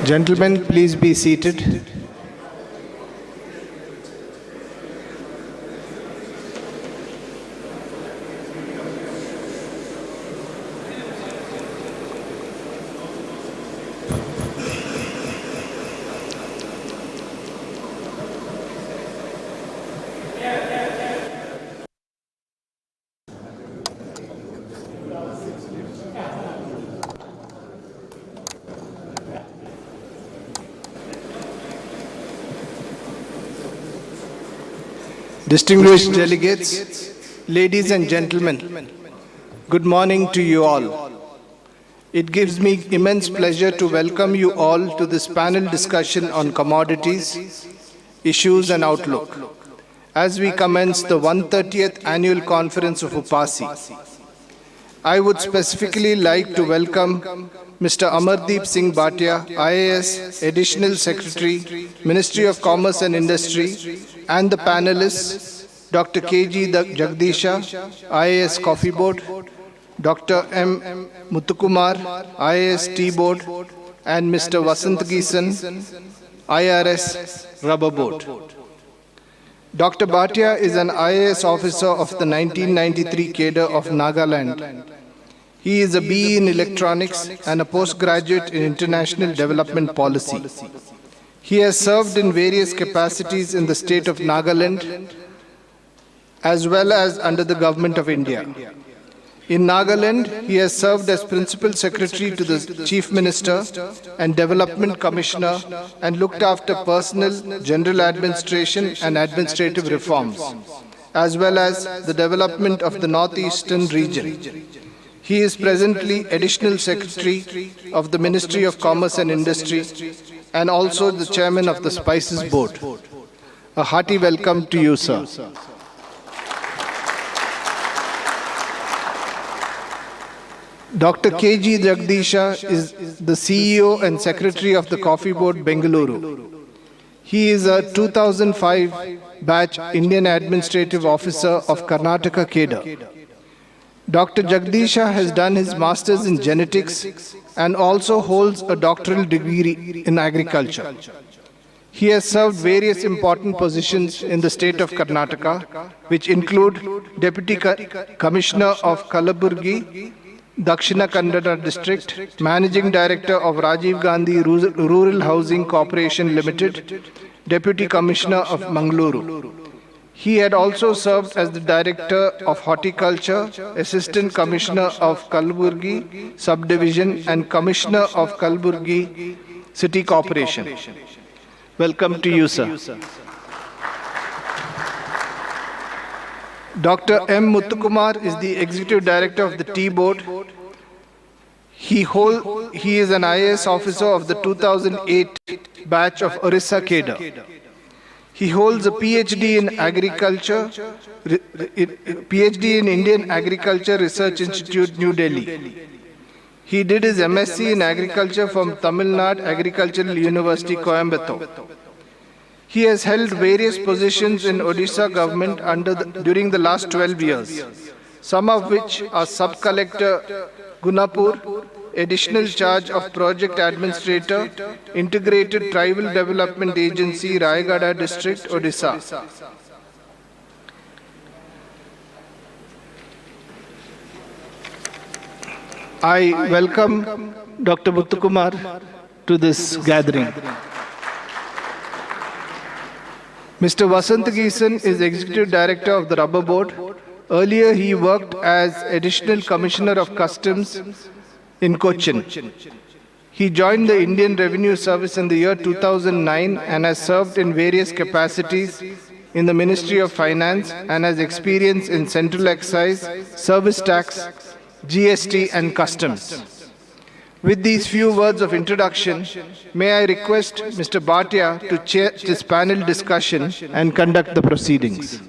Gentlemen, please be seated. Distinguished delegates, ladies and gentlemen, good morning to you all. It gives me immense pleasure to welcome you all to this panel discussion on commodities, issues and outlook, as we commence the 130th Annual Conference of UPASI. I would specifically like to welcome Mr. Amardeep Singh Bhatia, IAS, Additional Secretary, Ministry of Commerce and Industry, and the panelists, Dr. K.G. Jagdisha, IAS Coffee Board, Dr. M. Muthukumar, IAS Tea Board, and Mr. Vasant Gisan, IRS Rubber Board. Dr. Bhatia is an IAS officer of the 1993 cadre of Nagaland. He is a BE in electronics and a postgraduate in international development policy. He has served in various capacities in the state of Nagaland as well as under the Government of India. In Nagaland, he has served as Principal Secretary to the Chief Minister and Development Commissioner and looked after personal, general administration and administrative reforms, as well as the development of the Northeastern region. He is presently Additional Secretary of the Ministry of Commerce and Industry and also the Chairman of the Spices Board. A hearty welcome to you, sir. Dr. K.G. Jagdisha is the CEO and Secretary of the Coffee Board, Bengaluru. He is a 2005 batch Indian Administrative Officer of Karnataka cadre. Dr. Jagdisha has done his Masters in Genetics and also holds a doctoral degree in agriculture. He has served various important positions in the state of Karnataka, which include Deputy Commissioner of Kalaburgi, Dakshina Kannada District, Managing Director of Rajiv Gandhi Rural Housing Corporation Limited, Deputy Commissioner of Mangaluru. He had also served as the Director of Horticulture, Assistant Commissioner of Kalaburgi Subdivision and Commissioner of Kalaburgi City Corporation. Welcome to you, sir. Dr. M. Muthukumar is the Executive Director of the Tea Board. He is an IAS officer of the 2008 batch of Orissa cadre. He holds a PhD in Agriculture, PhD in Indian Agriculture Research Institute, New Delhi. He did his MSc in Agriculture from Tamil Nadu Agricultural University, Coimbatore. He has held various positions in Odisha government during the last 12 years, some of which are Sub-Collector Gunapur, Additional Charge of Project Administrator, Integrated Tribal Development Agency, Rayagada District, Odisha. I welcome Dr. Muthukumar to this gathering. Mr. Vasant Gisan is Executive Director of the Rubber Board. Earlier, he worked as Additional Commissioner of Customs in Cochin. He joined the Indian Revenue Service in the year 2009 and has served in various capacities in the Ministry of Finance and has experience in Central Excise, Service Tax, GST and Customs. With these few words of introduction, may I request Mr. Bhatia to chair this panel discussion and conduct the proceedings.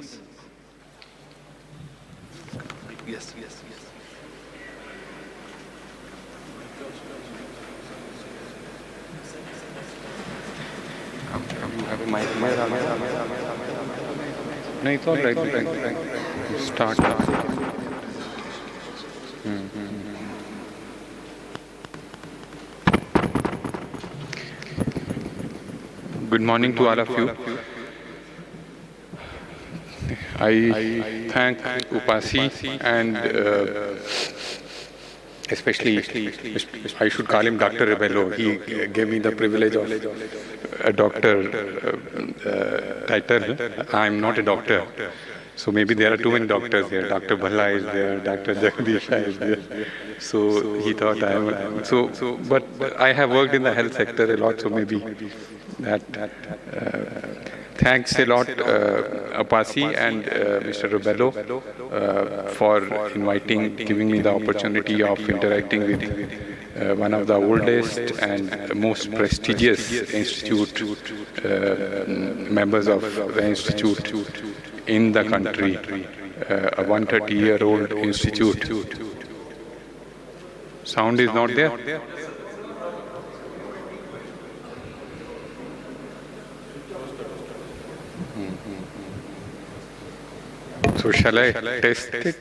No, it's all right. Start. Good morning to all of you. I thank UPASI and especially, I should call him Dr. Rebello. He gave me the privilege of a doctor title. I'm not a doctor. So maybe there are too many doctors here. Dr. Bhalla is there, Dr. Jagdisha is there. So he thought I am. But I have worked in the health sector a lot, so maybe that. Thanks a lot, UPASI and Mr. Rebello, for giving me the opportunity of interacting with one of the oldest and most prestigious institute, members of the institute in the country, a 130-year-old institute. Sound is not there? So shall I test it?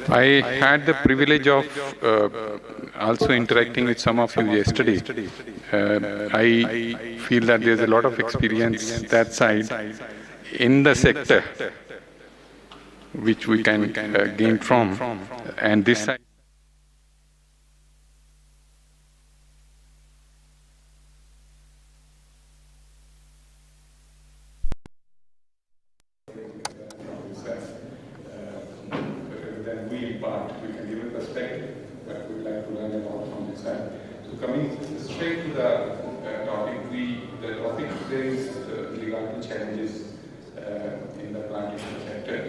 I had the privilege of also interacting with some of you yesterday. I feel that there's a lot of experience that side in the sector which we can gain from, and this side. We can give a perspective, but we would like to learn a lot from this side. So coming straight to the topic, the topic today is legal challenges in the plantation sector.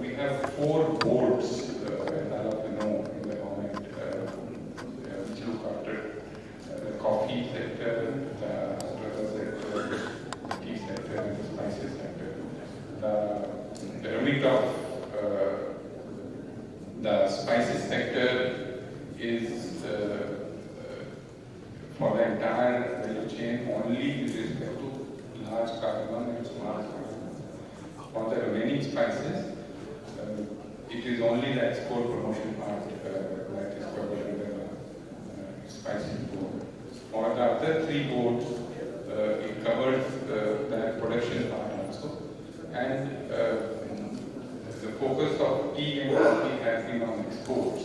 We have 4 boards, as all of you know, in the government, which look after the coffee sector, the rubber sector, the tea sector, and the spices sector. The remit of the spices sector is for the entire value chain only with respect to large cardamom and small cardamom. For the remaining spices, it is only the export promotion part that is covered under the spices board. For the other 3 boards, it covers the production part also, and the focus of tea and coffee has been on exports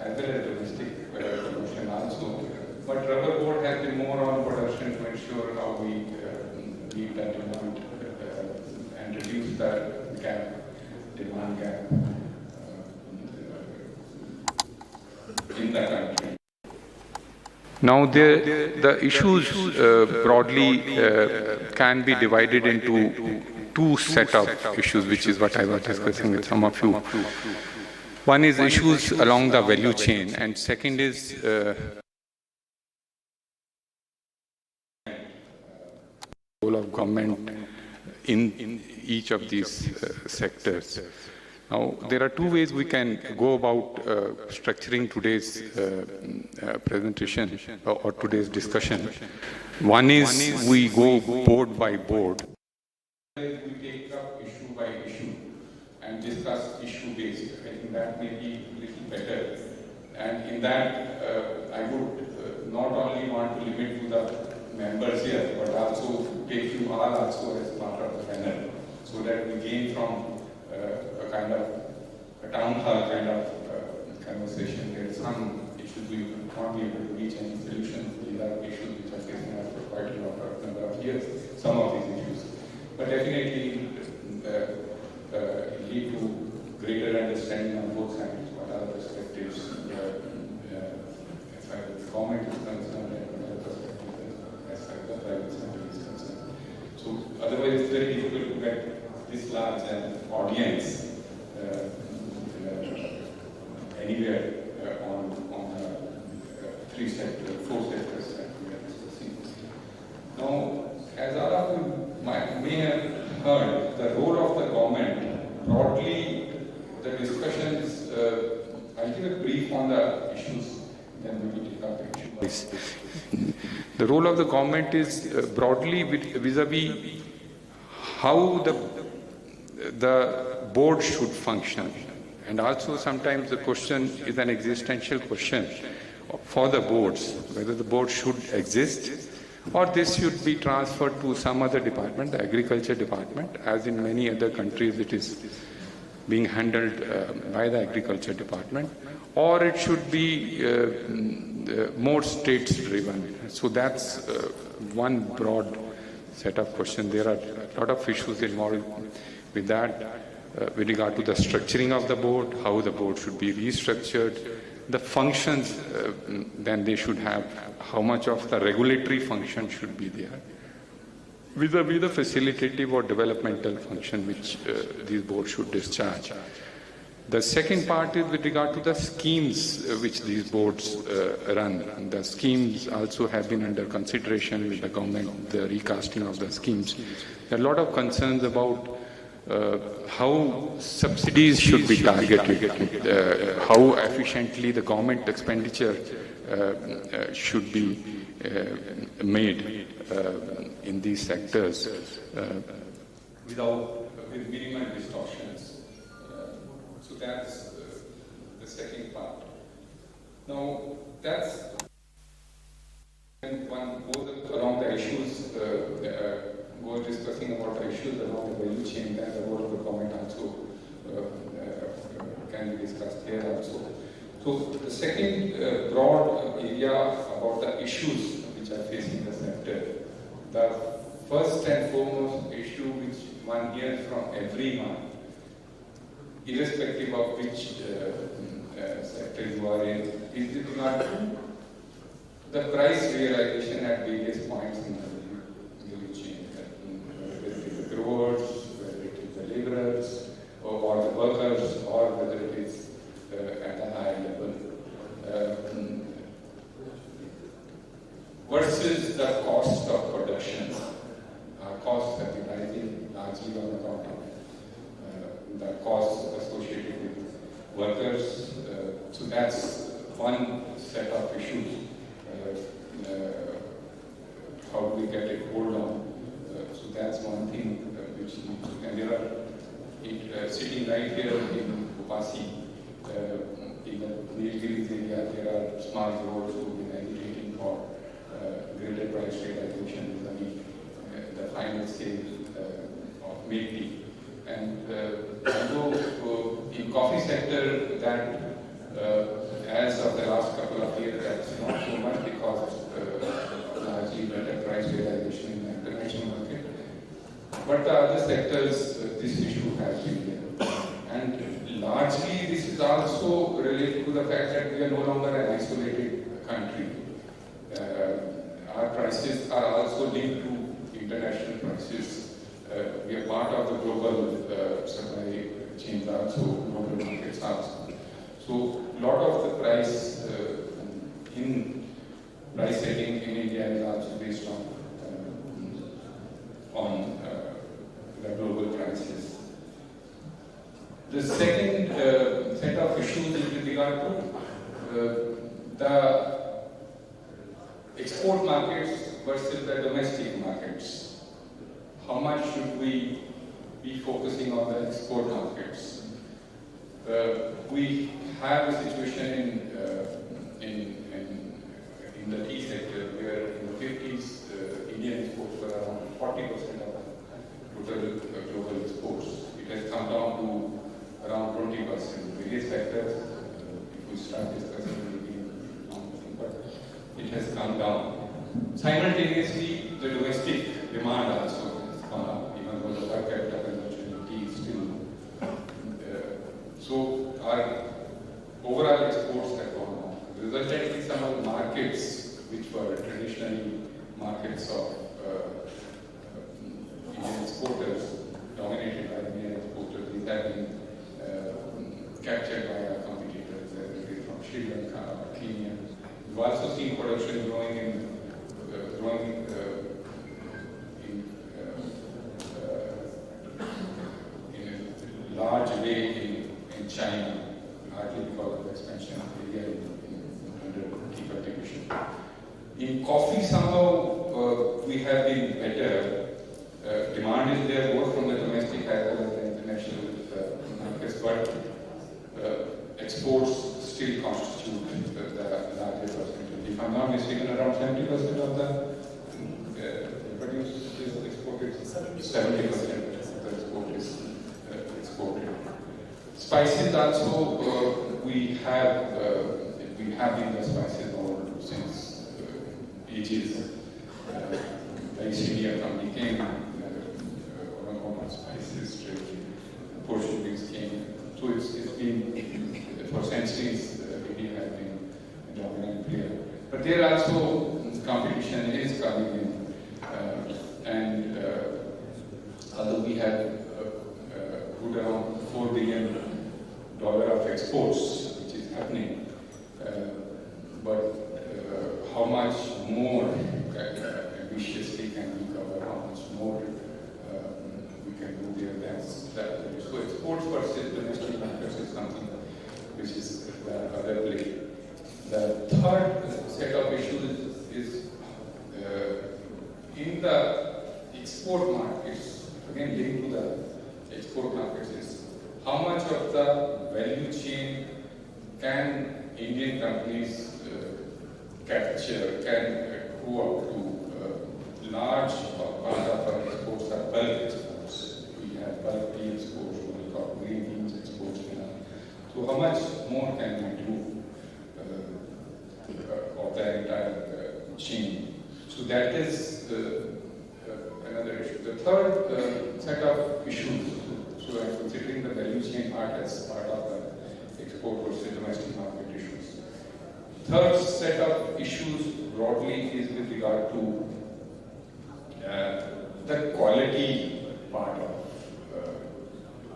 as well as domestic production also. But rubber board has been more on production to ensure how we meet that demand and reduce the gap, demand gap in the country. Now, the issues broadly can be divided into 2 set of issues, which is what I was discussing with some of you. One is issues along the value chain, and second is role of government in each of these sectors. Now, there are 2 ways we can go about structuring today's presentation or today's discussion. One is we go board by board. We take up issue by issue and discuss issue-based. I think that may be a little better. And in that, I would not only want to limit to the members here, but also take you all also as part of the panel, so that we gain from a kind of a town hall kind of conversation. There are some issues we will not be able to reach any solutions. These are issues which are facing us for quite a lot of number of years, some of these issues. But definitely lead to greater understanding on both sides, what are the perspectives as far as the government is concerned and what are the perspectives as far as the private sector is concerned. So otherwise it's very difficult to get this large an audience anywhere on the 4 sectors that we are discussing. Now, as all of you may have heard, the role of the government, broadly, the discussions, I'll give a brief on the issues, then we will take up the issues. the role of the government is broadly vis-a-vis how the board should function. And also sometimes the question is an existential question for the boards, whether the board should exist or this should be transferred to some other department, the agriculture department, as in many other countries it is being handled by the agriculture department, or it should be more states driven. So that's one broad set of questions. There are a lot of issues involved with that, with regard to the structuring of the board, how the board should be restructured, the functions then they should have, how much of the regulatory function should be there, vis-a-vis the facilitative or developmental function which these boards should discharge. The second part is with regard to the schemes which these boards run. And the schemes also have been under consideration with the government, the recasting of the schemes. There are a lot of concerns about how subsidies should be targeted, how efficiently the government expenditure should be made in these sectors with minimal distortions. So that's the second part. Now that's when one goes around the issues, goes discussing about the issues around the value chain, then the role of the government also can be discussed here also. So the second broad area about the issues which are facing the sector, the first and foremost issue which one hears from everyone, irrespective of which sector you are in, is with regard to the price realization at various points in the value chain, whether it is the growers, whether it is the laborers, or the workers, or whether it is at a higher level, versus the cost of production. Costs have been rising largely on account of the costs associated with workers. So that's one set of issues. How do we get it hold on? So that's one thing which needs to, and there are sitting right here in UPASI, in the Nilgiris area, there are small growers who have been agitating for greater price realization vis-a-vis the final stage of milk tea. And although in coffee sector that as of the last couple of years that's not so much because of largely better price realization in the international market, but the other sectors this issue has been there. And largely this is also related to the fact that we are no longer an isolated country. Our prices are also linked to international prices. We are part of the global supply chains also, global markets also. So a lot of the price price setting in India is also based on the global prices. The second set of issues is with regard to the export markets versus the domestic markets. How much should we be focusing on the export markets? We have a situation in the tea sector where in the 50s Indian exports were around 40% of total global exports. It has come down to around 20%. Various factors, if we start discussing, but it has come down. Simultaneously, the domestic demand also has gone up, even though the per capita consumption of tea is still. So our overall exports have gone down. Resultantly, some of the markets which were traditionally markets of Indian exporters, dominated by Indian exporters, these have been captured by our competitors, whether it is from Sri Lanka or Kenya. We've also seen production growing in a large way in China, largely because of the expansion of India under tea cultivation. In coffee, somehow have been better. Demand is there both from the domestic as well as the international markets, but exports still constitute the largest percentage. If I'm not mistaken, around 70% of the produce is exported. 70% of the export is exported. Spices also, we have been the spices all since ages. The East India Company came, spices trade, Portuguese came. So it's been, for centuries, India has been a dominant player. But there also competition is coming in. And although we have put around $4 billion of exports, which is happening, but how much more ambitiously can we cover, how much more we can do there, that's that. So exports versus domestic markets is something which is the other play. The third set of issues is in the export markets, again linked to the export markets, is how much of the value chain can Indian companies capture, can go up to large part of our exports are bulk exports. We have bulk tea exports, we got green beans exports. So how much more can we do of the entire chain? So that is another issue. The third set of issues, so I'm considering the value chain part as part of the export versus domestic market issues. Third set of issues broadly is with regard to the quality part of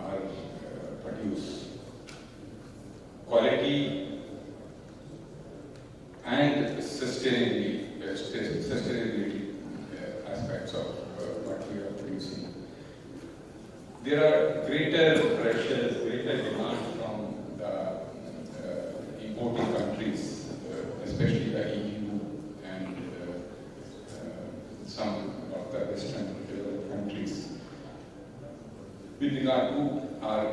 our produce. Quality and sustainability aspects of what we are producing. There are greater pressures, greater demand from the importing countries, especially the EU and some of the Western developed countries, with regard to our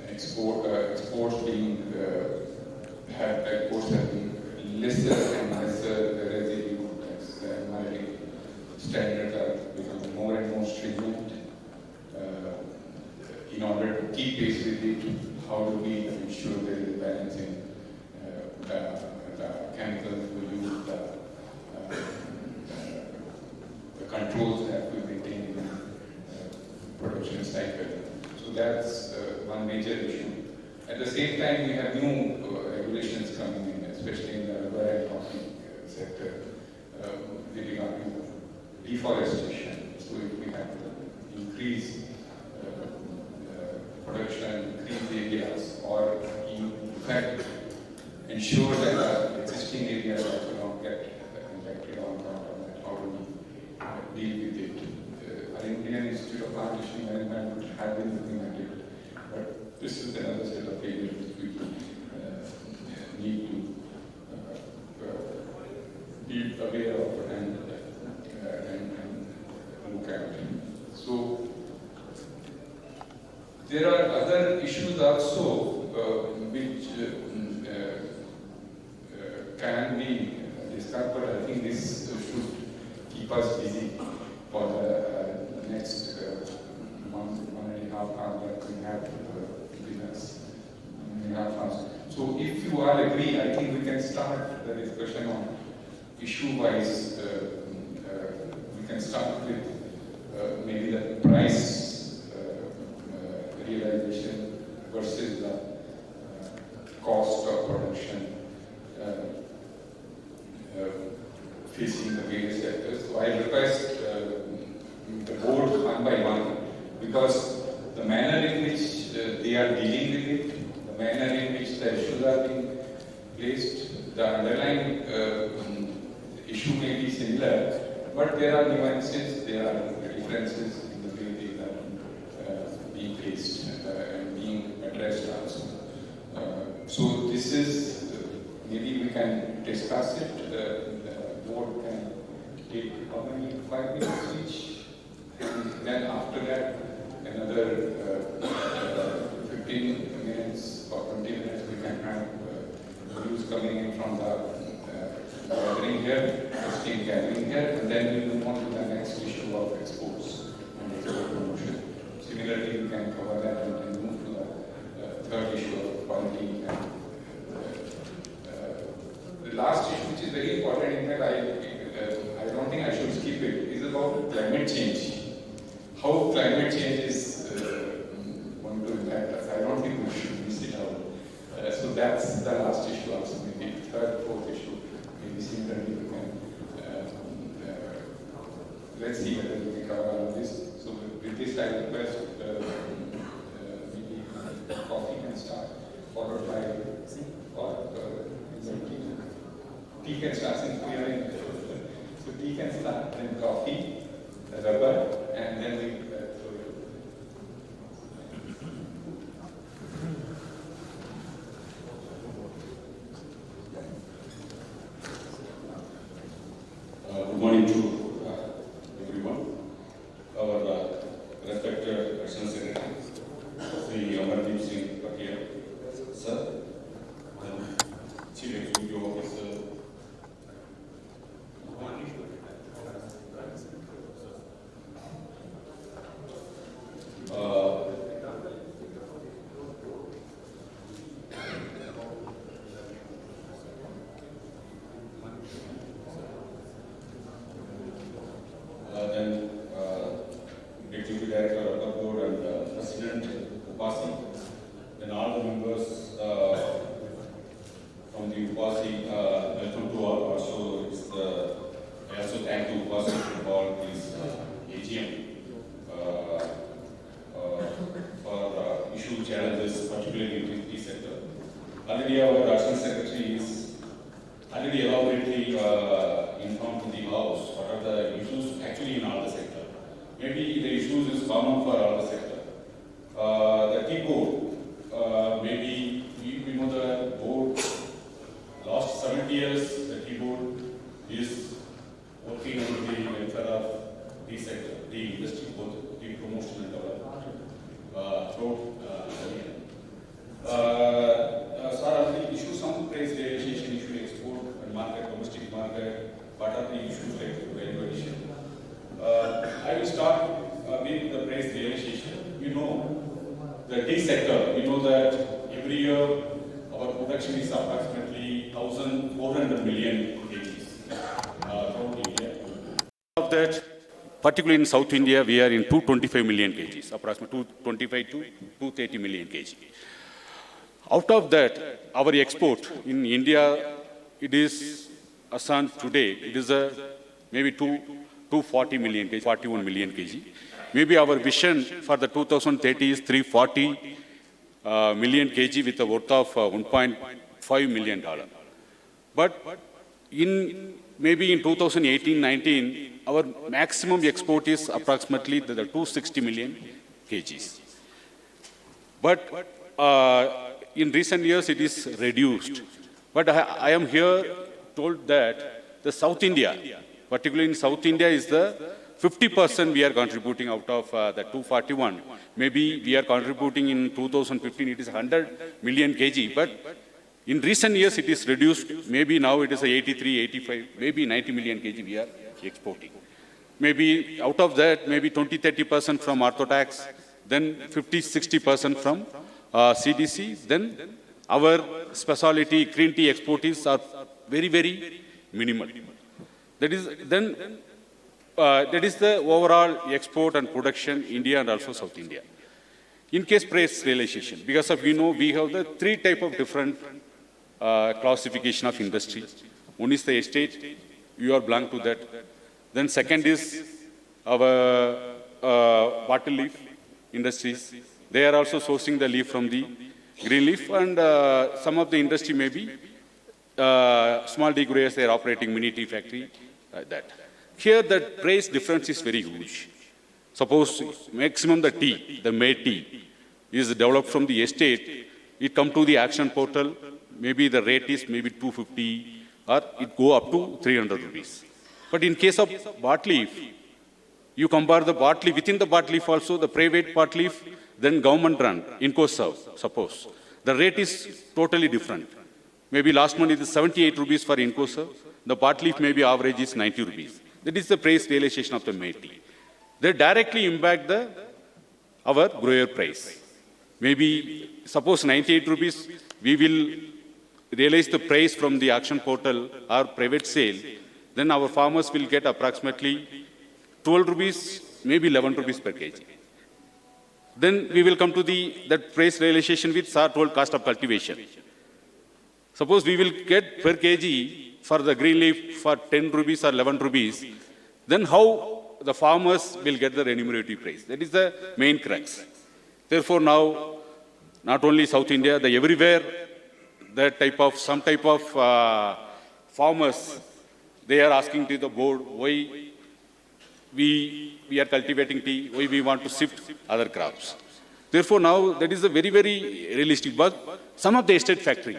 exports being exports have been lesser and lesser residue as the environmental standards are becoming more and more stringent. In order to keep pace with it, how do we ensure there is a balance in the chemicals we use, the controls that we maintain in the production cycle? So that's one major issue. At the same time, we have new regulations coming in, especially in the rubber and coffee sector, with regard to deforestation. So if we have to increase production, increase areas, or in fact ensure that the existing areas also not get impacted on account of that, how do we deal with it? Our Indian Institute of Plantation Management would have been looking at it, but this is another set of areas which we need to be aware of and look at. So there are other issues also which can be discussed, but I think this should keep us busy for the next one and a half hours that we have with us. So if you all agree, I think we can start the discussion on issue-wise. We can start with maybe the price realization versus the cost of production facing the various sectors. So I request the board one by one, because the manner in which they are dealing with it, the manner in which the issues are being placed, the underlying issue may be similar, but there are nuances, there are differences in the way they are being faced and being addressed also. So this is, maybe we can discuss it, the board can take how many, 5 minutes each, and then after that, another 15 minutes or 20 minutes, we can have views coming in from the gathering here, sustained gathering here, and then we move on to the next issue of exports and export promotion. Similarly, we can cover that and then move to the third issue of quality and the last issue, which is very important. In fact, I don't think I should skip it. Is about climate change. How climate change is going to impact us. I don't think we should miss it out. So that's the last issue. Also, maybe third, fourth issue. Maybe similarly we can. Let's see whether we can cover all of this. So with this, I request maybe coffee can start, followed by tea can start since we are in. So tea can start, then coffee, rubber, and then we good morning to everyone. Our respected National Secretary, Sri Amardeep Singh Patia, sir, Chief Executive Officer, then Executive Director of the Board and President UPASI, then all the members from the UPASI, welcome to all. Also, I also thank the UPASI for this AGM for issue challenges, particularly in the tea sector. Already our National Secretary is already elaborately informed to the House what are the issues actually in all the sector. Maybe the issues is common for all the sector. The tea board, maybe we know the board, last 70 years, the tea board is working on the welfare of tea sector, tea industry, both tea promotion and development throughout sir, the issues, some price realization issue, export and market, domestic market, what are the issues like value addition? I will start with the price realization. You know, the tea sector, you know that every year our production is approximately 1,400 million kgs throughout India. Of that, particularly in South India, we are in 225 million kgs, approximately 225 to 230 million kg. Out of that, our export in India, it is Assam today, it is maybe 240 million kg, 41 million kg. Maybe our vision for the 2030 is 340 million kg with a worth of $1.5 million. But maybe in 2018-19, our maximum export is approximately the 260 million kgs. But in recent years, it is reduced. But I am here told that the South India, particularly in South India, is the 50% we are contributing out of the 241. Maybe we are contributing in 2015, it is 100 million kg. But in recent years, it is reduced. Maybe now it is 83, 85, maybe 90 million kg we are exporting. Maybe out of that, maybe 20-30% from orthotax, then 50-60% from CDC, then our specialty green tea exports are very, very minimal. That is the overall export and production India and also South India. In case price realization, because of we have the three type of different classification of industry. One is the estate, you are belong to that. Then second is our bottle leaf industries. They are also sourcing the leaf from the green leaf, and some of the industry may be small tea growers, they are operating mini tea factory, that. Here the price difference is very huge. Suppose maximum the tea, the made tea, is developed from the estate, it come to the action portal, maybe the rate is maybe 250 or it go up to 300 rupees. But in case of barley leaf, you compare the barley leaf, within the barley leaf also, the private barley leaf, then government run, INCOSAV, suppose. The rate is totally different. Maybe last month it is 78 rupees for INCOSAV. The barley leaf maybe average is 90 rupees. That is the price realization of the Métis. They directly impact our grower price. Maybe, suppose 98 rupees, we will realize the price from the auction portal or private sale, then our farmers will get approximately 12 rupees, maybe 11 rupees per kg. Then we will come to that price realization with sir told cost of cultivation. Suppose we will get per kg for the green leaf for 10 rupees or 11 rupees, then how the farmers will get the remunerative price? That is the main crux. Therefore now, not only South India, everywhere, some type of farmers, they are asking to the board, why we are cultivating tea, why we want to shift other crops. Therefore now, that is a very, very realistic. But some of the estate factory,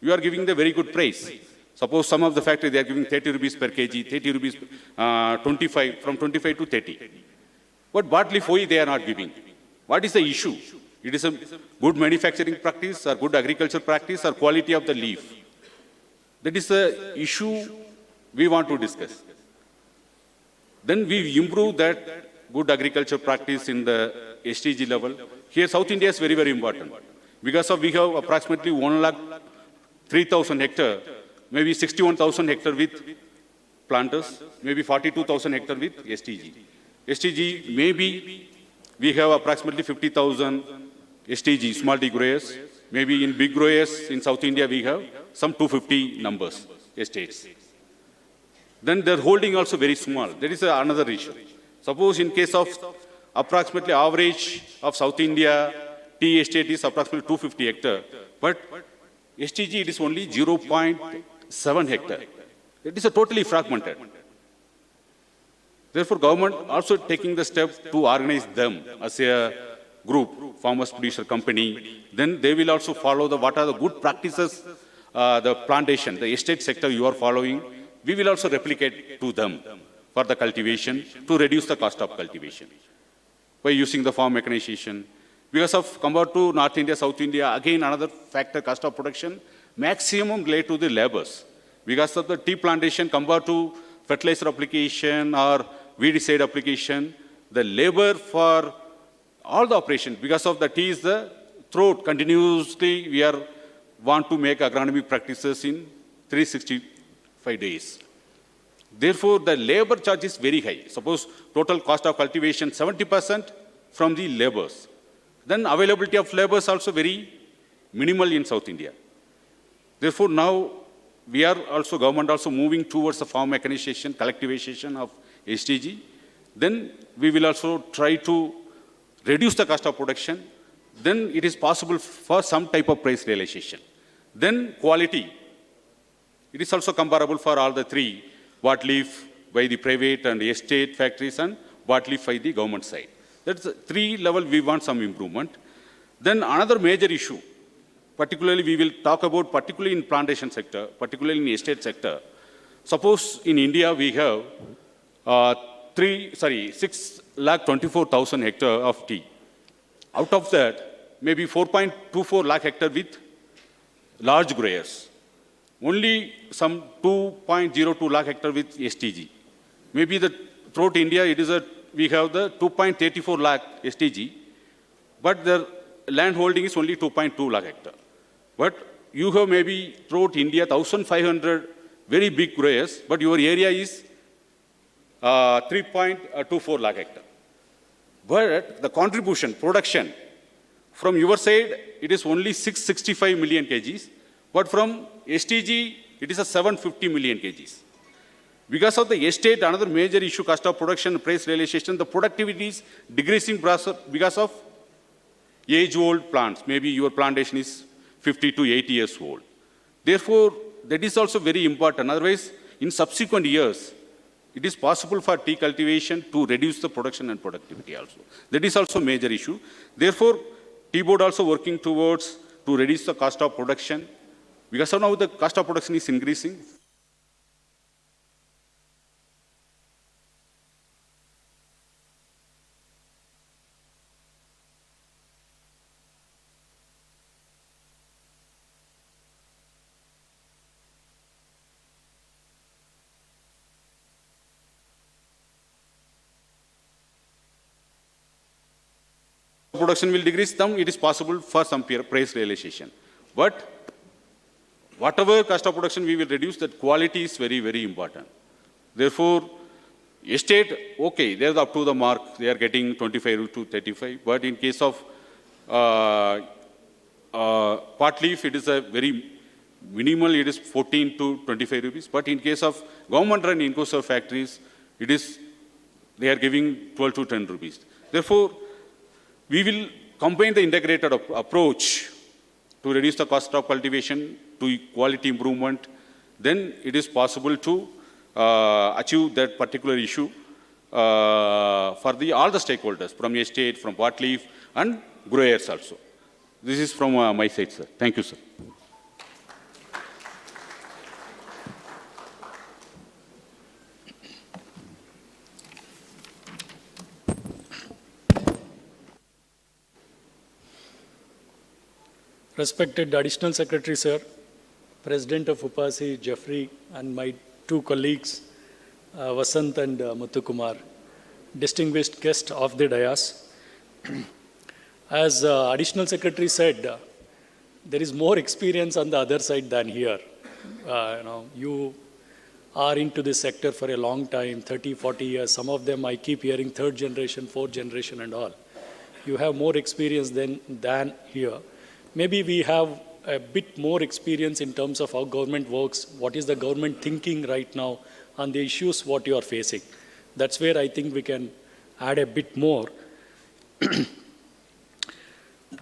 you are giving the very good price. Suppose some of the factory, they are giving 30 rupees per kg, 30 rupees, 25, from 25 to 30. But barley leaf, why they are not giving? What is the issue? It is a good manufacturing practice or good agriculture practice or quality of the leaf. That is the issue we want to discuss. Then we improve that good agriculture practice in the STG level. Here South India is very, very important. Because we have approximately 1,03,000 hectares, maybe 61,000 hectares with planters, maybe 42,000 hectares with STG. STG, maybe we have approximately 50,000 STG, small tea growers. Maybe in big growers in South India, we have some 250 numbers, estates. Then their holding also very small. That is another issue. Suppose in case of approximately average of South India, tea estate is approximately 250 hectares. But STG, it is only 0.7 hectare. It is a totally fragmented. Therefore, government also taking the step to organize them as a group, farmers producer company. Then they will also follow what are the good practices, the plantation, the estate sector you are following. We will also replicate to them for the cultivation to reduce the cost of cultivation by using the farm mechanization. Because of compared to North India, South India, again another factor, cost of production, maximum related to the labors. Because of the tea plantation compared to fertilizer application or weedicide application, the labor for all the operation, because of the tea is the throat, continuously we want to make agronomic practices in 365 days. Therefore, the labor charge is very high. Suppose total cost of cultivation 70% from the labors. Then availability of labor is also very minimal in South India. Therefore, now we are also, government also moving towards the farm mechanization, collectivization of STG. Then we will also try to reduce the cost of production. Then it is possible for some type of price realization. Then quality. It is also comparable for all the three, barley leaf by the private and estate factories and barley leaf by the government side. That's three level we want some improvement. Then another major issue, particularly we will talk about particularly in plantation sector, particularly in estate sector. Suppose in India we have 6,24,000 hectares of tea. Out of that, maybe 4.24 lakh hectares with large growers. Only some 2.02 lakh hectares with STG. Maybe throughout India, we have the 2.34 lakh STG, but the land holding is only 2.2 lakh hectares. But you have maybe throughout India 1,500 very big growers, but your area is 3.24 lakh hectares. But the contribution, production, from your side, it is only 665 million kgs, but from STG, it is a 750 million kgs. Because of the estate, another major issue, cost of production, price realization, the productivity is decreasing because of age-old plants. Maybe your plantation is 50 to 80 years old. Therefore, that is also very important. Otherwise, in subsequent years, it is possible for tea cultivation to reduce the production and productivity also. That is also a major issue. Therefore, tea board also working towards to reduce the cost of production. Because now the cost of production is increasing. production will decrease, then it is possible for some price realization. But whatever cost of production we will reduce, that quality is very, very important. Therefore, estate, okay, they are up to the mark, they are getting 25 to 35, but in case of part leaf, it is a very minimal, it is 14 to 25 rupees, but in case of government-run in-course factories, it is, they are giving 12 to 10 rupees. Therefore, we will combine the integrated approach to reduce the cost of cultivation, to quality improvement, then it is possible to achieve that particular issue for all the stakeholders, from estate, from part leaf, and growers also. This is from my side, sir. Thank you, sir. Respected Additional Secretary, Sir, President of UPASI, Jeffrey, and my two colleagues, Vasant and Muthukumar, distinguished guest of the dais. As Additional Secretary said, there is more experience on the other side than here. You are into this sector for a long time, 30, 40 years. Some of them I keep hearing third generation, fourth generation and all. You have more experience than here. Maybe we have a bit more experience in terms of how government works, what is the government thinking right now on the issues what you are facing. That's where I think we can add a bit more.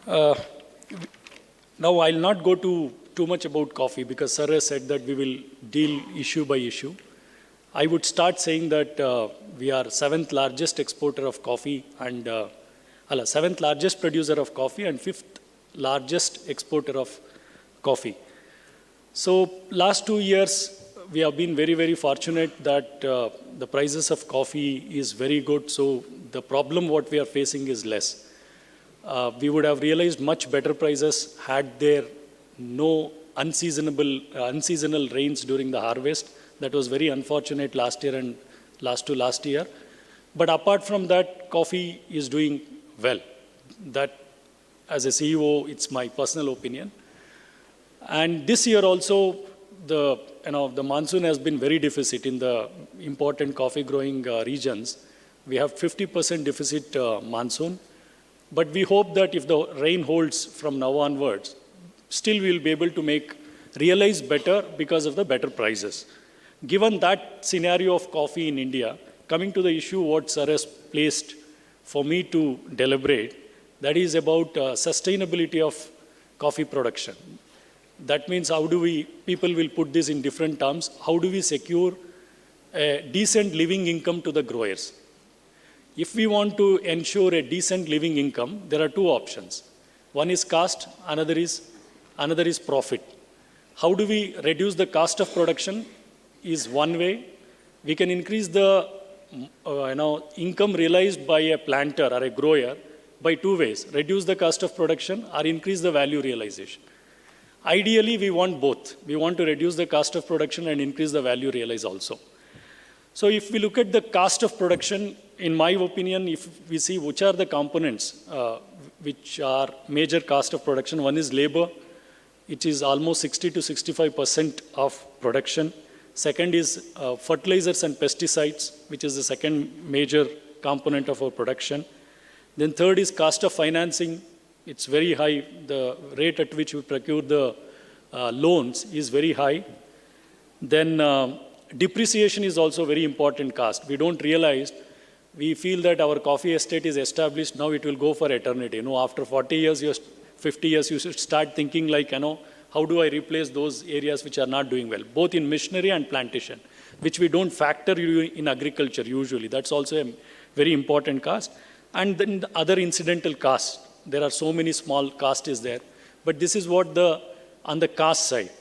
Now I'll not go too much about coffee because Sir has said that we will deal issue by issue. I would start saying that we are 7th largest exporter of coffee and 7th largest producer of coffee and 5th largest exporter of coffee. So last 2 years, we have been very, very fortunate that the prices of coffee is very good. So the problem what we are facing is less. We would have realized much better prices had there no unseasonal rains during the harvest. That was very unfortunate last year and last year. But apart from that, coffee is doing well. That, as a CEO, it's my personal opinion. And this year also, the monsoon has been very deficit in the important coffee growing regions. We have 50% deficit monsoon. But we hope that if the rain holds from now onwards, still we will be able to realize better because of the better prices. Given that scenario of coffee in India, coming to the issue what Sir has placed for me to deliberate, that is about sustainability of coffee production. That means people will put this in different terms, how do we secure a decent living income to the growers? If we want to ensure a decent living income, there are two options. One is cost, another is profit. How do we reduce the cost of production is one way. We can increase the income realized by a planter or a grower by two ways, reduce the cost of production or increase the value realization. Ideally, we want both. We want to reduce the cost of production and increase the value realized also. So if we look at the cost of production, in my opinion, if we see which are the components which are major cost of production, one is labor. It is almost 60 to 65% of production. Second is fertilizers and pesticides, which is the second major component of our production. Then third is cost of financing. It's very high. The rate at which we procure the loans is very high. Then depreciation is also a very important cost. We don't realize, we feel that our coffee estate is established, now it will go for eternity. After 40 years, 50 years, you should start thinking like, how do I replace those areas which are not doing well, both in machinery and plantation, which we don't factor in agriculture usually. That's also a very important cost. And then the other incidental costs. There are so many small costs is there. But this is what on the cost side.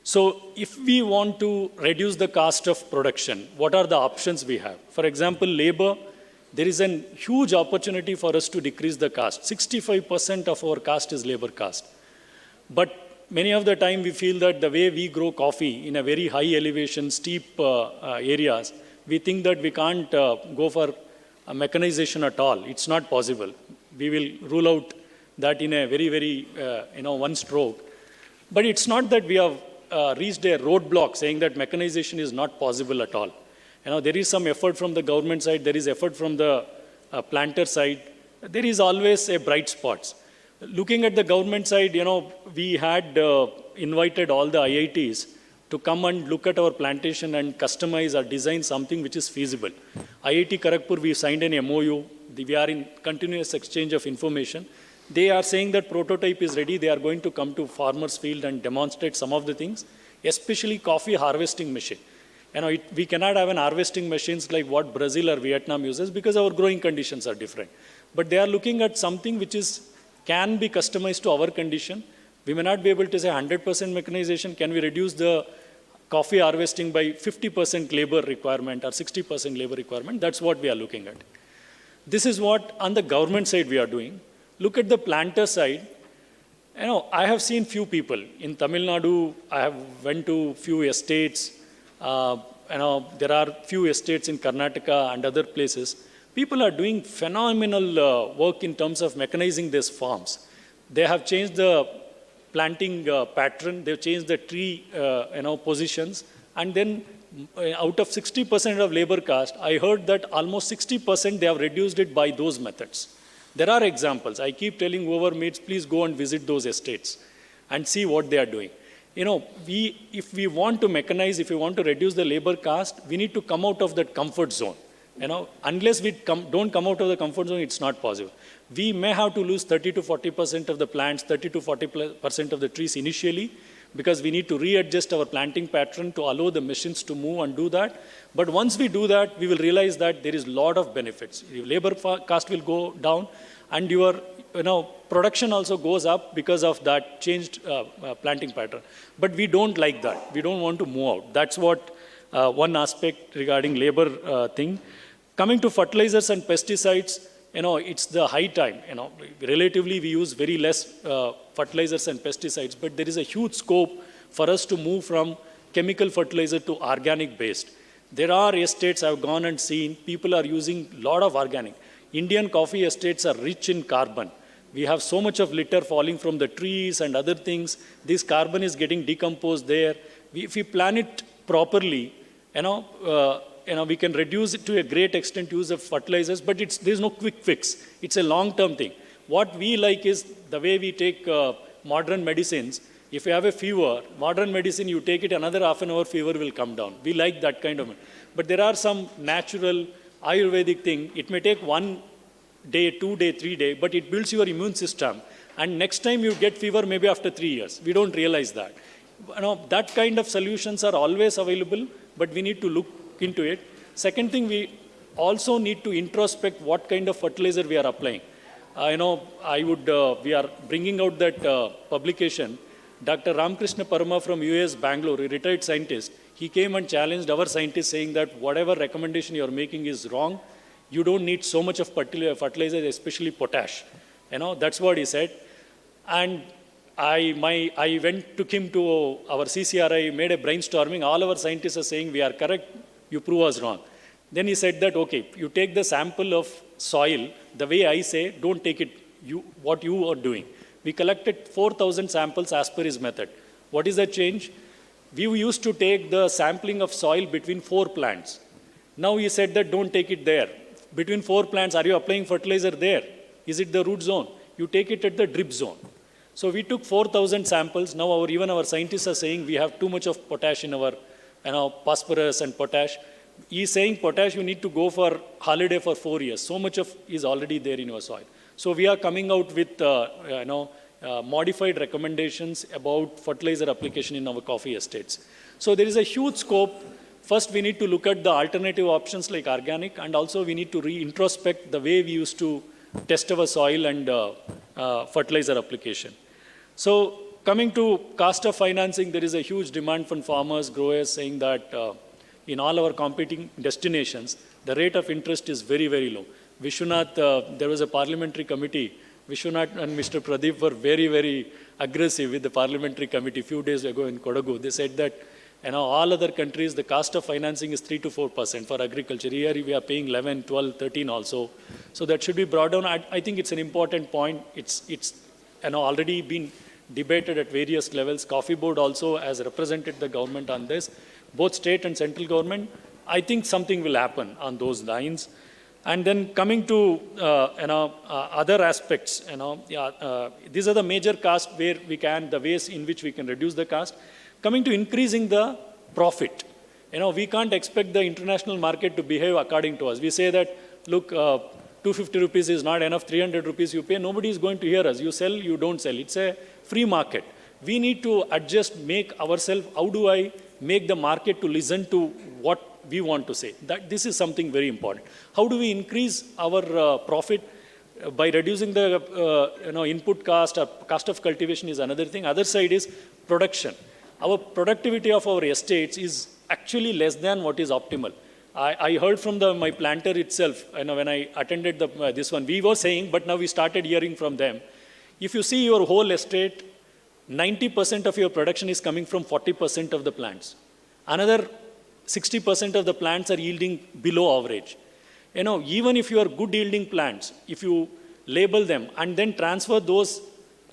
So if we want to reduce the cost of production, what are the options we have? For example, labor, there is a huge opportunity for us to decrease the cost. 65% of our cost is labor cost. But many of the time we feel that the way we grow coffee in a very high elevation, steep areas, we think that we can't go for mechanization at all. It's not possible. we will rule out that in a very, very, one stroke. But it's not that we have reached a roadblock saying that mechanization is not possible at all. There is some effort from the government side, there is effort from the planter side. There is always a bright spots. Looking at the government side, we had invited all the IITs to come and look at our plantation and customize or design something which is feasible. IIT Kharagpur, we signed an MOU. We are in continuous exchange of information. They are saying that prototype is ready. They are going to come to farmers' field and demonstrate some of the things, especially coffee harvesting machine. We cannot have an harvesting machines like what Brazil or Vietnam uses because our growing conditions are different. But they are looking at something which can be customized to our condition. We may not be able to say 100% mechanization. Can we reduce the coffee harvesting by 50% labor requirement or 60% labor requirement? That's what we are looking at. This is what on the government side we are doing. Look at the planter side. I have seen few people. In Tamil Nadu, I have went to few estates. There are few estates in Karnataka and other places. People are doing phenomenal work in terms of mechanizing these farms. They have changed the planting pattern. They've changed the tree, positions. And then out of 60% of labor cost, I heard that almost 60% they have reduced it by those methods. There are examples. I keep telling whoever meets, please go and visit those estates and see what they are doing. If we want to mechanize, if we want to reduce the labor cost, we need to come out of that comfort zone. Unless we don't come out of the comfort zone, it's not possible. We may have to lose 30 to 40% of the plants, 30 to 40% of the trees initially, because we need to readjust our planting pattern to allow the machines to move and do that. But once we do that, we will realize that there is a lot of benefits. Your labor cost will go down, and your production also goes up because of that changed planting pattern. But we don't like that. We don't want to move out. That's what one aspect regarding labor thing. Coming to fertilizers and pesticides, it's the high time. Relatively we use very less fertilizers and pesticides, but there is a huge scope for us to move from chemical fertilizer to organic based. There are estates I've gone and seen, people are using a lot of organic. Indian coffee estates are rich in carbon. We have so much of litter falling from the trees and other things. This carbon is getting decomposed there. If we plan it properly, we can reduce it to a great extent use of fertilizers, but there's no quick fix. It's a long-term thing. What we like is the way we take modern medicines. If you have a fever, modern medicine, you take it another half an hour, fever will come down. We like that kind of. But there are some natural Ayurvedic thing. It may take 1 day, 2 day, 3 day, but it builds your immune system. And next time you get fever, maybe after 3 years. We don't realize that. That kind of solutions are always available, but we need to look into it. Second thing, we also need to introspect what kind of fertilizer we are applying. We are bringing out that publication. Dr. Ramakrishna Parama from US Bangalore, a retired scientist, he came and challenged our scientists saying that whatever recommendation you are making is wrong. You don't need so much of fertilizer, especially potash. That's what he said. And I took him to our CCRI, made a brainstorming. All our scientists are saying we are correct, you prove us wrong. Then he said that, okay, you take the sample of soil, the way I say, don't take it, what you are doing. We collected 4,000 samples as per his method. What is the change? We used to take the sampling of soil between 4 plants. Now he said that don't take it there. Between 4 plants, are you applying fertilizer there? Is it the root zone? You take it at the drip zone. So we took 4,000 samples. Now even our scientists are saying we have too much of potash in our, phosphorus and potash. He is saying potash you need to go for holiday for 4 years. So much of is already there in your soil. So we are coming out with modified recommendations about fertilizer application in our coffee estates. So there is a huge scope. First, we need to look at the alternative options like organic, and also we need to introspect the way we used to test our soil and fertilizer application. So coming to cost of financing, there is a huge demand from farmers, growers saying that in all our competing destinations, the rate of interest is very, very low. Vishwanath, there was a parliamentary committee. Vishwanath and Mr. Pradeep were very, very aggressive with the parliamentary committee a few days ago in Kodagu. They said that all other countries, the cost of financing is 3 to 4% for agriculture. Here we are paying 11, 12, 13 also. So that should be brought down. I think it's an important point. It's already been debated at various levels. Coffee Board also has represented the government on this, both state and central government. I think something will happen on those lines. And then coming to other aspects, these are the major costs where we can, the ways in which we can reduce the cost. Coming to increasing the profit, we can't expect the international market to behave according to us. We say that, look, 250 rupees is not enough, 300 rupees you pay, nobody is going to hear us. You sell, you don't sell. It's a free market. We need to adjust, make ourselves, how do I make the market to listen to what we want to say? That this is something very important. How do we increase our profit? By reducing the input cost or cost of cultivation is another thing. Other side is production. Our productivity of our estates is actually less than what is optimal. I heard from my planter itself, when I attended this one, we were saying, but now we started hearing from them. If you see your whole estate, 90% of your production is coming from 40% of the plants. Another 60% of the plants are yielding below average. Even if you are good yielding plants, if you label them and then transfer those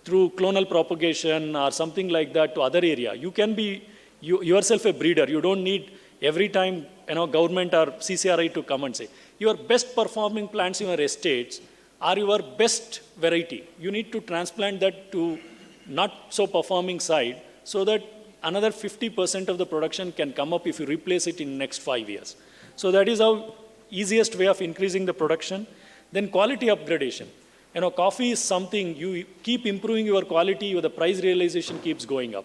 through clonal propagation or something like that to other area, you can be yourself a breeder. You don't need every time government or CCRI to come and say, your best performing plants in your estates are your best variety. You need to transplant that to not so performing side so that another 50% of the production can come up if you replace it in next 5 years. So that is how easiest way of increasing the production. Then quality upgradation. Coffee is something, you keep improving your quality, the price realization keeps going up.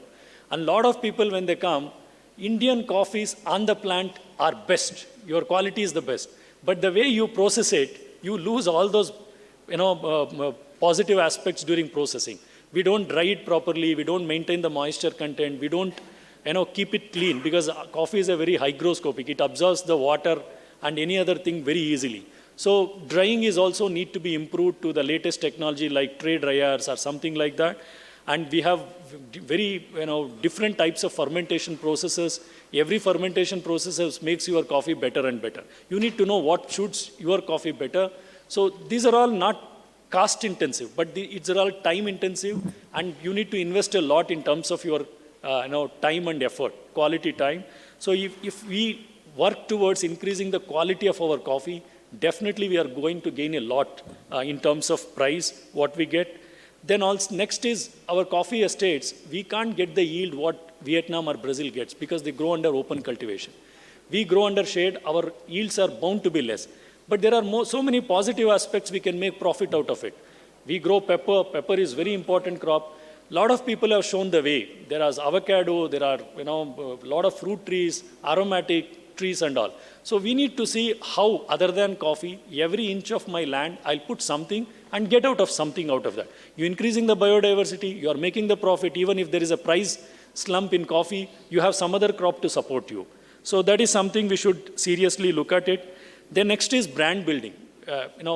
And a lot of people when they come, Indian coffees on the plant are best. Your quality is the best. But the way you process it, you lose all those positive aspects during processing. We don't dry it properly, we don't maintain the moisture content, we don't keep it clean because coffee is a very hygroscopic. It absorbs the water and any other thing very easily. So drying is also need to be improved to the latest technology like tray dryers or something like that. And we have very different types of fermentation processes. Every fermentation process makes your coffee better and better. You need to know what suits your coffee better. So these are all not cost intensive, but it's all time intensive, and you need to invest a lot in terms of your time and effort, quality time. So if we work towards increasing the quality of our coffee, definitely we are going to gain a lot in terms of price, what we get. Then also next is our coffee estates. We can't get the yield what Vietnam or Brazil gets because they grow under open cultivation. We grow under shade, our yields are bound to be less. But there are so many positive aspects we can make profit out of it. We grow pepper. Pepper is very important crop. A lot of people have shown the way. There is avocado, there are a lot of fruit trees, aromatic trees and all. So we need to see how, other than coffee, every inch of my land, I'll put something and get out of something out of that. You're increasing the biodiversity, you are making the profit. Even if there is a price slump in coffee, you have some other crop to support you. So that is something we should seriously look at it. Then next is brand building.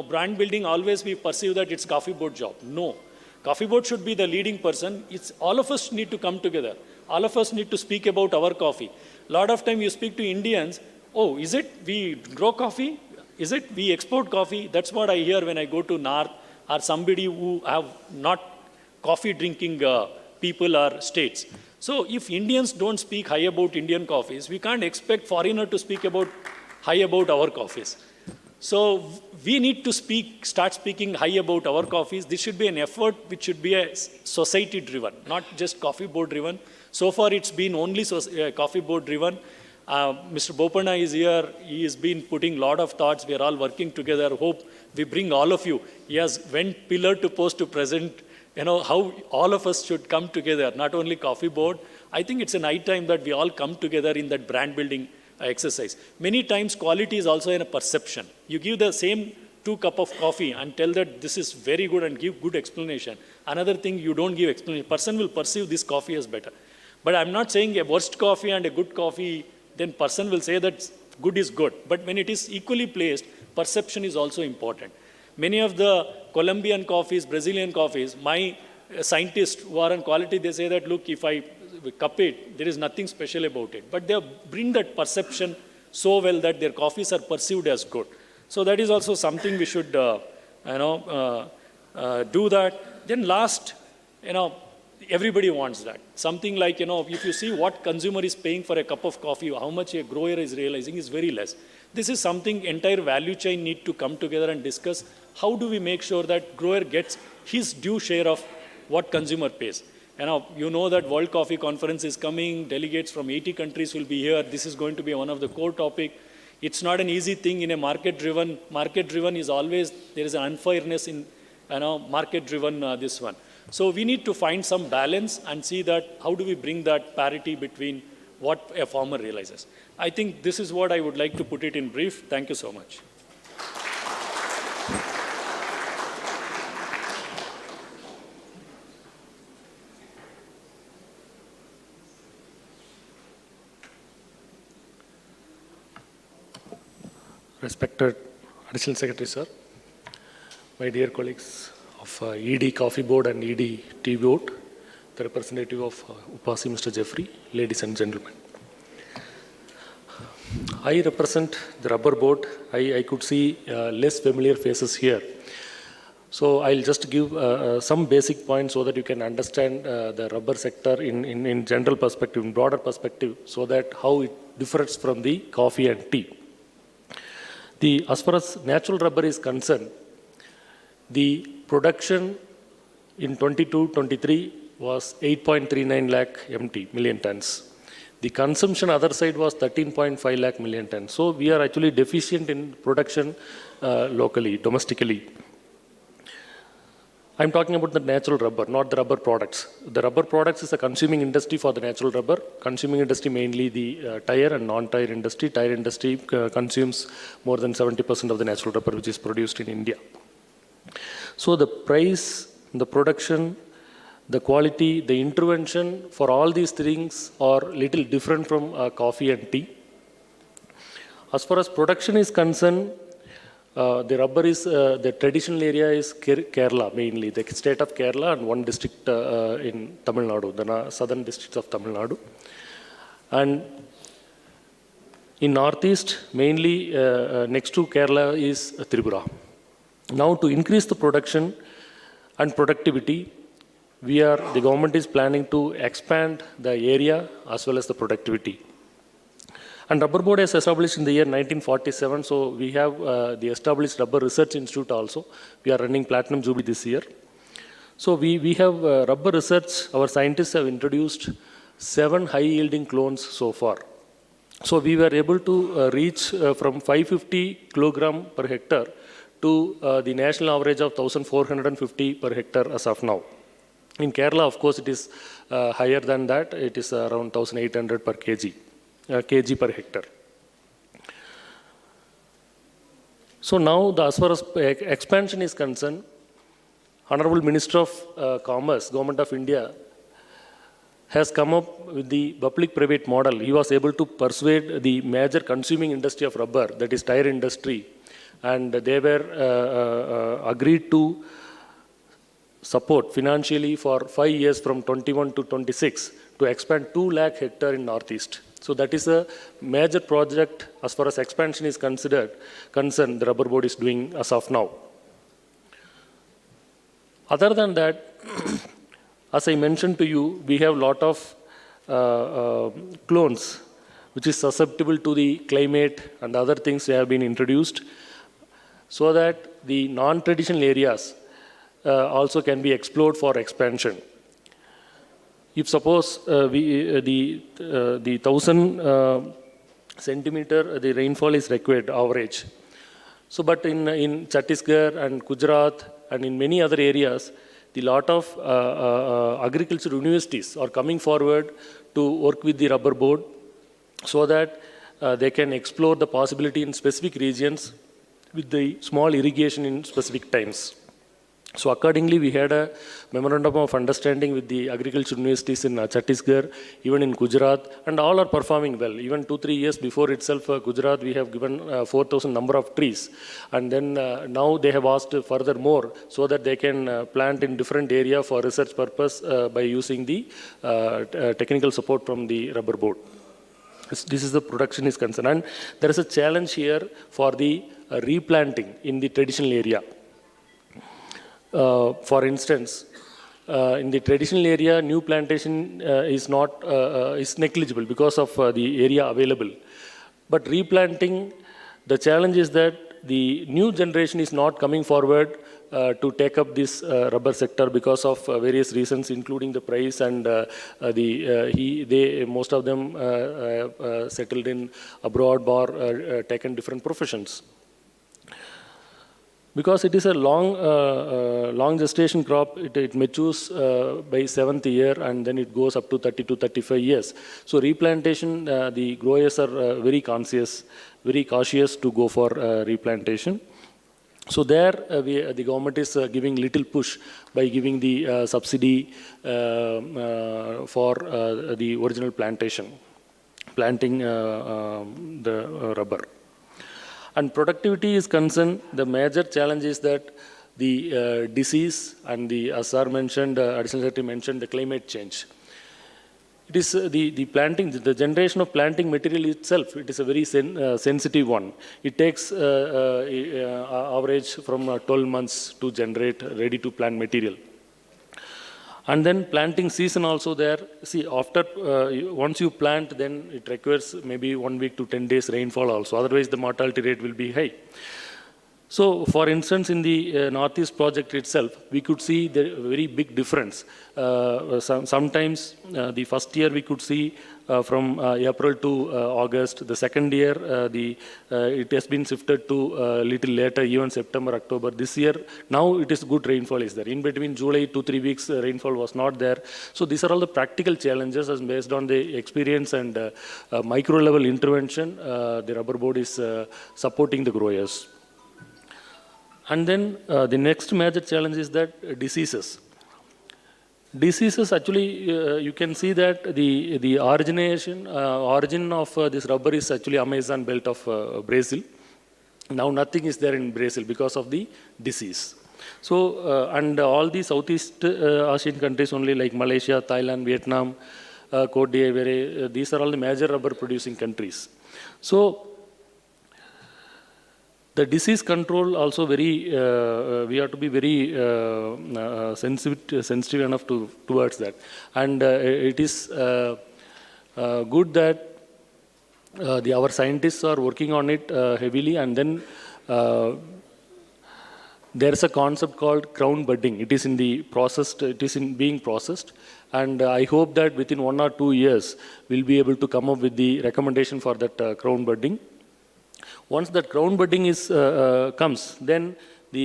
Brand building, always we perceive that it's Coffee Board job. No. Coffee Board should be the leading person. It's all of us need to come together. All of us need to speak about our coffee. A lot of time you speak to Indians, oh, is it we grow coffee? Is it we export coffee? That's what I hear when I go to North or somebody who have not coffee drinking people or states. So if Indians don't speak high about Indian coffees, we can't expect foreigner to speak high about our coffees. So we need to start speaking high about our coffees. This should be an effort which should be a society driven, not just Coffee Board driven. So far it's been only Coffee Board driven. Mr. Bopanna is here. He has been putting a lot of thoughts. We are all working together. Hope we bring all of you. He has went pillar to post to present, how all of us should come together, not only Coffee Board. I think it's a night time that we all come together in that brand building exercise. Many times quality is also in a perception. You give the same 2 cups of coffee and tell that this is very good and give good explanation. Another thing, you don't give explanation. Person will perceive this coffee as better. But I'm not saying a worst coffee and a good coffee, then person will say that good is good. But when it is equally placed, perception is also important. Many of the Colombian coffees, Brazilian coffees, my scientists who are on quality, they say that, look, if I cup it, there is nothing special about it. But they bring that perception so well that their coffees are perceived as good. So that is also something we should, do that. Then last, everybody wants that. Something like, if you see what consumer is paying for a cup of coffee, how much a grower is realizing is very less. This is something entire value chain need to come together and discuss. How do we make sure that grower gets his due share of what consumer pays? You know that World Coffee Conference is coming. Delegates from 80 countries will be here. This is going to be one of the core topics. It's not an easy thing in a market-driven. Market-driven is always, there is an unfairness in market-driven this one. So we need to find some balance and see that how do we bring that parity between what a farmer realizes. I think this is what I would like to put it in brief. Thank you so much. Respected Additional Secretary, sir, my dear colleagues of ED Coffee Board and ED Tea Board, the representative of UPASI, Mr. Jeffrey, ladies and gentlemen. I represent the rubber board. I could see less familiar faces here. So I'll just give some basic points so that you can understand the rubber sector in general perspective, in broader perspective, so that how it differs from the coffee and tea. As far as natural rubber is concerned, the production in 22-23 was 8.39 lakh million tons. The consumption other side was 13.5 lakh million tons. So we are actually deficient in production locally, domestically. I'm talking about the natural rubber, not the rubber products. The rubber products is a consuming industry for the natural rubber. Consuming industry mainly the tire and non-tire industry. Tire industry consumes more than 70% of the natural rubber which is produced in India. So the price, the production, the quality, the intervention for all these things are little different from coffee and tea. As far as production is concerned, the rubber is, the traditional area is Kerala mainly, the state of Kerala and one district in Tamil Nadu, the southern districts of Tamil Nadu. And in northeast, mainly next to Kerala is Tripura. Now to increase the production and productivity, the government is planning to expand the area as well as the productivity. And Rubber Board is established in the year 1947, so we have the established Rubber Research Institute also. We are running Platinum Jubilee this year. So we have rubber research, our scientists have introduced 7 high-yielding clones so far. So we were able to reach from 550 kilogram per hectare to the national average of 1,450 per hectare as of now. In Kerala, of course, it is higher than that. It is around 1,800 per kg per hectare. So now, as far as expansion is concerned, Honorable Minister of Commerce, Government of India, has come up with the public-private model. He was able to persuade the major consuming industry of rubber, that is tire industry, and they were agreed to support financially for 5 years from 21 to 26 to expand 2 lakh hectare in Northeast. So that is a major project as far as expansion is concerned, the Rubber Board is doing as of now. Other than that, as I mentioned to you, we have a lot of clones which is susceptible to the climate and other things that have been introduced, so that the non-traditional areas also can be explored for expansion. If suppose the 1,000 centimeter the rainfall is required average. So, but in Chhattisgarh and Gujarat and in many other areas, the lot of agriculture universities are coming forward to work with the Rubber Board so that they can explore the possibility in specific regions with the small irrigation in specific times. So accordingly, we had a memorandum of understanding with the agriculture universities in Chhattisgarh, even in Gujarat, and all are performing well. Even 2-3 years before itself, Gujarat, we have given 4,000 number of trees. And then now they have asked further more so that they can plant in different area for research purpose by using the technical support from the Rubber Board. This is the production is concerned. And there is a challenge here for the replanting in the traditional area. For instance, in the traditional area, new plantation is negligible because of the area available. But replanting, the challenge is that the new generation is not coming forward to take up this rubber sector because of various reasons, including the price and most of them settled in abroad or taken different professions. Because it is a long gestation crop, it matures by 7th year and then it goes up to 30 to 35 years. So replantation, the growers are very cautious to go for replantation. So there, the government is giving little push by giving the subsidy for the original planting the rubber. And productivity is concerned, the major challenge is that the disease and as sir mentioned, additional secretary mentioned, the climate change. It is the generation of planting material itself, it is a very sensitive one. It takes average from 12 months to generate ready to plant material. And then planting season also there. See, after once you plant, then it requires maybe 1 week to 10 days rainfall also. Otherwise, the mortality rate will be high. So, for instance, in the Northeast project itself, we could see the very big difference. Sometimes the first year we could see from April to August. The second year, it has been shifted to little later, even September, October. This year, now it is good rainfall is there. In between July, 2-3 weeks, rainfall was not there. So these are all the practical challenges as based on the experience and micro level intervention. The rubber board is supporting the growers. And then the next major challenge is that diseases. Diseases actually, you can see that the origin of this rubber is actually Amazon belt of Brazil. Now nothing is there in Brazil because of the disease. So, and all the Southeast Asian countries only like Malaysia, Thailand, Vietnam, Cote d'Ivoire, these are all the major rubber producing countries. So, the disease control also very, we have to be very sensitive enough towards that. And it is good that our scientists are working on it heavily, and then there is a concept called crown budding. It is in the processed, it is in being processed. And I hope that within 1 or 2 years, we'll be able to come up with the recommendation for that crown budding. Once that crown budding is comes, then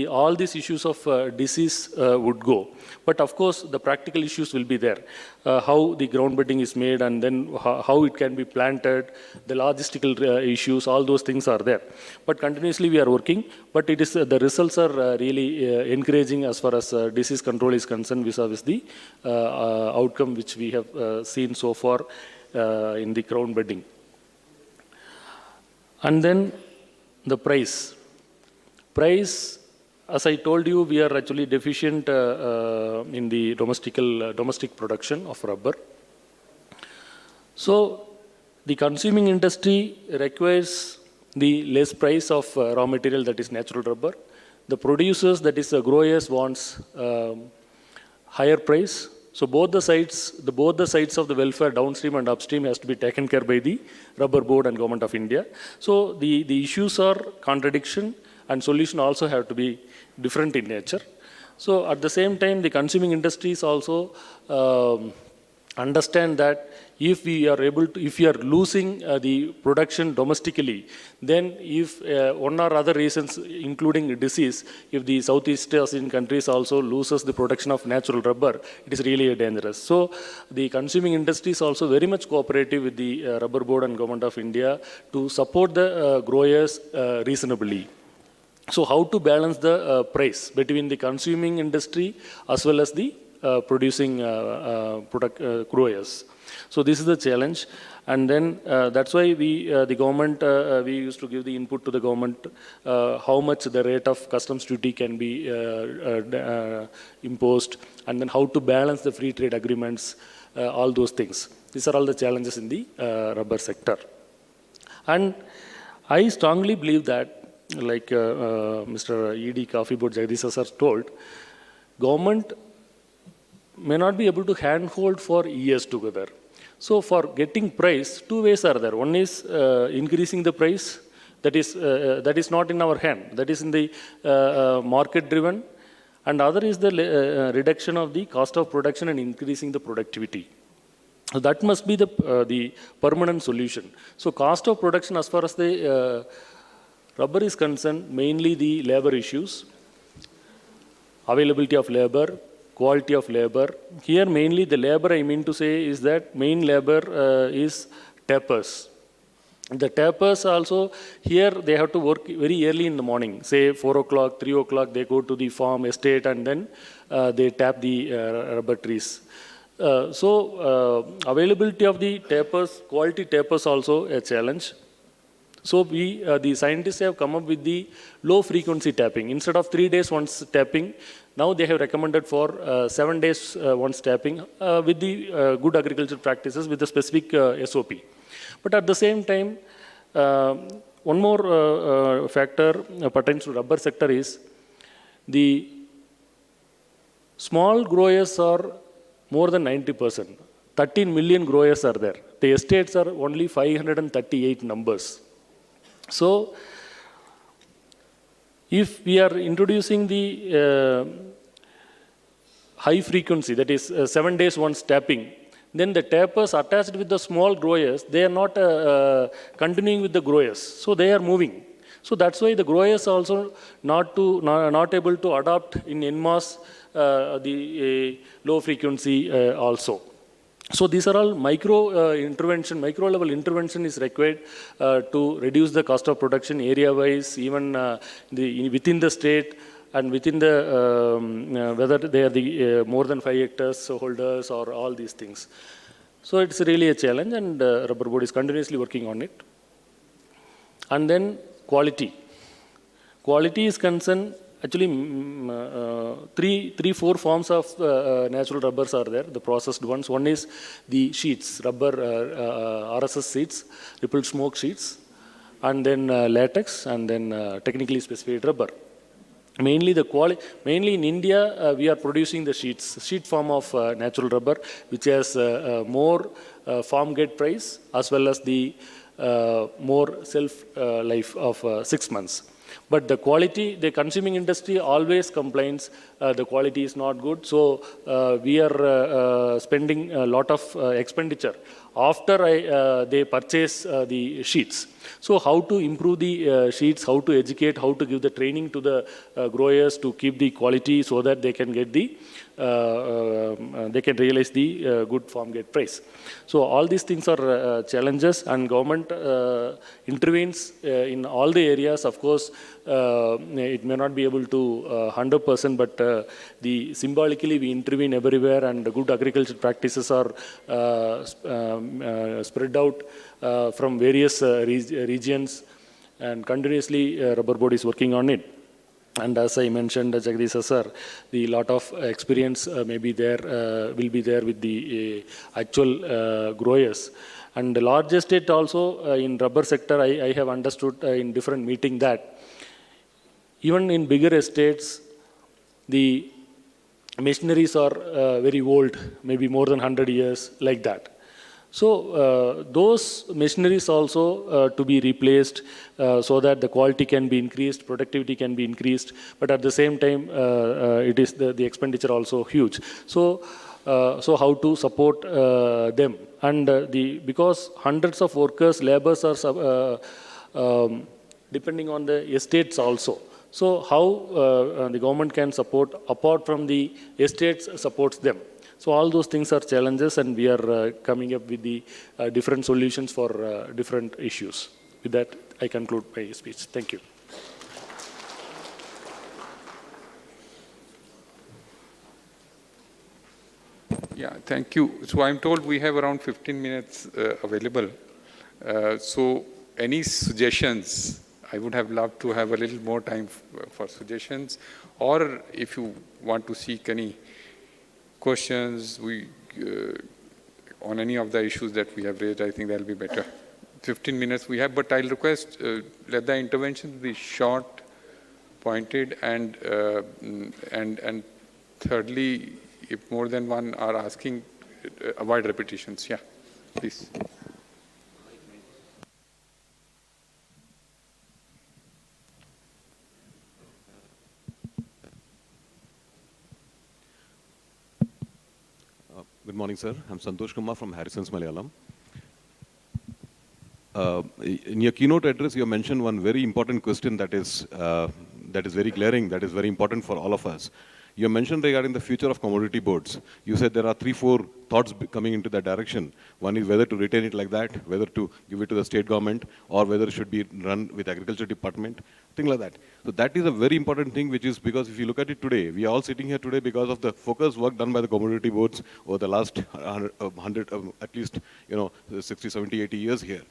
all these issues of disease would go. But of course, the practical issues will be there. How the ground bedding is made, and then how it can be planted, the logistical issues, all those things are there. But continuously we are working, but it is the results are really encouraging as far as disease control is concerned vis-a-vis the outcome which we have seen so far in the crown bedding. And then the price. Price, as I told you, we are actually deficient in the domestic production of rubber. So the consuming industry requires the less price of raw material, that is natural rubber. The producers, that is growers, wants higher price. So both the sides of the welfare downstream and upstream has to be taken care by the rubber board and government of India. So the issues are contradiction, and solution also have to be different in nature. So at the same time, the consuming industries also understand that if we are losing the production domestically, then if one or other reasons, including disease, if the Southeast Asian countries also loses the production of natural rubber, it is really dangerous. So the consuming industry is also very much cooperative with the rubber board and government of India to support the growers reasonably. So how to balance the price between the consuming industry as well as the producing growers. So this is the challenge, and then that's why the government, we used to give the input to the government how much the rate of customs duty can be imposed, and then how to balance the free trade agreements, all those things. These are all the challenges in the rubber sector. And I strongly believe that like Mr. ED Coffee Board Jagdish sir told, government may not be able to handhold for years together. So for getting price, two ways are there. One is increasing the price, that is not in our hand, that is in the market driven, and other is the reduction of the cost of production and increasing the productivity. So that must be the permanent solution. So cost of production as far as the rubber is concerned, mainly the labor issues, availability of labor, quality of labor. Here mainly the labor I mean to say is that main labor is tappers. The tappers also, here they have to work very early in the morning, say 4 o'clock, 3 o'clock, they go to the farm estate and then they tap the rubber trees. Availability of the tappers, quality tappers also a challenge. So the scientists have come up with the low frequency tapping. Instead of 3 days once tapping, now they have recommended for 7 days once tapping with the good agricultural practices with the specific SOP. But at the same time, one more factor pertains to rubber sector is the small growers are more than 90%. 13 million growers are there. The estates are only 538 numbers. So, if we are introducing the high frequency, that is 7 days once tapping, then the tappers attached with the small growers, they are not continuing with the growers. So they are moving. So that's why the growers also not able to adopt in en masse the low frequency also. So these are all micro level intervention is required to reduce the cost of production area wise, even within the state and within the whether they are the more than 5 hectares holders or all these things. So it's really a challenge, and Rubber Board is continuously working on it. And then quality. Quality is concerned, actually 4 forms of natural rubbers are there, the processed ones. One is the sheets, rubber RSS sheets, rippled smoke sheets, and then latex, and then technically specified rubber. Mainly in India, we are producing the sheet form of natural rubber, which has more farm gate price as well as the more shelf life of 6 months. But the quality, the consuming industry always complains the quality is not good. So we are spending a lot of expenditure after they purchase the sheets. So how to improve the sheets, how to educate, how to give the training to the growers to keep the quality so that they can get the they can realize the good farm gate price. So all these things are challenges, and government intervenes in all the areas. Of course, it may not be able to 100%, but symbolically we intervene everywhere, and the good agricultural practices are spread out from various regions, and continuously Rubber Board is working on it. And as I mentioned, Jagdish sir, the lot of experience may be there, will be there with the actual growers. And the large estate also in rubber sector, I have understood in different meeting that even in bigger estates, the machineries are very old, maybe more than 100 years, like that. So those machineries also to be replaced so that the quality can be increased, productivity can be increased, but at the same time it is the expenditure also huge. So how to support them, and because hundreds of workers, laborers are depending on the estates also. So how the government can support apart from the estates supports them. So all those things are challenges, and we are coming up with the different solutions for different issues. With that, I conclude my speech. Thank you. Yeah, thank you. So I'm told we have around 15 minutes available. So any suggestions? I would have loved to have a little more time for suggestions, or if you want to seek any questions on any of the issues that we have raised, I think that'll be better. 15 minutes we have, but I'll request let the interventions be short, pointed, and thirdly, if more than one are asking, avoid repetitions. Yeah, please. Good morning, sir. I'm Santosh Kumar from Harrison's Malayalam. In your keynote address, you mentioned one very important question that is very glaring, that is very important for all of us. You mentioned regarding the future of commodity boards. You said there are 3-4 thoughts coming into that direction. One is whether to retain it like that, whether to give it to the state government, or whether it should be run with agriculture department, thing like that. So that is a very important thing, which is because if you look at it today, we are all sitting here today because of the focused work done by the commodity boards over the last 100, at least 60, 70, 80 years here.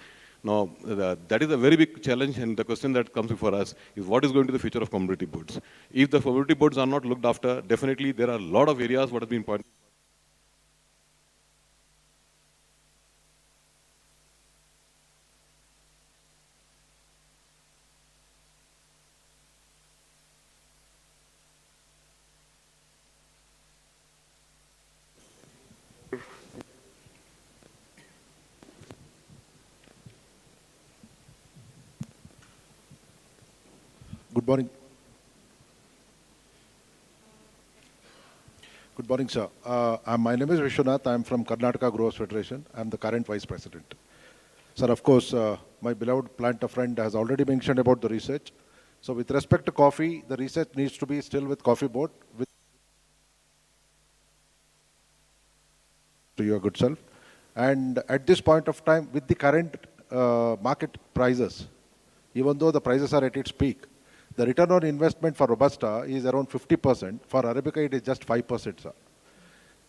Now, that is a very big challenge, and the question that comes before us is what is going to be the future of commodity boards? If the commodity boards are not looked after, definitely there are a lot of areas what has been pointed. Good morning. Good morning, sir. My name is Vishwanath. I'm from Karnataka Growers Federation. I'm the current Vice President. Sir, of course, my beloved planter friend has already mentioned about the research. So with respect to coffee, the research needs to be still with Coffee Board, to your good self. And at this point of time, with the current market prices, even though the prices are at its peak, the return on investment for Robusta is around 50%. For Arabica, it is just 5%, sir.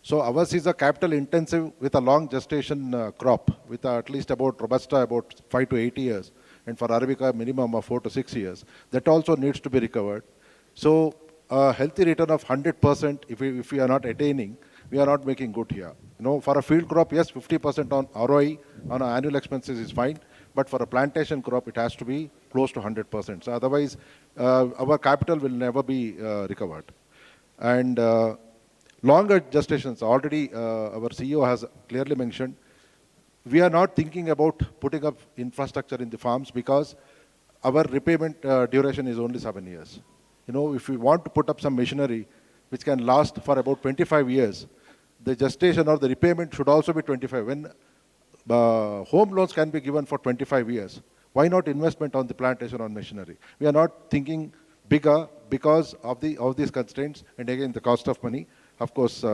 So ours is a capital intensive with a long gestation crop, with at least about Robusta about 5 to 8 years, and for Arabica minimum of 4 to 6 years. That also needs to be recovered. So a healthy return of 100%, if we are not attaining, we are not making good here. For a field crop, yes, 50% on ROI on our annual expenses is fine, but for a plantation crop, it has to be close to 100%. So otherwise, our capital will never be recovered. And longer gestations, already our CEO has clearly mentioned, we are not thinking about putting up infrastructure in the farms because our repayment duration is only 7 years. If we want to put up some machinery which can last for about 25 years, the gestation or the repayment should also be 25. When home loans can be given for 25 years, why not investment on the plantation on machinery? We are not thinking bigger because of these constraints, and again the cost of money. Of course,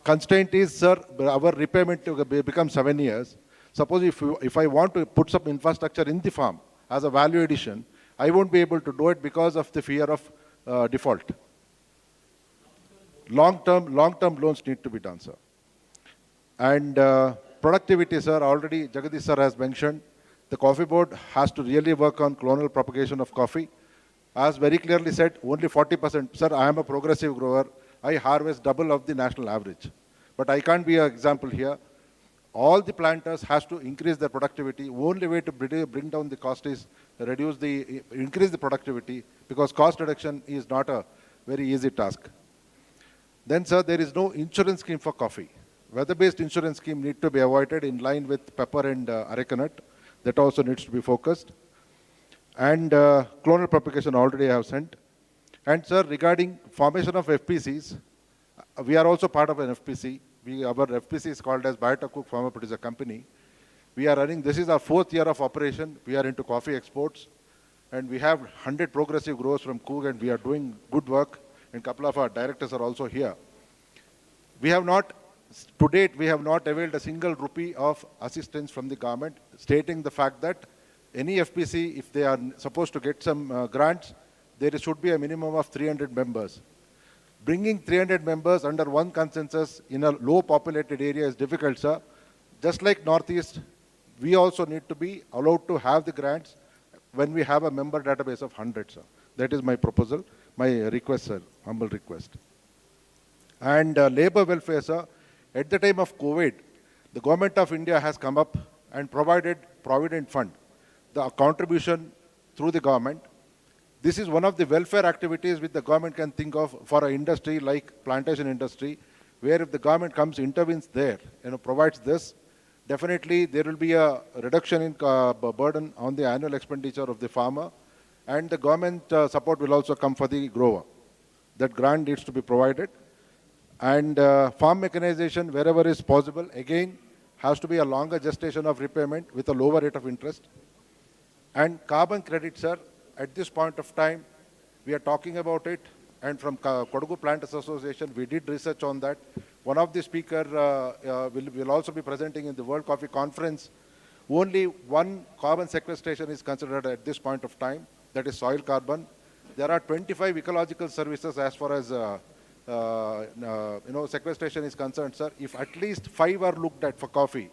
constraint is, sir, our repayment becomes 7 years. Suppose if I want to put some infrastructure in the farm as a value addition, I won't be able to do it because of the fear of default. Long-term loans need to be done, sir. And productivity, sir, already Jagadish sir has mentioned, the Coffee Board has to really work on clonal propagation of coffee. As very clearly said, only 40%. Sir, I am a progressive grower. I harvest double of the national average. But I can't be an example here. All the planters has to increase their productivity. Only way to bring down the cost is increase the productivity, because cost reduction is not a very easy task. Then, sir, there is no insurance scheme for coffee. Weather-based insurance scheme need to be avoided in line with pepper and areca nut. That also needs to be focused. And clonal propagation already I have sent. And, sir, regarding formation of FPCs, we are also part of an FPC. Our FPC is called as Biotacook Farmer Producer Company. We are running, this is our 4th year of operation. We are into coffee exports. And we have 100 progressive growers from Coog, and we are doing good work. And a couple of our directors are also here. We have not, to date, we have not availed a single rupee of assistance from the government, stating the fact that any FPC, if they are supposed to get some grants, there should be a minimum of 300 members. Bringing 300 members under one consensus in a low populated area is difficult, sir. Just like Northeast, we also need to be allowed to have the grants when we have a member database of 100, sir. That is my proposal, my request, sir, humble request. And labor welfare, sir, at the time of COVID, The government of India has come up and provided Provident Fund, the contribution through the government. This is one of the welfare activities which the government can think of for an industry like plantation industry, where if the government comes, intervenes there, provides this, definitely there will be a reduction in burden on the annual expenditure of the farmer, and the government support will also come for the grower. That grant needs to be provided. And farm mechanization, wherever is possible, again, has to be a longer gestation of repayment with a lower rate of interest. And carbon credits, sir, at this point of time, we are talking about it. And from Kodagu Planters Association, we did research on that. One of the speakers will also be presenting in the World Coffee Conference. Only one carbon sequestration is considered at this point of time, that is soil carbon. There are 25 ecological services as far as sequestration is concerned, sir. If at least 5 are looked at for coffee,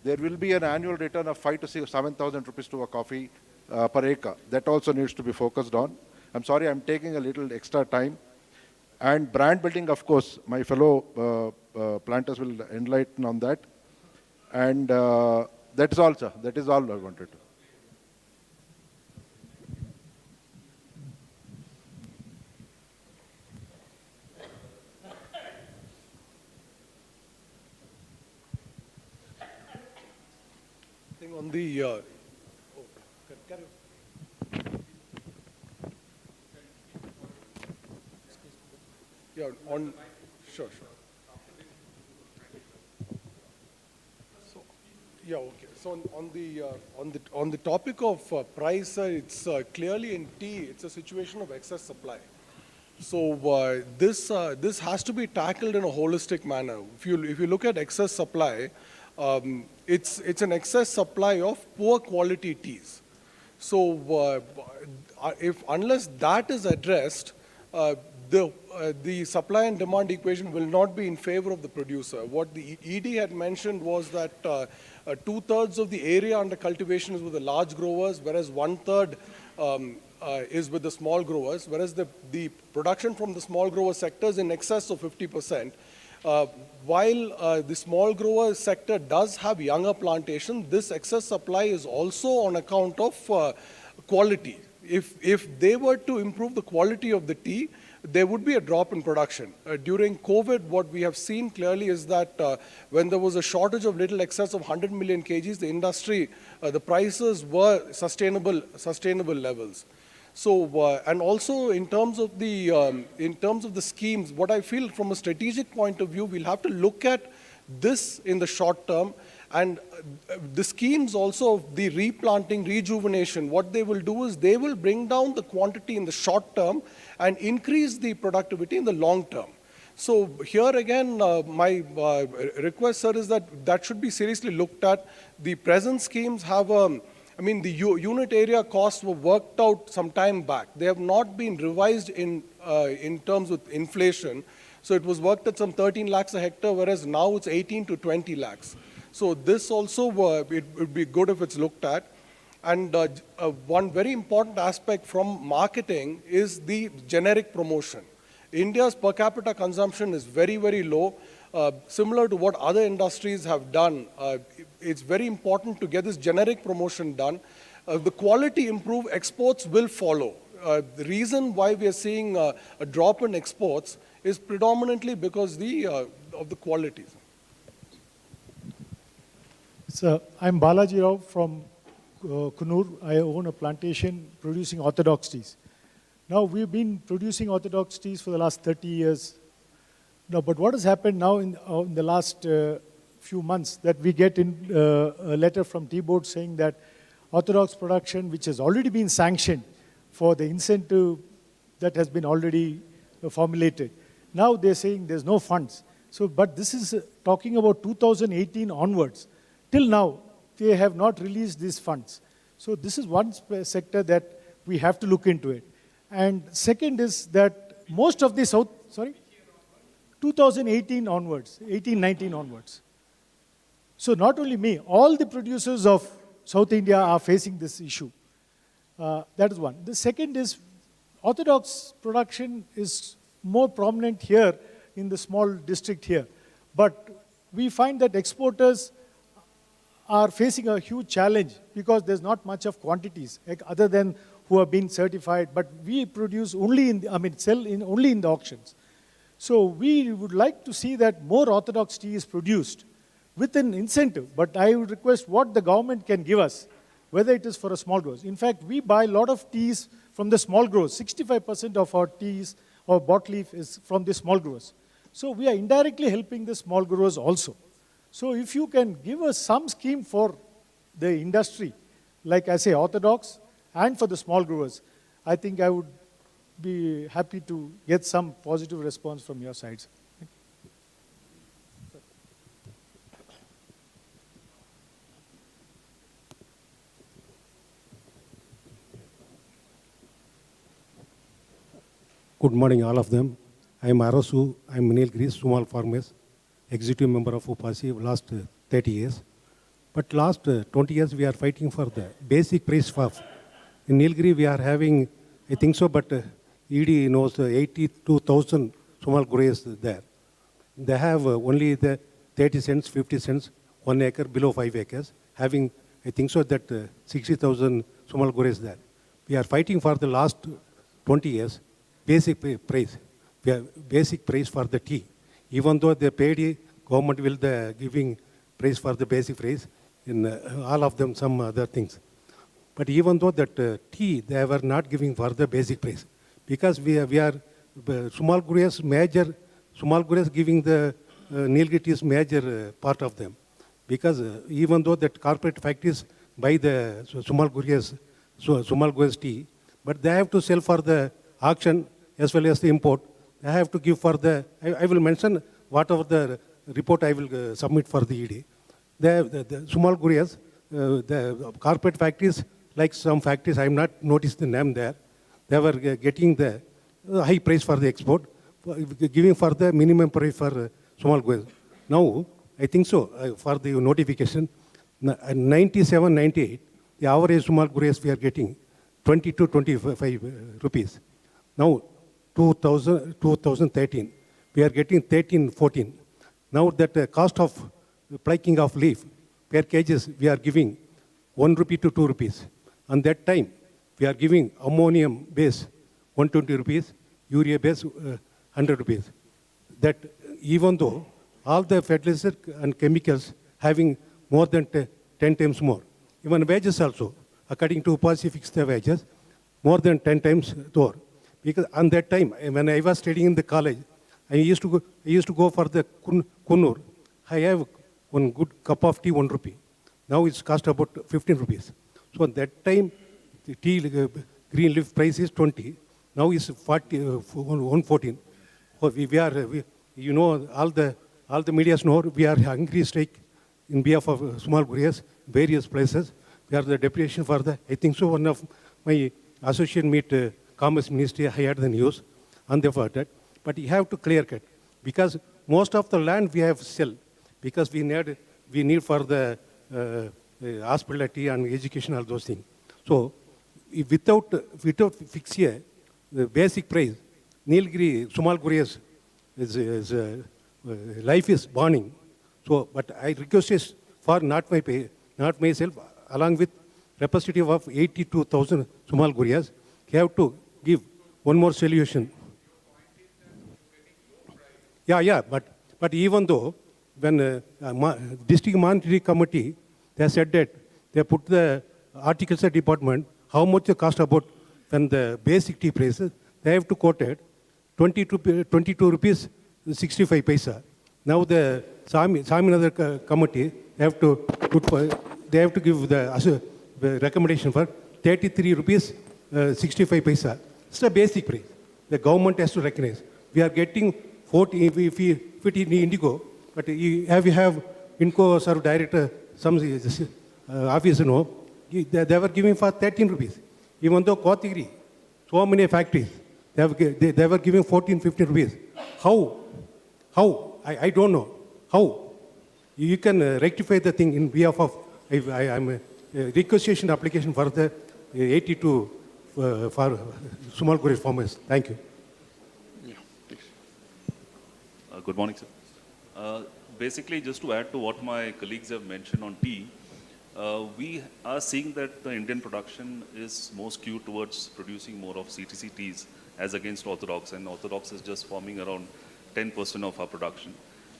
there will be an annual return of 5,000 to 7,000 rupees to a coffee per acre. That also needs to be focused on. I'm sorry, I'm taking a little extra time. And brand building, of course, my fellow planters will enlighten on that. And that's all, sir. That is all I wanted to. On the sure. So okay. So on the topic of price, it's clearly in tea, it's a situation of excess supply. So this has to be tackled in a holistic manner. If you look at excess supply, it's an excess supply of poor quality teas. So unless that is addressed, the supply and demand equation will not be in favor of the producer. What the ED had mentioned was that 2/3 of the area under cultivation is with the large growers, whereas 1/3 is with the small growers, whereas the production from the small grower sector is in excess of 50%. While the small grower sector does have younger plantation, this excess supply is also on account of quality. If they were to improve the quality of the tea, there would be a drop in production. During COVID, what we have seen clearly is that when there was a shortage of little excess of 100 million kgs, the industry, the prices were sustainable levels. So, and also in terms of the schemes, what I feel from a strategic point of view, we'll have to look at this in the short term, and the schemes also, the replanting, rejuvenation, what they will do is they will bring down the quantity in the short term and increase the productivity in the long term. So here again, my request, sir, is that should be seriously looked at. The present schemes have the unit area costs were worked out some time back. They have not been revised in terms with inflation. So it was worked at some 13 lakhs a hectare, whereas now it's 18 to 20 lakhs. So this also, it would be good if it's looked at. And one very important aspect from marketing is the generic promotion. India's per capita consumption is very, very low. Similar to what other industries have done, it's very important to get this generic promotion done. The quality improve, exports will follow. The reason why we are seeing a drop in exports is predominantly because of the qualities. So I'm Balaji Rao from Coonoor. I own a plantation producing orthodox teas. Now we've been producing orthodox teas for the last 30 years. Now, but what has happened now in the last few months that we get in a letter from tea board saying that orthodox production, which has already been sanctioned for the incentive that has been already formulated, now they're saying there's no funds. So, but this is talking about 2018 onwards. Till now, they have not released these funds. So this is one sector that we have to look into it. And second is that most of the 2018 onwards, 18-19 onwards. So not only me, all the producers of South India are facing this issue. That is one. The second is orthodox production is more prominent here in the small district here. But we find that exporters are facing a huge challenge because there's not much of quantities other than who have been certified, but we produce only sell only in the auctions. So we would like to see that more orthodox tea is produced with an incentive, but I would request what the government can give us, whether it is for a small growers. In fact, we buy a lot of teas from the small growers. 65% of our teas or bottle leaf is from the small growers. So we are indirectly helping the small growers also. So if you can give us some scheme for the industry, like I say, orthodox, and for the small growers, I think I would be happy to get some positive response from your sides. Good morning, all of them. I am Arasu. I am Nilgiris, small farmers, executive member of UPASI last 30 years. But last 20 years, we are fighting for the basic price for. In Nilgiris, we are having, I think so, but ED knows 82,000 small growers there. They have only the 30 cents, 50 cents, 1 acre, below 5 acres, having, I think so, that 60,000 small growers there. We are fighting for the last 20 years, basic price. We have basic price for the tea. Even though they paid, government will the giving price for the basic price in all of them, some other things. But even though that tea, they were not giving for the basic price. Because we are small growers, major, small growers giving the Nilgiris is major part of them. Because even though that corporate factories buy the small growers tea, but they have to sell for the auction as well as the import. They have to give for the, I will mention whatever the report I will submit for the ED. The small growers, the corporate factories, like some factories, I have not noticed the name there. They were getting the high price for the export, giving for the minimum price for small growers. Now, I think so, for the notification, 97, 98, the average small growers we are getting 20 to 25 rupees. Now, 2013, we are getting 13, 14. Now that cost of plucking of leaf per kgs, we are giving 1 rupee to 2 rupees. And that time, we are giving ammonium base 120 rupees, urea base 100 rupees. That even though all the fertilizer and chemicals having more than 10 times more. Even wages also, according to UPASI fixed the wages, more than 10 times more. Because on that time, when I was studying in the college, I used to go for the Coonoor. I have one good cup of tea, 1 rupee. Now it's cost about 15 rupees. So at that time, the tea green leaf price is 20. Now it's 114. You know, all the media know we are hungry strike in behalf of small growers, various places. We are the deputation for the, I think so, one of my associate meet Commerce Ministry, I heard the news on the for that. But you have to clear cut because most of the land we have sell because we need for the hospitality and education, all those things. So without fixing the basic price, Nilgiris, small growers, life is burning. So, but I request for not myself, along with representative of 82,000 small growers, you have to give one more solution. Yeah, but even though when District Monetary Committee, they said that they put the Horticulture Department, how much the cost about when the basic tea prices, they have to quote it, 22 rupees 65 paisa. Now the Saminathan committee, they have to give the recommendation for 33 rupees 65 paisa. It's a basic price. The government has to recognize. We are getting 40, if it is indigo, but you have Inco Serve Director, some office, they were giving for 13 rupees. Even though Kothagiri, so many factories, they were giving 14, 15 rupees. How? I don't know. How? You can rectify the thing in behalf of, I'm a requisition application for the 82 for small growers farmers. Thank you. Yeah, please. Good morning, sir. basically, just to add to what my colleagues have mentioned on tea, we are seeing that the Indian production is more skewed towards producing more of CTC teas as against Orthodox, and Orthodox is just forming around 10% of our production.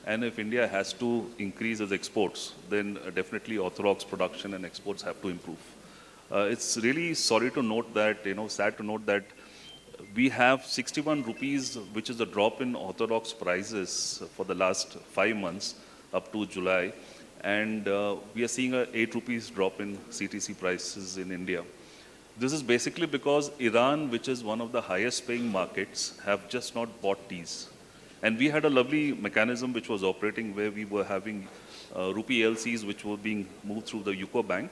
And if India has to increase its exports, then definitely Orthodox production and exports have to improve. It's really sorry to note that, sad to note that we have 61 rupees, which is a drop in Orthodox prices for the last 5 months up to July. And we are seeing a 8 rupees drop in CTC prices in India. This is basically because Iran, which is one of the highest paying markets, have just not bought teas. And we had a lovely mechanism which was operating where we were having rupee LCs which were being moved through the UCO bank.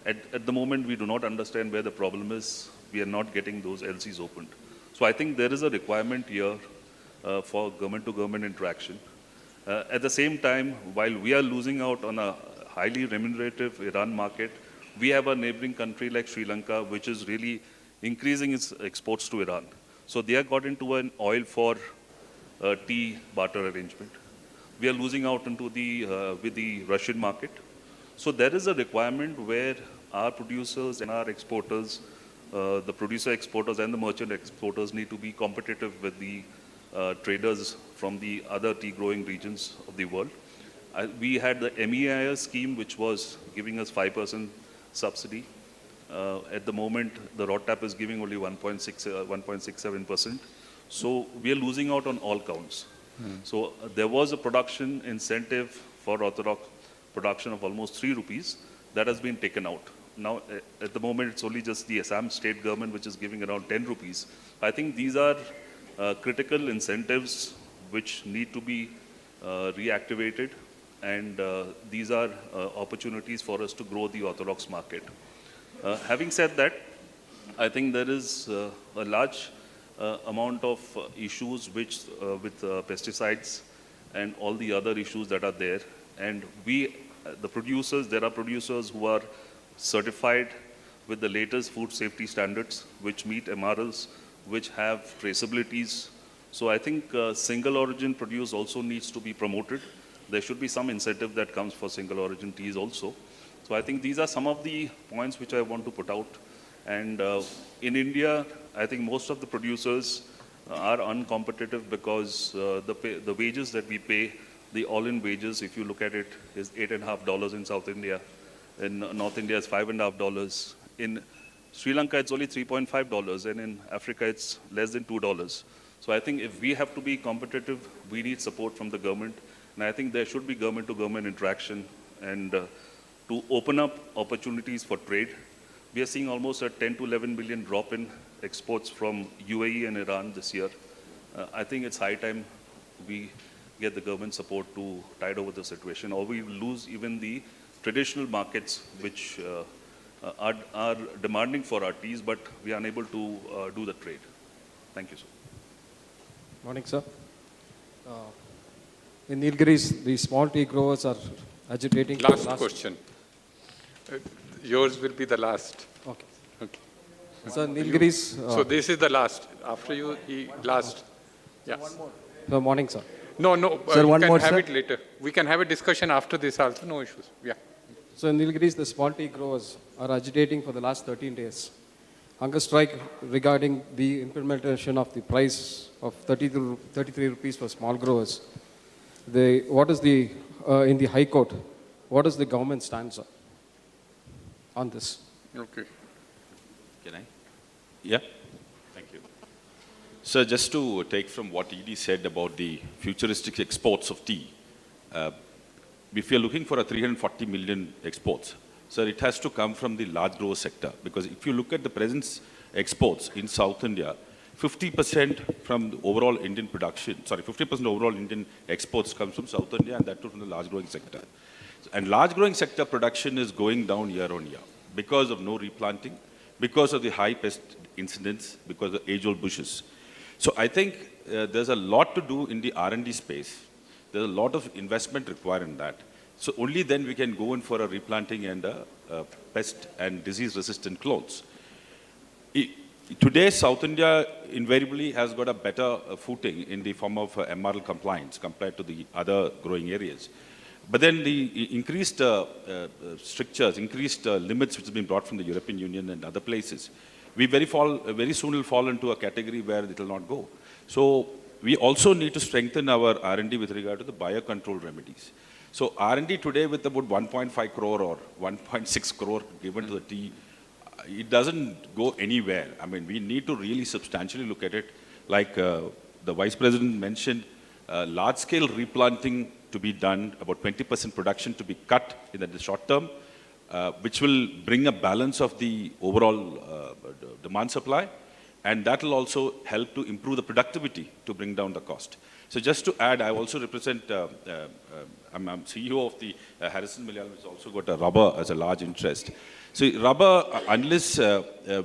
At the moment, we do not understand where the problem is. We are not getting those LCs opened. So I think there is a requirement here for government-to-government interaction. At the same time, while we are losing out on a highly remunerative Iran market, we have a neighboring country like Sri Lanka, which is really increasing its exports to Iran. So they have got into an oil for tea barter arrangement. We are losing out into with the Russian market. So there is a requirement where our producers and our exporters, the producer exporters and the merchant exporters need to be competitive with the traders from the other tea growing regions of the world. We had the MEIS scheme, which was giving us 5% subsidy. At the moment, the ROTAP is giving only 1.67%. So we are losing out on all counts. So there was a production incentive for Orthodox production of almost 3 rupees that has been taken out. Now, at the moment, it's only just the Assam state government which is giving around 10 rupees. I think these are critical incentives which need to be reactivated, and these are opportunities for us to grow the Orthodox market. Having said that, I think there is a large amount of issues which with pesticides and all the other issues that are there. And there are producers who are certified with the latest food safety standards, which meet MRLs, which have traceabilities. So I think single origin produce also needs to be promoted. There should be some incentive that comes for single origin teas also. So I think these are some of the points which I want to put out. And in India, I think most of the producers are uncompetitive because the wages that we pay, the all-in wages, if you look at it, is $8.50 in South India. In North India, it's $5.50. In Sri Lanka, it's only $3.50, and in Africa, it's less than $2. So I think if we have to be competitive, we need support from the government. And I think there should be government-to-government interaction and to open up opportunities for trade. We are seeing almost a 10 to 11 billion drop in exports from UAE and Iran this year. I think it's high time we get the government support to tide over the situation, or we lose even the traditional markets which are demanding for our teas, but we are unable to do the trade. Thank you, sir. Morning, sir. In Nilgiris, the small tea growers are agitating. Last question. Yours will be the last. Okay. Okay. Sir, Nilgiris. So this is the last. After you, last. Yeah. One more. Sir, morning, sir. No, Sir, one more, we can have sir. it later. We can have a discussion after this also. No issues. Yeah. So in Nilgiris, the small tea growers are agitating for the last 13 days. Hunger strike regarding the implementation of the price of 33 rupees for small growers. What is the, in the High Court, what is the government stance on this? Okay. Can I? Yeah. Thank you. So just to take from what ED said about the futuristic exports of tea, if you're looking for a 340 million exports, sir, it has to come from the large grower sector, because if you look at the present exports in South India, 50% from the overall Indian production, 50% overall Indian exports comes from South India, and that too from the large growing sector. And large growing sector production is going down year on year because of no replanting, because of the high pest incidents, because of age-old bushes. So I think there's a lot to do in the R&D space. There's a lot of investment required in that. So only then we can go in for a replanting and pest and disease-resistant clones. today South India invariably has got a better footing in the form of MRL compliance compared to the other growing areas. But then the increased strictures, increased limits which have been brought from the European Union and other places, we very soon will fall into a category where it will not go. So we also need to strengthen our R&D with regard to the biocontrol remedies. So R&D today with about 1.5 crore or 1.6 crore given to the tea, it doesn't go anywhere. I mean, we need to really substantially look at it. Like the Vice President mentioned, large-scale replanting to be done, about 20% production to be cut in the short term, which will bring a balance of the overall demand supply, and that will also help to improve the productivity to bring down the cost. So just to add, I also represent, I'm CEO of the Harrison Mill, which also got a rubber as a large interest. So rubber, unless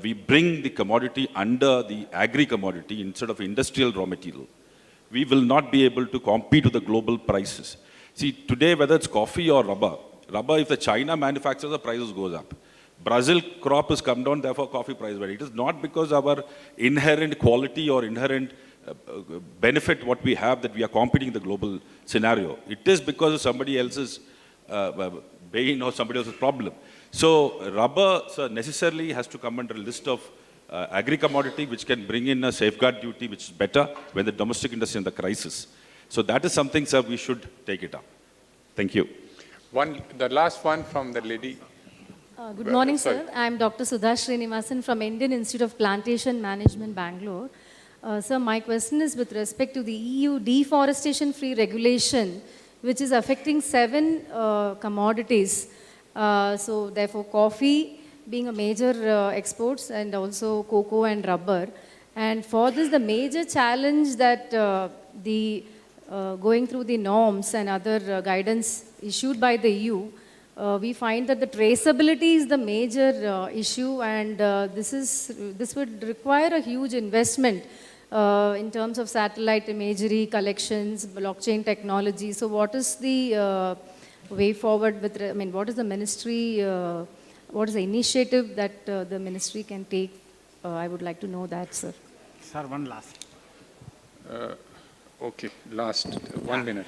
we bring the commodity under the agri-commodity instead of industrial raw material, we will not be able to compete with the global prices. See, today, whether it's coffee or rubber, if the China manufactures, the prices goes up. Brazil crop has come down, therefore coffee price went. It is not because our inherent quality or inherent benefit what we have that we are competing in the global scenario. It is because of somebody else's pain or somebody else's problem. So rubber necessarily has to come under a list of agri-commodity which can bring in a safeguard duty which is better when the domestic industry is in the crisis. So that is something, sir, we should take it up. Thank you. The last one from the lady. Good morning, sir. I am Dr. Sudha Srinivasan from Indian Institute of Plantation Management, Bangalore. Sir, my question is with respect to the EU deforestation-free regulation, which is affecting 7 commodities. So therefore, coffee being a major exports, and also cocoa and rubber. And for this, the major challenge that going through the norms and other guidance issued by the EU, we find that the traceability is the major issue, and this would require a huge investment in terms of satellite imagery, collections, blockchain technology. So what is the way forward with, what is the ministry, what is the initiative that the ministry can take? I would like to know that, sir. Sir, one last. Okay, last 1 minute.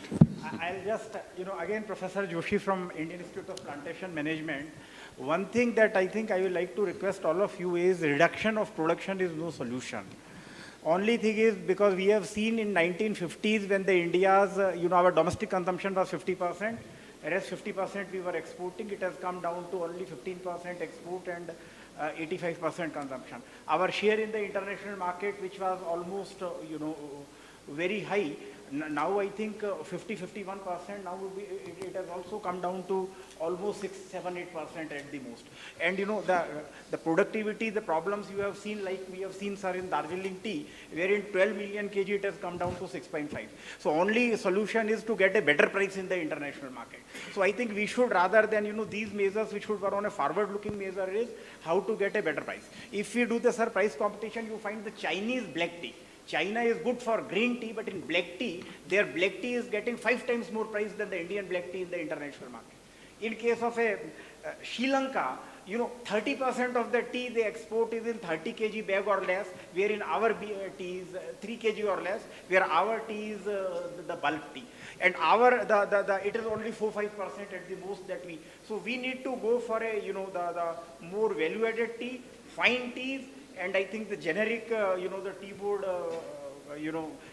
I'll just, again, Professor Joshi from Indian Institute of Plantation Management. One thing that I think I would like to request all of you is reduction of production is no solution. Only thing is because we have seen in 1950s when the India's, our domestic consumption was 50%, whereas 50% we were exporting, it has come down to only 15% export and 85% consumption. Our share in the international market, which was almost, very high, now I think 50-51%, now it has also come down to almost 6-7-8% at the most. And the productivity, the problems you have seen, like we have seen, sir, in Darjeeling tea, where in 12 million kg it has come down to 6.5. So only solution is to get a better price in the international market. So I think we should, rather than these measures which should be on a forward-looking measure, is how to get a better price. If we do the price competition, you find the Chinese black tea. China is good for green tea, but in black tea, their black tea is getting 5 times more price than the Indian black tea in the international market. In case of Sri Lanka, 30% of the tea they export is in 30 kg bag or less, where in our tea is 3 kg or less, where our tea is the bulk tea. And it is only 4-5% at the most that we. So we need to go for the more value-added tea, fine teas. And I think the generic, the tea board,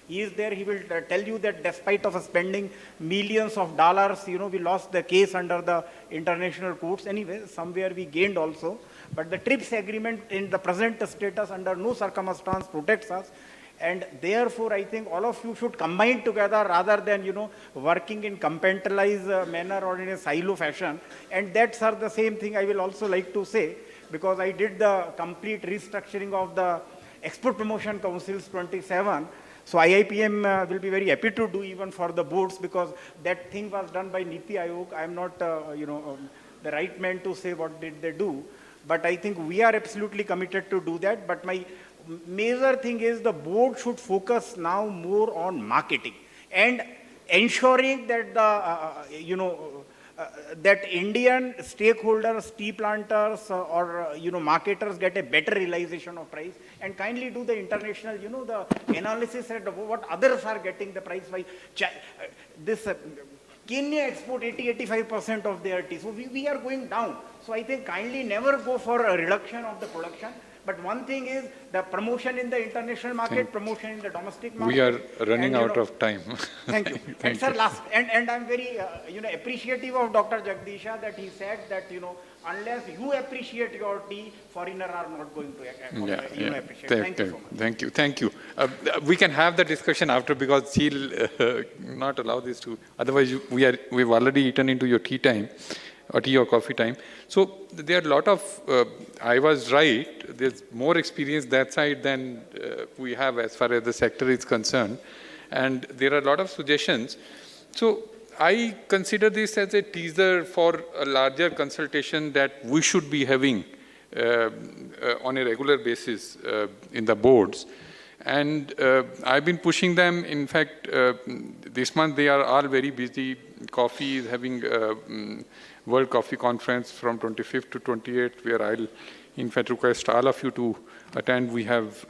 he is there. He will tell you that despite of spending millions of dollars, we lost the case under the international courts. Anyway, somewhere we gained also. But the TRIPS agreement in the present status under no circumstance protects us. And therefore, I think all of you should combine together rather than, working in compartmentalized manner or in a silo fashion. And that's the same thing I will also like to say, because I did the complete restructuring of the Export Promotion Councils 27. So IIPM will be very happy to do even for the boards, because that thing was done by Niti Aayog. I am not, the right man to say what did they do. But I think we are absolutely committed to do that. But my major thing is the board should focus now more on marketing and ensuring that the, that Indian stakeholders, tea planters or marketers get a better realization of price, and kindly do the international, the analysis of what others are getting the price by. Kenya export 80-85% of their tea. So we are going down. So I think kindly never go for a reduction of the production. But one thing is the promotion in the international market, promotion in the domestic market. We are running out of time. Thank you. Thank and you. sir, last, and I'm very appreciative of Dr. Jagdisha that he said that unless you appreciate your tea, foreigners are not going to appreciate. Thank you so much. Thank you. We can have the discussion after, because she'll not allow this to. Otherwise, we've already eaten into your tea time, or tea or coffee time. So there are a lot of. I was right. There's more experience that side than we have as far as the sector is concerned, and there are a lot of suggestions. So I consider this as a teaser for a larger consultation that we should be having on a regular basis in the boards. And I've been pushing them. In fact, this month they are all very busy. Coffee is having World Coffee Conference from 25th to 28th, where I'll in fact request all of you to attend. We have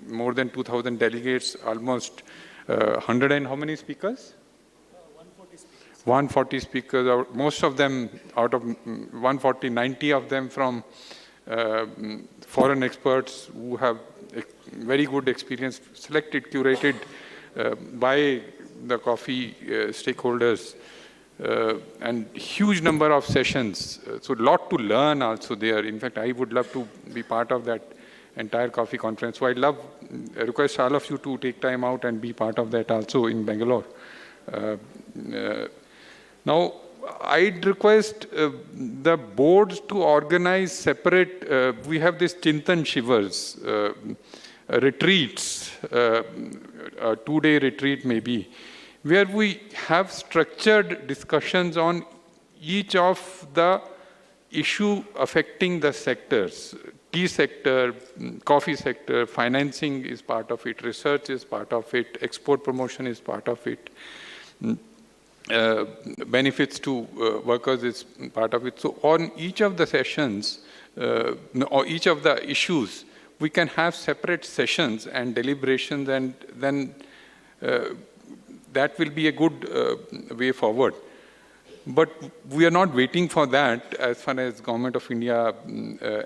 more than 2,000 delegates, almost 100 and how many speakers? 140 speakers, most of them out of 140, 90 of them from foreign experts who have very good experience, selected, curated by the coffee stakeholders, and huge number of sessions. So a lot to learn also there. In fact, I would love to be part of that entire coffee conference. So I request all of you to take time out and be part of that also in Bangalore. Now, I'd request the boards to organize separate, we have this Chintan Shivers, retreats, a 2-day retreat maybe, where we have structured discussions on each of the issue affecting the sectors. Tea sector, coffee sector, financing is part of it, research is part of it, export promotion is part of it. Benefits to workers is part of it. So on each of the sessions, or each of the issues, we can have separate sessions and deliberations, and then that will be a good way forward. But we are not waiting for that as far as Government of India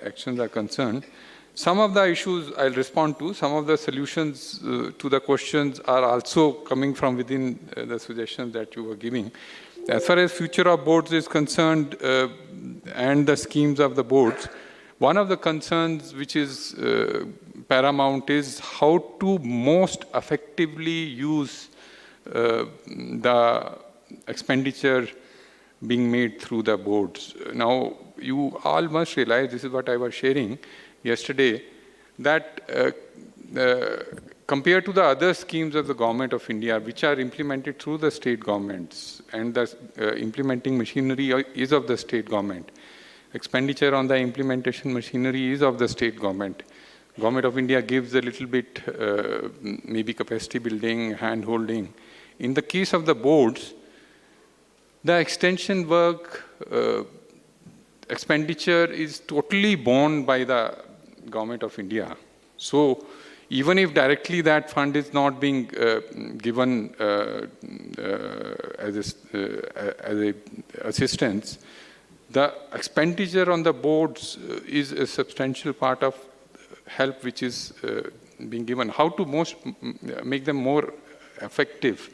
actions are concerned. Some of the issues I'll respond to, some of the solutions to the questions are also coming from within the suggestions that you were giving. As far as future of boards is concerned and the schemes of the boards, one of the concerns which is paramount is how to most effectively use the expenditure being made through the boards. Now, you all must realize, this is what I was sharing yesterday, that compared to the other schemes of the Government of India, which are implemented through the state governments, and the implementing machinery is of the state government, expenditure on the implementation machinery is of the state government. Government of India gives a little bit, maybe capacity building, hand-holding. In the case of the boards, the extension work, expenditure is totally borne by the Government of India. So even if directly that fund is not being given as a assistance, the expenditure on the boards is a substantial part of help which is being given. How to make them more effective,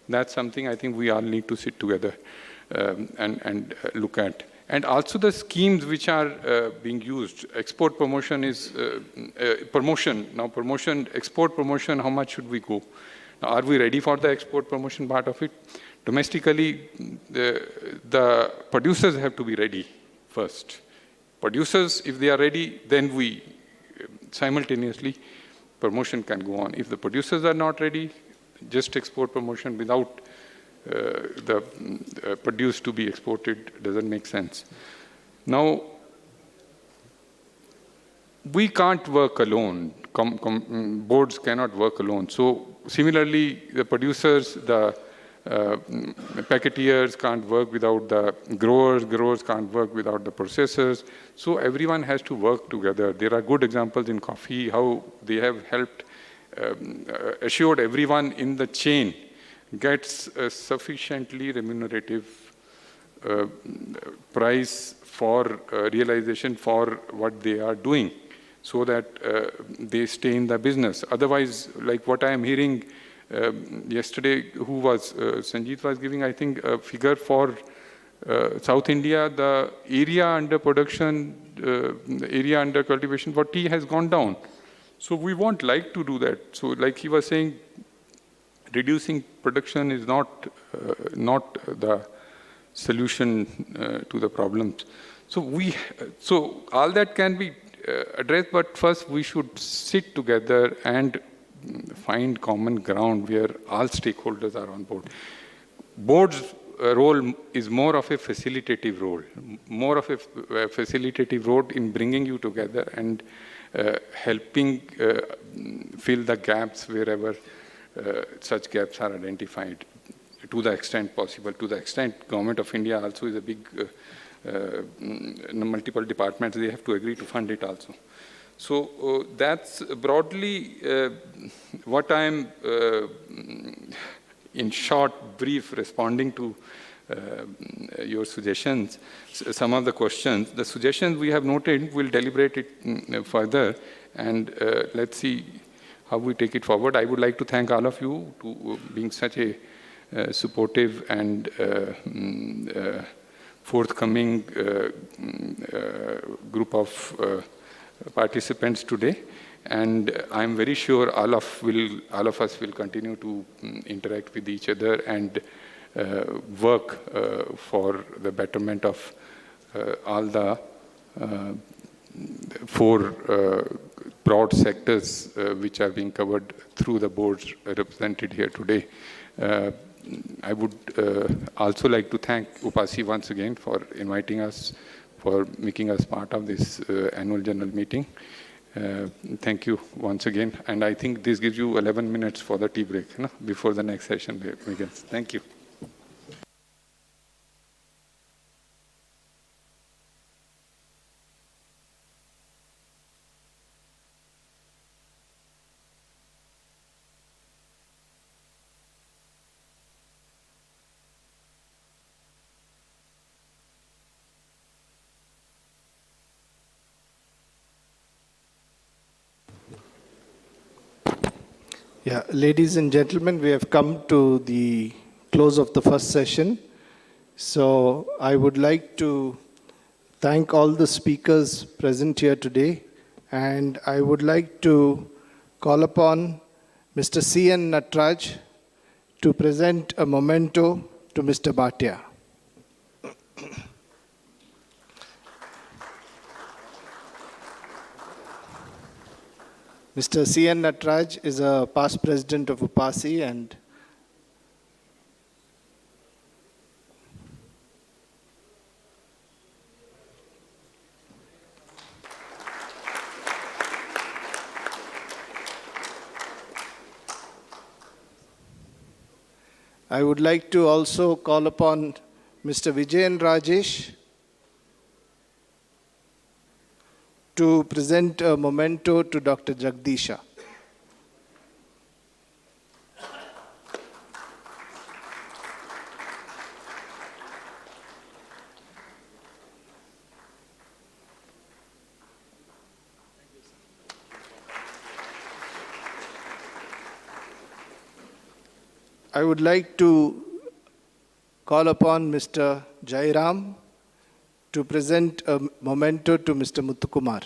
that's something I think we all need to sit together and look at. And also the schemes which are being used. Export promotion is promotion. Now export promotion, how much should we go? Now, are we ready for the export promotion part of it? Domestically, the producers have to be ready first. Producers, if they are ready, then we simultaneously, promotion can go on. If the producers are not ready, just export promotion without the produce to be exported doesn't make sense. Now, we can't work alone. Boards cannot work alone. So similarly, the producers, the packeteers can't work without the growers, growers can't work without the processors. So everyone has to work together. There are good examples in coffee, how they have helped, assured everyone in the chain gets a sufficiently remunerative price for realization for what they are doing, so that they stay in the business. Otherwise, like what I am hearing yesterday, who was, Sanjeet was giving, I think, a figure for South India, the area under production, the area under cultivation for tea has gone down. So we won't like to do that. So like he was saying, reducing production is not the solution to the problems. So all that can be addressed, but first we should sit together and find common ground where all stakeholders are on board. Board's role is more of a facilitative role, in bringing you together and helping fill the gaps wherever such gaps are identified, to the extent possible. To the extent Government of India also is a big, multiple departments, they have to agree to fund it also. So that's broadly what I'm, in short, brief, responding to your suggestions, some of the questions. The suggestions we have noted, we'll deliberate it further, and let's see how we take it forward. I would like to thank all of you to being such a supportive and forthcoming group of participants today, and I'm very sure all of us will continue to interact with each other and work for the betterment of all the four broad sectors which are being covered through the boards represented here today. I would also like to thank UPASI once again for inviting us, for making us part of this annual general meeting. Thank you once again. And I think this gives you 11 minutes for the tea break, no? Before the next session begins. Thank you. Yeah, ladies and gentlemen, we have come to the close of the first session. So I would like to thank all the speakers present here today, and I would like to call upon Mr. C.N. Natraj to present a memento to Mr. Bhatia. Mr. C.N. Natraj is a past president of UPASI, and I would like to also call upon Mr. Vijayan Rajesh to present a memento to Dr. Jagdisha. I would like to call upon Mr. Jairam to present a memento to Mr. Muthukumar.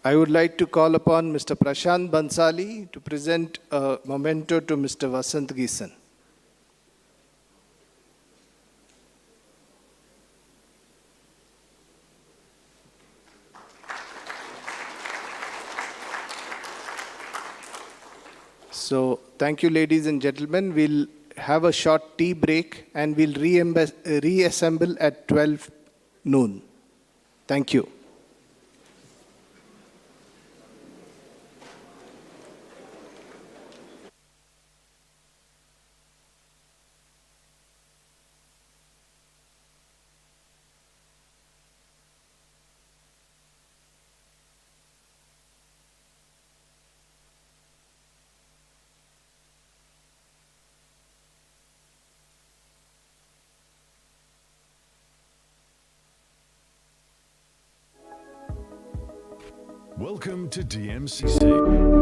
I would like to call upon Mr. Prashant Bansali to present a memento to Mr. Vasant Gisan. So thank you, ladies and gentlemen. We'll have a short tea break and we'll reassemble at 12 noon. Thank you. Welcome to DMCC.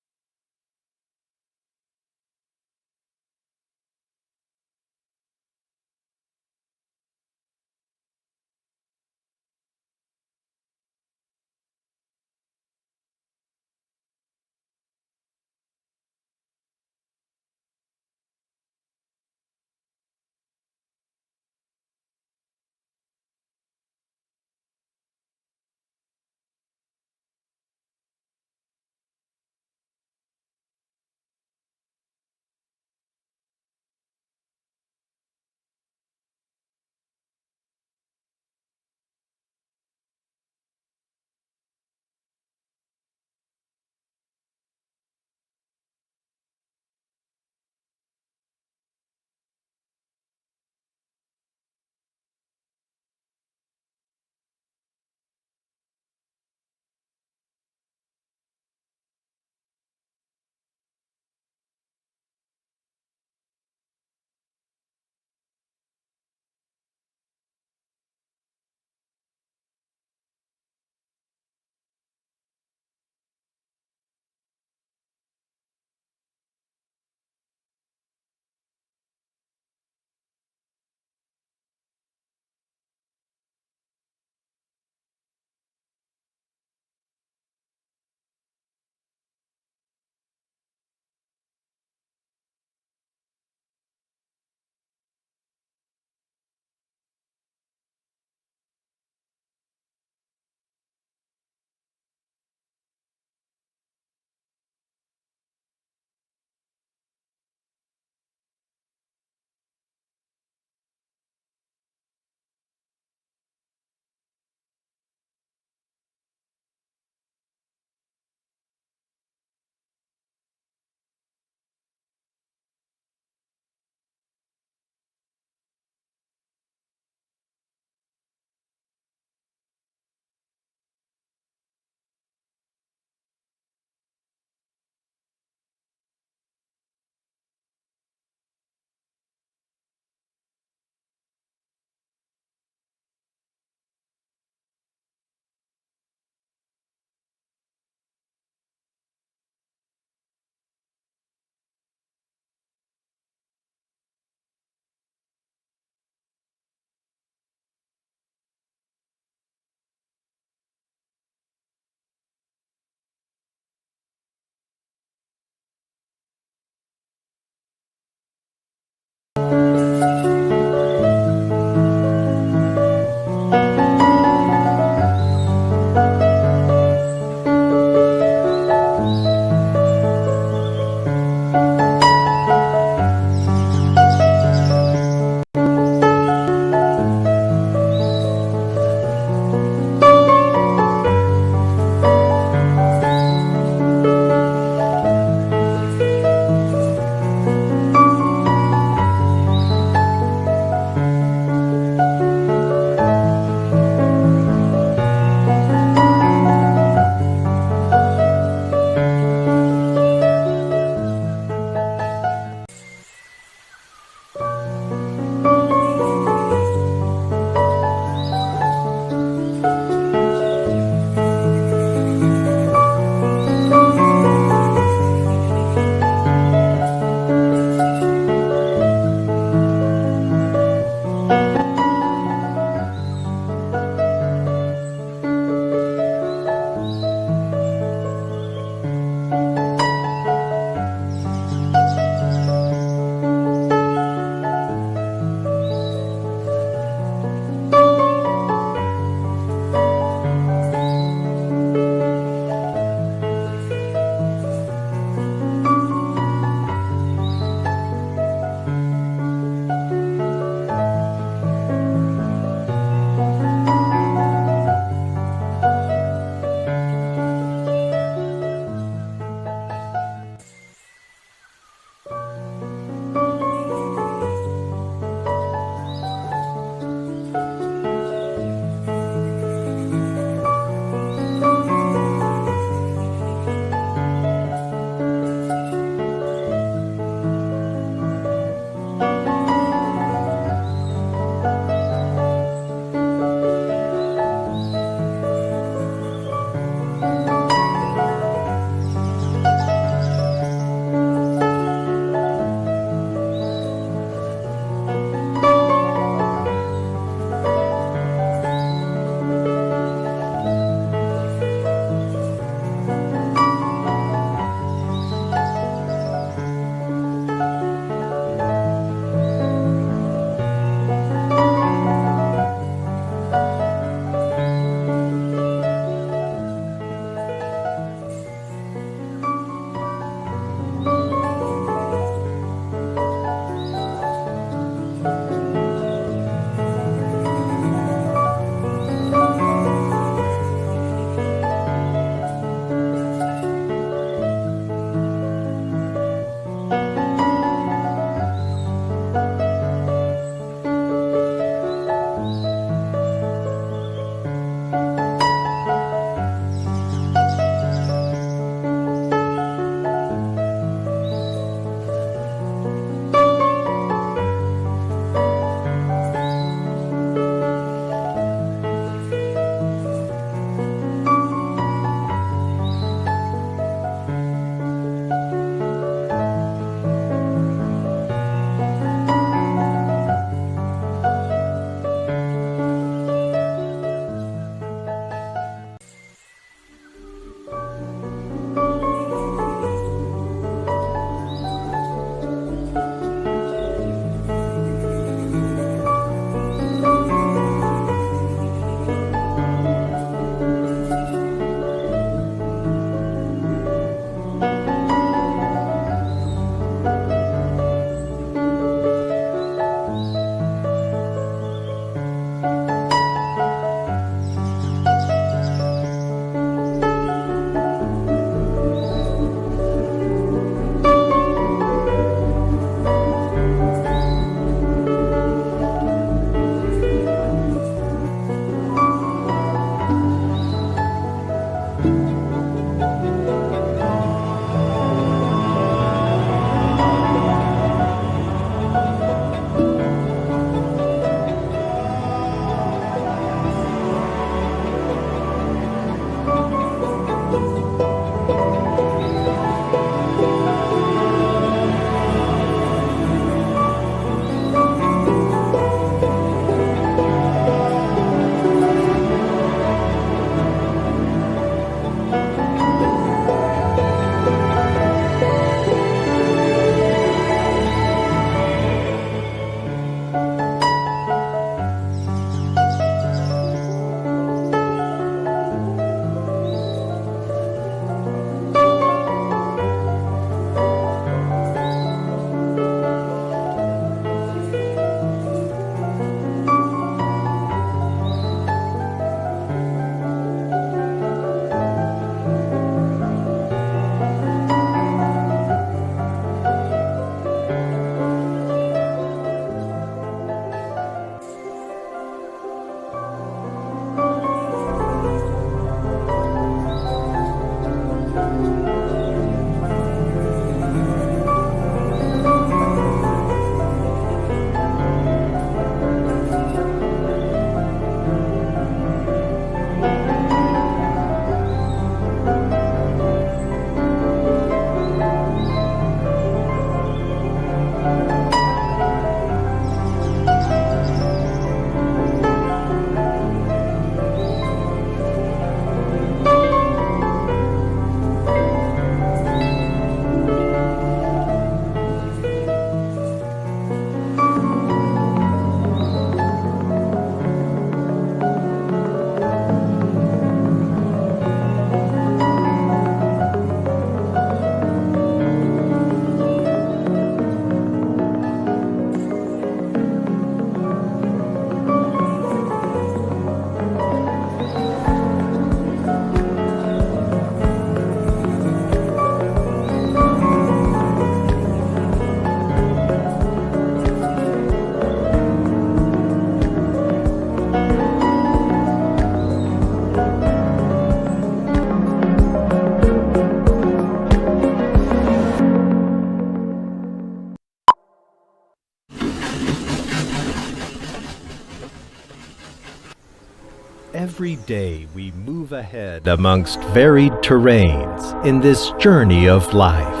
Every day we move ahead amongst varied terrains in this journey of life.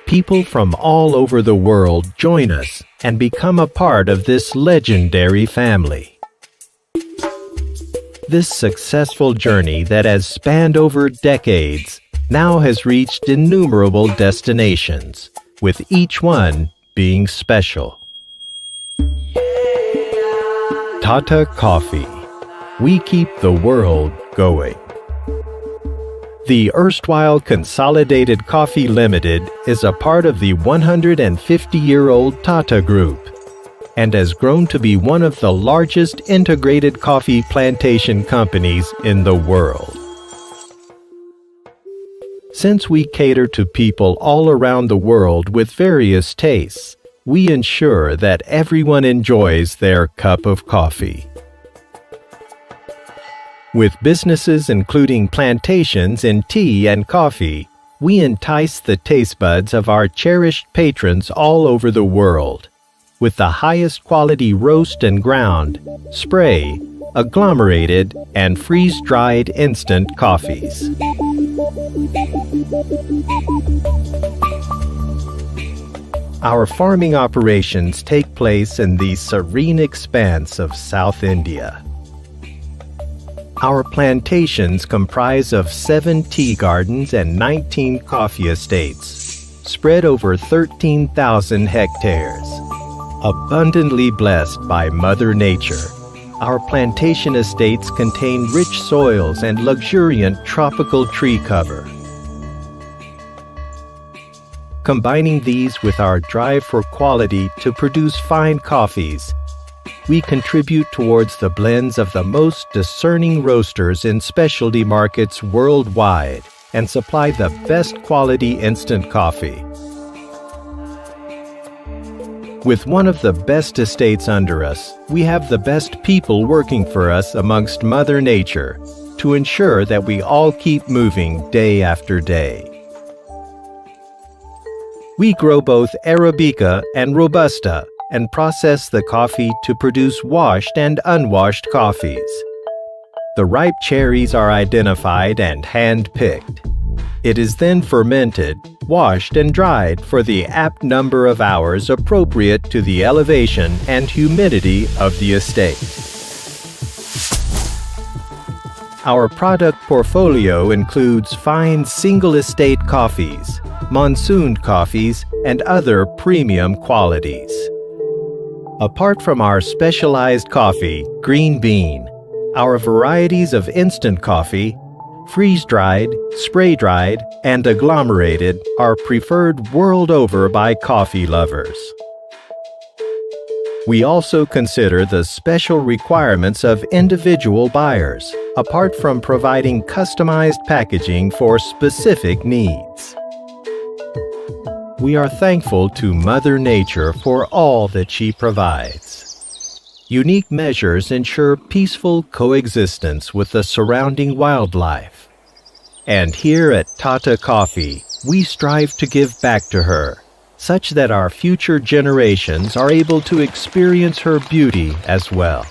People from all over the world join us and become a part of this legendary family. This successful journey that has spanned over decades now has reached innumerable destinations, with each one being special. Tata Coffee. We keep the world going. The erstwhile Consolidated Coffee Limited is a part of the 150-year-old Tata Group and has grown to be one of the largest integrated coffee plantation companies in the world. Since we cater to people all around the world with various tastes, we ensure that everyone enjoys their cup of coffee. With businesses including plantations in tea and coffee, we entice the taste buds of our cherished patrons all over the world with the highest quality roast and ground, spray, agglomerated, and freeze-dried instant coffees. Our farming operations take place in the serene expanse of South India. Our plantations comprise of 7 tea gardens and 19 coffee estates, spread over 13,000 hectares. Abundantly blessed by Mother Nature, our plantation estates contain rich soils and luxuriant tropical tree cover. Combining these with our drive for quality to produce fine coffees, we contribute towards the blends of the most discerning roasters in specialty markets worldwide and supply the best quality instant coffee. With one of the best estates under us, we have the best people working for us amongst Mother Nature to ensure that we all keep moving day after day. We grow both Arabica and Robusta and process the coffee to produce washed and unwashed coffees. The ripe cherries are identified and hand-picked. It is then fermented, washed, and dried for the apt number of hours appropriate to the elevation and humidity of the estate. Our product portfolio includes fine single-estate coffees, monsoon coffees, and other premium qualities. Apart from our specialized coffee, Green Bean, our varieties of instant coffee, freeze-dried, spray-dried, and agglomerated are preferred world over by coffee lovers. We also consider the special requirements of individual buyers, apart from providing customized packaging for specific needs. We are thankful to Mother Nature for all that she provides. Unique measures ensure peaceful coexistence with the surrounding wildlife. And here at Tata Coffee, we strive to give back to her, such that our future generations are able to experience her beauty as well.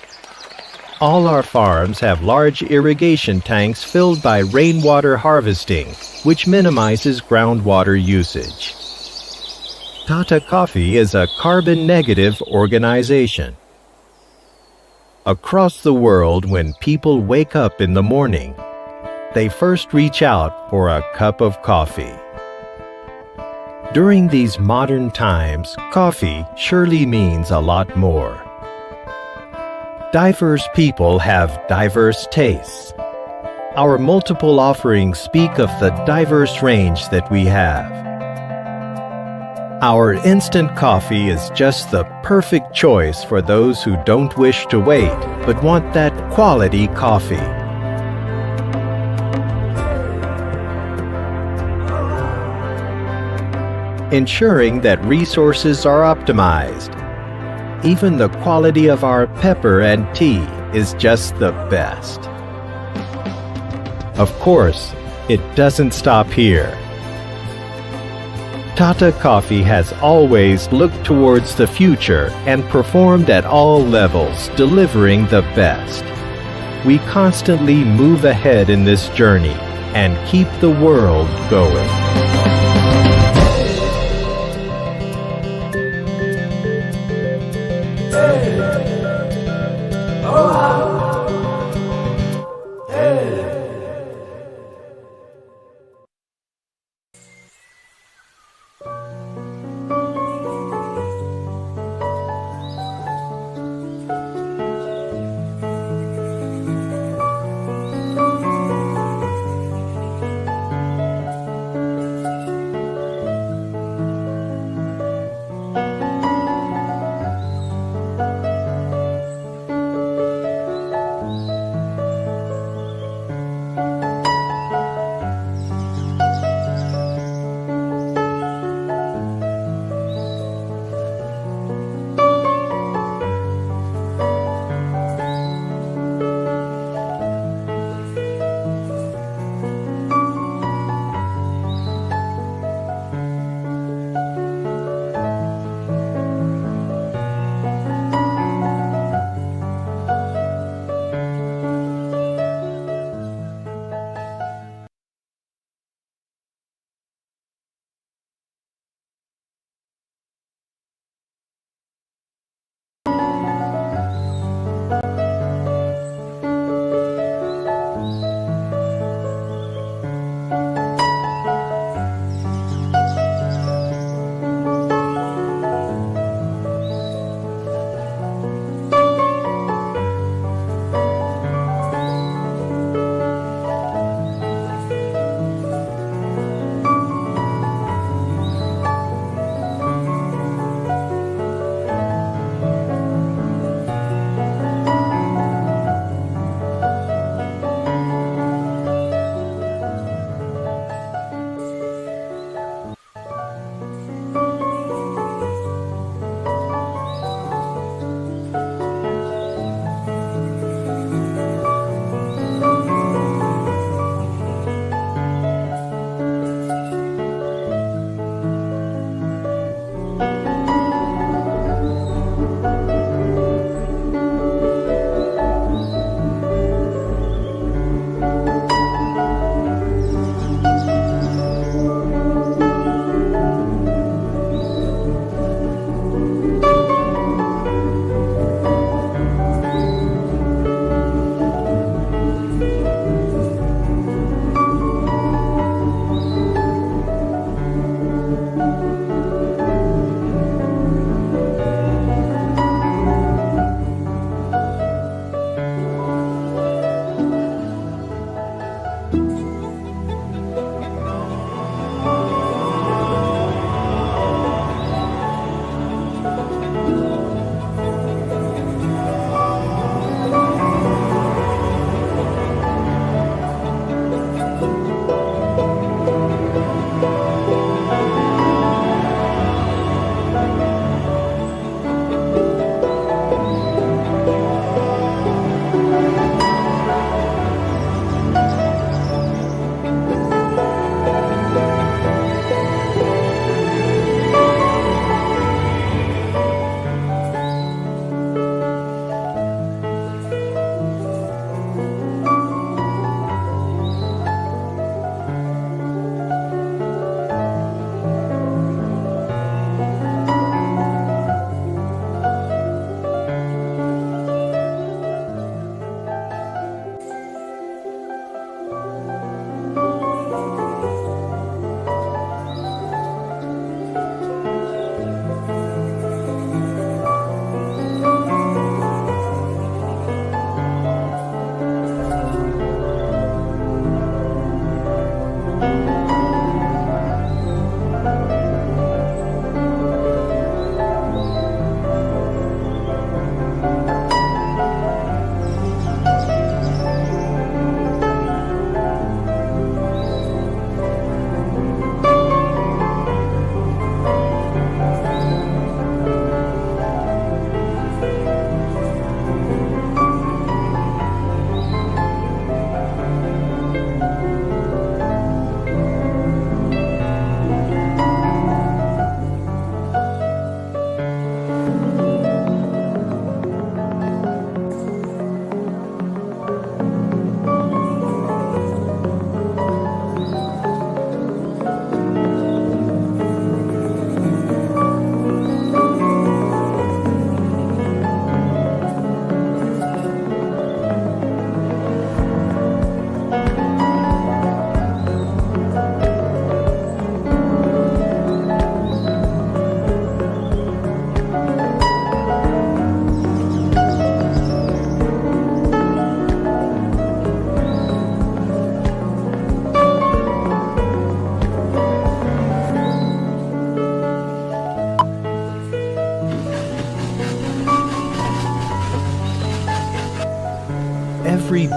All our farms have large irrigation tanks filled by rainwater harvesting, which minimizes groundwater usage. Tata Coffee is a carbon-negative organization. Across the world, when people wake up in the morning, they first reach out for a cup of coffee. During these modern times, coffee surely means a lot more. Diverse people have diverse tastes. Our multiple offerings speak of the diverse range that we have. Our instant coffee is just the perfect choice for those who don't wish to wait, but want that quality coffee. Ensuring that resources are optimized. Even the quality of our pepper and tea is just the best. Of course, it doesn't stop here. Tata Coffee has always looked towards the future and performed at all levels, delivering the best. We constantly move ahead in this journey and keep the world going.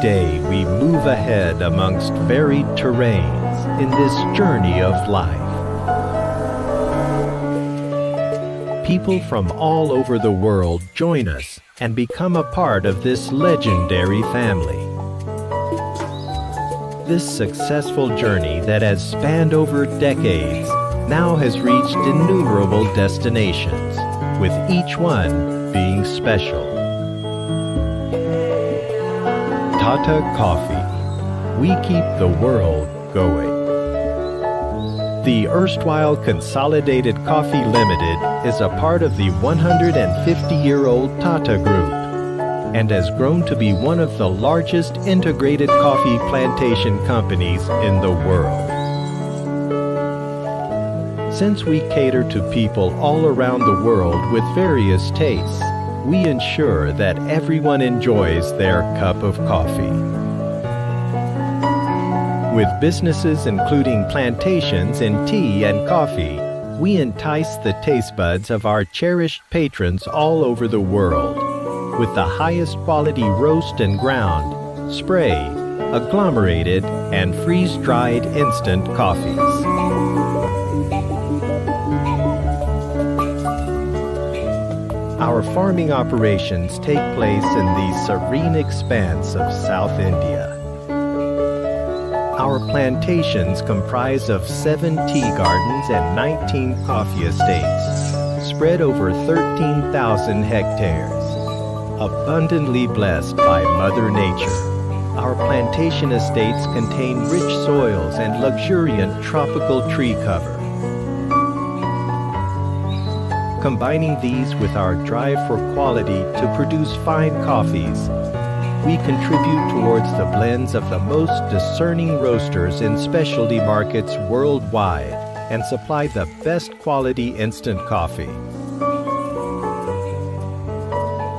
day we move ahead amongst varied terrains in this journey of life. People from all over the world join us and become a part of this legendary family. This successful journey that has spanned over decades now has reached innumerable destinations, with each one being special. Tata Coffee. We keep the world going. The erstwhile Consolidated Coffee Limited is a part of the 150-year-old Tata Group and has grown to be one of the largest integrated coffee plantation companies in the world. Since we cater to people all around the world with various tastes, we ensure that everyone enjoys their cup of coffee. With businesses including plantations in tea and coffee, we entice the taste buds of our cherished patrons all over the world with the highest quality roast and ground, spray, agglomerated, and freeze-dried instant coffees. Our farming operations take place in the serene expanse of South India. Our plantations comprise of 7 tea gardens and 19 coffee estates, spread over 13,000 hectares. Abundantly blessed by Mother Nature, our plantation estates contain rich soils and luxuriant tropical tree cover. Combining these with our drive for quality to produce fine coffees, we contribute towards the blends of the most discerning roasters in specialty markets worldwide and supply the best quality instant coffee.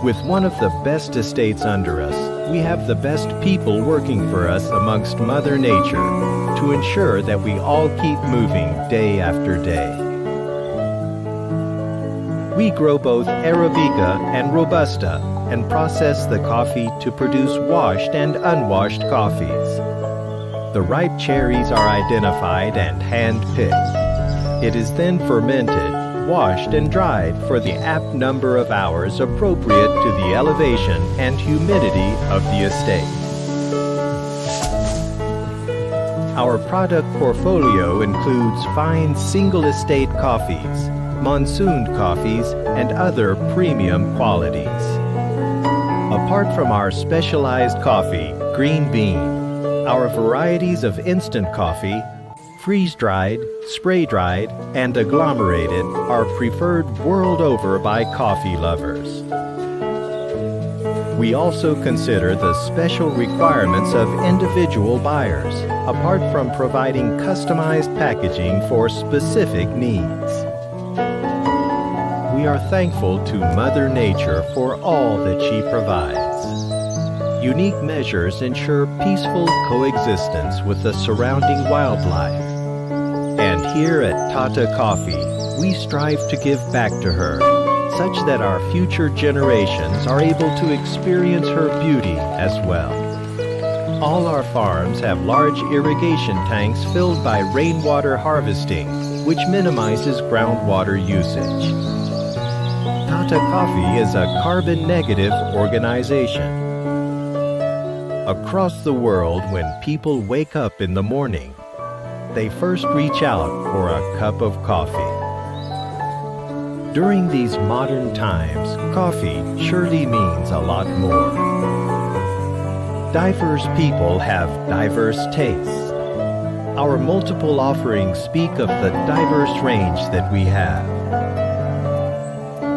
With one of the best estates under us, we have the best people working for us amongst Mother Nature to ensure that we all keep moving day after day. We grow both Arabica and Robusta and process the coffee to produce washed and unwashed coffees. The ripe cherries are identified and hand-picked. It is then fermented, washed and dried for the apt number of hours appropriate to the elevation and humidity of the estate. Our product portfolio includes fine single estate coffees, monsooned coffees, and other premium qualities. Apart from our specialized coffee, Green Bean, our varieties of instant coffee, freeze-dried, spray-dried, and agglomerated are preferred world over by coffee lovers. We also consider the special requirements of individual buyers, apart from providing customized packaging for specific needs. We are thankful to Mother Nature for all that she provides. Unique measures ensure peaceful coexistence with the surrounding wildlife. And here at Tata Coffee, we strive to give back to her, such that our future generations are able to experience her beauty as well. All our farms have large irrigation tanks filled by rainwater harvesting, which minimizes groundwater usage. Tata Coffee is a carbon-negative organization. Across the world, when people wake up in the morning, they first reach out for a cup of coffee. During these modern times, coffee surely means a lot more. Diverse people have diverse tastes. Our multiple offerings speak of the diverse range that we have.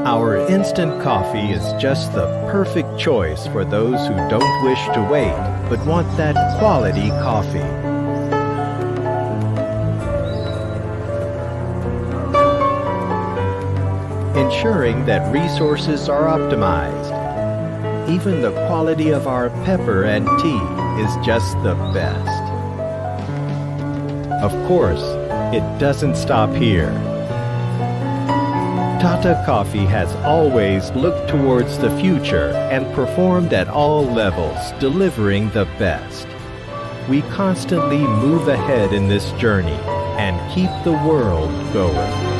Our instant coffee is just the perfect choice for those who don't wish to wait, but want that quality coffee. Ensuring that resources are optimized. Even the quality of our pepper and tea is just the best. Of course, it doesn't stop here. Tata Coffee has always looked towards the future and performed at all levels, delivering the best. We constantly move ahead in this journey and keep the world going.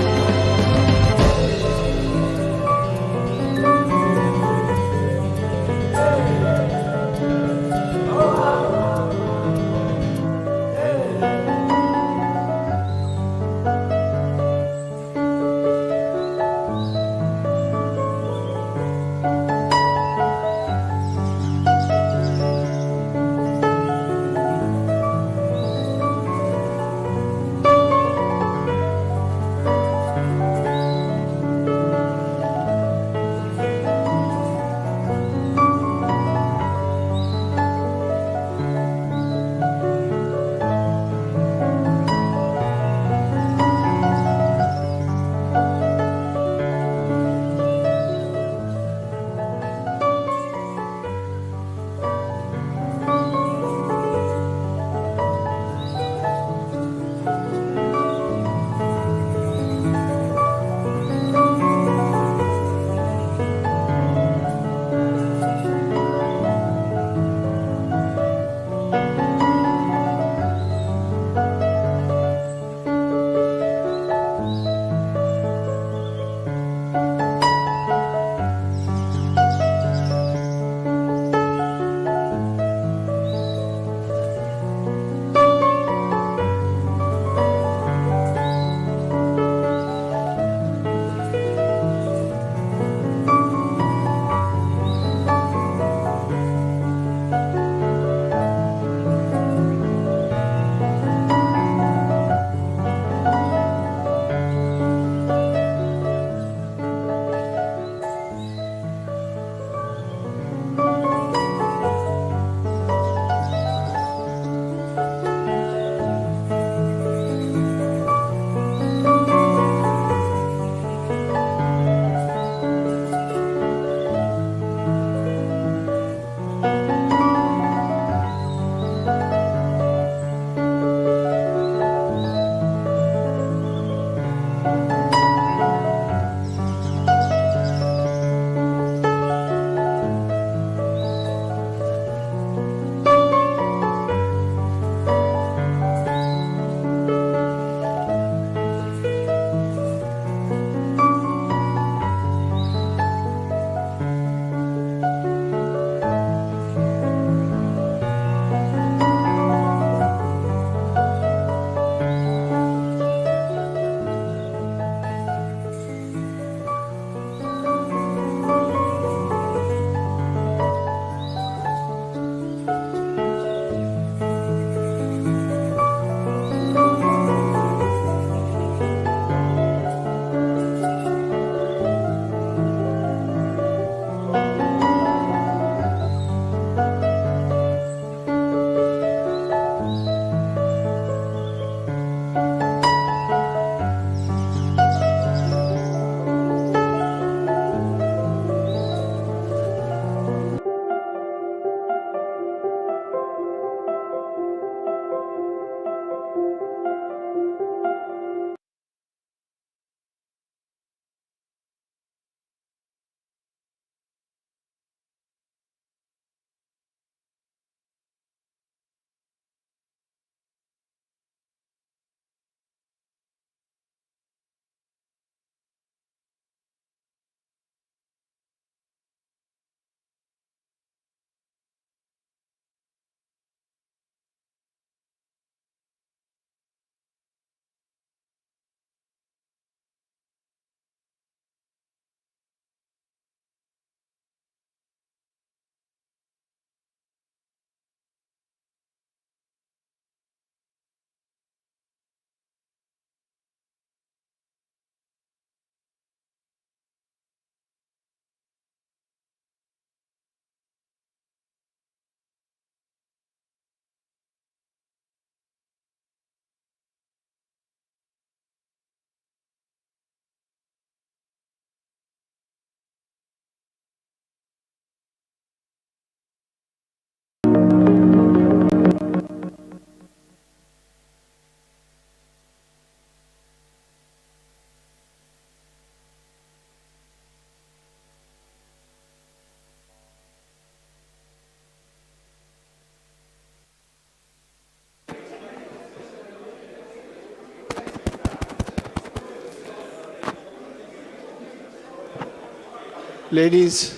Ladies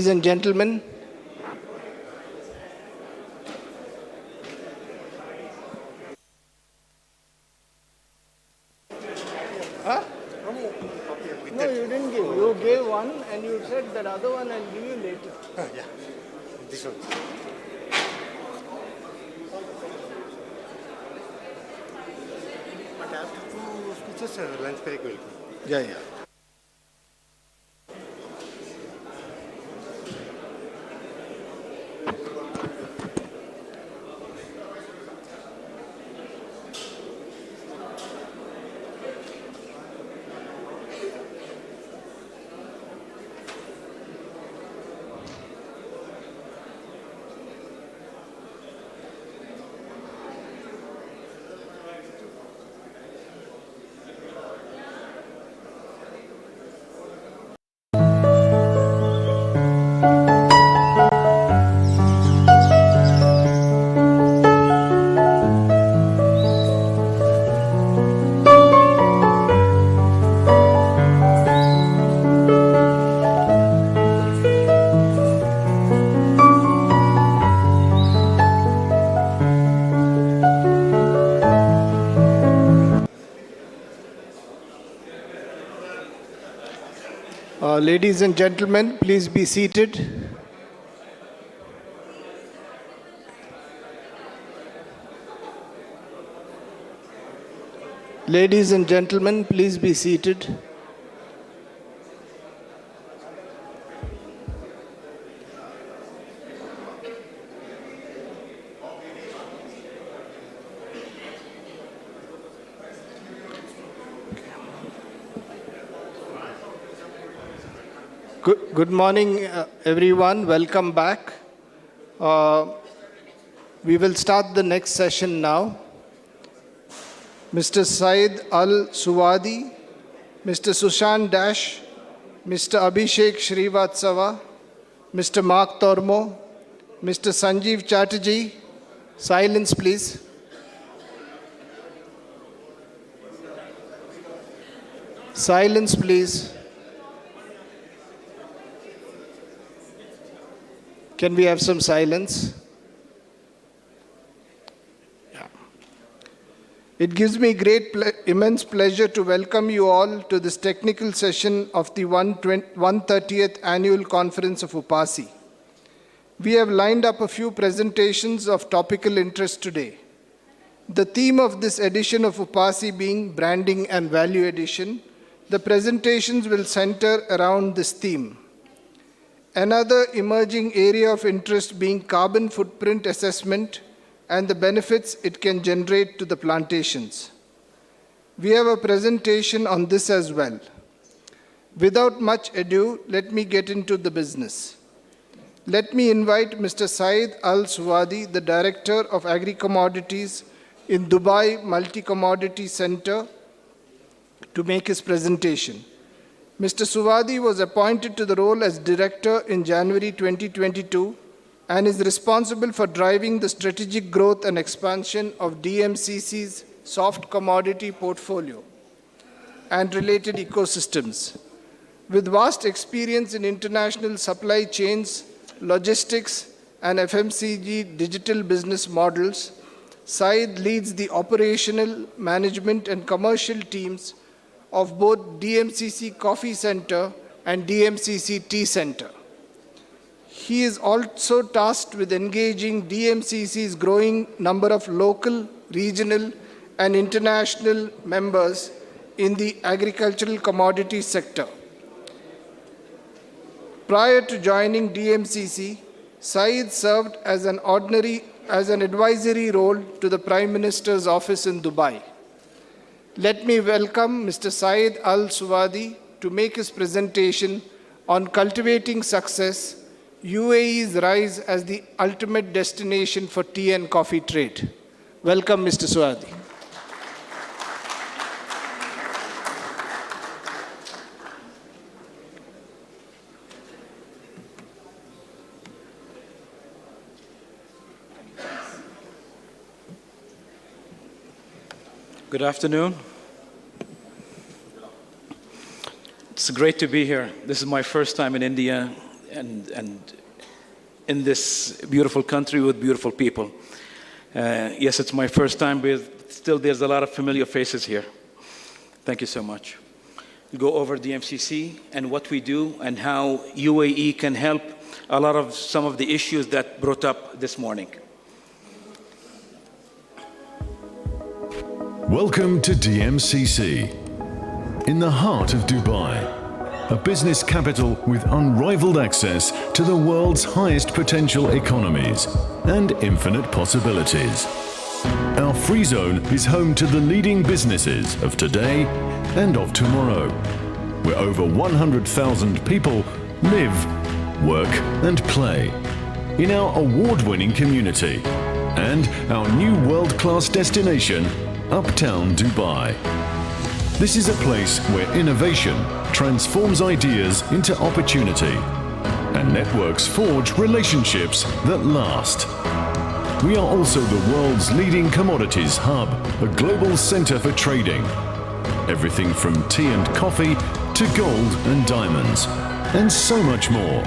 and gentlemen, huh? No, you didn't give. You gave one and you said that other one I'll give you later. Yeah, this one. But after 2 speeches, lunch break will come. Yeah. Ladies and gentlemen, please be seated. Ladies and gentlemen, please be seated. Good morning, everyone. Welcome back. We will start the next session now. Mr. Said Al-Suwadi, Mr. Sushant Dash, Mr. Abhishek Srivatsava, Mr. Mark Tormo, Mr. Sanjeev Chatterjee. Silence, please. Silence, please. Can we have some silence? Yeah. It gives me immense pleasure to welcome you all to this technical session of the 130th Annual Conference of UPASI. We have lined up a few presentations of topical interest today. The theme of this edition of UPASI being branding and value addition, the presentations will center around this theme. Another emerging area of interest being carbon footprint assessment and the benefits it can generate to the plantations. We have a presentation on this as well. Without much ado, let me get into the business. Let me invite Mr. Said Al-Suwadi, the Director of Agri-Commodities in Dubai Multi-Commodity Center, to make his presentation. Mr. Suwadi was appointed to the role as Director in January 2022 and is responsible for driving the strategic growth and expansion of DMCC's soft commodity portfolio and related ecosystems. With vast experience in international supply chains, logistics, and FMCG digital business models, Said leads the operational, management, and commercial teams of both DMCC Coffee Center and DMCC Tea Center. He is also tasked with engaging DMCC's growing number of local, regional, and international members in the agricultural commodities sector. Prior to joining DMCC, Said served as an advisory role to the Prime Minister's office in Dubai. Let me welcome Mr. Said Al-Suwadi to make his presentation on cultivating success, UAE's rise as the ultimate destination for tea and coffee trade. Welcome, Mr. Suwadi. Good afternoon. It's great to be here. This is my first time in India and in this beautiful country with beautiful people. Yes, it's my first time, but still there's a lot of familiar faces here. Thank you so much. We'll go over the MCC and what we do and how UAE can help a lot of some of the issues that brought up this morning. Welcome to DMCC, in the heart of Dubai, a business capital with unrivaled access to the world's highest potential economies and infinite possibilities. Our free zone is home to the leading businesses of today and of tomorrow, where over 100,000 people live, work and play in our award-winning community and our new world-class destination, Uptown Dubai. This is a place where innovation transforms ideas into opportunity and networks forge relationships that last. We are also the world's leading commodities hub, a global center for trading. Everything from tea and coffee to gold and diamonds, and so much more.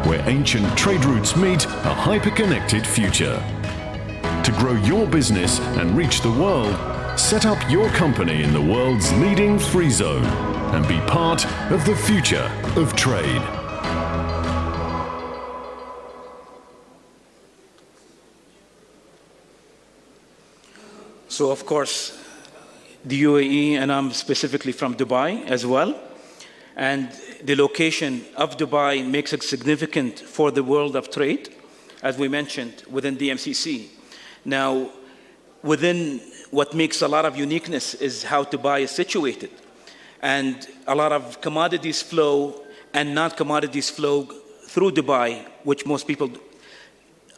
Where ancient trade routes meet a hyper-connected future. To grow your business and reach the world, set up your company in the world's leading free zone and be part of the future of trade. So of course, the UAE, and I'm specifically from Dubai as well, and the location of Dubai makes it significant for the world of trade, as we mentioned, within the MCC. Now, within what makes a lot of uniqueness is how Dubai is situated. And a lot of commodities flow and non-commodities flow through Dubai, which most people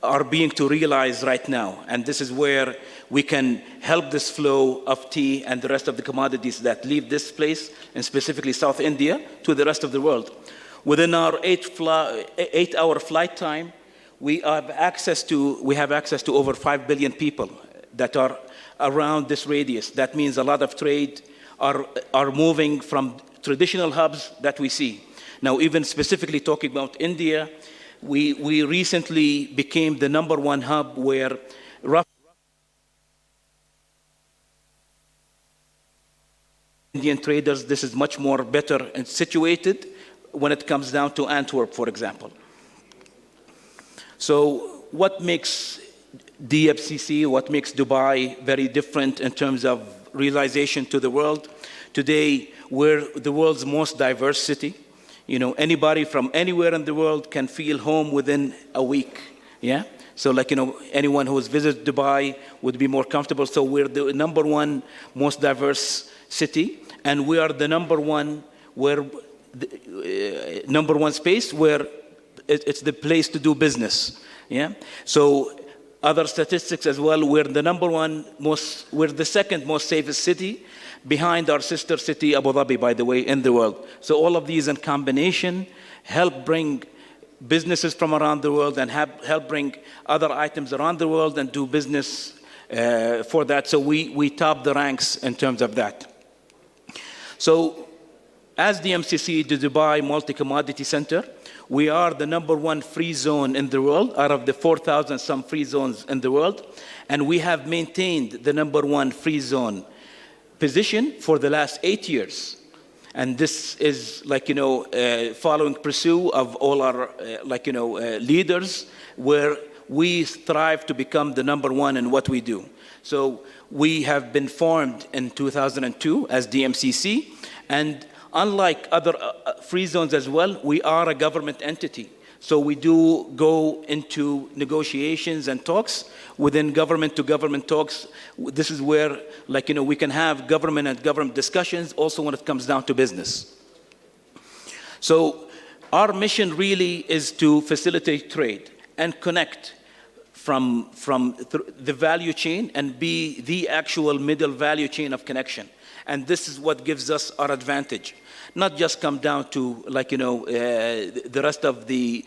are being to realize right now. And this is where we can help this flow of tea and the rest of the commodities that leave this place, and specifically South India, to the rest of the world. Within our 8-hour flight time, we have access to over 5 billion people that are around this radius. That means a lot of trade are moving from traditional hubs that we see. Now, even specifically talking about India, we recently became the #1 hub where Indian traders, this is much more better and situated when it comes down to Antwerp, for example. So what makes DFCC, what makes Dubai very different in terms of realization to the world? Today, we're the world's most diverse city. You know, anybody from anywhere in the world can feel home within a week, yeah? So like, anyone who has visited Dubai would be more comfortable. So we're the #1 most diverse city, and we are the #1 #1 space where it's the place to do business, yeah? So other statistics as well, we're the second most safest city, behind our sister city, Abu Dhabi, by the way, in the world. So all of these in combination help bring businesses from around the world and help bring other items around the world and do business for that. So we top the ranks in terms of that. So as the MCC, the Dubai Multi-Commodity Center, we are the #1 free zone in the world out of the 4,000 some free zones in the world. And we have maintained the #1 free zone position for the last 8 years. And this is following pursuit of all our leaders, where we strive to become the #1 in what we do. So we have been formed in 2002 as DMCC, and unlike other free zones as well, we are a government entity. So we do go into negotiations and talks within government to government talks. This is where, we can have government and government discussions also when it comes down to business. So our mission really is to facilitate trade and connect from the value chain and be the actual middle value chain of connection. And this is what gives us our advantage. Not just come down to the rest of the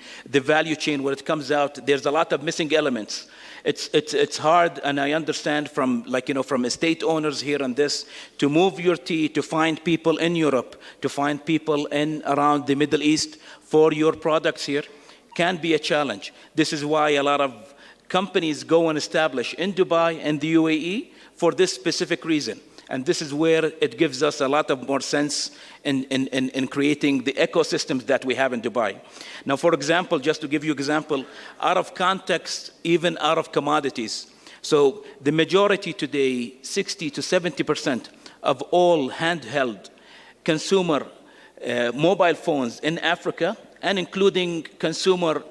value chain where it comes out. There's a lot of missing elements. it's hard, and I understand from from estate owners here on this, to move your tea, to find people in Europe, to find people in around the Middle East for your products here, can be a challenge. This is why a lot of companies go and establish in Dubai and the UAE for this specific reason. And this is where it gives us a lot of more sense in creating the ecosystems that we have in Dubai. Now, for example, just to give you an example, out of context, even out of commodities. So the majority today, 60 to 70% of all handheld consumer mobile phones in Africa, and including consumer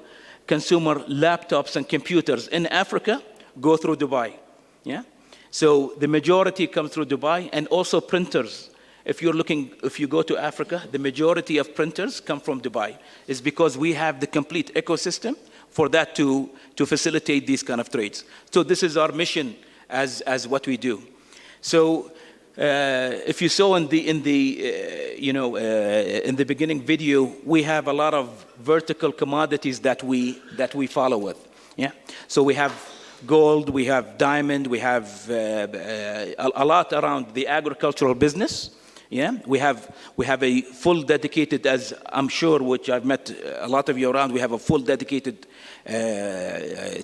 laptops and computers in Africa, go through Dubai. Yeah? So the majority comes through Dubai, and also printers. If you go to Africa, the majority of printers come from Dubai. It's because we have the complete ecosystem for that to facilitate these kind of trades. So this is our mission as what we do. So if you saw in the beginning video, we have a lot of vertical commodities that we follow with. Yeah. So we have gold, we have diamond, we have a lot around the agricultural business. Yeah, we have a full dedicated, as I'm sure, which I've met a lot of you around. We have a full dedicated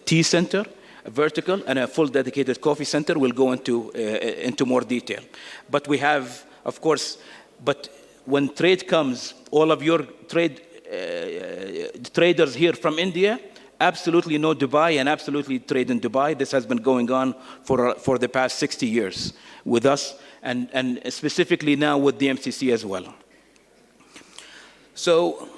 tea center, a vertical, and a full dedicated coffee center. We'll go into more detail. But we have, of course, but when trade comes, all of your traders here from India absolutely know Dubai and absolutely trade in Dubai. This has been going on for the past 60 years with us, and specifically now with the MCC as well. So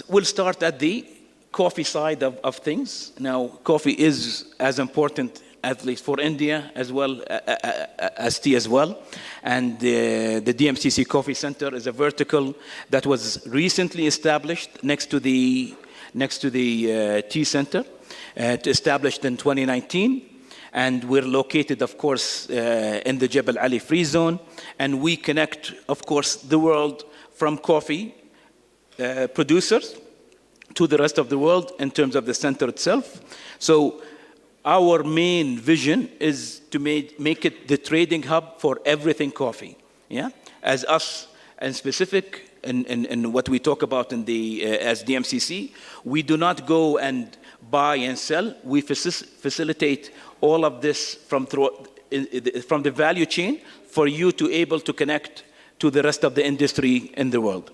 we'll start at the coffee side of things. Now, coffee is as important, at least for India, as well as tea as well. And the DMCC Coffee Center is a vertical that was recently established next to the tea center, established in 2019. And we're located, of course, in the Jebel Ali Free Zone. And we connect, of course, the world from coffee producers to the rest of the world in terms of the center itself. So our main vision is to make it the trading hub for everything coffee. Yeah, as us and specific and what we talk about in the as DMCC, we do not go and buy and sell. We facilitate all of this from the value chain for you to able to connect to the rest of the industry in the world.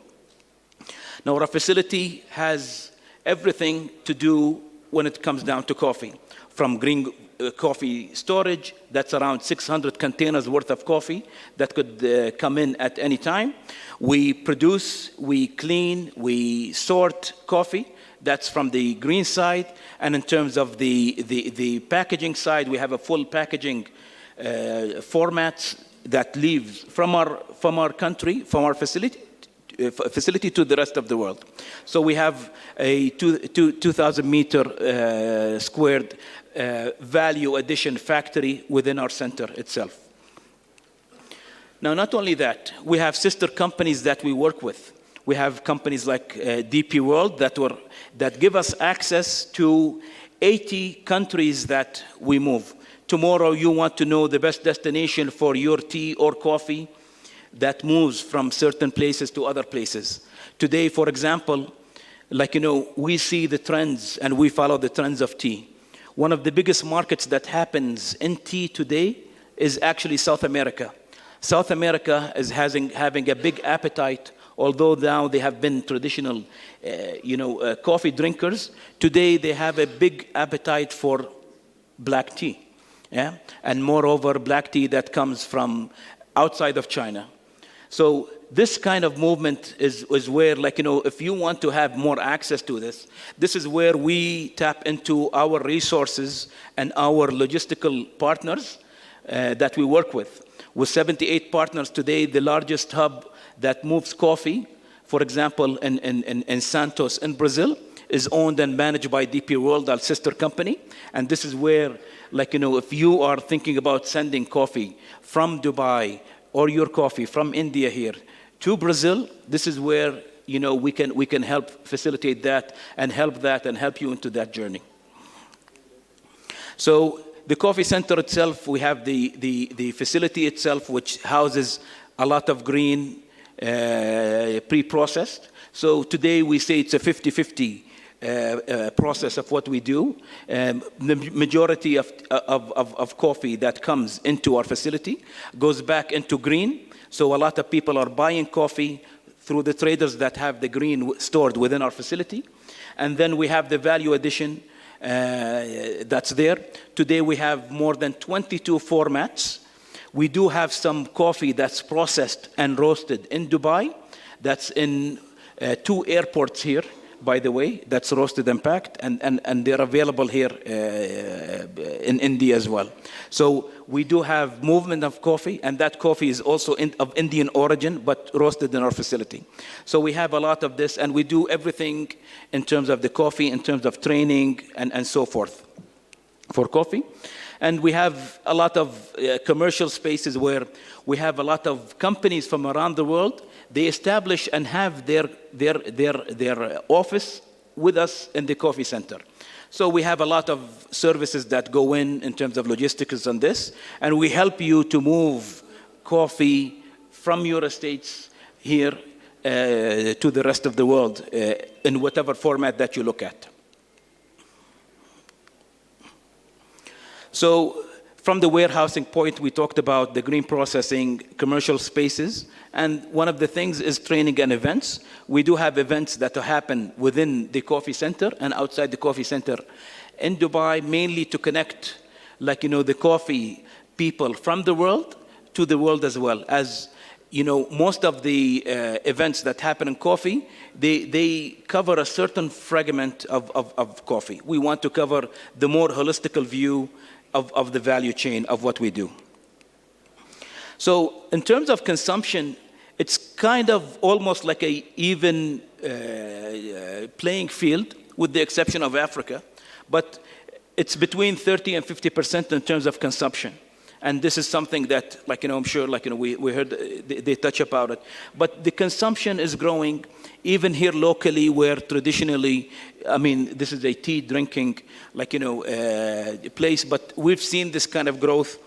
Now, our facility has everything to do when it comes down to coffee, from green coffee storage, that's around 600 containers worth of coffee that could come in at any time. We produce, we clean, we sort coffee. That's from the green side. And in terms of the packaging side, we have a full packaging format that leaves from our country, from our facility to the rest of the world. So we have a 2,000 meter squared value addition factory within our center itself. Now, not only that, we have sister companies that we work with. We have companies like DP World that give us access to 80 countries that we move. Tomorrow, you want to know the best destination for your tea or coffee that moves from certain places to other places. Today, for example, we see the trends and we follow the trends of tea. One of the biggest markets that happens in tea today is actually South America. South America is having a big appetite, although now they have been traditional, coffee drinkers. Today they have a big appetite for black tea, yeah, and moreover black tea that comes from outside of China. So this kind of movement is where, if you want to have more access to this is where we tap into our resources and our logistical partners that we work with. With 78 partners today, the largest hub that moves coffee, for example, in Santos in Brazil, is owned and managed by DP World, our sister company. And this is where, if you are thinking about sending coffee from Dubai or your coffee from India here to Brazil, this is where, we can help facilitate that and help you into that journey. So the coffee center itself, we have the facility itself, which houses a lot of green pre-processed. So today we say it's a 50-50 process of what we do. The majority of coffee that comes into our facility goes back into green. So a lot of people are buying coffee through the traders that have the green stored within our facility. And then we have the value addition that's there. Today we have more than 22 formats. We do have some coffee that's processed and roasted in Dubai. That's in 2 airports here, by the way, that's roasted and packed, and they're available here in India as well. So we do have movement of coffee, and that coffee is also of Indian origin, but roasted in our facility. So we have a lot of this, and we do everything in terms of the coffee, in terms of training, and so forth for coffee. And we have a lot of commercial spaces where we have a lot of companies from around the world. They establish and have their office with us in the coffee center. So we have a lot of services that go in terms of logistics on this, and we help you to move coffee from your estates here to the rest of the world in whatever format that you look at. So from the warehousing point, we talked about the green processing, commercial spaces, and one of the things is training and events. We do have events that happen within the coffee center and outside the coffee center in Dubai, mainly to connect, the coffee people from the world to the world as well. As most of the events that happen in coffee, they cover a certain fragment of coffee. We want to cover the more holistic view of the value chain of what we do. So in terms of consumption, it's kind of almost like a even playing field, with the exception of Africa, but it's between 30 and 50% in terms of consumption. And this is something that, I'm sure, we heard they touch about it. But the consumption is growing, even here locally, where traditionally, this is a tea drinking, place. But we've seen this kind of growth,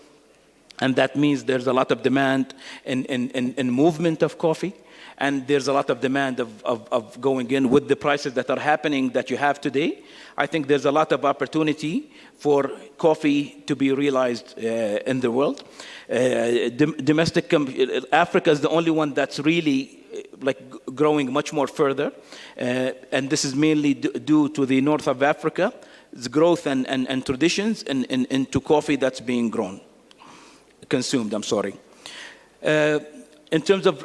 and that means there's a lot of demand in movement of coffee, and there's a lot of demand of going in with the prices that are happening that you have today. I think there's a lot of opportunity for coffee to be realized in the world. Africa is the only one that's really growing much more further, and this is mainly due to the north of Africa's growth and traditions into coffee that's being consumed. In terms of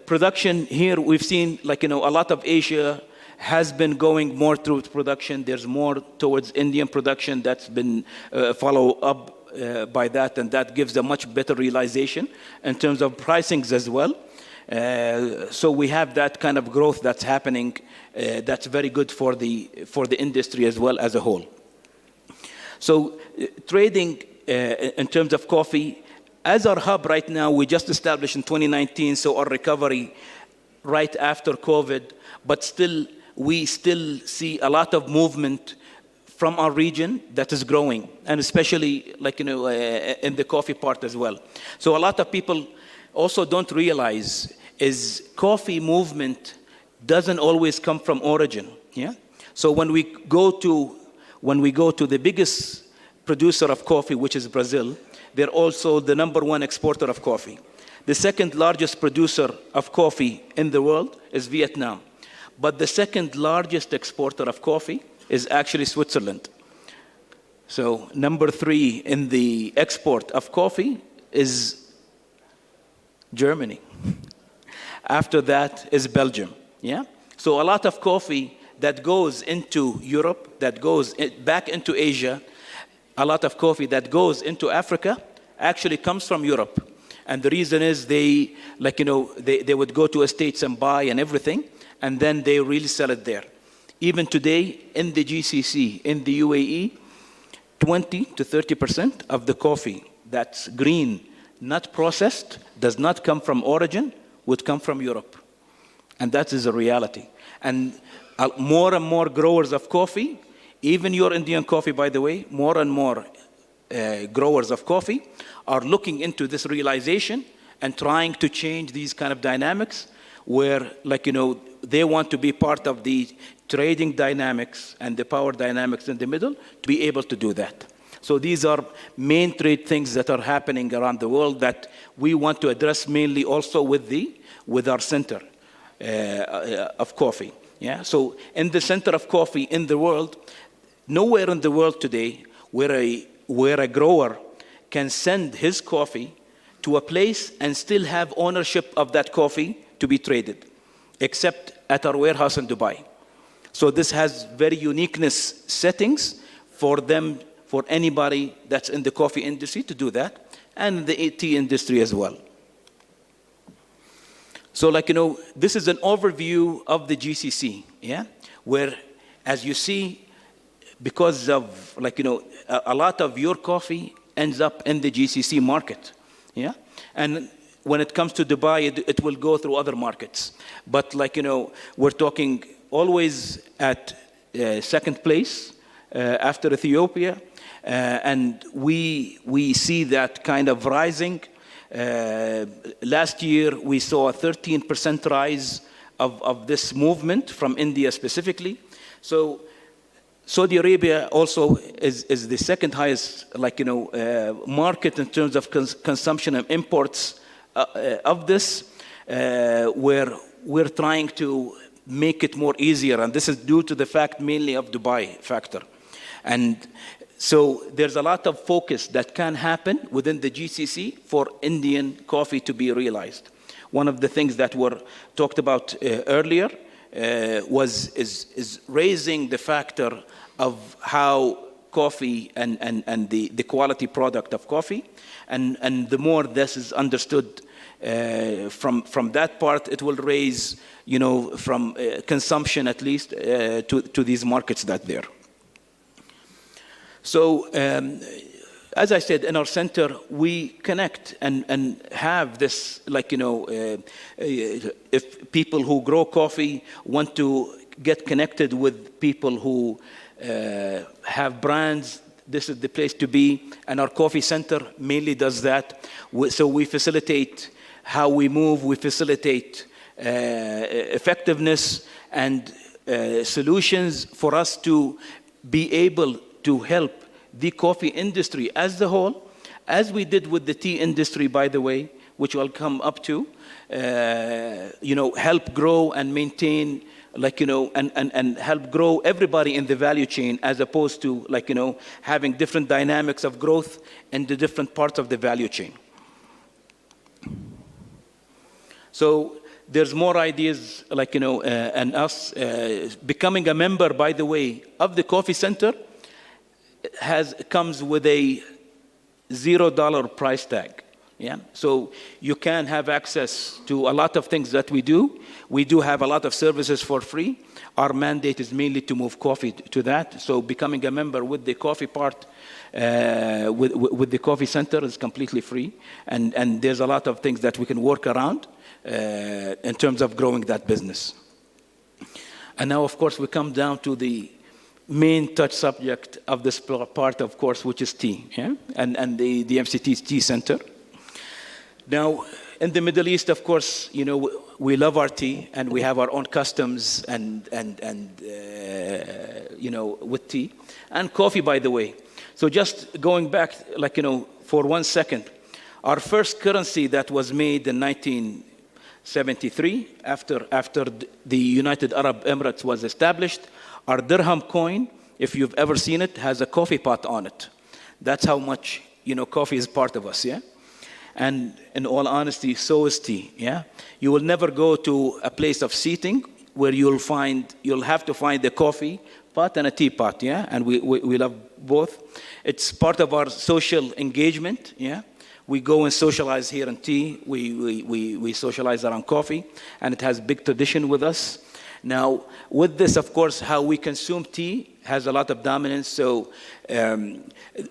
production here, we've seen a lot of Asia has been going more through production. There's more towards Indian production that's been followed up by that, and that gives a much better realization in terms of pricings as well. So we have that kind of growth that's happening that's very good for the industry as well as a whole. So trading in terms of coffee, as our hub right now, we just established in 2019, so our recovery right after COVID, but we still see a lot of movement from our region that is growing, and especially in the coffee part as well. So a lot of people also don't realize is coffee movement doesn't always come from origin. Yeah. So when we go to the biggest producer of coffee, which is Brazil, they're also the #1 exporter of coffee. The second largest producer of coffee in the world is Vietnam. But the second largest exporter of coffee is actually Switzerland. So #3 in the export of coffee is Germany. After that is Belgium. Yeah. So a lot of coffee that goes into Europe, that goes back into Asia, a lot of coffee that goes into Africa actually comes from Europe. And the reason is they would go to estates and buy and everything, and then they really sell it there. Even today in the GCC, in the UAE, 20 to 30% of the coffee that's green, not processed, does not come from origin, would come from Europe. And that is a reality. And more and more growers of coffee even your Indian coffee, by the way, more and more growers of coffee are looking into this realization and trying to change these kind of dynamics where, like, they want to be part of the trading dynamics and the power dynamics in the middle to be able to do that. So these are main trade things that are happening around the world that we want to address mainly also with our center of coffee. Yeah. So in the center of coffee in the world, nowhere in the world today where a grower can send his coffee to a place and still have ownership of that coffee to be traded, except at our warehouse in Dubai. So this has very uniqueness settings for them, for anybody that's in the coffee industry to do that, and the tea industry as well. So, this is an overview of the GCC, yeah, where, as you see, because of, a lot of your coffee ends up in the GCC market, yeah, and when it comes to Dubai, it will go through other markets. But, we're talking always at second place after Ethiopia, and we see that kind of rising. Last year, we saw a 13% rise of this movement from India specifically. So Saudi Arabia also is the second highest, market in terms of consumption and imports of this, where we're trying to make it more easier, and this is due to the fact mainly of Dubai factor. And so there's a lot of focus that can happen within the GCC for Indian coffee to be realized. One of the things that were talked about earlier is raising the factor of how coffee and the quality product of coffee, and the more this is understood from that part, it will raise, from consumption at least to these markets that there. So, as I said, in our center, we connect and have this, if people who grow coffee want to get connected with people who have brands, this is the place to be. And our coffee center mainly does that. So we facilitate how we move, we facilitate effectiveness and solutions for us to be able to help the coffee industry as a whole, as we did with the tea industry, by the way, which I'll come up to, help grow and maintain, and help grow everybody in the value chain, as opposed to, having different dynamics of growth in the different parts of the value chain. So there's more ideas, and us becoming a member, by the way, of the coffee center comes with a $0 price tag. Yeah, so you can have access to a lot of things that we do. We do have a lot of services for free. Our mandate is mainly to move coffee to that. So becoming a member with the coffee part, with the coffee center is completely free. And there's a lot of things that we can work around in terms of growing that business. And now, of course, we come down to the main touch subject of this part, of course, which is tea, yeah? And the MCT's tea center. Now, in the Middle East, of course, we love our tea, and we have our own customs and with tea and coffee, by the way. So just going back, for 1 second, our first currency that was made in 1973, after the United Arab Emirates was established, our dirham coin, if you've ever seen it, has a coffee pot on it. That's how much, coffee is part of us, yeah? And in all honesty, so is tea, yeah? You will never go to a place of seating where you'll have to find a coffee pot and a tea pot, yeah? And we love both. It's part of our social engagement, yeah? We go and socialize here in tea. We socialize around coffee, and it has big tradition with us. Now, with this, of course, how we consume tea has a lot of dominance. So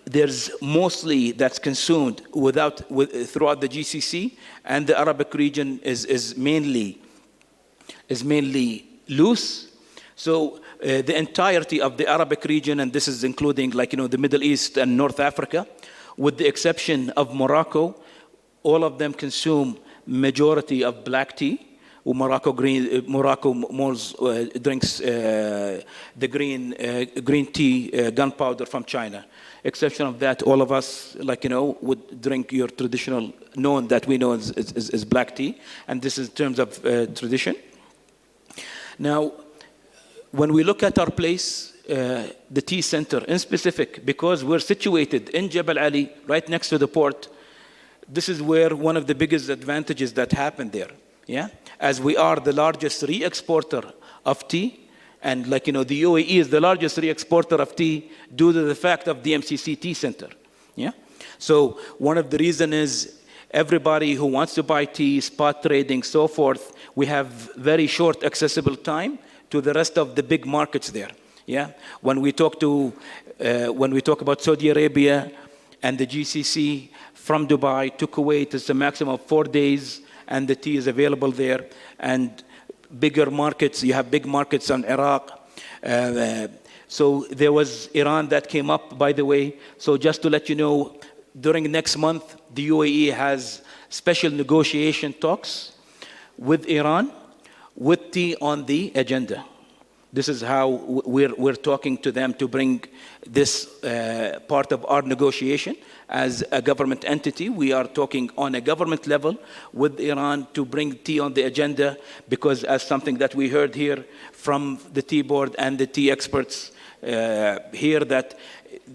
there's mostly that's consumed throughout the GCC, and the Arabic region is mainly loose. So the entirety of the Arabic region, and this is including the Middle East and North Africa, with the exception of Morocco, all of them consume majority of black tea. Morocco drinks the green tea, gunpowder from China. Exception of that, all of us, would drink your traditional, known that we know as black tea, and this is in terms of tradition. Now, when we look at our place, the tea center in specific, because we're situated in Jebel Ali, right next to the port, this is where one of the biggest advantages that happened there. Yeah, as we are the largest re-exporter of tea, and the UAE is the largest re-exporter of tea due to the fact of the MCC Tea Center. Yeah, so one of the reasons is everybody who wants to buy tea, spot trading, so forth, we have very short accessible time to the rest of the big markets there. Yeah, when we talk about Saudi Arabia and the GCC from Dubai to Kuwait, it's a maximum of 4 days. And the tea is available there. And bigger markets, you have big markets on Iraq. So there was Iran that came up, by the way. So just to let you know, during next month, the UAE has special negotiation talks with Iran, with tea on the agenda. This is how we're talking to them to bring this part of our negotiation. As a government entity, we are talking on a government level with Iran to bring tea on the agenda, because as something that we heard here from the tea board and the tea experts here, that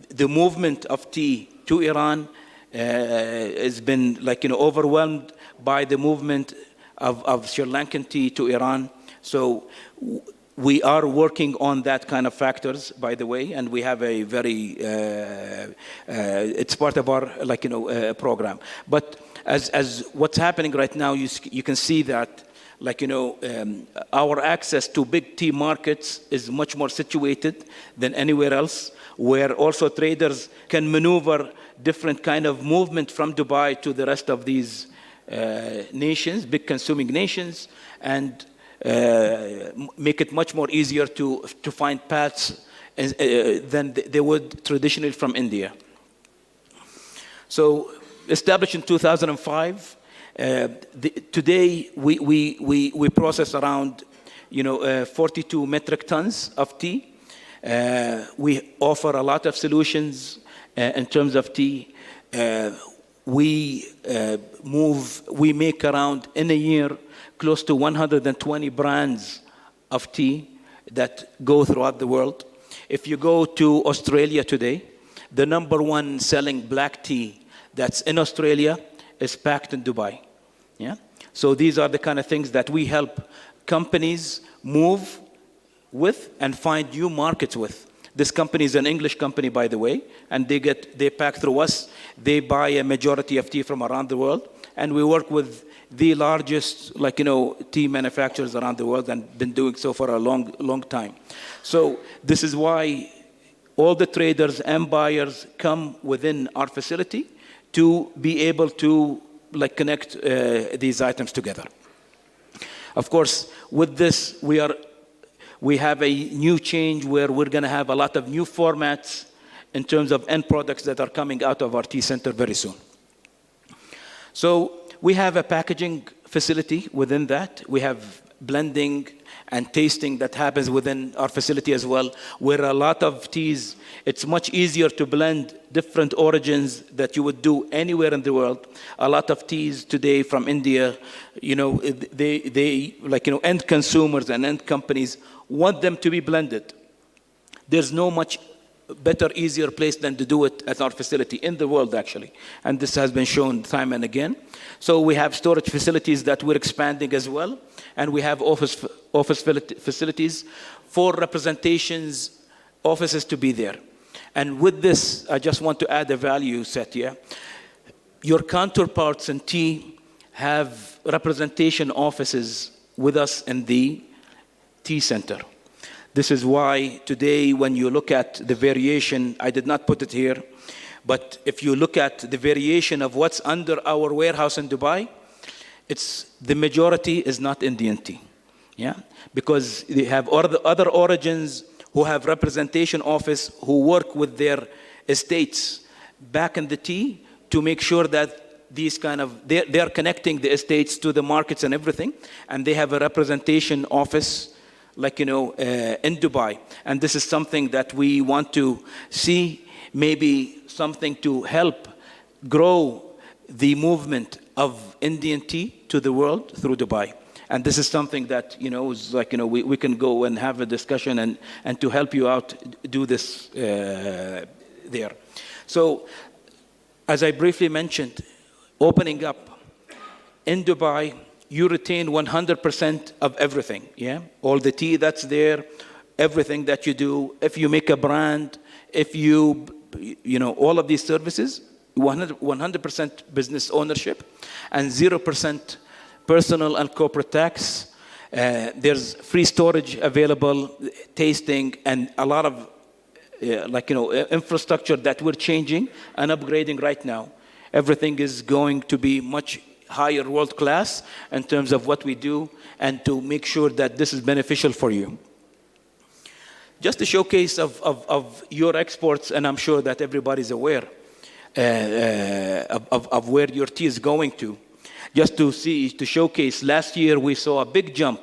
the movement of tea to Iran has been overwhelmed by the movement of Sri Lankan tea to Iran. So we are working on that kind of factors, by the way, and we have a very, it's part of our, program. But as what's happening right now, you can see that, our access to big tea markets is much more situated than anywhere else, where also traders can maneuver different kind of movement from Dubai to the rest of these nations, big consuming nations, and make it much more easier to find paths than they would traditionally from India. So, established in 2005, today we process around 42 metric tons of tea. We offer a lot of solutions in terms of tea. We make around in a year close to 120 brands of tea that go throughout the world. If you go to Australia today, the #1 selling black tea that's in Australia is packed in Dubai. Yeah? So these are the kind of things that we help companies move with and find new markets with. This company is an English company, by the way, and they pack through us. They buy a majority of tea from around the world, and we work with the largest, tea manufacturers around the world, and been doing so for a long time. So this is why all the traders and buyers come within our facility to be able to connect these items together. Of course, with this, we have a new change where we're going to have a lot of new formats in terms of end products that are coming out of our tea center very soon. So we have a packaging facility within that. We have blending and tasting that happens within our facility as well, where a lot of teas, it's much easier to blend different origins that you would do anywhere in the world. A lot of teas today from India, end consumers and end companies want them to be blended. There's no much better, easier place than to do it at our facility in the world, actually. And this has been shown time and again. So we have storage facilities that we're expanding as well. And we have office facilities for representations, offices to be there. And with this, I just want to add a value set here. Your counterparts in tea have representation offices with us in the tea center. This is why today, when you look at the variation, I did not put it here, but if you look at the variation of what's under our warehouse in Dubai, the majority is not Indian tea, yeah? Because they have other origins who have representation office, who work with their estates back in the tea to make sure that these kind of, they are connecting the estates to the markets and everything, and they have a representation office like, in Dubai. And this is something that we want to see, maybe something to help grow the movement of Indian tea to the world through Dubai. And this is something that, is like, we can go and have a discussion and to help you out, do this there. So, as I briefly mentioned, opening up in Dubai, you retain 100% of everything, yeah? All the tea that's there, everything that you do. If you make a brand, if you all of these services, 100% business ownership and 0% personal and corporate tax. There's free storage available, tasting, and a lot of infrastructure that we're changing and upgrading right now. Everything is going to be much higher world class in terms of what we do and to make sure that this is beneficial for you. Just a showcase of your exports, and I'm sure that everybody's aware of where your tea is going to. Just to showcase, last year we saw a big jump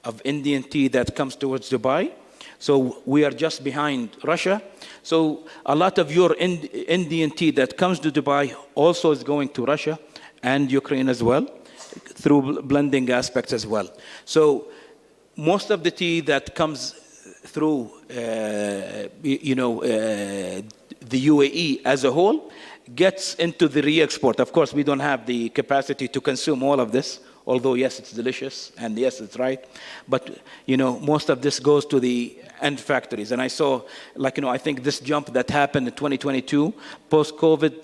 of Indian tea that comes towards Dubai. So we are just behind Russia. So a lot of your Indian tea that comes to Dubai also is going to Russia and Ukraine as well, through blending aspects as well. So most of the tea that comes through, the UAE as a whole gets into the re-export. Of course, we don't have the capacity to consume all of this, although yes, it's delicious, and yes, it's right. But, most of this goes to the end factories. And I saw, I think this jump that happened in 2022, post-COVID,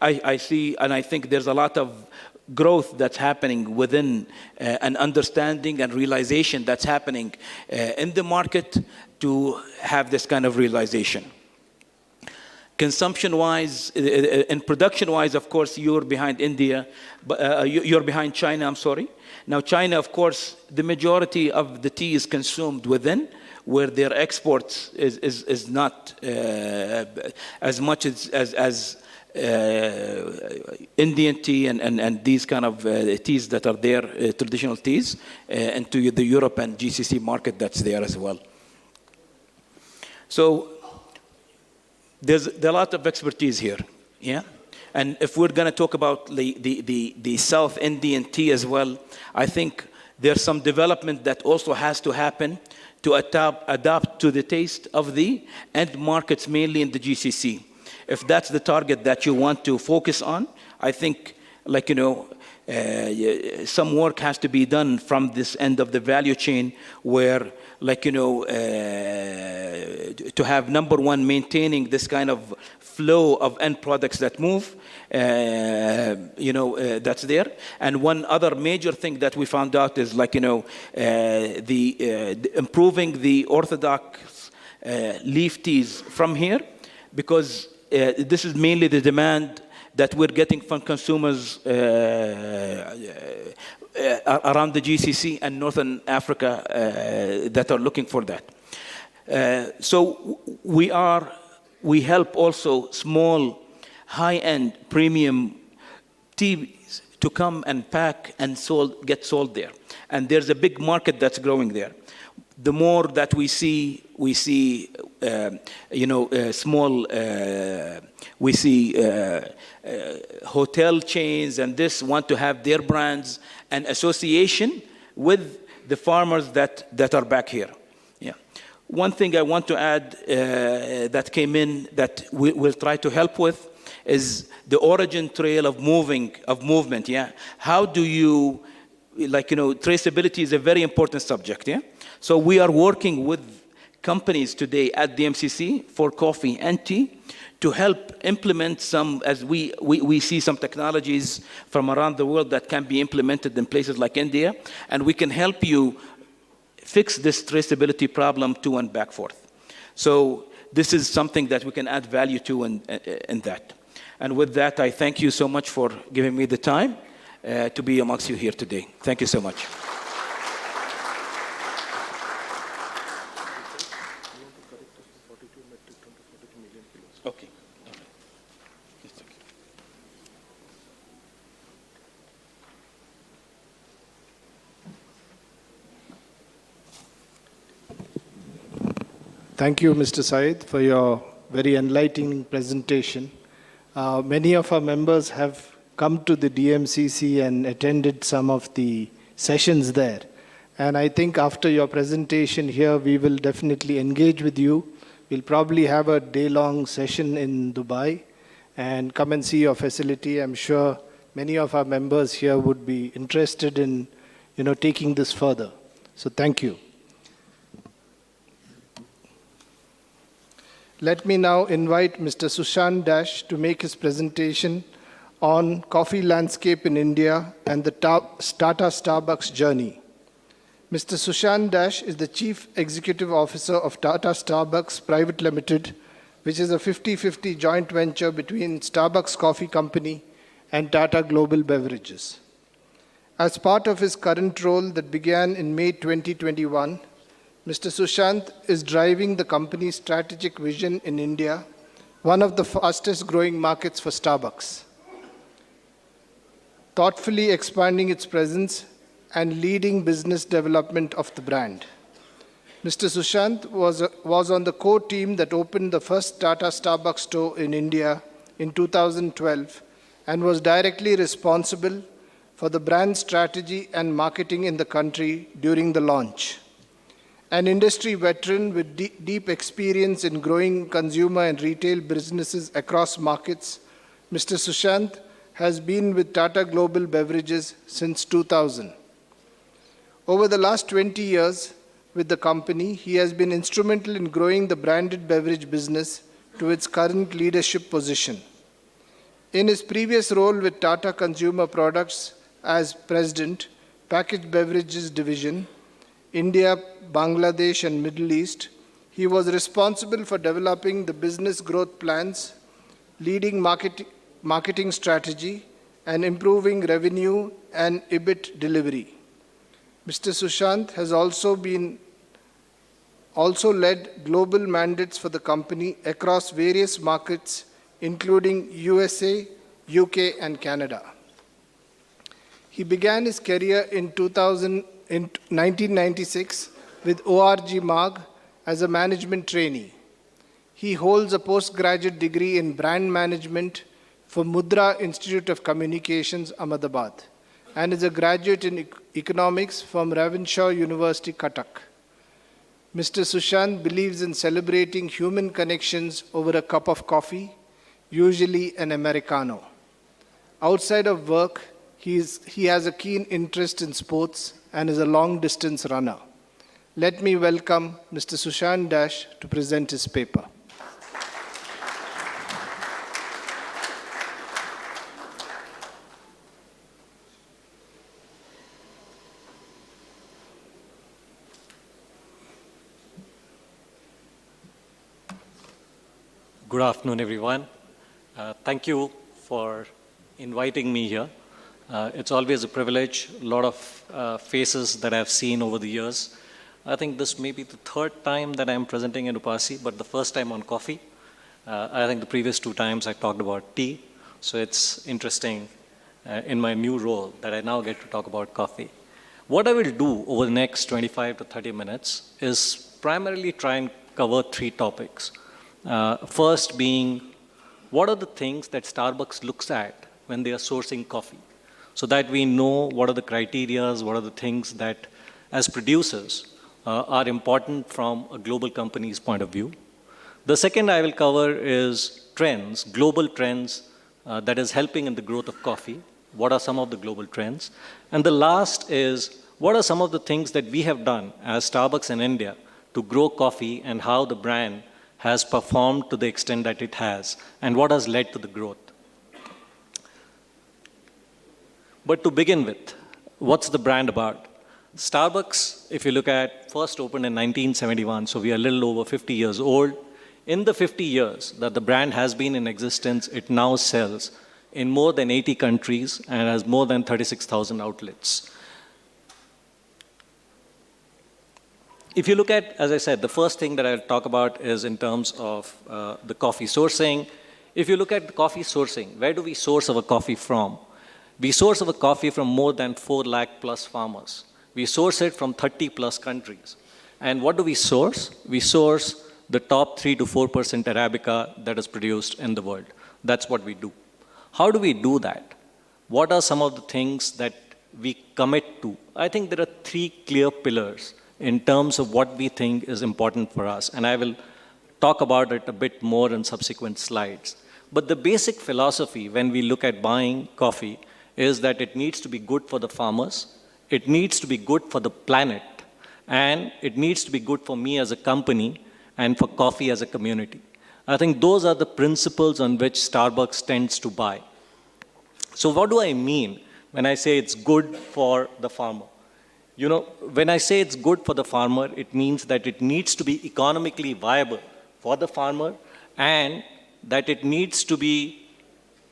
I see, and I think there's a lot of growth that's happening within an understanding and realization that's happening in the market to have this kind of realization. Consumption-wise, and production-wise, of course, you're behind India, you're behind China, I'm sorry. Now, China, of course, the majority of the tea is consumed within, where their exports is not as much as Indian tea and these kind of teas that are there, traditional teas, into the Europe and GCC market that's there as well. So, there's a lot of expertise here, yeah? And if we're going to talk about the South Indian tea as well, I think there's some development that also has to happen to adapt to the taste of the end markets, mainly in the GCC. If that's the target that you want to focus on, I think, some work has to be done from this end of the value chain where, to have number one, maintaining this kind of flow of end products that move, that's there. And one other major thing that we found out is improving the orthodox leaf teas from here, because this is mainly the demand that we're getting from consumers around the GCC and Northern Africa that are looking for that. So we help also small, high-end, premium teas to come and pack and get sold there. And there's a big market that's growing there. The more that we see hotel chains and this want to have their brands and association with the farmers that are back here. Yeah. One thing I want to add that came in that we'll try to help with is the origin trail of movement. Yeah. How do you, traceability is a very important subject. Yeah. So we are working with companies today at the MCC for coffee and tea to help implement some, as we see some technologies from around the world that can be implemented in places like India, and we can help you fix this traceability problem to and back forth. So this is something that we can add value to in that. And with that, I thank you so much for giving me the time to be amongst you here today. Thank you so much. Thank you, Mr. Said, for your very enlightening presentation. Many of our members have come to the DMCC and attended some of the sessions there. And I think after your presentation here, we will definitely engage with you. We'll probably have a day-long session in Dubai and come and see your facility. I'm sure many of our members here would be interested in, taking this further. So thank you. Let me now invite Mr. Sushant Dash to make his presentation on coffee landscape in India and the Tata Starbucks journey. Mr. Sushant Dash is the Chief Executive Officer of Tata Starbucks Private Limited, which is a 50-50 joint venture between Starbucks Coffee Company and Tata Global Beverages. As part of his current role that began in May 2021, Mr. Sushant is driving the company's strategic vision in India, one of the fastest growing markets for Starbucks, thoughtfully expanding its presence and leading business development of the brand. Mr. Sushant was on the core team that opened the first Tata Starbucks store in India in 2012 and was directly responsible for the brand strategy and marketing in the country during the launch. An industry veteran with deep experience in growing consumer and retail businesses across markets, Mr. Sushant has been with Tata Global Beverages since 2000. Over the last 20 years with the company, he has been instrumental in growing the branded beverage business to its current leadership position. In his previous role with Tata Consumer Products as President, Packaged Beverages Division, India, Bangladesh, and Middle East, he was responsible for developing the business growth plans, leading marketing strategy, and improving revenue and EBIT delivery. Mr. Sushant has also led global mandates for the company across various markets, including USA, UK, and Canada. He began his career in 1996 with ORG Mag as a management trainee. He holds a postgraduate degree in brand management from Mudra Institute of Communications, Ahmedabad, and is a graduate in economics from Ravenshaw University, Cuttack. Mr. Sushant believes in celebrating human connections over a cup of coffee, usually an Americano. Outside of work, he has a keen interest in sports and is a long-distance runner. Let me welcome Mr. Sushant Dash to present his paper. Good afternoon, everyone. Thank you for inviting me here. It's always a privilege, a lot of faces that I've seen over the years. I think this may be the third time that I'm presenting in UPASI, but the first time on coffee. I think the previous two times I talked about tea, so it's interesting in my new role that I now get to talk about coffee. What I will do over the next 25 to 30 minutes is primarily try and cover three topics. First being, what are the things that Starbucks looks at when they are sourcing coffee? So that we know what are the criterias, what are the things that as producers are important from a global company's point of view. The second I will cover is trends, global trends that is helping in the growth of coffee. What are some of the global trends? And the last is, what are some of the things that we have done as Starbucks in India to grow coffee and how the brand has performed to the extent that it has and what has led to the growth. But to begin with, what's the brand about? Starbucks, if you look at, first opened in 1971, so we are a little over 50 years old. In the 50 years that the brand has been in existence, it now sells in more than 80 countries and has more than 36,000 outlets. If you look at, as I said, the first thing that I'll talk about is in terms of the coffee sourcing. If you look at the coffee sourcing, where do we source our coffee from? We source our coffee from more than 4 lakh plus farmers. We source it from 30 plus countries. And what do we source? We source the top 3 to 4% Arabica that is produced in the world. That's what we do. How do we do that? What are some of the things that we commit to? I think there are 3 clear pillars in terms of what we think is important for us, and I will talk about it a bit more in subsequent slides. But the basic philosophy when we look at buying coffee is that it needs to be good for the farmers, it needs to be good for the planet, and it needs to be good for me as a company and for coffee as a community. I think those are the principles on which Starbucks tends to buy. So what do I mean when I say it's good for the farmer? You know, when I say it's good for the farmer, it means that it needs to be economically viable for the farmer, and that it needs to be,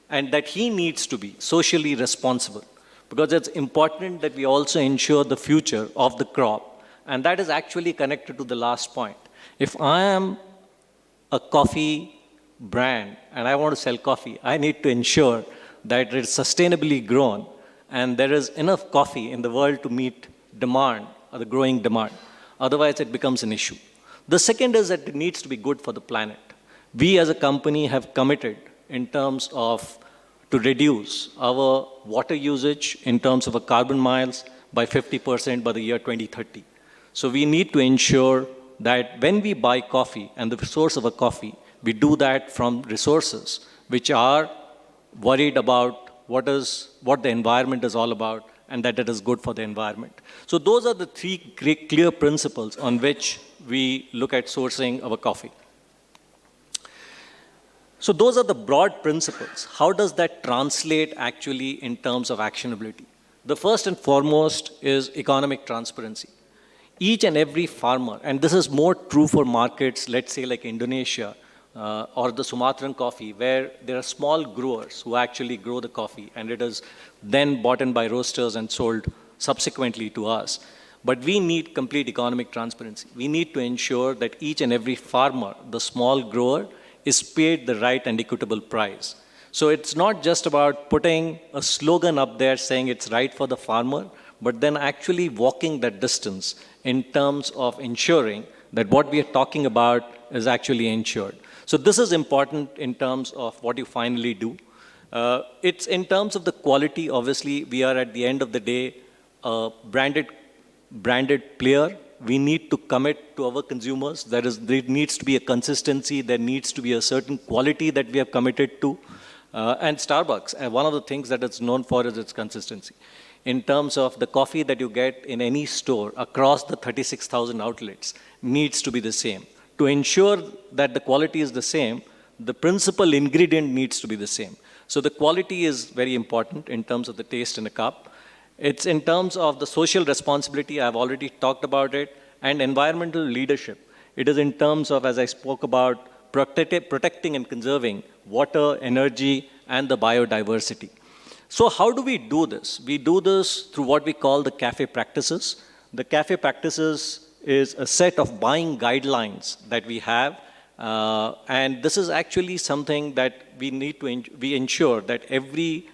and that he needs to be socially responsible. Because it's important that we also ensure the future of the crop. And that is actually connected to the last point. If I am a coffee brand and I want to sell coffee, I need to ensure that it is sustainably grown and there is enough coffee in the world to meet demand, or the growing demand. Otherwise, it becomes an issue. The second is that it needs to be good for the planet. We as a company have committed in terms of to reduce our water usage in terms of our carbon miles by 50% by the year 2030. So we need to ensure that when we buy coffee and the source of a coffee, we do that from resources which are worried about what the environment is all about, and that it is good for the environment. So those are the 3 clear principles on which we look at sourcing our coffee. So those are the broad principles. How does that translate actually in terms of actionability? The first and foremost is economic transparency. Each and every farmer, and this is more true for markets, let's say like Indonesia, or the Sumatran coffee, where there are small growers who actually grow the coffee, and it is then bought in by roasters and sold subsequently to us. But we need complete economic transparency. We need to ensure that each and every farmer, the small grower, is paid the right and equitable price. So it's not just about putting a slogan up there saying it's right for the farmer, but then actually walking that distance in terms of ensuring that what we are talking about is actually ensured. So this is important in terms of what you finally do. It's in terms of the quality. Obviously, we are at the end of the day a branded player. We need to commit to our consumers. There needs to be a consistency. There needs to be a certain quality that we have committed to. And Starbucks, one of the things that it's known for is its consistency. In terms of the coffee that you get in any store across the 36,000 outlets needs to be the same. To ensure that the quality is the same, the principal ingredient needs to be the same. So the quality is very important in terms of the taste in a cup. It's in terms of the social responsibility, I've already talked about it, and environmental leadership. It is in terms of, as I spoke about, protecting and conserving water, energy, and the biodiversity. So how do we do this? We do this through what we call the CAFE practices. The CAFE practices is a set of buying guidelines that we have. And this is actually something that we need to we ensure that every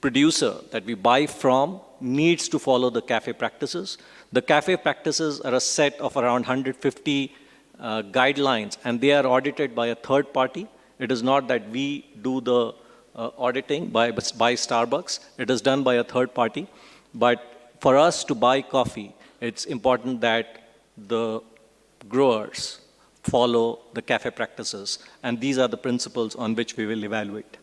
producer that we buy from needs to follow the CAFE practices. The CAFE practices are a set of around 150 guidelines, and they are audited by a third party. It is not that we do the auditing by Starbucks. It is done by a third party. But for us to buy coffee, it's important that the growers follow the CAFE practices, and these are the principles on which we will evaluate.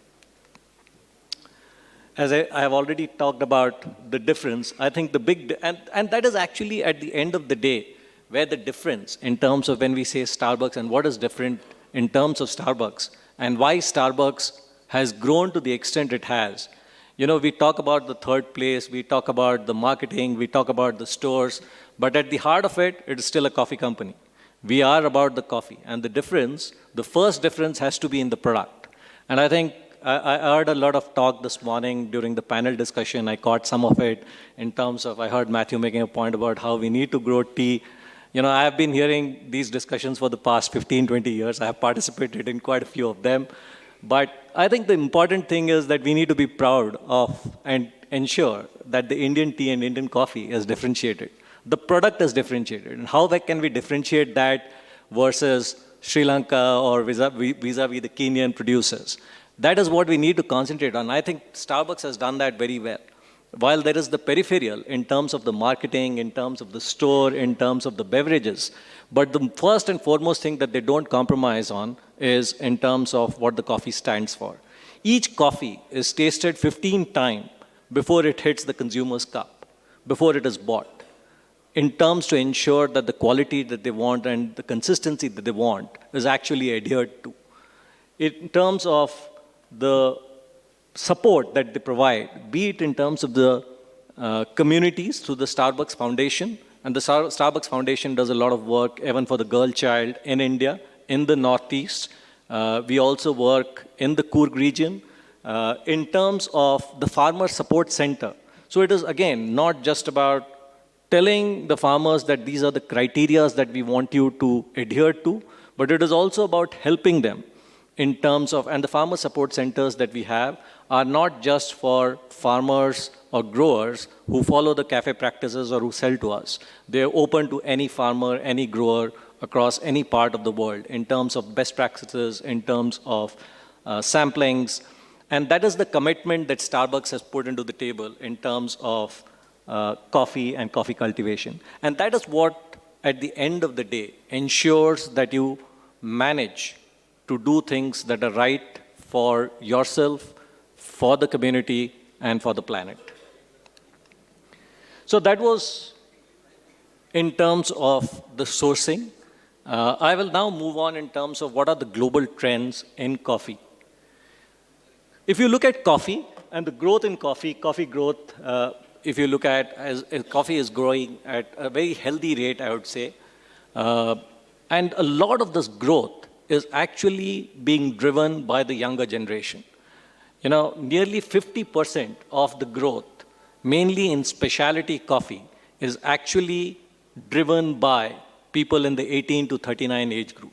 As I have already talked about the difference, I think the big, and that is actually at the end of the day, where the difference in terms of when we say Starbucks and what is different in terms of Starbucks and why Starbucks has grown to the extent it has. You know, we talk about the third place, we talk about the marketing, we talk about the stores, but at the heart of it, it is still a coffee company. We are about the coffee, and the difference, the first difference has to be in the product. And I think I heard a lot of talk this morning during the panel discussion. I caught some of it in terms of, I heard Matthew making a point about how we need to grow tea. You know, I have been hearing these discussions for the past 15, 20 years. I have participated in quite a few of them. But I think the important thing is that we need to be proud of and ensure that the Indian tea and Indian coffee is differentiated. The product is differentiated. And how can we differentiate that versus Sri Lanka or vis-a-vis the Kenyan producers. That is what we need to concentrate on. I think Starbucks has done that very well. While there is the peripheral in terms of the marketing, in terms of the store, in terms of the beverages, but the first and foremost thing that they don't compromise on is in terms of what the coffee stands for. Each coffee is tasted 15 times before it hits the consumer's cup, before it is bought, in terms to ensure that the quality that they want and the consistency that they want is actually adhered to. In terms of the support that they provide, be it in terms of the communities through the Starbucks Foundation, and the Starbucks Foundation does a lot of work even for the girl child in India, in the Northeast. We also work in the Coorg region in terms of the Farmer Support Center. So it is, again, not just about telling the farmers that these are the criteria that we want you to adhere to, but it is also about helping them in terms of, and the farmer support centers that we have are not just for farmers or growers who follow the cafe practices or who sell to us. They're open to any farmer, any grower across any part of the world in terms of best practices, in terms of samplings. And that is the commitment that Starbucks has put into the table in terms of coffee and coffee cultivation. And that is what, at the end of the day, ensures that you manage to do things that are right for yourself, for the community, and for the planet. So that was in terms of the sourcing. I will now move on in terms of what are the global trends in coffee. If you look at coffee and the growth in coffee growth, if you look at as coffee is growing at a very healthy rate, I would say. And a lot of this growth is actually being driven by the younger generation. You know, nearly 50% of the growth, mainly in specialty coffee, is actually driven by people in the 18 to 39 age group.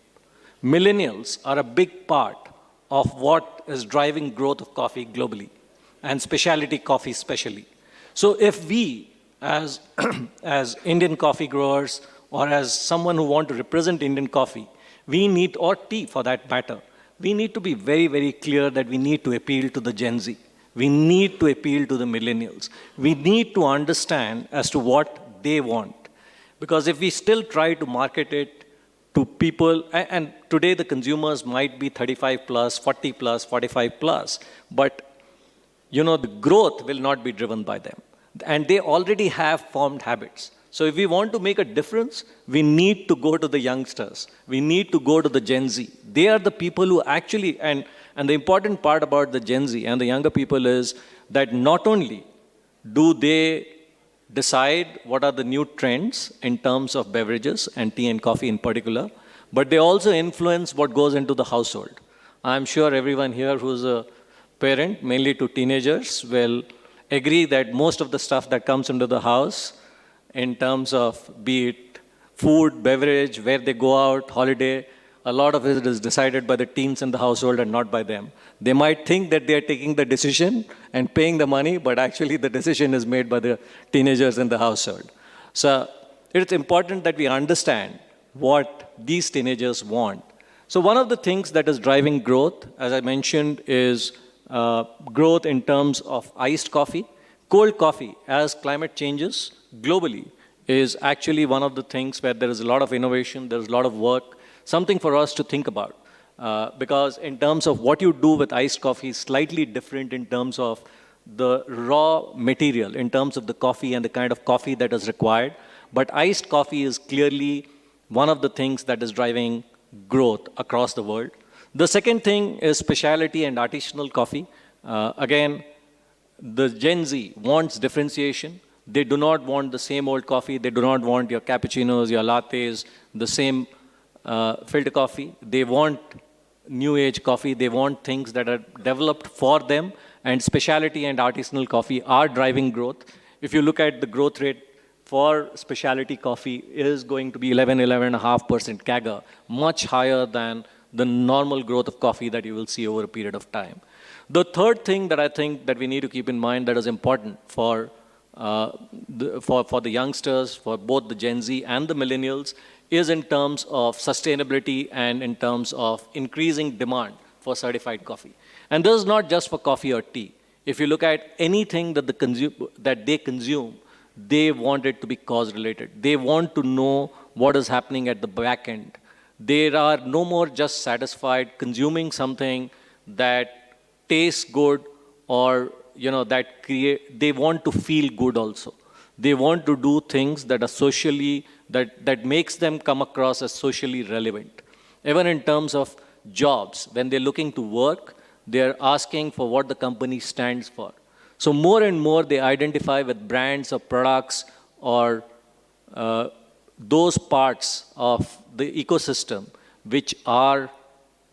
Millennials are a big part of what is driving growth of coffee globally, and specialty coffee especially. So if we, as Indian coffee growers, or as someone who want to represent Indian coffee, we need, or tea for that matter, we need to be very, very clear that we need to appeal to the Gen Z. We need to appeal to the millennials. We need to understand as to what they want. Because if we still try to market it to people, and today the consumers might be 35 plus, 40 plus, 45 plus, but you know, the growth will not be driven by them. And they already have formed habits. So if we want to make a difference, we need to go to the youngsters. We need to go to the Gen Z. They are the people who actually, and the important part about the Gen Z and the younger people is that not only do they decide what are the new trends in terms of beverages and tea and coffee in particular, but they also influence what goes into the household. I'm sure everyone here who's a parent, mainly to teenagers, will agree that most of the stuff that comes into the house in terms of be it food, beverage, where they go out, holiday, a lot of it is decided by the teens in the household and not by them. They might think that they are taking the decision and paying the money, but actually the decision is made by the teenagers in the household. So it's important that we understand what these teenagers want. So one of the things that is driving growth, as I mentioned, is growth in terms of iced coffee. Cold coffee, as climate changes globally, is actually one of the things where there is a lot of innovation, there's a lot of work, something for us to think about. Because in terms of what you do with iced coffee is slightly different in terms of the raw material, in terms of the coffee and the kind of coffee that is required. But iced coffee is clearly one of the things that is driving growth across the world. The second thing is specialty and artisanal coffee. Again, the Gen Z wants differentiation. They do not want the same old coffee. They do not want your cappuccinos, your lattes, the same filter coffee. They want new age coffee. They want things that are developed for them. And specialty and artisanal coffee are driving growth. If you look at the growth rate for specialty coffee, it is going to be 11.5% CAGR, much higher than the normal growth of coffee that you will see over a period of time. The third thing that I think that we need to keep in mind that is important for the youngsters, for both the Gen Z and the millennials, is in terms of sustainability and in terms of increasing demand for certified coffee. And this is not just for coffee or tea. If you look at anything that, they consume, they want it to be cause-related. They want to know what is happening at the back end. They are no more just satisfied consuming something that tastes good or, they want to feel good also. They want to do things that are socially, that makes them come across as socially relevant. Even in terms of jobs, when they're looking to work, they're asking for what the company stands for. So more and more they identify with brands or products or those parts of the ecosystem which are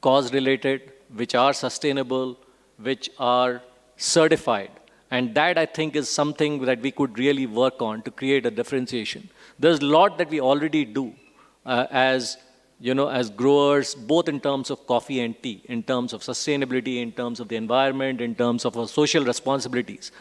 cause-related, which are sustainable, which are certified. And that, I think, is something that we could really work on to create a differentiation. There's a lot that we already do as growers, both in terms of coffee and tea, in terms of sustainability, in terms of the environment, in terms of our social responsibilities.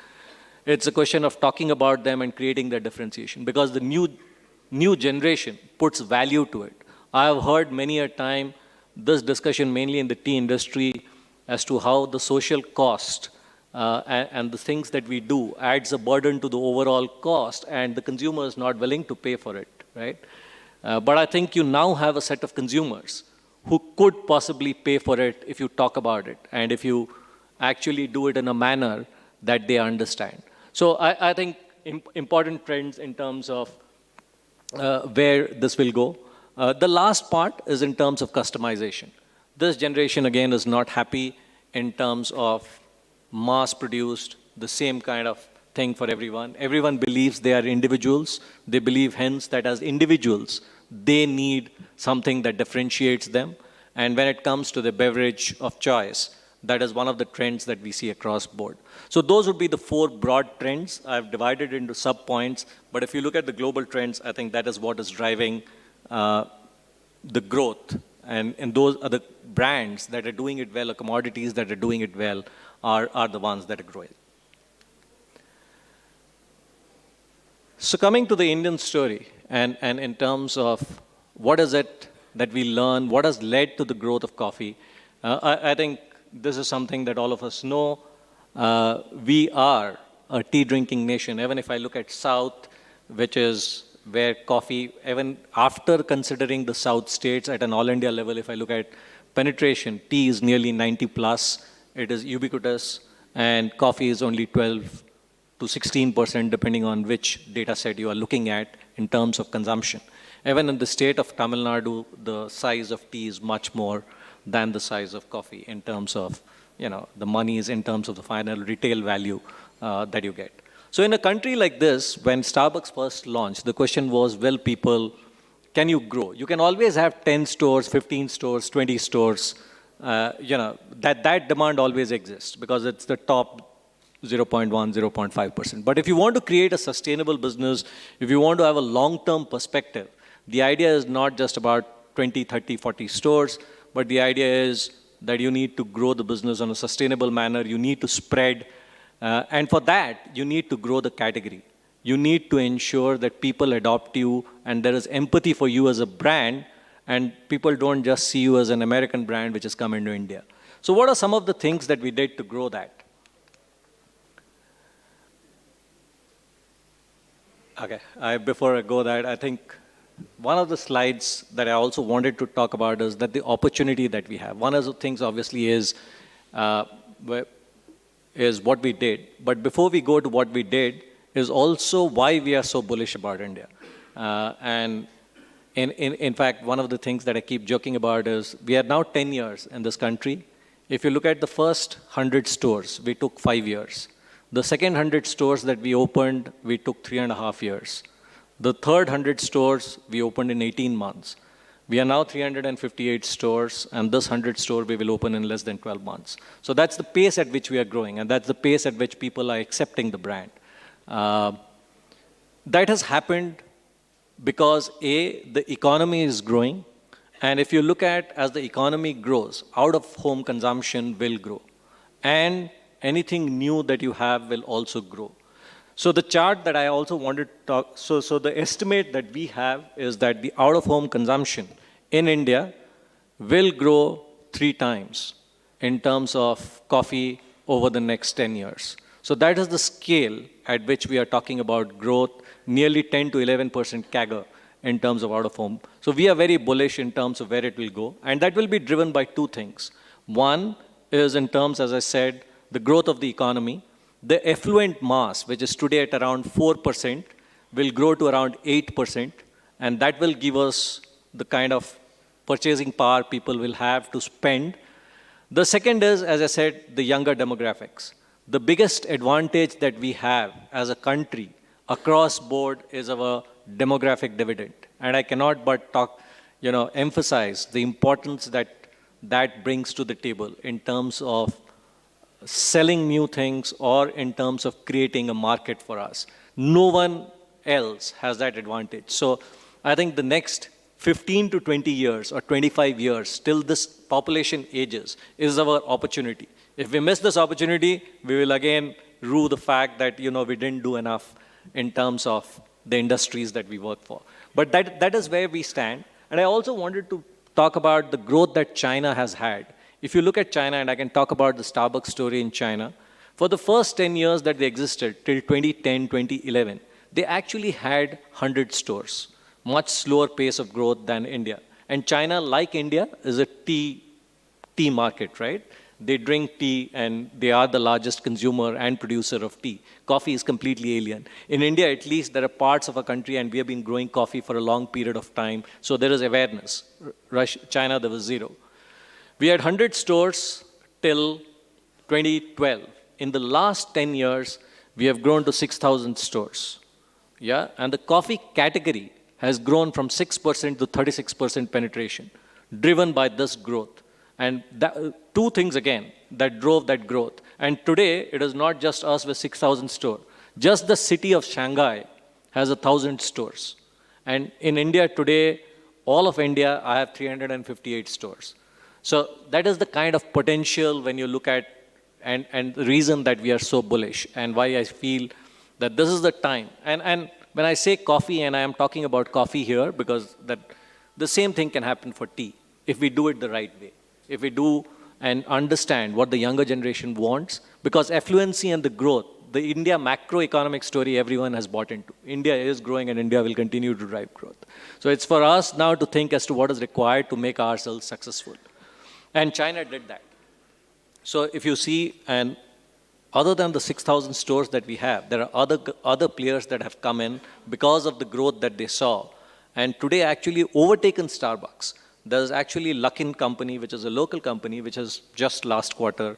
It's a question of talking about them and creating that differentiation, because the new generation puts value to it. I have heard many a time this discussion, mainly in the tea industry, as to how the social cost and the things that we do adds a burden to the overall cost, and the consumer is not willing to pay for it, right? But I think you now have a set of consumers who could possibly pay for it if you talk about it and if you actually do it in a manner that they understand. So I think important trends in terms of where this will go. The last part is in terms of customization. This generation, again, is not happy in terms of mass-produced, the same kind of thing for everyone. Everyone believes they are individuals. They believe, hence, that as individuals, they need something that differentiates them. And when it comes to the beverage of choice, that is one of the trends that we see across board. So those would be the 4 broad trends. I've divided into sub-points. But if you look at the global trends, I think that is what is driving the growth. And those are the brands that are doing it well, or commodities that are doing it well, are the ones that are growing. So coming to the Indian story, and in terms of what is it that we learn, what has led to the growth of coffee, I think this is something that all of us know. We are a tea-drinking nation. Even if I look at South, which is where coffee, even after considering the South states at an all-India level, if I look at penetration, tea is nearly 90 plus. It is ubiquitous, and coffee is only 12 to 16%, depending on which data set you are looking at in terms of consumption. Even in the state of Tamil Nadu, the size of tea is much more than the size of coffee in terms of, the monies, in terms of the final retail value that you get. So in a country like this, when Starbucks first launched, the question was, will people, can you grow? You can always have 10 stores, 15 stores, 20 stores. That demand always exists because it's the top 0.1, 0.5%. But if you want to create a sustainable business, if you want to have a long-term perspective, the idea is not just about 20, 30, 40 stores, but the idea is that you need to grow the business in a sustainable manner. You need to spread. And for that, you need to grow the category. You need to ensure that people adopt you and there is empathy for you as a brand, and people don't just see you as an American brand which has come into India. So what are some of the things that we did to grow that? Okay, before I go that, I think one of the slides that I also wanted to talk about is that the opportunity that we have. One of the things obviously is what we did. But before we go to what we did is also why we are so bullish about India. And in fact, one of the things that I keep joking about is we are now 10 years in this country. If you look at the first 100 stores, we took 5 years. The second 100 stores that we opened, we took 3.5 years. The third 100 stores, we opened in 18 months. We are now 358 stores, and this 100 store we will open in less than 12 months. So that's the pace at which we are growing, and that's the pace at which people are accepting the brand. That has happened because, A, the economy is growing, and if you look at as the economy grows, out-of-home consumption will grow, and anything new that you have will also grow. So the chart that I also wanted to talk, so the estimate that we have is that the out-of-home consumption in India will grow 3 times in terms of coffee over the next 10 years. So that is the scale at which we are talking about growth, nearly 10 to 11% CAGR in terms of out-of-home. So we are very bullish in terms of where it will go, and that will be driven by 2 things. One is in terms, as I said, the growth of the economy. The affluent mass, which is today at around 4%, will grow to around 8%, and that will give us the kind of purchasing power people will have to spend. The second is, as I said, the younger demographics. The biggest advantage that we have as a country across board is our demographic dividend. And I cannot but emphasize the importance that brings to the table in terms of selling new things or in terms of creating a market for us. No one else has that advantage. So I think the next 15 to 20 years or 25 years till this population ages is our opportunity. If we miss this opportunity, we will again rue the fact that we didn't do enough in terms of the industries that we work for. But that is where we stand. And I also wanted to talk about the growth that China has had. If you look at China, and I can talk about the Starbucks story in China, for the first 10 years that they existed, till 2010, 2011, they actually had 100 stores, much slower pace of growth than India. And China, like India, is a tea market, right? They drink tea, and they are the largest consumer and producer of tea. Coffee is completely alien. In India, at least, there are parts of a country, and we have been growing coffee for a long period of time, so there is awareness. China, there was 0. We had 100 stores till 2012. In the last 10 years, we have grown to 6,000 stores. Yeah, and the coffee category has grown from 6% to 36% penetration, driven by this growth. And 2 things again that drove that growth. And today, it is not just us with 6,000 stores. Just the city of Shanghai has 1,000 stores. And in India today, all of India, I have 358 stores. So that is the kind of potential when you look at, and the reason that we are so bullish and why I feel that this is the time. And when I say coffee, and I am talking about coffee here, because the same thing can happen for tea if we do it the right way. If we do and understand what the younger generation wants, because affluency and the growth, the India macroeconomic story everyone has bought into. India is growing, and India will continue to drive growth. So it's for us now to think as to what is required to make ourselves successful. And China did that. So if you see, and other than the 6,000 stores that we have, there are other players that have come in because of the growth that they saw. And today actually overtaken Starbucks. There's actually Luckin Company, which is a local company, which has just last quarter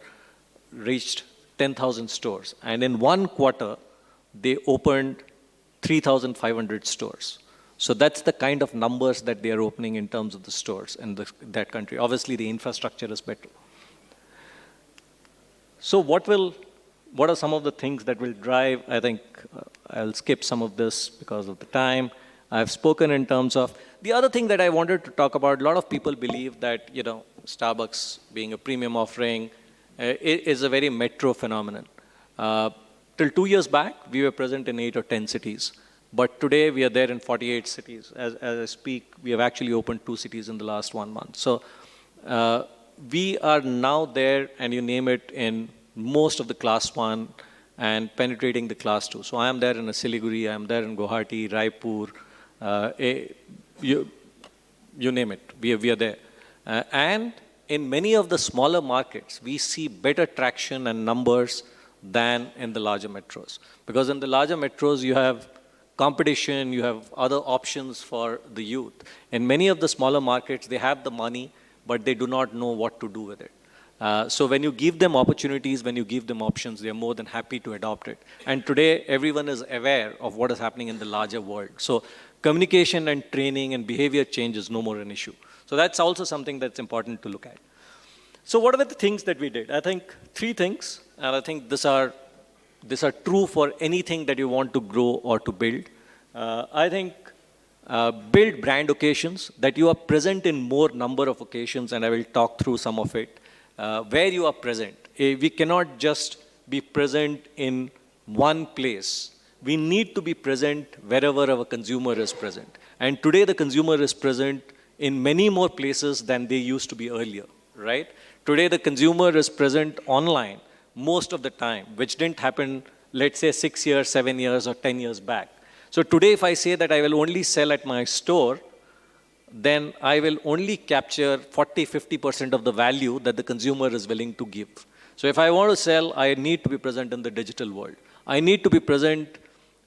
reached 10,000 stores. And in 1 quarter, they opened 3,500 stores. So that's the kind of numbers that they are opening in terms of the stores in that country. Obviously, the infrastructure is better. So what are some of the things that will drive? I think I'll skip some of this because of the time. I've spoken in terms of, the other thing that I wanted to talk about, a lot of people believe that, Starbucks being a premium offering is a very metro phenomenon. Till 2 years back, we were present in 8 or 10 cities. But today, we are there in 48 cities. As I speak, we have actually opened 2 cities in the last 1 month. So we are now there, and you name it, in most of the class 1 and penetrating the class 2. So I am there in Siliguri, I am there in Guwahati, Raipur, you name it, we are there. And in many of the smaller markets, we see better traction and numbers than in the larger metros. Because in the larger metros, you have competition, you have other options for the youth. In many of the smaller markets, they have the money, but they do not know what to do with it. So when you give them opportunities, when you give them options, they are more than happy to adopt it. And today, everyone is aware of what is happening in the larger world. So communication and training and behavior change is no more an issue. So that's also something that's important to look at. So what are the things that we did? I think 3 things, and I think these are true for anything that you want to grow or to build. I think build brand occasions, that you are present in more number of occasions, and I will talk through some of it. Where you are present. We cannot just be present in one place. we need to be present wherever our consumer is present. And today the consumer is present in many more places than they used to be earlier, right? Today the consumer is present online most of the time, which didn't happen, let's say 6 years, 7 years, or 10 years back. So today if I say that I will only sell at my store, then I will only capture 40, 50% of the value that the consumer is willing to give. So if I want to sell, I need to be present in the digital world. I need to be present,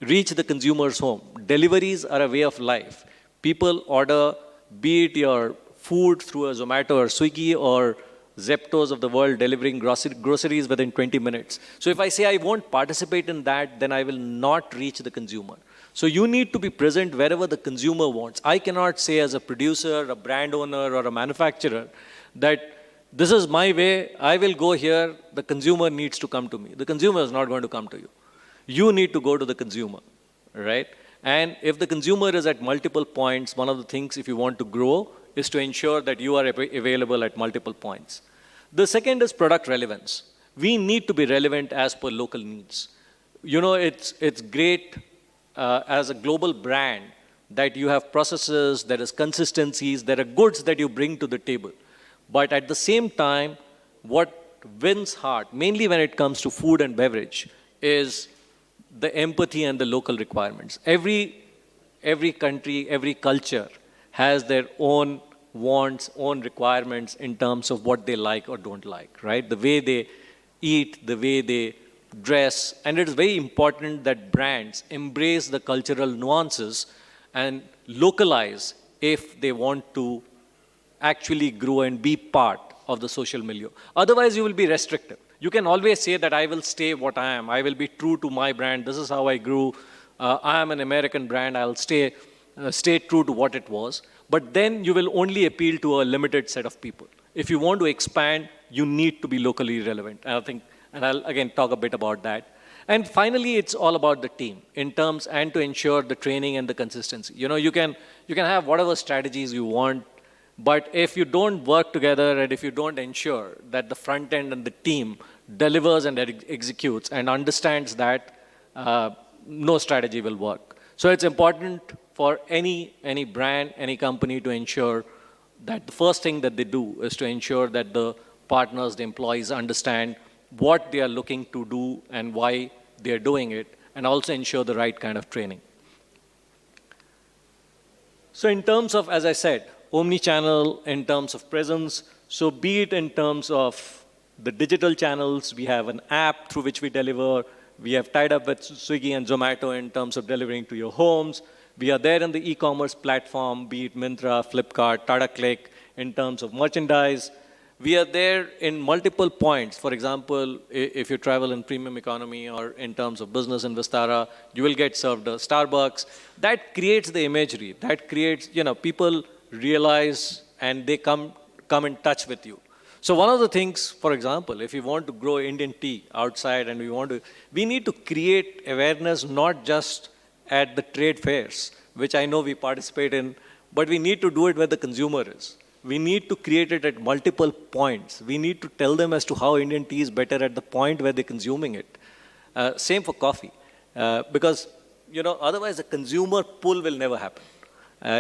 reach the consumer's home. Deliveries are a way of life. People order, be it your food through a Zomato or Swiggy or Zeptos of the world delivering groceries within 20 minutes. So if I say I won't participate in that, then I will not reach the consumer. So you need to be present wherever the consumer wants. I cannot say as a producer, a brand owner, or a manufacturer that this is my way, I will go here, the consumer needs to come to me. The consumer is not going to come to you. You need to go to the consumer, right? And if the consumer is at multiple points, one of the things if you want to grow is to ensure that you are available at multiple points. The second is product relevance. We need to be relevant as per local needs. You know, it's great as a global brand that you have processes, there is consistencies, there are goods that you bring to the table. But at the same time, what wins heart, mainly when it comes to food and beverage, is the empathy and the local requirements. Every country, every culture has their own wants, own requirements in terms of what they like or don't like, right? The way they eat, the way they dress, and it is very important that brands embrace the cultural nuances and localize if they want to actually grow and be part of the social milieu. Otherwise, you will be restrictive. You can always say that I will stay what I am. I will be true to my brand. This is how I grew. I am an American brand. I'll stay true to what it was. But then you will only appeal to a limited set of people. If you want to expand, you need to be locally relevant. And I think, and I'll again talk a bit about that. And finally, it's all about the team in terms and to ensure the training and the consistency. You know, you can have whatever strategies you want, but if you don't work together and if you don't ensure that the front end and the team delivers and executes and understands that, no strategy will work. So it's important for any brand, any company to ensure that the first thing that they do is to ensure that the partners, the employees understand what they are looking to do and why they are doing it, and also ensure the right kind of training. So in terms of, as I said, omni-channel in terms of presence, so be it in terms of the digital channels, we have an app through which we deliver, we have tied up with Swiggy and Zomato in terms of delivering to your homes, we are there in the e-commerce platform, be it Myntra, Flipkart, Tata Click, in terms of merchandise. We are there in multiple points. For example, if you travel in premium economy or in terms of business in Vistara, you will get served a Starbucks. That creates the imagery. That creates, you know, people realize and they come in touch with you. So one of the things, for example, if you want to grow Indian tea outside and we need to create awareness not just at the trade fairs, which I know we participate in, but we need to do it where the consumer is. We need to create it at multiple points. We need to tell them as to how Indian tea is better at the point where they're consuming it. Same for coffee, because you know otherwise the consumer pull will never happen.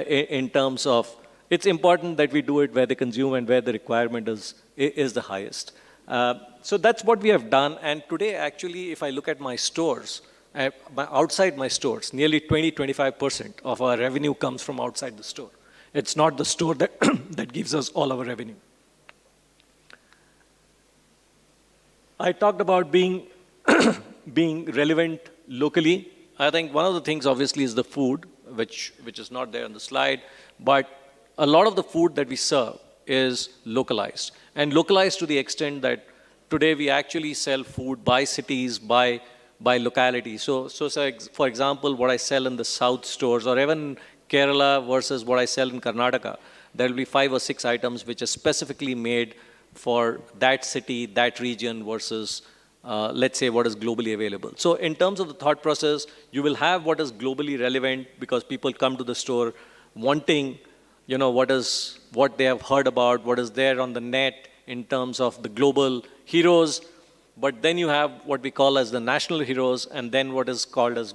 In terms of, it's important that we do it where they consume and where the requirement is the highest. So that's what we have done. And today, actually, if I look at my stores, outside my stores, nearly 20-25% of our revenue comes from outside the store. It's not the store that, that gives us all our revenue. I talked about being relevant locally. I think one of the things, obviously, is the food, which is not there on the slide. But a lot of the food that we serve is localized. And localized to the extent that today we actually sell food by cities, by locality. So for example, what I sell in the south stores, or even Kerala versus what I sell in Karnataka, there will be 5 or 6 items which are specifically made for that city, that region versus, let's say, what is globally available. So in terms of the thought process, you will have what is globally relevant because people come to the store wanting, you know, what they have heard about, what is there on the net in terms of the global heroes. but then you have what we call as the national heroes, and then what is called as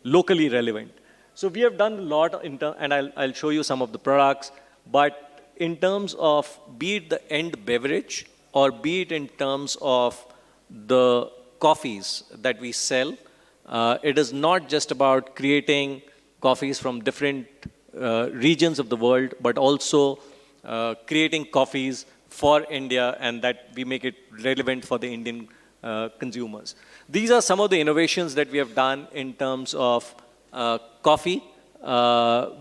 locally relevant. So we have done a lot, and I'll show you some of the products, but in terms of be it the end beverage or be it in terms of the coffees that we sell, it is not just about creating coffees from different regions of the world, but also creating coffees for India, and that we make it relevant for the Indian consumers. These are some of the innovations that we have done in terms of coffee,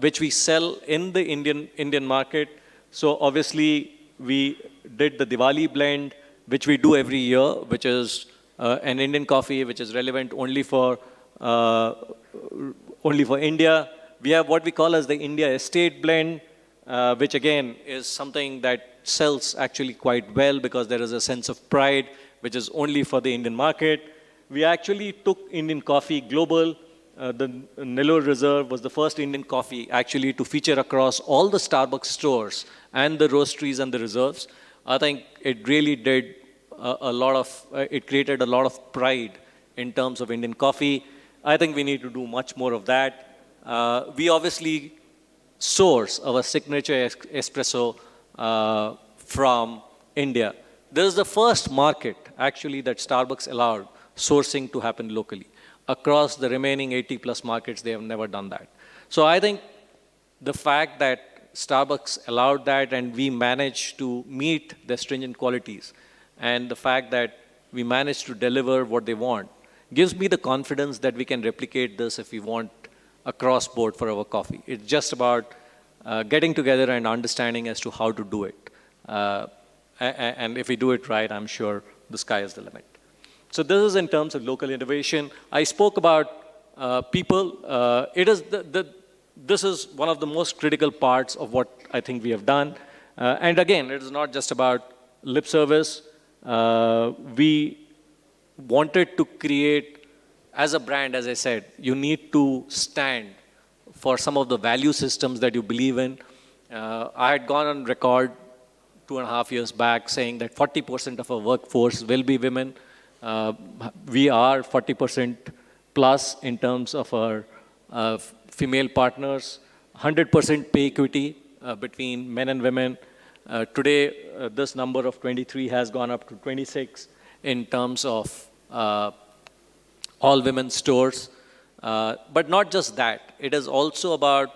which we sell in the Indian market. So obviously, we did the Diwali blend, which we do every year, which is an Indian coffee, which is relevant only for India. We have what we call as the India Estate blend, which again is something that sells actually quite well because there is a sense of pride, which is only for the Indian market. We actually took Indian coffee global. The Nilgiris Reserve was the first Indian coffee actually to feature across all the Starbucks stores and the roasteries and the reserves. I think it really did it created a lot of pride in terms of Indian coffee. I think we need to do much more of that. We obviously source our signature espresso from India. This is the first market actually that Starbucks allowed sourcing to happen locally. Across the remaining 80 plus markets, they have never done that. So I think the fact that Starbucks allowed that and we managed to meet the stringent qualities, and the fact that we managed to deliver what they want, gives me the confidence that we can replicate this if we want across board for our coffee. It's just about getting together and understanding as to how to do it. And if we do it right, I'm sure the sky is the limit. So this is in terms of local innovation. I spoke about people. This is one of the most critical parts of what I think we have done. And again, it is not just about lip service. We wanted to create, as a brand, as I said, you need to stand for some of the value systems that you believe in. I had gone on record 2.5 years back saying that 40% of our workforce will be women. We are 40% plus in terms of our female partners, 100% pay equity between men and women. Today, this number of 23 has gone up to 26 in terms of all women stores. But not just that, it is also about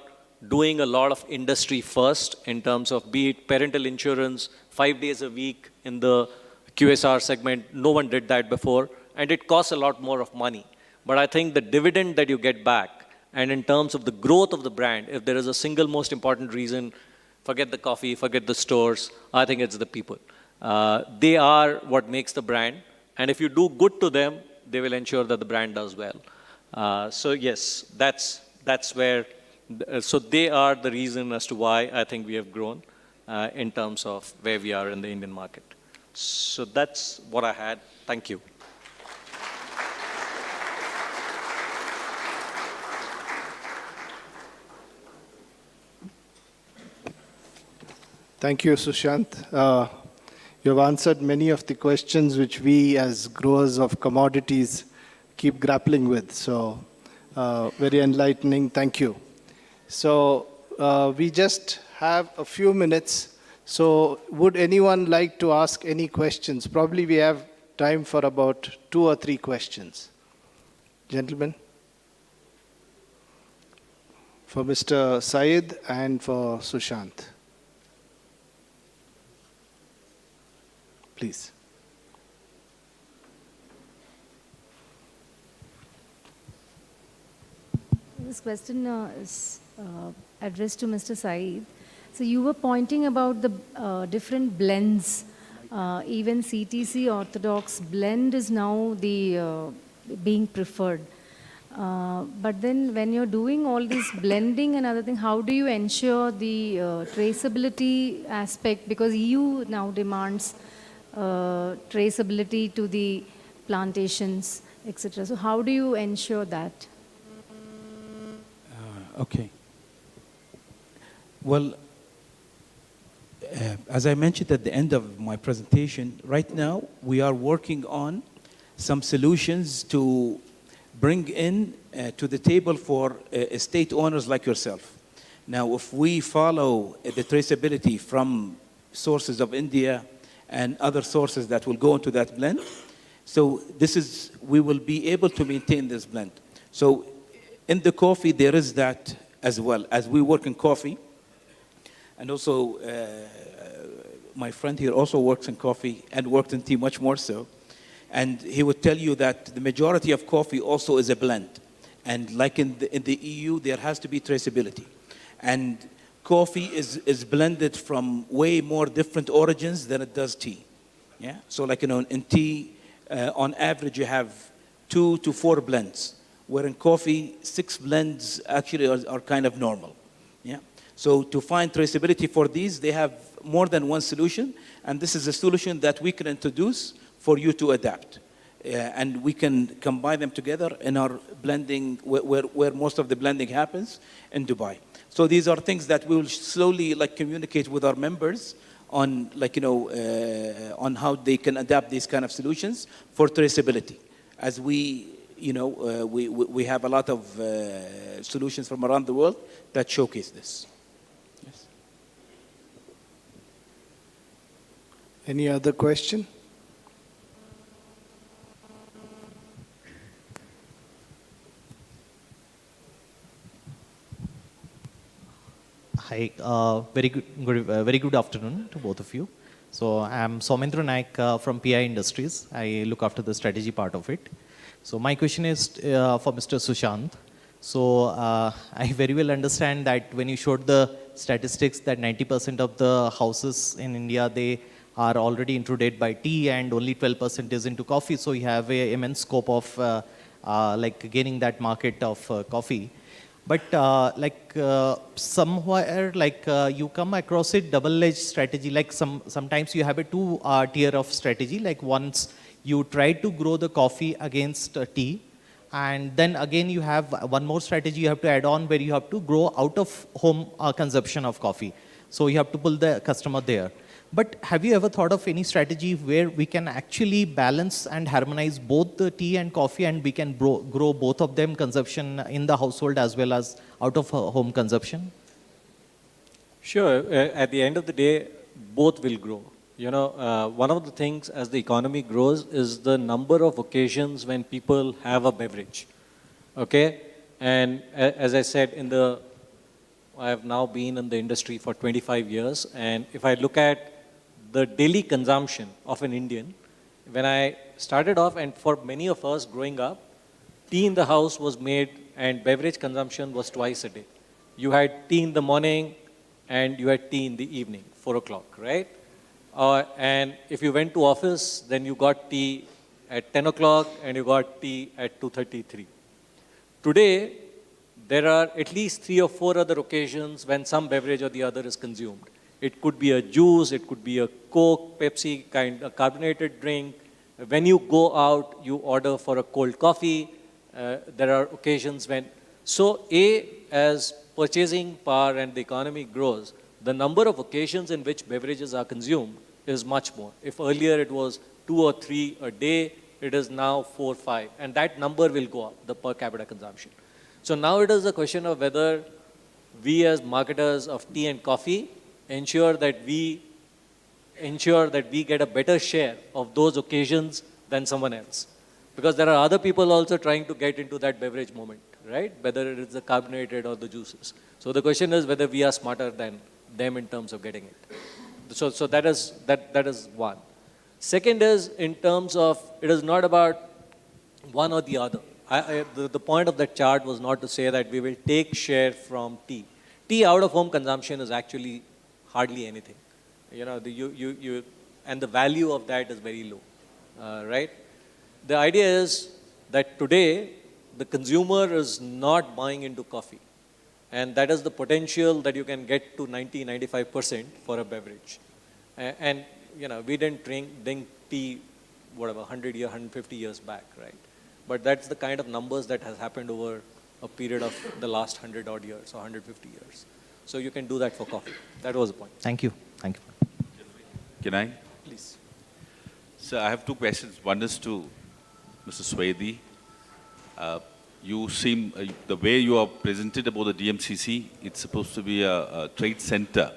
doing a lot of industry first in terms of be it parental insurance, 5 days a week in the QSR segment. No one did that before, and it costs a lot more of money. But I think the dividend that you get back, and in terms of the growth of the brand, if there is a single most important reason, forget the coffee, forget the stores, I think it's the people. They are what makes the brand, and if you do good to them, they will ensure that the brand does well. So yes, that's where, so they are the reason as to why I think we have grown in terms of where we are in the Indian market. So that's what I had. Thank you. Thank you, Sushant. You have answered many of the questions which we as growers of commodities keep grappling with. So very enlightening. Thank you. So we just have a few minutes. So would anyone like to ask any questions? Probably we have time for about 2 or 3 questions. Gentlemen? For Mr. Saeed and for Sushant. Please. This question is addressed to Mr. Saeed. So you were pointing about the different blends. Even CTC Orthodox blend is now the being preferred. But then when you're doing all this blending and other thing, how do you ensure the traceability aspect? Because EU now demands traceability to the plantations, etc. So how do you ensure that? Okay. Well, as I mentioned at the end of my presentation, right now we are working on some solutions to bring in to the table for estate owners like yourself. Now, if we follow the traceability from sources of India and other sources that will go into that blend, so we will be able to maintain this blend. So in the coffee, there is that as well. As we work in coffee, and also my friend here also works in coffee and worked in tea much more so. And he would tell you that the majority of coffee also is a blend. And like in the EU, there has to be traceability. And coffee is blended from way more different origins than it does tea. Yeah. So like, in tea, on average, you have 2 to 4 blends, where in coffee, 6 blends actually are kind of normal. Yeah. So to find traceability for these, they have more than one solution, and this is a solution that we can introduce for you to adapt. And we can combine them together in our blending, where most of the blending happens in Dubai. So these are things that we will slowly communicate with our members on, on how they can adapt these kind of solutions for traceability. As we have a lot of solutions from around the world that showcase this. Yes. Any other question? Hi, very good afternoon to both of you. So I'm Soumendra Naik from PI Industries. I look after the strategy part of it. So my question is for Mr. Sushant. So I very well understand that when you showed the statistics that 90% of the houses in India, they are already intruded by tea and only 12% is into coffee. So you have an immense scope of gaining that market of coffee. But somewhere you come across a double-edged strategy. Sometimes you have a two-tier of strategy. Like once you try to grow the coffee against tea, and then again you have one more strategy you have to add on where you have to grow out of home consumption of coffee. So you have to pull the customer there. But have you ever thought of any strategy where we can actually balance and harmonize both the tea and coffee, and we can grow both of them consumption in the household as well as out of home consumption? Sure. At the end of the day, both will grow. One of the things as the economy grows is the number of occasions when people have a beverage. Okay? And as I said, I have now been in the industry for 25 years, and if I look at the daily consumption of an Indian, when I started off, and for many of us growing up, tea in the house was made and beverage consumption was twice a day. You had tea in the morning and you had tea in the evening, 4 o'clock, right? And if you went to office, then you got tea at 10 o'clock and you got tea at 2:33. Today, there are at least 3 or 4 other occasions when some beverage or the other is consumed. It could be a juice, it could be a Coke, Pepsi a carbonated drink. When you go out, you order for a cold coffee. There are occasions when... So as purchasing power and the economy grows, the number of occasions in which beverages are consumed is much more. If earlier it was 2 or 3 a day, it is now 4 or 5. And that number will go up, the per capita consumption. So now it is a question of whether we as marketers of tea and coffee ensure that we get a better share of those occasions than someone else. Because there are other people also trying to get into that beverage moment, right? Whether it is the carbonated or the juices. So the question is whether we are smarter than them in terms of getting it. So that is one. Second is in terms of, it is not about one or the other. The point of that chart was not to say that we will take share from tea. Tea out of home consumption is actually hardly anything. And the value of that is very low, right? The idea is that today the consumer is not buying into coffee, and that is the potential that you can get to 90-95% for a beverage. And we didn't drink tea, 100 years, 150 years back, right? But that's the kind of numbers that has happened over a period of the last 100 odd years or 150 years. So you can do that for coffee. That was the point. Thank you. Thank you. Can I? Please. So I have two questions. One is to Mr. Swedi. You seem, the way you are presented about the DMCC, it's supposed to be a trade center.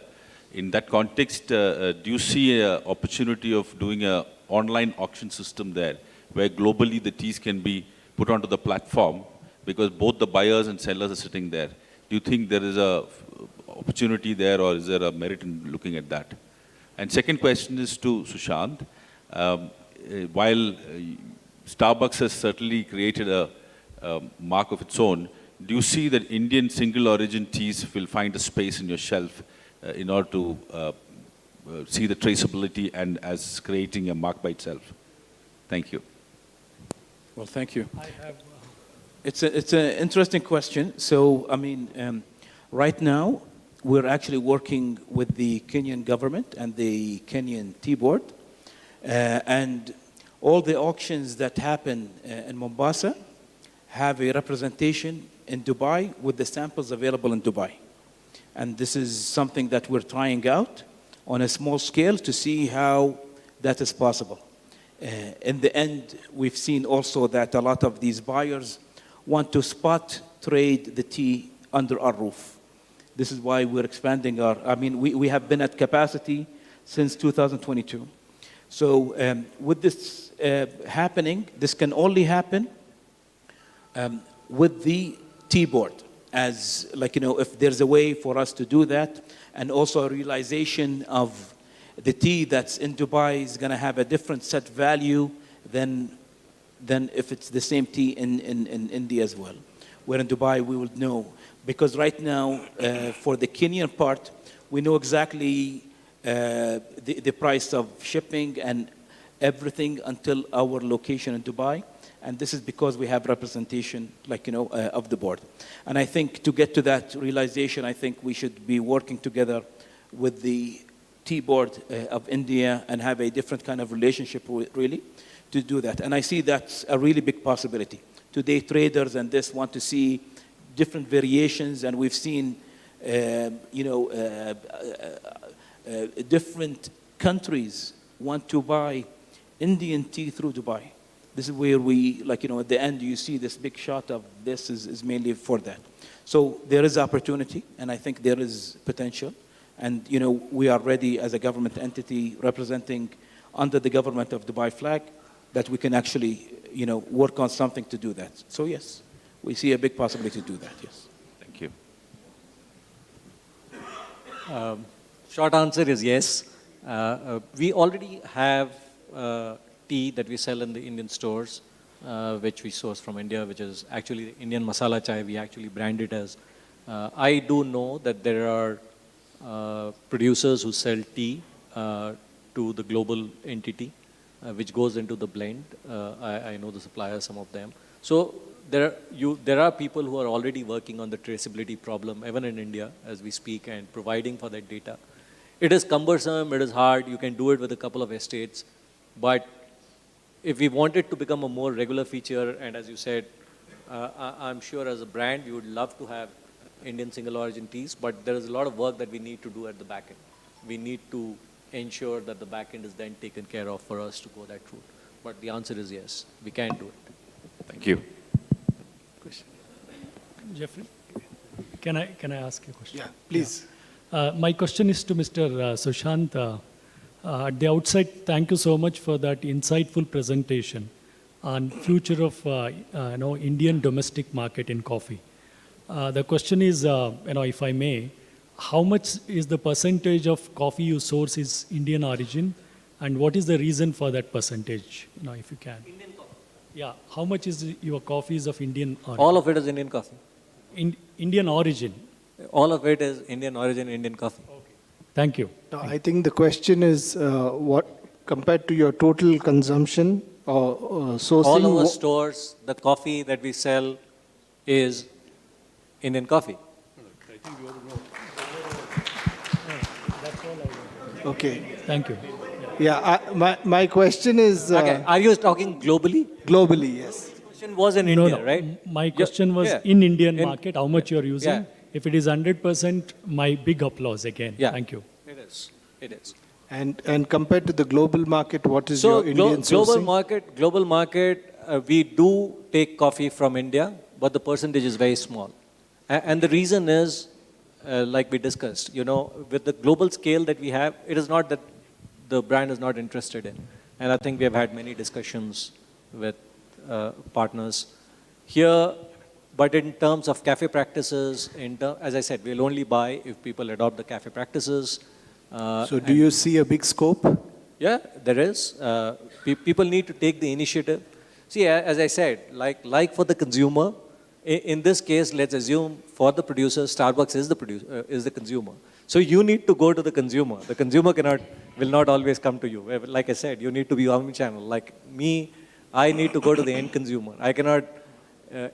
In that context, do you see an opportunity of doing an online auction system there, where globally the teas can be put onto the platform, because both the buyers and sellers are sitting there? Do you think there is a opportunity there, or is there a merit in looking at that? And second question is to Sushant. While Starbucks has certainly created a mark of its own, do you see that Indian single origin teas will find a space in your shelf in order to see the traceability and as creating a mark by itself? Thank you. Well, thank you. It's an interesting question. So, I mean, right now, we're actually working with the Kenyan government and the Kenyan Tea Board. And all the auctions that happen in Mombasa have a representation in Dubai with the samples available in Dubai. And this is something that we're trying out on a small scale to see how that is possible. In the end, we've seen also that a lot of these buyers want to spot trade the tea under our roof. This is why we're expanding we have been at capacity since 2022. So with this happening, this can only happen with the tea board, as if there's a way for us to do that, and also a realization of the tea that's in Dubai is going to have a different set value than if it's the same tea in India as well. Where in Dubai we would know, because right now for the Kenyan part, we know exactly the price of shipping and everything until our location in Dubai. And this is because we have representation, of the board. And I think to get to that realization, I think we should be working together with the tea board of India and have a different kind of relationship, really, to do that. And I see that's a really big possibility. Today, traders and this want to see different variations, and we've seen, different countries want to buy Indian tea through Dubai. This is where we, at the end, you see this big shot of this is mainly for that. So there is opportunity, and I think there is potential. And, we are ready as a government entity representing under the government of Dubai flag that we can actually, work on something to do that. So yes, we see a big possibility to do that, yes. Thank you. Short answer is yes. We already have tea that we sell in the Indian stores, which we source from India, which is actually Indian masala chai. We actually brand it as. I do know that there are producers who sell tea to the global entity, which goes into the blend. I know the suppliers, some of them. So there are people who are already working on the traceability problem, even in India, as we speak, and providing for that data. It is cumbersome, it is hard. You can do it with a couple of estates, but if we want it to become a more regular feature, and as you said, I'm sure as a brand, we would love to have Indian single origin teas, but there is a lot of work that we need to do at the back end. We need to ensure that the back end is then taken care of for us to go that route. But the answer is yes, we can do it. Thank you. Question. Jeffrey, can I ask you a question? Yeah, please. Yeah. My question is to Mr. Sushant. At the outset, thank you so much for that insightful presentation on future of Indian domestic market in coffee. The question is, if I may, how much is the percentage of coffee you source is Indian origin, and what is the reason for that percentage? If you can. Indian coffee. Yeah, how much is your coffee is of Indian origin? All of it is Indian coffee. Indian origin. All of it is Indian origin, Indian coffee. Okay. Thank you. I think the question is what compared to your total consumption or sourcing. All our stores, the coffee that we sell is Indian coffee. Okay. Thank you. Yeah, my question is. Okay. Are you talking globally? Globally, yes. The question was in India, right? My question was in Indian market, how much you are using. If it is 100%, my big applause again. Yeah. Thank you. It is. It is. And compared to the global market, what is your Indian sourcing? Global market, we do take coffee from India, but the percentage is very small. And the reason is, like we discussed, with the global scale that we have, it is not that the brand is not interested in. And I think we have had many discussions with partners here. But in terms of cafe practices, as I said, we'll only buy if people adopt the cafe practices. So do you see a big scope? Yeah, there is. People need to take the initiative. See, as I said, like for the consumer, in this case, let's assume for the producer, Starbucks is the consumer. So you need to go to the consumer. The consumer will not always come to you. Like I said, you need to be omnichannel. Like me, I need to go to the end consumer. I cannot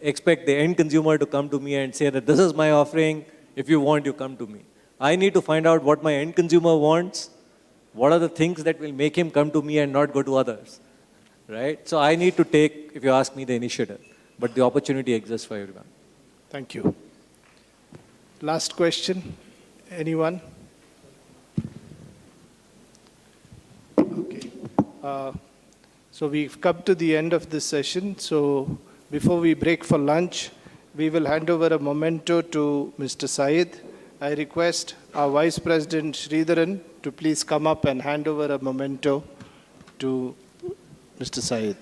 expect the end consumer to come to me and say that this is my offering. If you want, you come to me. I need to find out what my end consumer wants. What are the things that will make him come to me and not go to others, right? So I need to take, if you ask me, the initiative. But the opportunity exists for everyone. Thank you. Last question. Anyone? Okay. So we've come to the end of this session. So before we break for lunch, we will hand over a memento to Mr. Syed. I request our Vice President Sridharan to please come up and hand over a memento to Mr. Syed.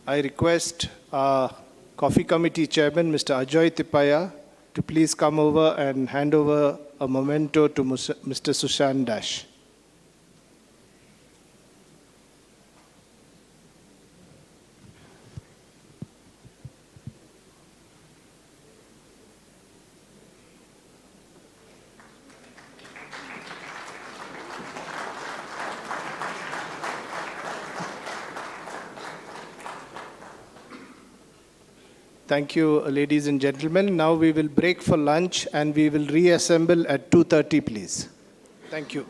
I request our Coffee Committee Chairman, Mr. Ajoy Tipaya, to please come over and hand over a memento to Mr. Sushan Dash. Thank you, ladies and gentlemen. Now we will break for lunch and we will reassemble at 2:30, please. Thank you.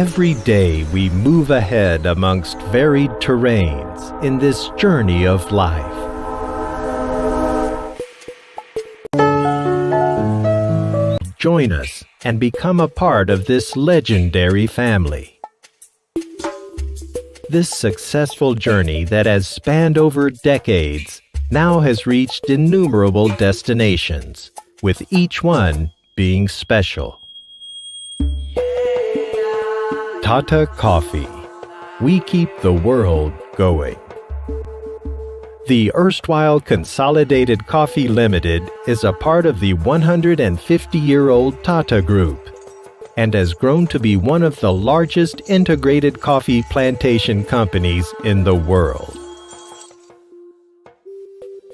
Every day we move ahead amongst varied terrains in this journey of life. Join us and become a part of this legendary family. This successful journey that has spanned over decades now has reached innumerable destinations, with each one being special. Tata Coffee. We keep the world going. The erstwhile Consolidated Coffee Limited is a part of the 150-year-old Tata Group and has grown to be one of the largest integrated coffee plantation companies in the world.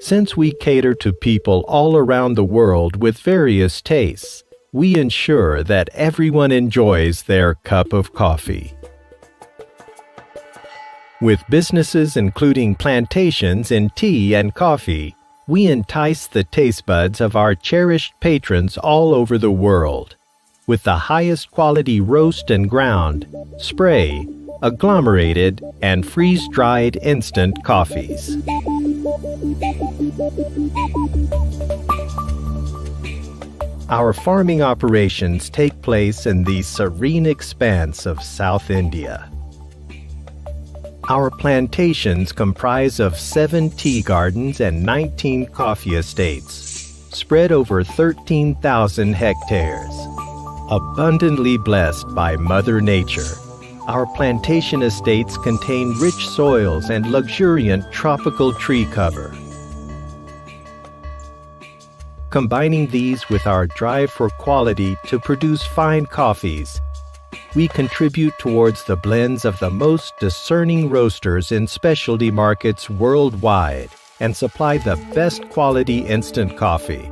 Since we cater to people all around the world with various tastes, we ensure that everyone enjoys their cup of coffee. With businesses including plantations in tea and coffee, we entice the taste buds of our cherished patrons all over the world with the highest quality roast and ground, spray, agglomerated, and freeze-dried instant coffees. Our farming operations take place in the serene expanse of South India. Our plantations comprise of 7 tea gardens and 19 coffee estates, spread over 13,000 hectares. Abundantly blessed by Mother Nature, our plantation estates contain rich soils and luxuriant tropical tree cover. Combining these with our drive for quality to produce fine coffees, we contribute towards the blends of the most discerning roasters in specialty markets worldwide and supply the best quality instant coffee.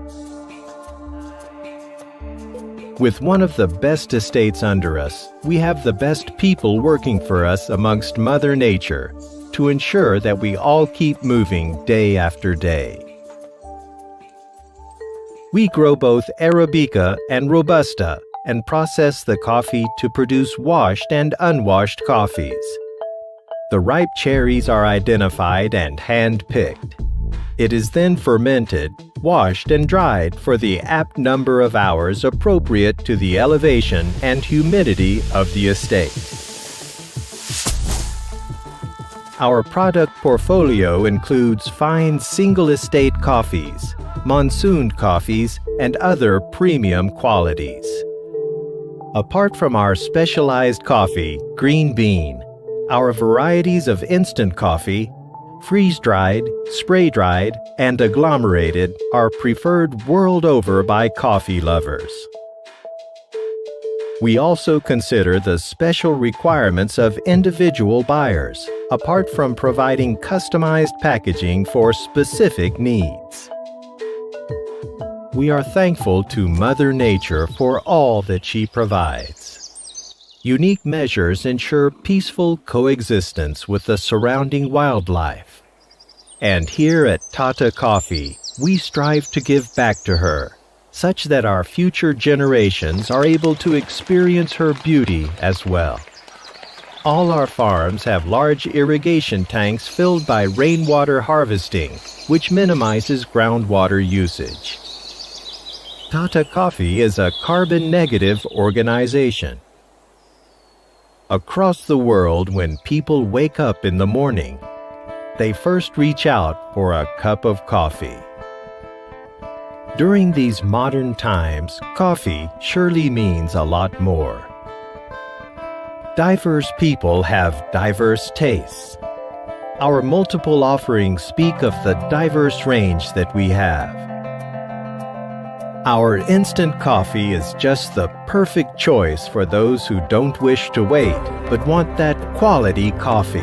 With one of the best estates under us, we have the best people working for us amongst Mother Nature to ensure that we all keep moving day after day. We grow both Arabica and Robusta and process the coffee to produce washed and unwashed coffees. The ripe cherries are identified and hand-picked. It is then fermented, washed, and dried for the apt number of hours appropriate to the elevation and humidity of the estate. Our product portfolio includes fine single-estate coffees, monsoon coffees, and other premium qualities. Apart from our specialized coffee, Green Bean, our varieties of instant coffee, freeze-dried, spray-dried, and agglomerated are preferred world over by coffee lovers. We also consider the special requirements of individual buyers, apart from providing customized packaging for specific needs. We are thankful to Mother Nature for all that she provides. Unique measures ensure peaceful coexistence with the surrounding wildlife. And here at Tata Coffee, we strive to give back to her, such that our future generations are able to experience her beauty as well. All our farms have large irrigation tanks filled by rainwater harvesting, which minimizes groundwater usage. Tata Coffee is a carbon-negative organization. Across the world, when people wake up in the morning, they first reach out for a cup of coffee. During these modern times, coffee surely means a lot more. Diverse people have diverse tastes. Our multiple offerings speak of the diverse range that we have. Our instant coffee is just the perfect choice for those who don't wish to wait, but want that quality coffee.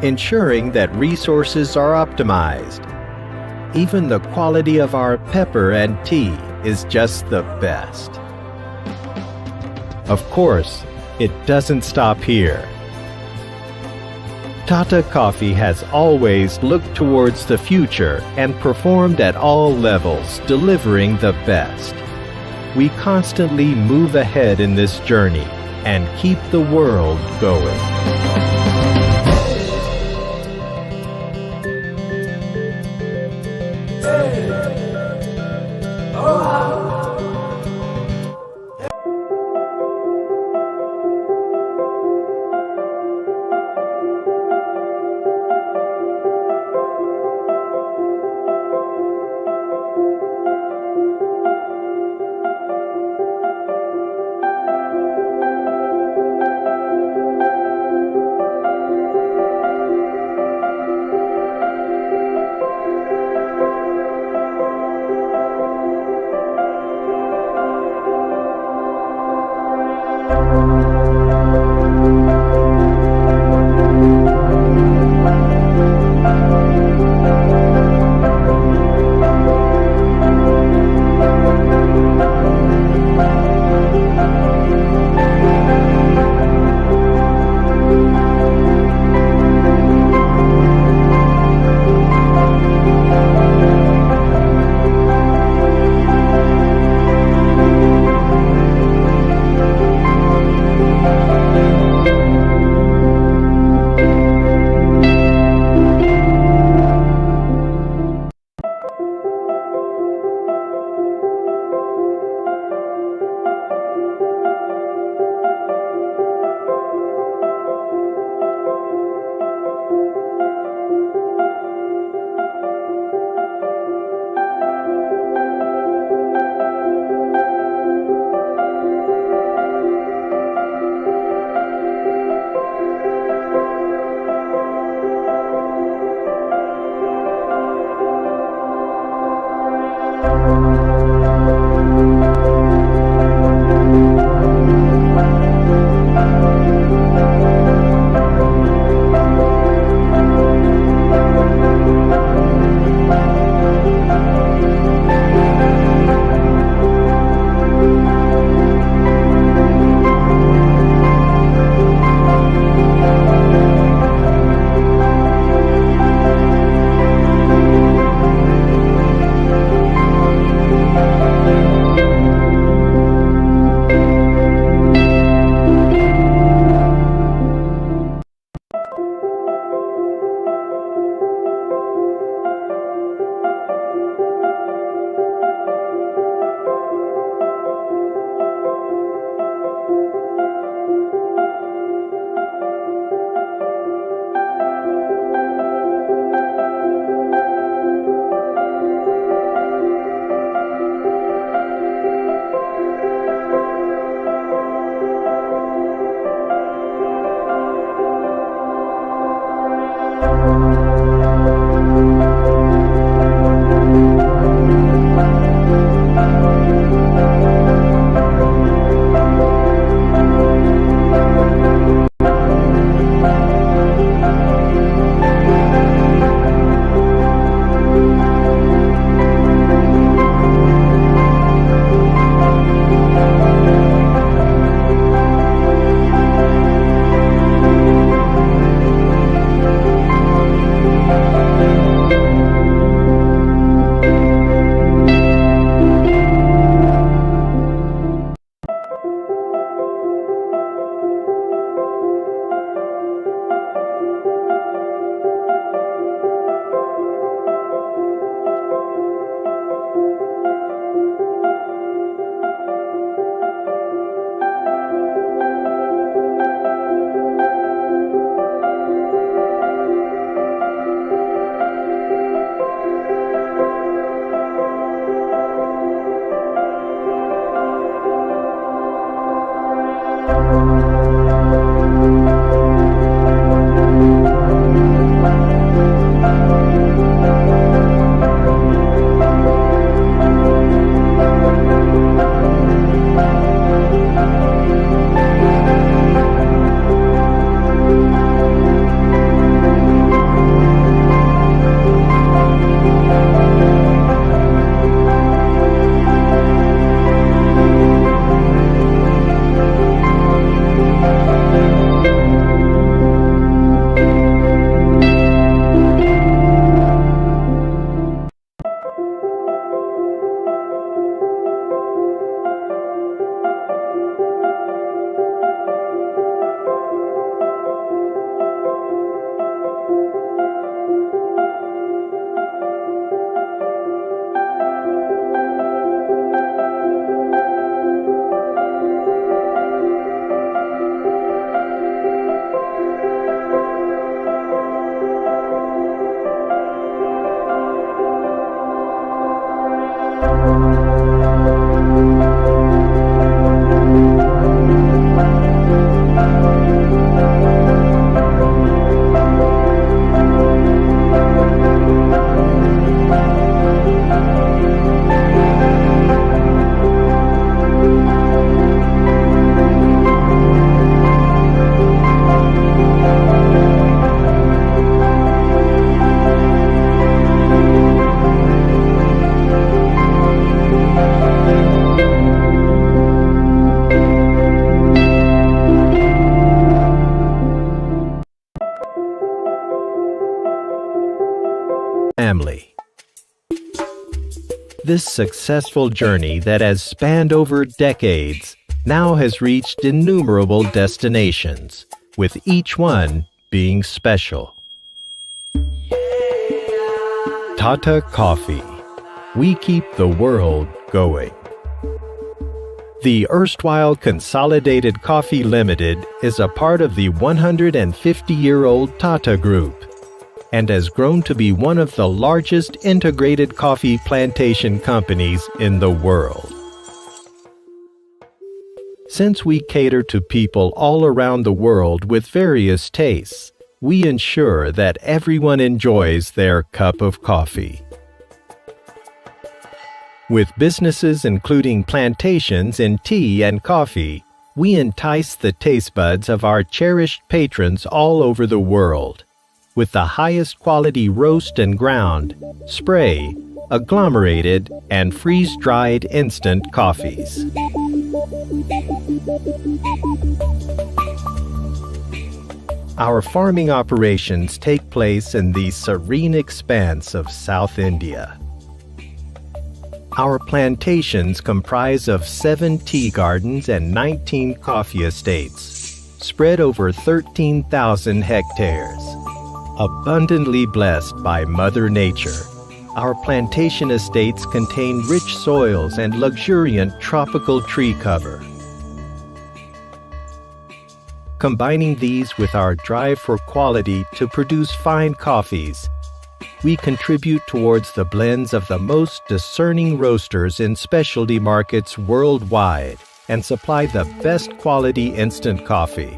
Ensuring that resources are optimized. Even the quality of our pepper and tea is just the best. Of course, it doesn't stop here. Tata Coffee has always looked towards the future and performed at all levels, delivering the best. We constantly move ahead in this journey and keep the world going. family. This successful journey that has spanned over decades now has reached innumerable destinations, with each one being special. Tata Coffee. We keep the world going. The erstwhile Consolidated Coffee Limited is a part of the 150-year-old Tata Group and has grown to be one of the largest integrated coffee plantation companies in the world. Since we cater to people all around the world with various tastes, we ensure that everyone enjoys their cup of coffee. With businesses including plantations in tea and coffee, we entice the taste buds of our cherished patrons all over the world with the highest quality roast and ground, spray, agglomerated, and freeze-dried instant coffees. Our farming operations take place in the serene expanse of South India. Our plantations comprise of 7 tea gardens and 19 coffee estates, spread over 13,000 hectares. Abundantly blessed by Mother Nature, our plantation estates contain rich soils and luxuriant tropical tree cover. Combining these with our drive for quality to produce fine coffees, we contribute towards the blends of the most discerning roasters in specialty markets worldwide and supply the best quality instant coffee.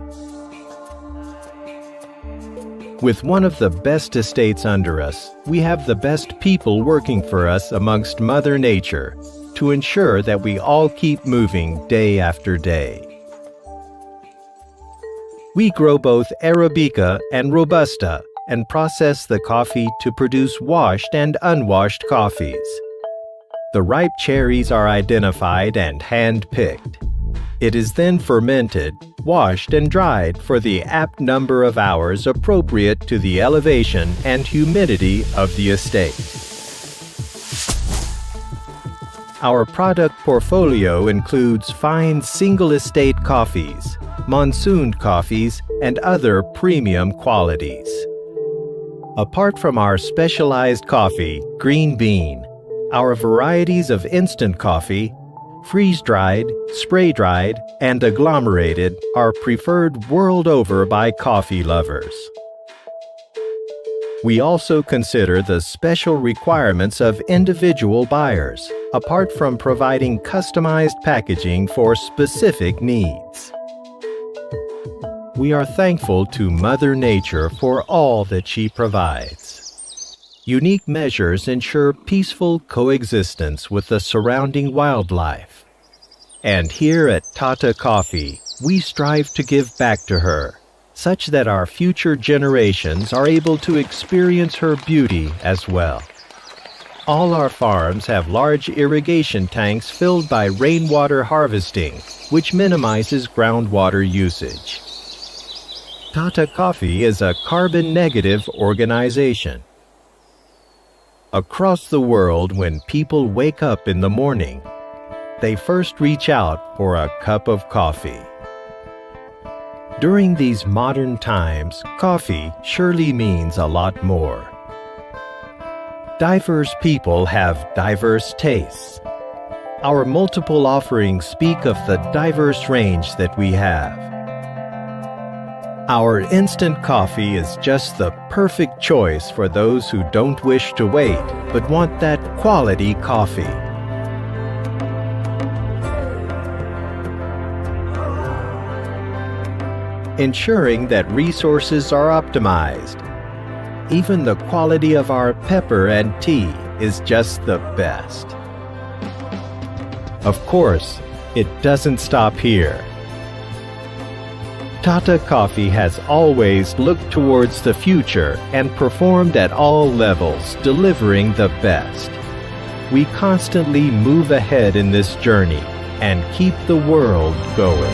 With one of the best estates under us, we have the best people working for us amongst Mother Nature to ensure that we all keep moving day after day. We grow both Arabica and Robusta and process the coffee to produce washed and unwashed coffees. The ripe cherries are identified and hand-picked. It is then fermented, washed, and dried for the apt number of hours appropriate to the elevation and humidity of the estate. Our product portfolio includes fine single estate coffees, monsoon coffees, and other premium qualities. Apart from our specialized coffee, Green Bean, our varieties of instant coffee, freeze-dried, spray-dried, and agglomerated are preferred world over by coffee lovers. We also consider the special requirements of individual buyers, apart from providing customized packaging for specific needs. We are thankful to Mother Nature for all that she provides. Unique measures ensure peaceful coexistence with the surrounding wildlife. And here at Tata Coffee, we strive to give back to her, such that our future generations are able to experience her beauty as well. All our farms have large irrigation tanks filled by rainwater harvesting, which minimizes groundwater usage. Tata Coffee is a carbon-negative organization. Across the world, when people wake up in the morning, they first reach out for a cup of coffee. During these modern times, coffee surely means a lot more. Diverse people have diverse tastes. Our multiple offerings speak of the diverse range that we have. Our instant coffee is just the perfect choice for those who don't wish to wait, but want that quality coffee. Ensuring that resources are optimized. Even the quality of our pepper and tea is just the best. Of course, it doesn't stop here. Tata Coffee has always looked towards the future and performed at all levels, delivering the best. We constantly move ahead in this journey and keep the world going.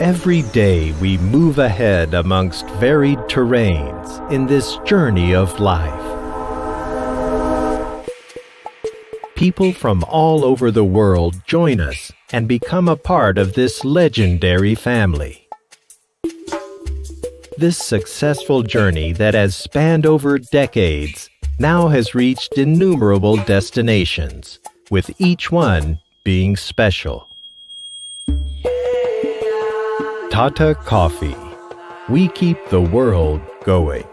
Every day we move ahead amongst varied terrains in this journey of life. People from all over the world join us and become a part of this legendary family. This successful journey that has spanned over decades now has reached innumerable destinations, with each one being special. Tata Coffee. We keep the world going.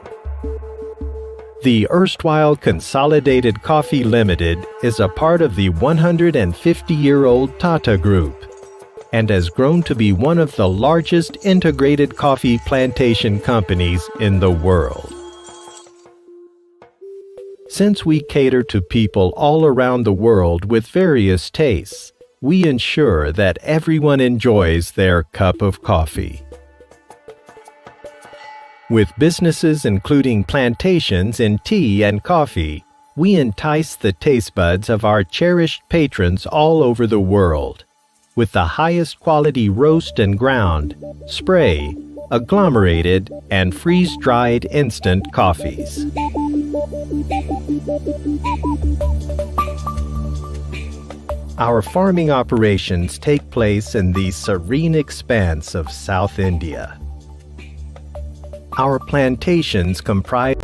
The erstwhile Consolidated Coffee Limited is a part of the 150-year-old Tata Group and has grown to be one of the largest integrated coffee plantation companies in the world. Since we cater to people all around the world with various tastes, we ensure that everyone enjoys their cup of coffee. With businesses including plantations in tea and coffee, we entice the taste buds of our cherished patrons all over the world with the highest quality roast and ground, spray, agglomerated, and freeze-dried instant coffees. Our farming operations take place in the serene expanse of South India. Our plantations comprise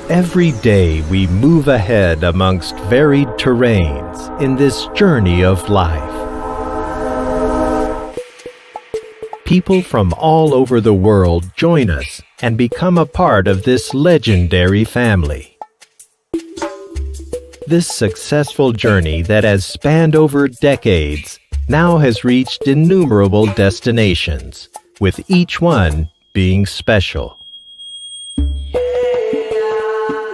Every day we move ahead amongst varied terrains in this journey of life. people from all over the world join us and become a part of this legendary family. This successful journey that has spanned over decades now has reached innumerable destinations, with each one being special.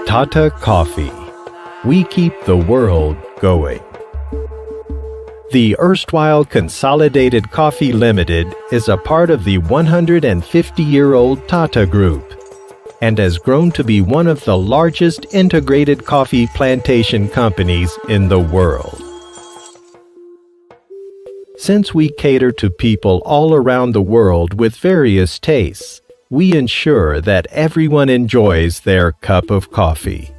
Tata Coffee. We keep the world going. The erstwhile Consolidated Coffee Limited is a part of the 150-year-old Tata Group and has grown to be one of the largest integrated coffee plantation companies in the world. Since we cater to people all around the world with various tastes, we ensure that everyone enjoys their cup of coffee.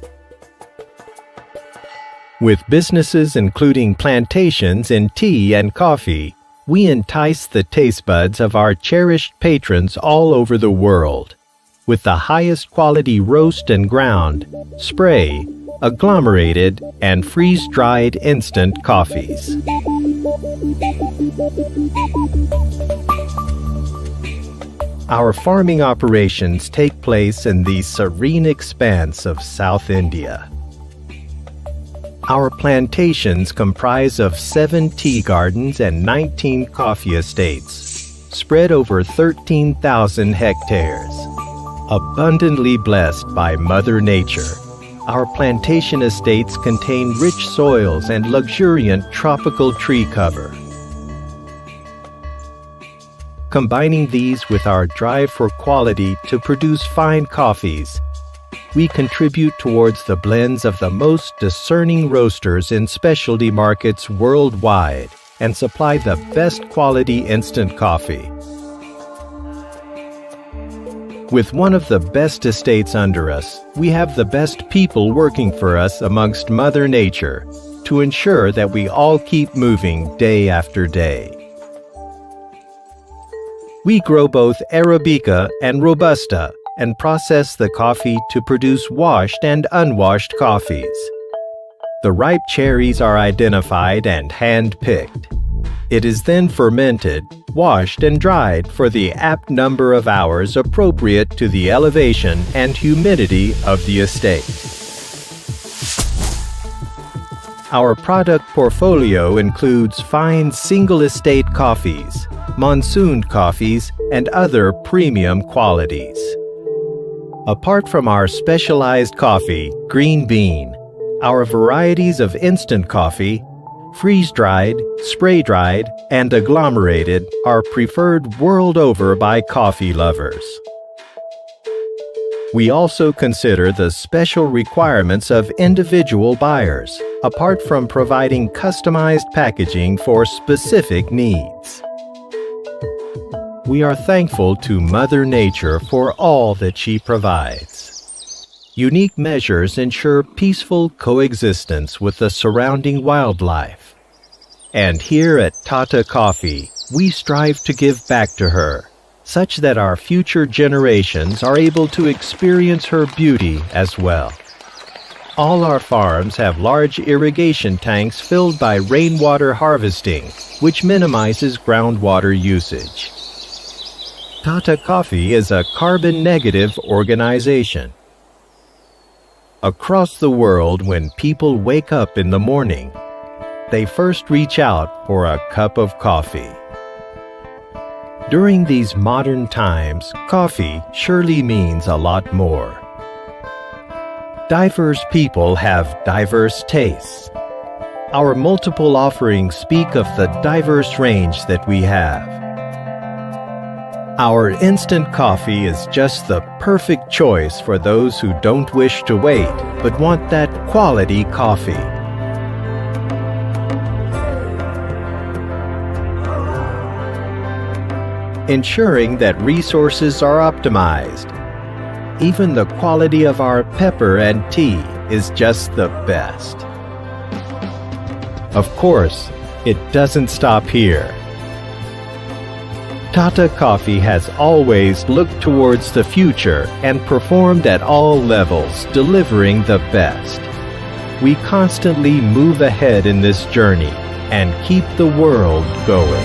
With businesses including plantations in tea and coffee, we entice the taste buds of our cherished patrons all over the world with the highest quality roast and ground, spray, agglomerated, and freeze-dried instant coffees. Our farming operations take place in the serene expanse of South India. Our plantations comprise of 7 tea gardens and 19 coffee estates, spread over 13,000 hectares. Abundantly blessed by Mother Nature, our plantation estates contain rich soils and luxuriant tropical tree cover. Combining these with our drive for quality to produce fine coffees, we contribute towards the blends of the most discerning roasters in specialty markets worldwide and supply the best quality instant coffee. With one of the best estates under us, we have the best people working for us amongst Mother Nature to ensure that we all keep moving day after day. We grow both Arabica and Robusta and process the coffee to produce washed and unwashed coffees. The ripe cherries are identified and hand-picked. It is then fermented, washed, and dried for the apt number of hours appropriate to the elevation and humidity of the estate. Our product portfolio includes fine single-estate coffees, monsooned coffees, and other premium qualities. Apart from our specialized coffee, Green Bean, our varieties of instant coffee, freeze-dried, spray-dried, and agglomerated are preferred world over by coffee lovers. We also consider the special requirements of individual buyers, apart from providing customized packaging for specific needs. We are thankful to Mother Nature for all that she provides. Unique measures ensure peaceful coexistence with the surrounding wildlife. And here at Tata Coffee, we strive to give back to her, such that our future generations are able to experience her beauty as well. All our farms have large irrigation tanks filled by rainwater harvesting, which minimizes groundwater usage. Tata Coffee is a carbon-negative organization. Across the world, when people wake up in the morning, they first reach out for a cup of coffee. During these modern times, coffee surely means a lot more. Diverse people have diverse tastes. Our multiple offerings speak of the diverse range that we have. Our instant coffee is just the perfect choice for those who don't wish to wait, but want that quality coffee. Ensuring that resources are optimized. Even the quality of our pepper and tea is just the best. Of course, it doesn't stop here. Tata Coffee has always looked towards the future and performed at all levels, delivering the best. We constantly move ahead in this journey and keep the world going.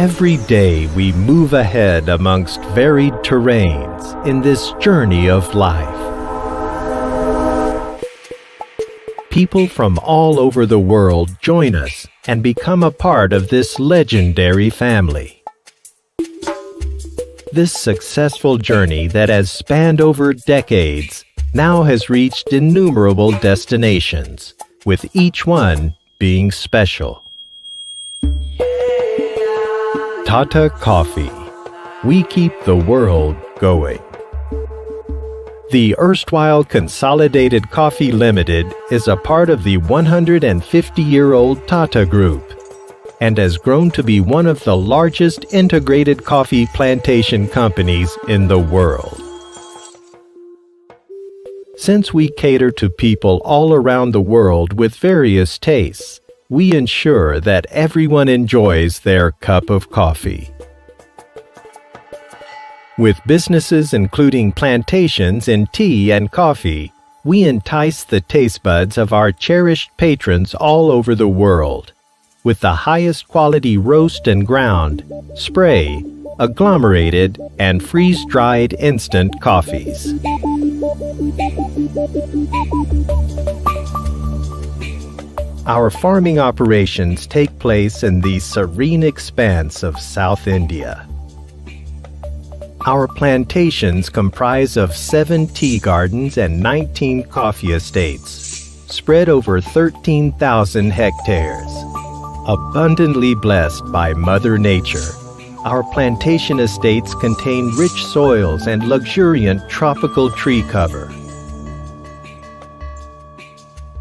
Every day we move ahead amongst varied terrains in this journey of life. People from all over the world join us and become a part of this legendary family. This successful journey that has spanned over decades now has reached innumerable destinations, with each one being special. Tata Coffee. We keep the world going. The erstwhile Consolidated Coffee Limited is a part of the 150-year-old Tata Group and has grown to be one of the largest integrated coffee plantation companies in the world. Since we cater to people all around the world with various tastes, we ensure that everyone enjoys their cup of coffee. With businesses including plantations in tea and coffee, we entice the taste buds of our cherished patrons all over the world with the highest quality roast and ground, spray, agglomerated, and freeze-dried instant coffees. Our farming operations take place in the serene expanse of South India. Our plantations comprise of 7 tea gardens and 19 coffee estates, spread over 13,000 hectares. Abundantly blessed by Mother Nature, our plantation estates contain rich soils and luxuriant tropical tree cover.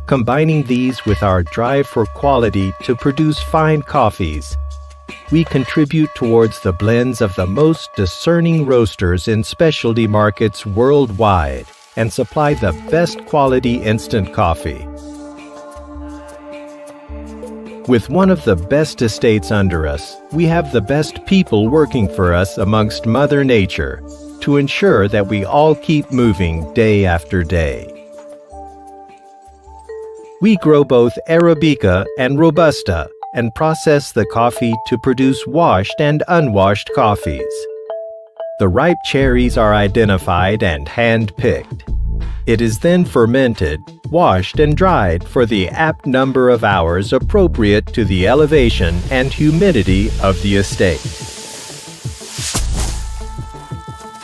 Combining these with our drive for quality to produce fine coffees, we contribute towards the blends of the most discerning roasters in specialty markets worldwide and supply the best quality instant coffee. With one of the best estates under us, we have the best people working for us amongst Mother Nature to ensure that we all keep moving day after day. We grow both Arabica and Robusta and process the coffee to produce washed and unwashed coffees. The ripe cherries are identified and hand-picked. It is then fermented, washed, and dried for the apt number of hours appropriate to the elevation and humidity of the estate.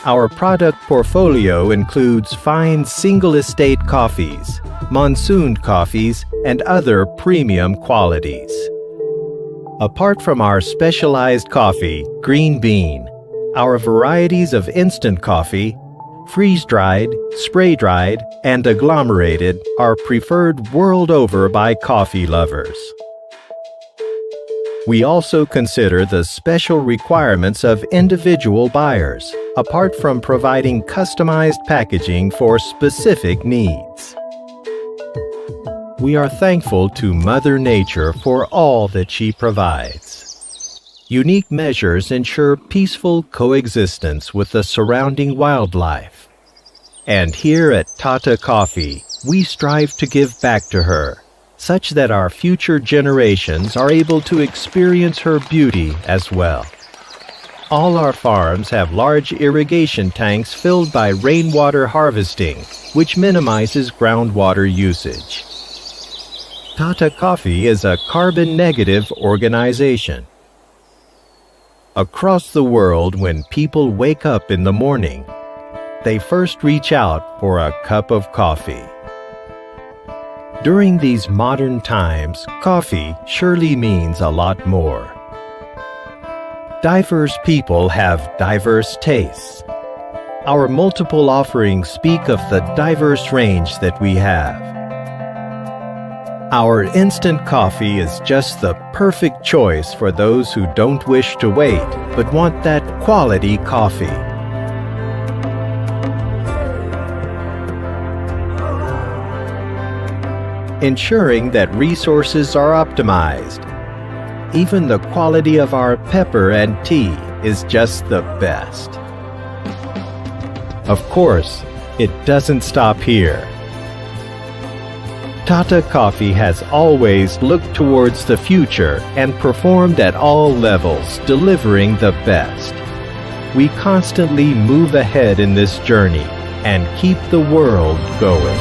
Our product portfolio includes fine single-estate coffees, monsoon coffees, and other premium qualities. Apart from our specialized coffee, Green Bean, our varieties of instant coffee, freeze-dried, spray-dried, and agglomerated are preferred world over by coffee lovers. We also consider the special requirements of individual buyers, apart from providing customized packaging for specific needs. We are thankful to Mother Nature for all that she provides. Unique measures ensure peaceful coexistence with the surrounding wildlife. And here at Tata Coffee, we strive to give back to her, such that our future generations are able to experience her beauty as well. All our farms have large irrigation tanks filled by rainwater harvesting, which minimizes groundwater usage. Tata Coffee is a carbon-negative organization. Across the world, when people wake up in the morning, they first reach out for a cup of coffee. During these modern times, coffee surely means a lot more. Diverse people have diverse tastes. Our multiple offerings speak of the diverse range that we have. Our instant coffee is just the perfect choice for those who don't wish to wait, but want that quality coffee. Ensuring that resources are optimized. Even the quality of our pepper and tea is just the best. Of course, it doesn't stop here. Tata Coffee has always looked towards the future and performed at all levels, delivering the best. We constantly move ahead in this journey and keep the world going.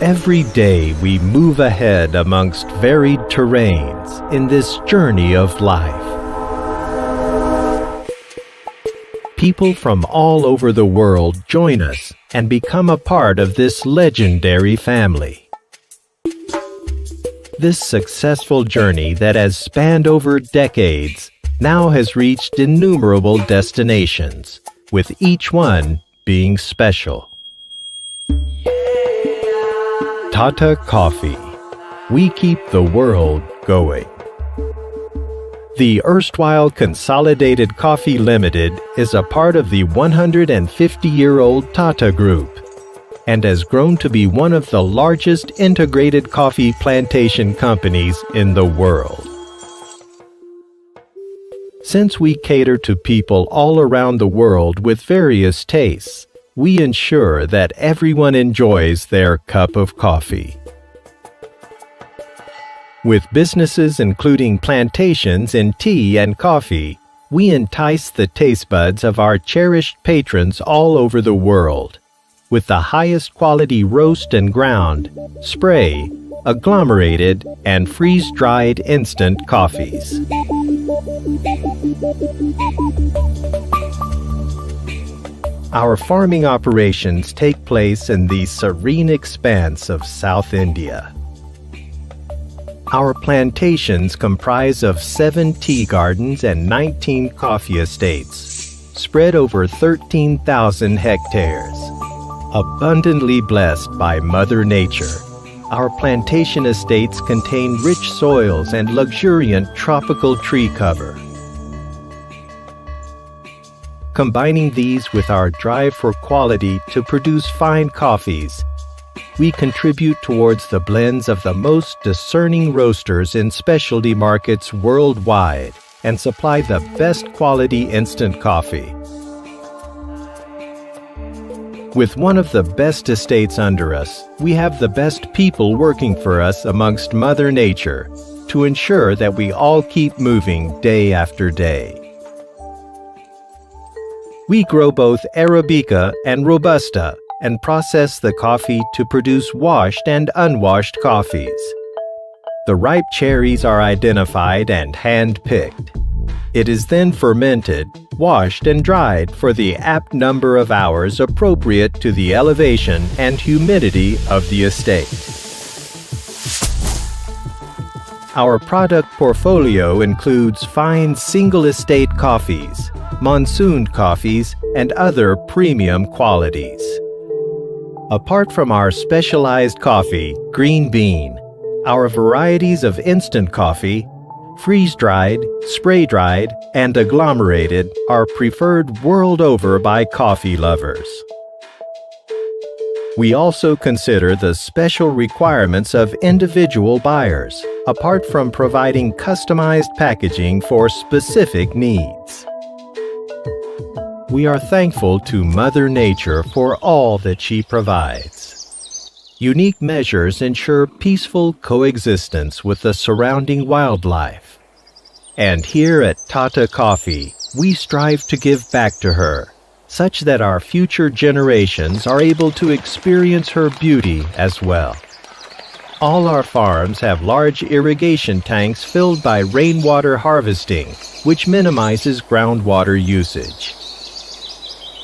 Every day we move ahead amongst varied terrains in this journey of life. people from all over the world join us and become a part of this legendary family. This successful journey that has spanned over decades now has reached innumerable destinations, with each one being special. Tata Coffee. We keep the world going. The erstwhile Consolidated Coffee Limited is a part of the 150-year-old Tata Group and has grown to be one of the largest integrated coffee plantation companies in the world. Since we cater to people all around the world with various tastes, we ensure that everyone enjoys their cup of coffee. With businesses including plantations in tea and coffee, we entice the taste buds of our cherished patrons all over the world with the highest quality roast and ground, spray, agglomerated, and freeze-dried instant coffees. Our farming operations take place in the serene expanse of South India. Our plantations comprise of 7 tea gardens and 19 coffee estates, spread over 13,000 hectares. Abundantly blessed by Mother Nature, our plantation estates contain rich soils and luxuriant tropical tree cover. Combining these with our drive for quality to produce fine coffees, we contribute towards the blends of the most discerning roasters in specialty markets worldwide and supply the best quality instant coffee. With one of the best estates under us, we have the best people working for us amongst Mother Nature to ensure that we all keep moving day after day. We grow both Arabica and Robusta and process the coffee to produce washed and unwashed coffees. The ripe cherries are identified and hand-picked. It is then fermented, washed, and dried for the apt number of hours appropriate to the elevation and humidity of the estate. Our product portfolio includes fine single estate coffees, monsooned coffees, and other premium qualities. Apart from our specialized coffee, Green Bean, our varieties of instant coffee, freeze-dried, spray-dried, and agglomerated are preferred world over by coffee lovers. We also consider the special requirements of individual buyers, apart from providing customized packaging for specific needs. We are thankful to Mother Nature for all that she provides. Unique measures ensure peaceful coexistence with the surrounding wildlife. And here at Tata Coffee, we strive to give back to her, such that our future generations are able to experience her beauty as well. All our farms have large irrigation tanks filled by rainwater harvesting, which minimizes groundwater usage.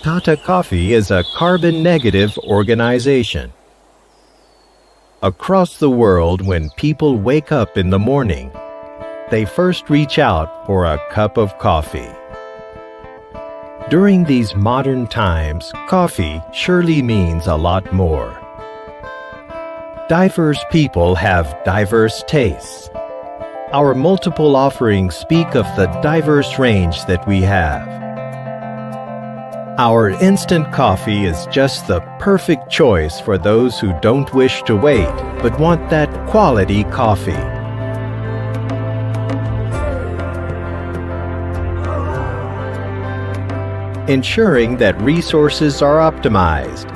Tata Coffee is a carbon-negative organization. Across the world, when people wake up in the morning, they first reach out for a cup of coffee. During these modern times, coffee surely means a lot more. Diverse people have diverse tastes. Our multiple offerings speak of the diverse range that we have. Our instant coffee is just the perfect choice for those who don't wish to wait, but want that quality coffee. Ensuring that resources are optimized.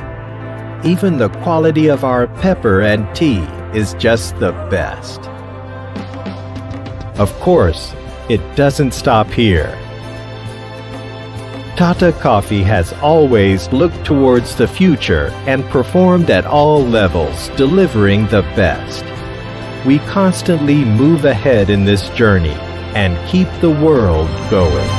Even the quality of our pepper and tea is just the best. Of course, it doesn't stop here. Tata Coffee has always looked towards the future and performed at all levels, delivering the best. We constantly move ahead in this journey and keep the world going.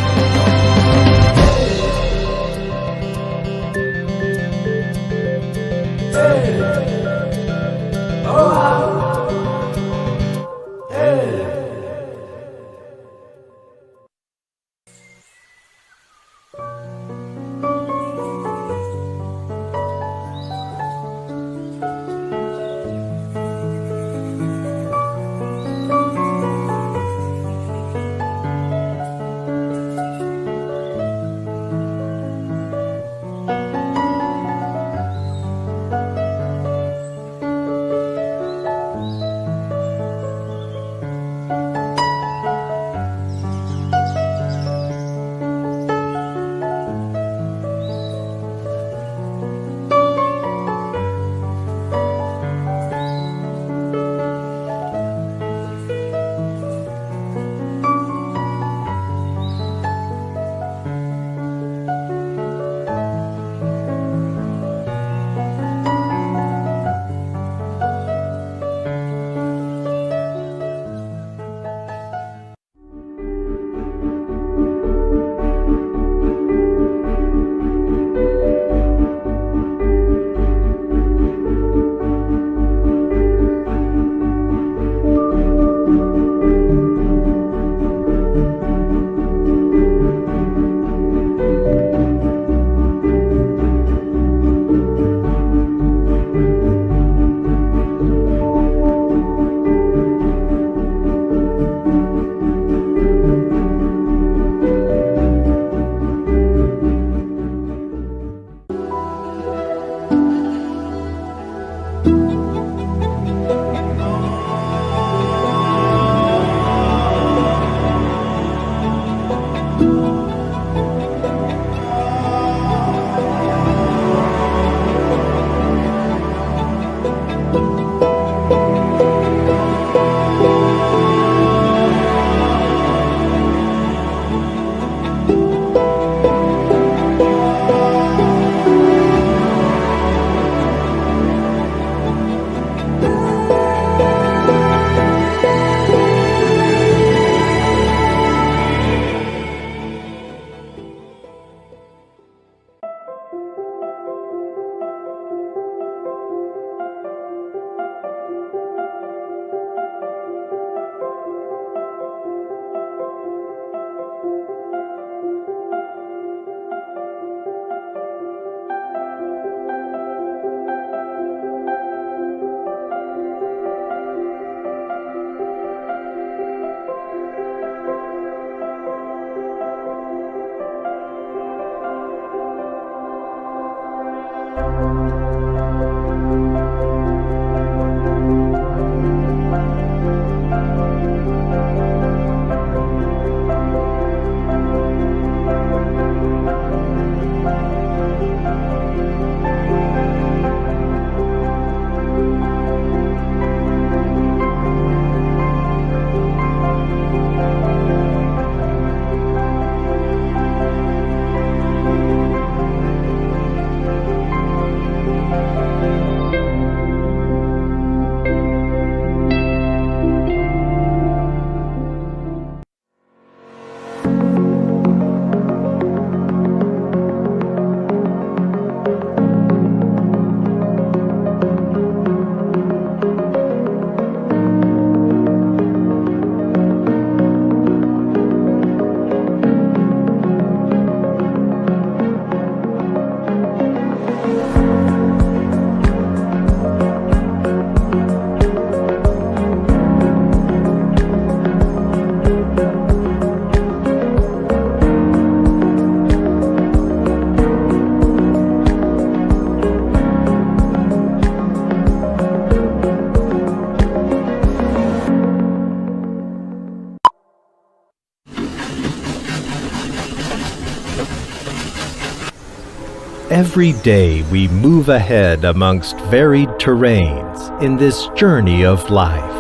Every day we move ahead amongst varied terrains in this journey of life.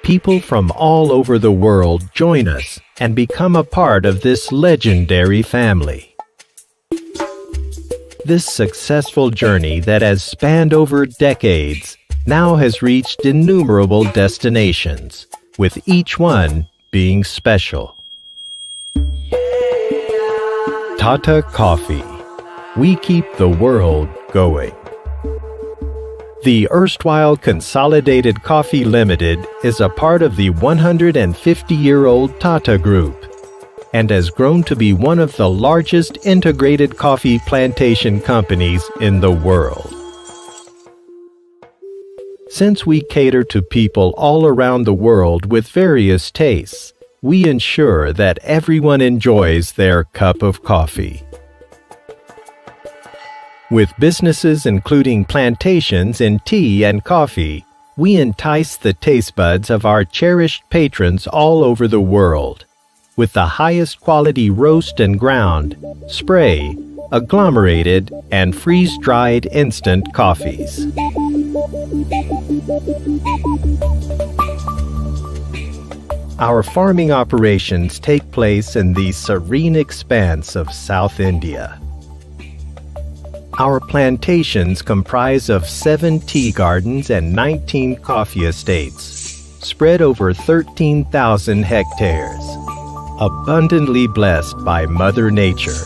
People from all over the world join us and become a part of this legendary family. This successful journey that has spanned over decades now has reached innumerable destinations, with each one being special. Tata Coffee. We keep the world going. The erstwhile Consolidated Coffee Limited is a part of the 150-year-old Tata Group and has grown to be one of the largest integrated coffee plantation companies in the world. Since we cater to people all around the world with various tastes, we ensure that everyone enjoys their cup of coffee. With businesses including plantations in tea and coffee, we entice the taste buds of our cherished patrons all over the world with the highest quality roast and ground, spray, agglomerated, and freeze-dried instant coffees. Our farming operations take place in the serene expanse of South India. Our plantations comprise of 7 tea gardens and 19 coffee estates, spread over 13,000 hectares. Abundantly blessed by Mother Nature,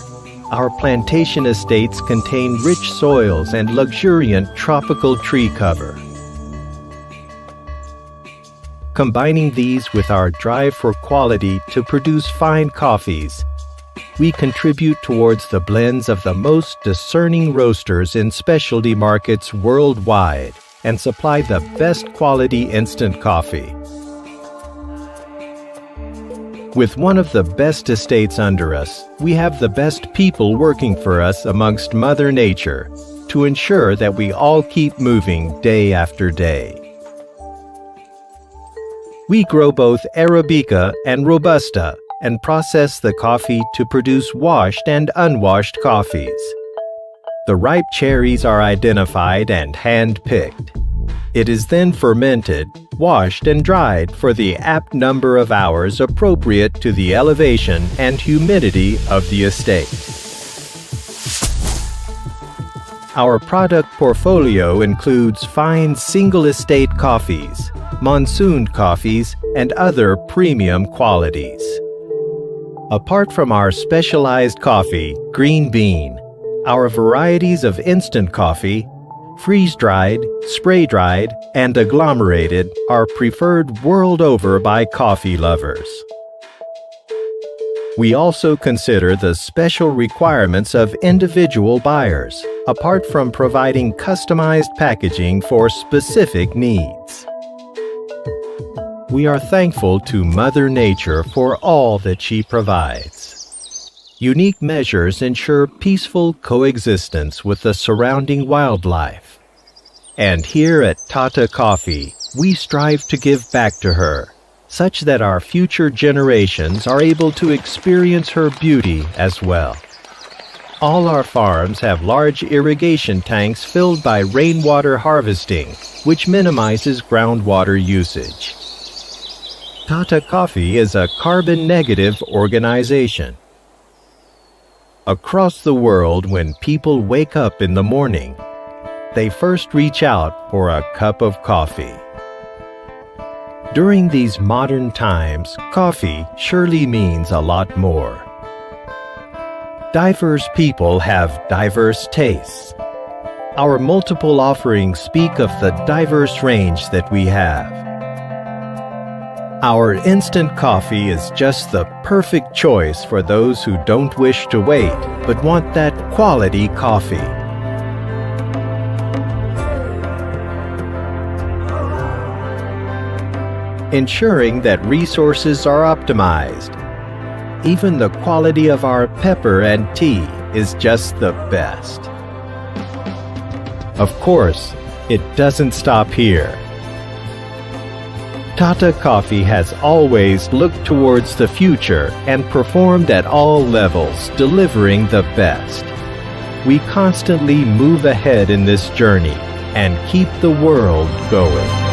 our plantation estates contain rich soils and luxuriant tropical tree cover. Combining these with our drive for quality to produce fine coffees, we contribute towards the blends of the most discerning roasters in specialty markets worldwide and supply the best quality instant coffee. With one of the best estates under us, we have the best people working for us amongst Mother Nature to ensure that we all keep moving day after day. We grow both Arabica and Robusta and process the coffee to produce washed and unwashed coffees. The ripe cherries are identified and hand-picked. It is then fermented, washed, and dried for the apt number of hours appropriate to the elevation and humidity of the estate. Our product portfolio includes fine single-estate coffees, monsoon coffees, and other premium qualities. Apart from our specialized coffee, Green Bean, our varieties of instant coffee, freeze-dried, spray-dried, and agglomerated are preferred world over by coffee lovers. We also consider the special requirements of individual buyers, apart from providing customized packaging for specific needs. We are thankful to Mother Nature for all that she provides. unique measures ensure peaceful coexistence with the surrounding wildlife. And here at Tata Coffee, we strive to give back to her, such that our future generations are able to experience her beauty as well. All our farms have large irrigation tanks filled by rainwater harvesting, which minimizes groundwater usage. Tata Coffee is a carbon-negative organization. Across the world, when people wake up in the morning, they first reach out for a cup of coffee. During these modern times, coffee surely means a lot more. Diverse people have diverse tastes. Our multiple offerings speak of the diverse range that we have. Our instant coffee is just the perfect choice for those who don't wish to wait, but want that quality coffee. Ensuring that resources are optimized. Even the quality of our pepper and tea is just the best. Of course, it doesn't stop here. Tata Coffee has always looked towards the future and performed at all levels, delivering the best. We constantly move ahead in this journey and keep the world going.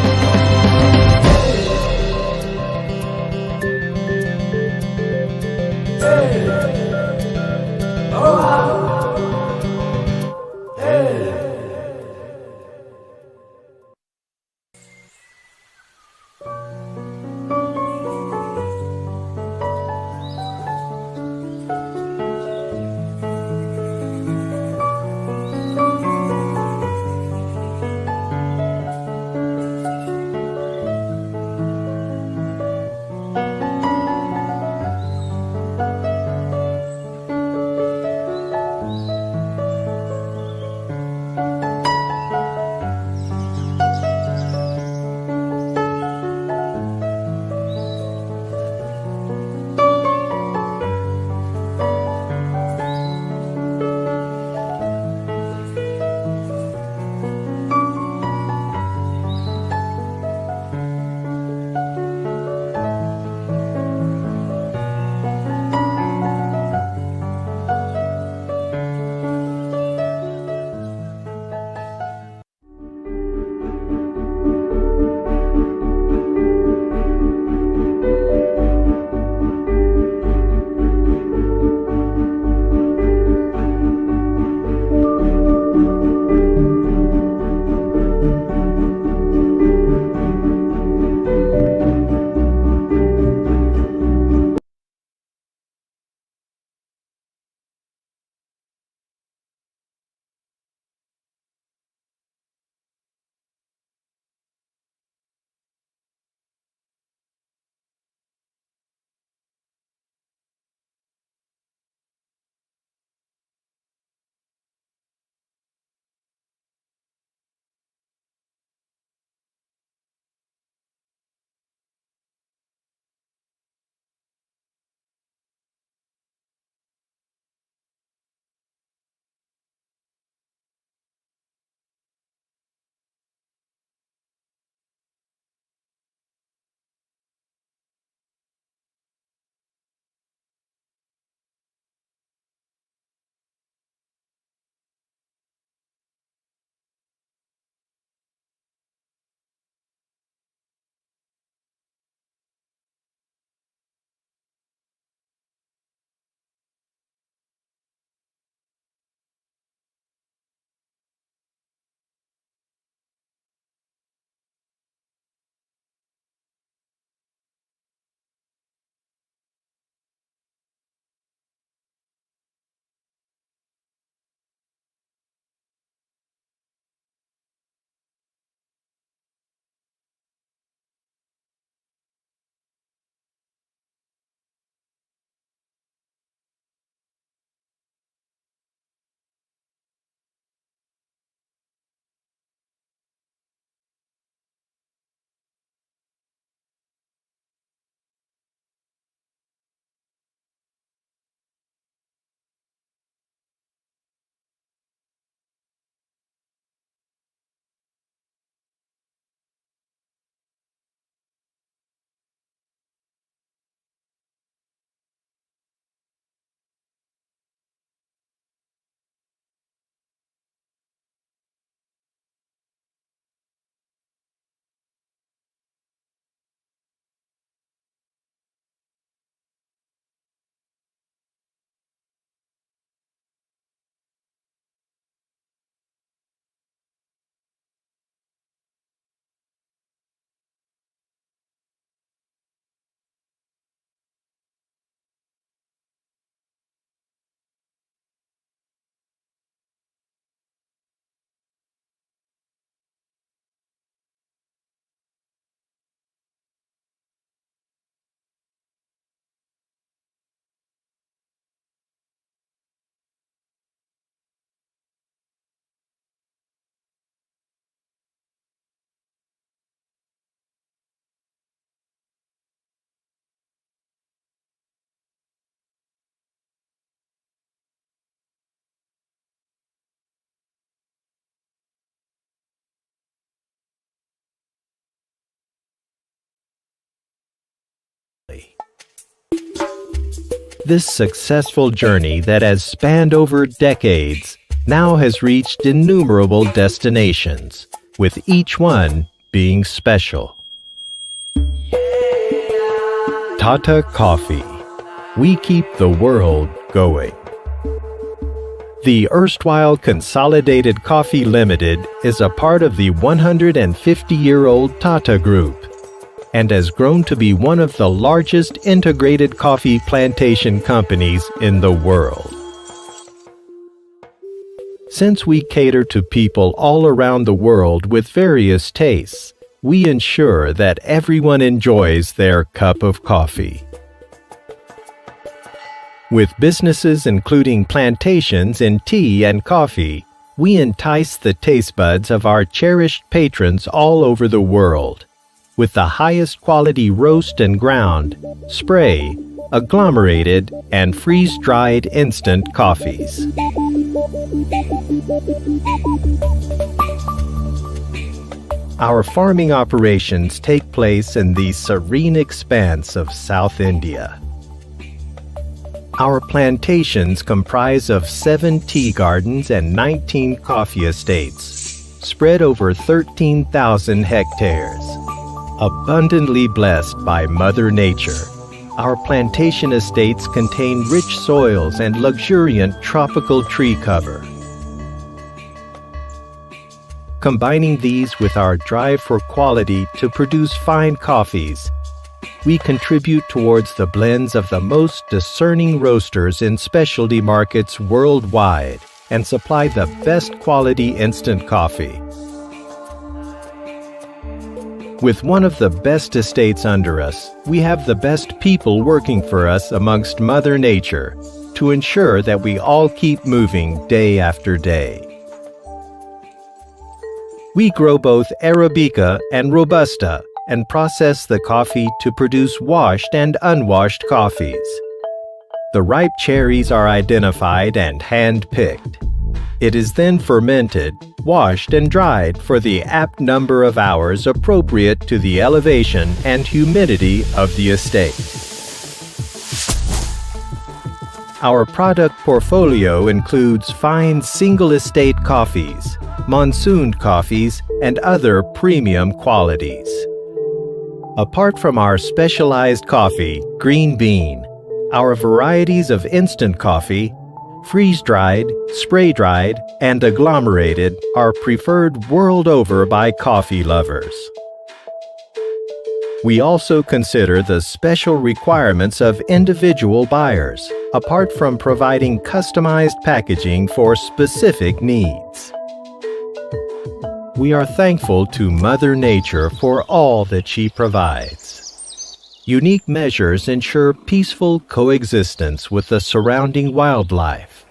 This successful journey that has spanned over decades now has reached innumerable destinations, with each one being special. Tata Coffee. We keep the world going. The erstwhile Consolidated Coffee Limited is a part of the 150-year-old Tata Group and has grown to be one of the largest integrated coffee plantation companies in the world. Since we cater to people all around the world with various tastes, we ensure that everyone enjoys their cup of coffee. With businesses including plantations in tea and coffee, we entice the taste buds of our cherished patrons all over the world with the highest quality roast and ground, spray, agglomerated, and freeze-dried instant coffees. Our farming operations take place in the serene expanse of South India. Our plantations comprise of 7 tea gardens and 19 coffee estates, spread over 13,000 hectares. Abundantly blessed by Mother Nature, our plantation estates contain rich soils and luxuriant tropical tree cover. Combining these with our drive for quality to produce fine coffees, we contribute towards the blends of the most discerning roasters in specialty markets worldwide and supply the best quality instant coffee. With one of the best estates under us, we have the best people working for us amongst Mother Nature to ensure that we all keep moving day after day. We grow both Arabica and Robusta and process the coffee to produce washed and unwashed coffees. The ripe cherries are identified and hand-picked. It is then fermented, washed, and dried for the apt number of hours appropriate to the elevation and humidity of the estate. Our product portfolio includes fine single-estate coffees, monsoon coffees, and other premium qualities. Apart from our specialized coffee, Green Bean, our varieties of instant coffee, freeze-dried, spray-dried, and agglomerated are preferred world over by coffee lovers. We also consider the special requirements of individual buyers, apart from providing customized packaging for specific needs. We are thankful to Mother Nature for all that she provides. Unique measures ensure peaceful coexistence with the surrounding wildlife.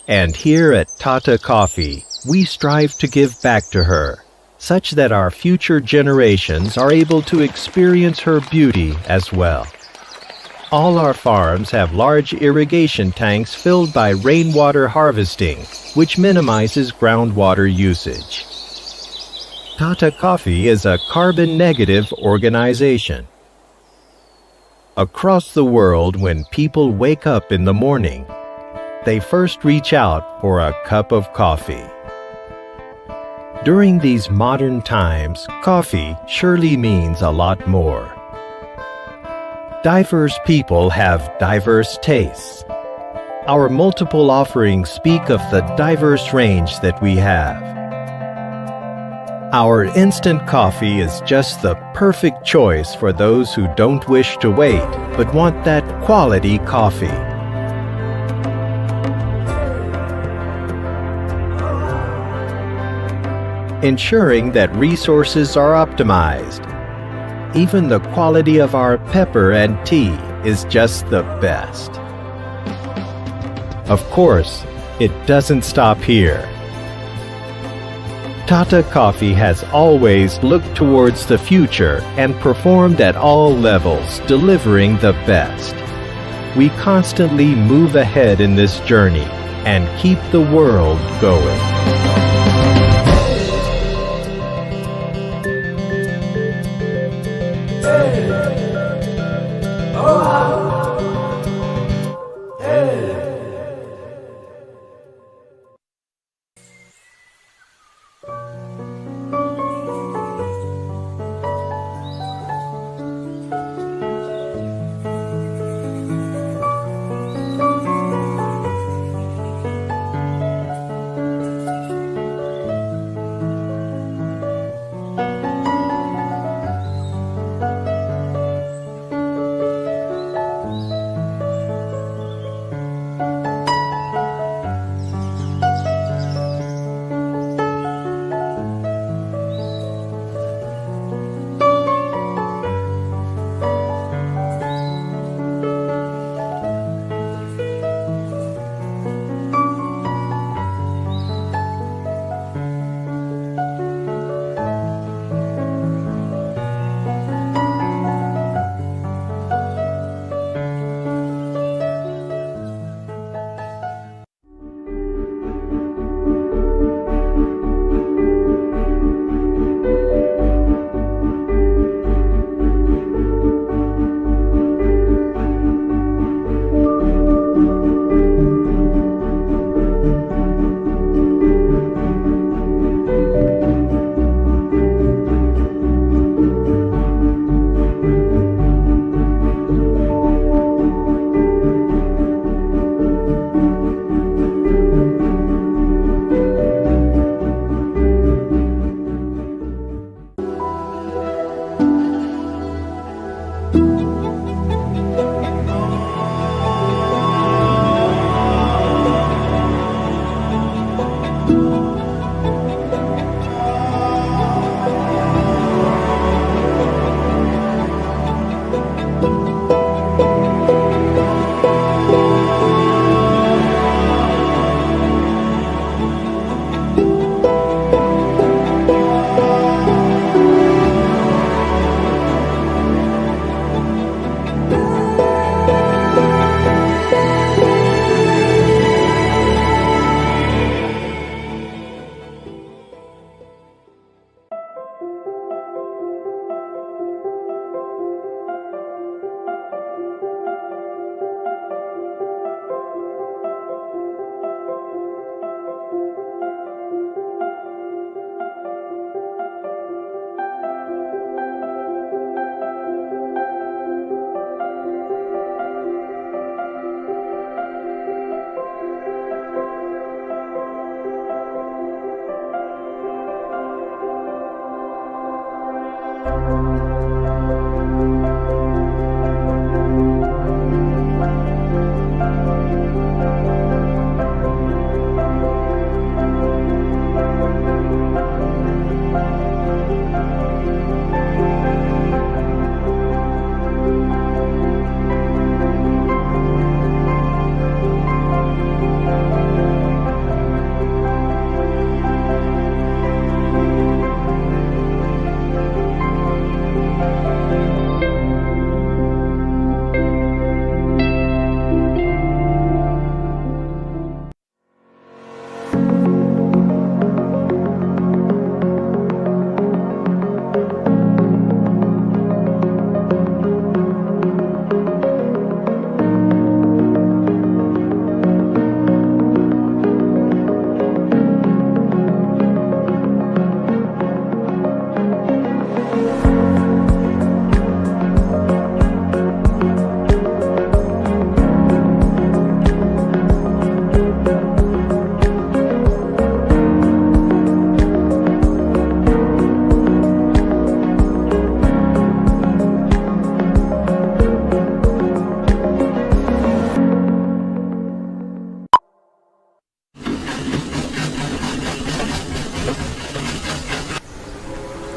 And here at Tata Coffee, we strive to give back to her, such that our future generations are able to experience her beauty as well. All our farms have large irrigation tanks filled by rainwater harvesting, which minimizes groundwater usage. Tata Coffee is a carbon-negative organization. Across the world, when people wake up in the morning, they first reach out for a cup of coffee. During these modern times, coffee surely means a lot more. Diverse people have diverse tastes. Our multiple offerings speak of the diverse range that we have. Our instant coffee is just the perfect choice for those who don't wish to wait, but want that quality coffee. Ensuring that resources are optimized. Even the quality of our pepper and tea is just the best. Of course, it doesn't stop here. Tata Coffee has always looked towards the future and performed at all levels, delivering the best. We constantly move ahead in this journey and keep the world going.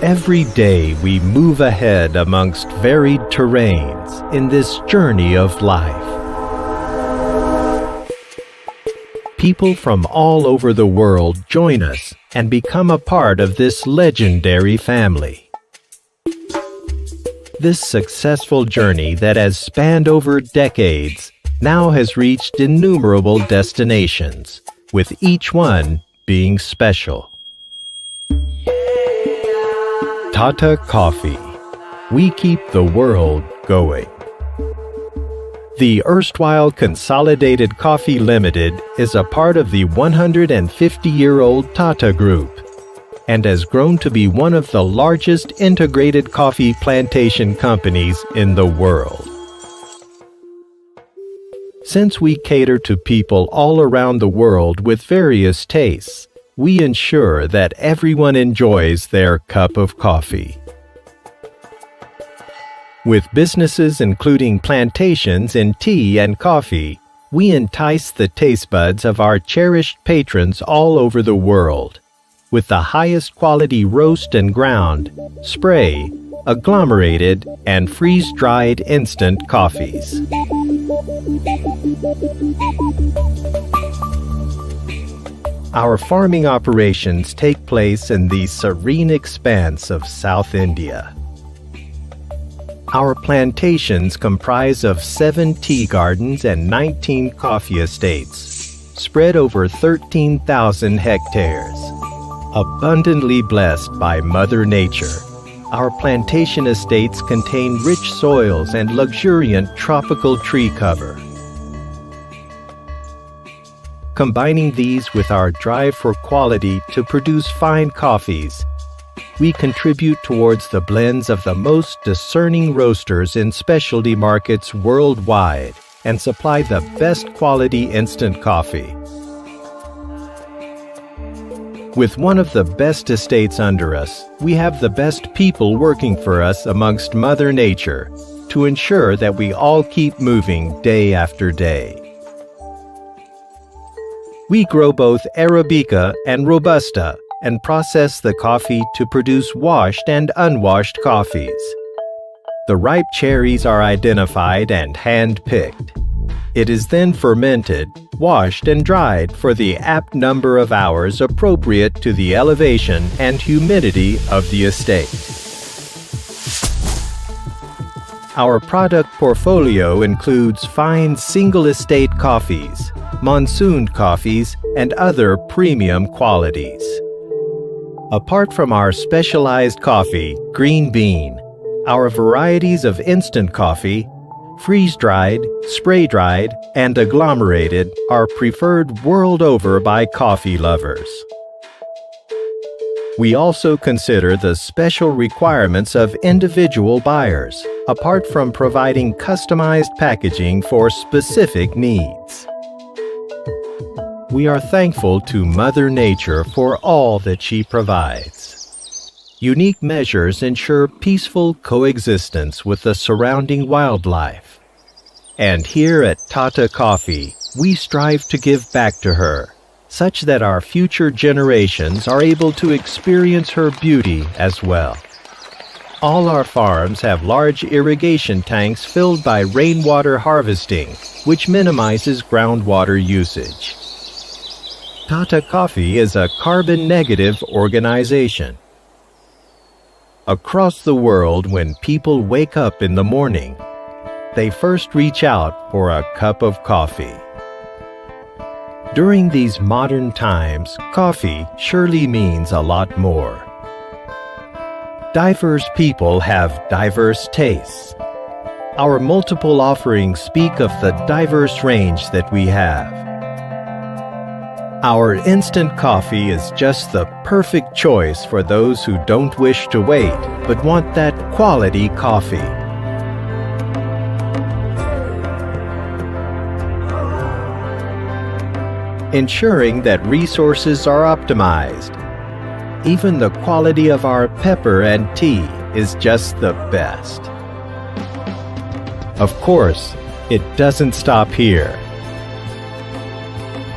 Every day we move ahead amongst varied terrains in this journey of life. People from all over the world join us and become a part of this legendary family. This successful journey that has spanned over decades now has reached innumerable destinations, with each one being special. Tata Coffee. We keep the world going. The erstwhile Consolidated Coffee Limited is a part of the 150-year-old Tata Group and has grown to be one of the largest integrated coffee plantation companies in the world. Since we cater to people all around the world with various tastes, we ensure that everyone enjoys their cup of coffee. With businesses including plantations in tea and coffee, we entice the taste buds of our cherished patrons all over the world with the highest quality roast and ground, spray, agglomerated, and freeze-dried instant coffees. Our farming operations take place in the serene expanse of South India. Our plantations comprise of 7 tea gardens and 19 coffee estates, spread over 13,000 hectares. Abundantly blessed by Mother Nature, our plantation estates contain rich soils and luxuriant tropical tree cover. Combining these with our drive for quality to produce fine coffees, we contribute towards the blends of the most discerning roasters in specialty markets worldwide and supply the best quality instant coffee. With one of the best estates under us, we have the best people working for us amongst Mother Nature to ensure that we all keep moving day after day. We grow both Arabica and Robusta and process the coffee to produce washed and unwashed coffees. The ripe cherries are identified and hand-picked. It is then fermented, washed, and dried for the apt number of hours appropriate to the elevation and humidity of the estate. Our product portfolio includes fine single estate coffees, monsooned coffees, and other premium qualities. Apart from our specialized coffee, Green Bean, our varieties of instant coffee, freeze-dried, spray-dried, and agglomerated are preferred world over by coffee lovers. We also consider the special requirements of individual buyers, apart from providing customized packaging for specific needs. We are thankful to Mother Nature for all that she provides. Unique measures ensure peaceful coexistence with the surrounding wildlife. And here at Tata Coffee, we strive to give back to her, such that our future generations are able to experience her beauty as well. All our farms have large irrigation tanks filled by rainwater harvesting, which minimizes groundwater usage. Tata Coffee is a carbon-negative organization. Across the world, when people wake up in the morning, they first reach out for a cup of coffee. During these modern times, coffee surely means a lot more. Diverse people have diverse tastes. Our multiple offerings speak of the diverse range that we have. Our instant coffee is just the perfect choice for those who don't wish to wait, but want that quality coffee. Ensuring that resources are optimized. Even the quality of our pepper and tea is just the best. Of course, it doesn't stop here.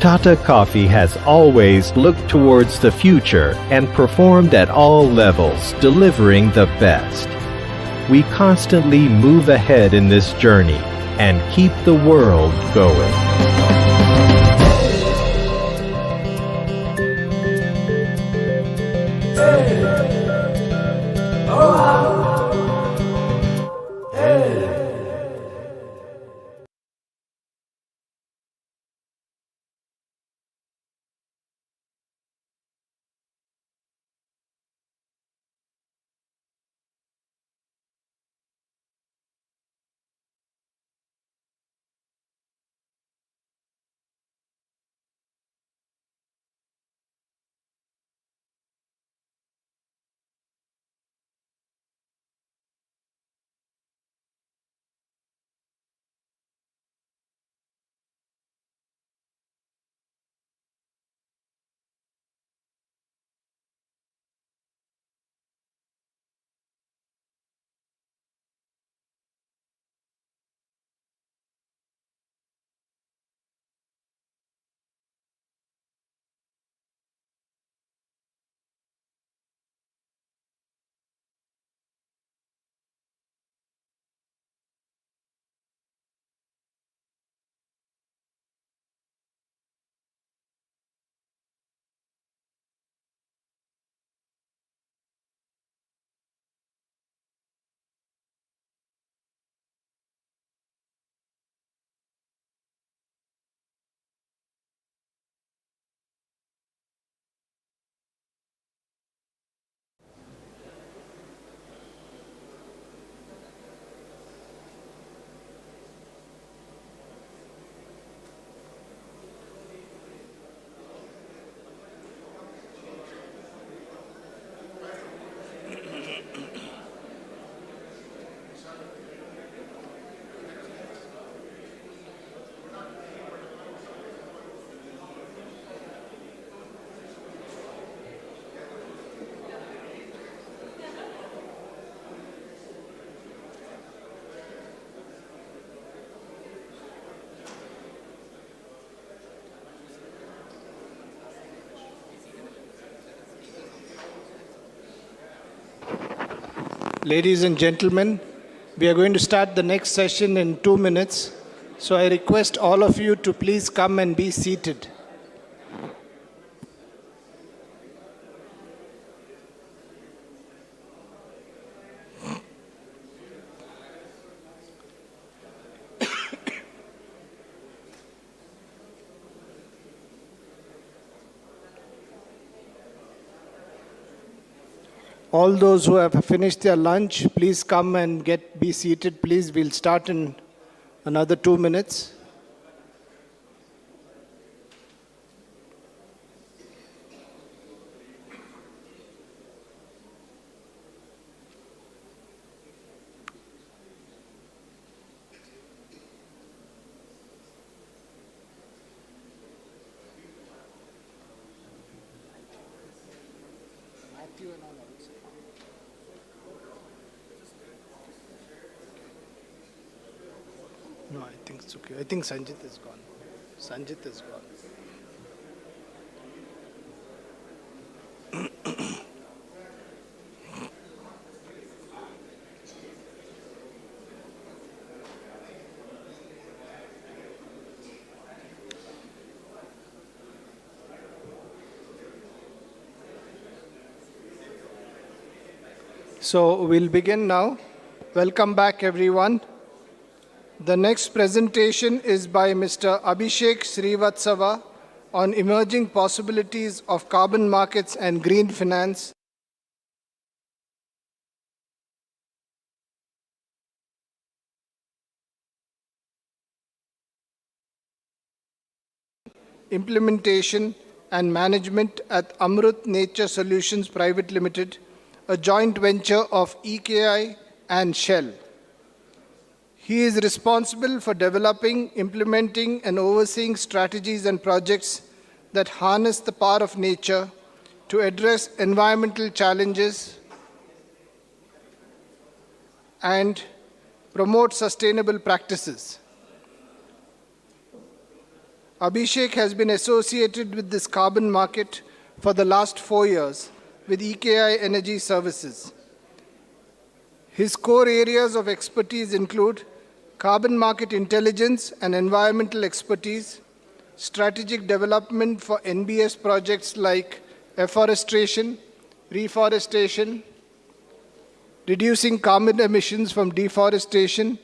Tata Coffee has always looked towards the future and performed at all levels, delivering the best. We constantly move ahead in this journey and keep the world going. Ladies and gentlemen, we are going to start the next session in 2 minutes. So I request all of you to please come and be seated. All those who have finished their lunch, please come and be seated. Please, we'll start in another 2 minutes. No, I think it's okay. I think Sanjit is gone. Sanjit is gone. So we'll begin now. Welcome back, everyone. The next presentation is by Mr. Abhishek Srivatsava on emerging possibilities of carbon markets and green finance. Implementation and management at Amrut Nature Solutions Private Limited, a joint venture of EKI and Shell. He is responsible for developing, implementing, and overseeing strategies and projects that harness the power of nature to address environmental challenges and promote sustainable practices. Abhishek has been associated with this carbon market for the last 4 years with EKI Energy Services. His core areas of expertise include carbon market intelligence and environmental expertise, strategic development for NBS projects like afforestation, reforestation, reducing carbon emissions from deforestation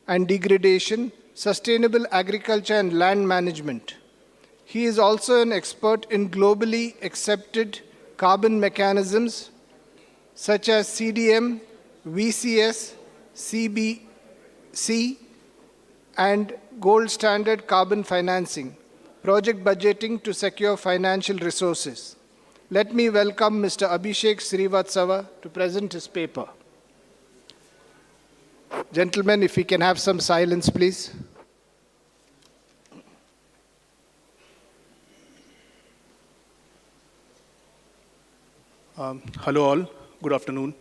and degradation, sustainable agriculture and land management. He is also an expert in globally accepted carbon mechanisms such as CDM, VCS, CBC, and gold standard carbon financing, project budgeting to secure financial resources. Let me welcome Mr. Abhishek Srivatsava to present his paper. Gentlemen, if we can have some silence, please. Hello all, good afternoon.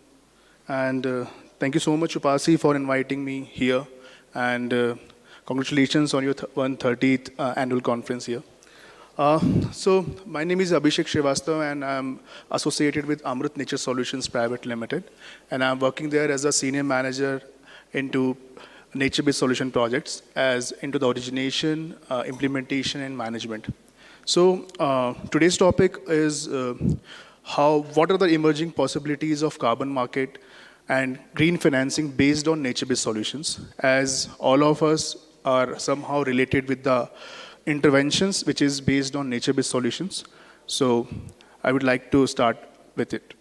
And thank you so much, UPASI, for inviting me here. And congratulations on your 130th Annual Conference here. So my name is Abhishek Srivastava, and I'm associated with Amrit Nature Solutions Private Limited. And I'm working there as a senior manager into nature-based solution projects, as into the origination, implementation, and management. So today's topic is what are the emerging possibilities of carbon market and green financing based on nature-based solutions, as all of us are somehow related with the interventions which is based on nature-based solutions. So I would like to start with it.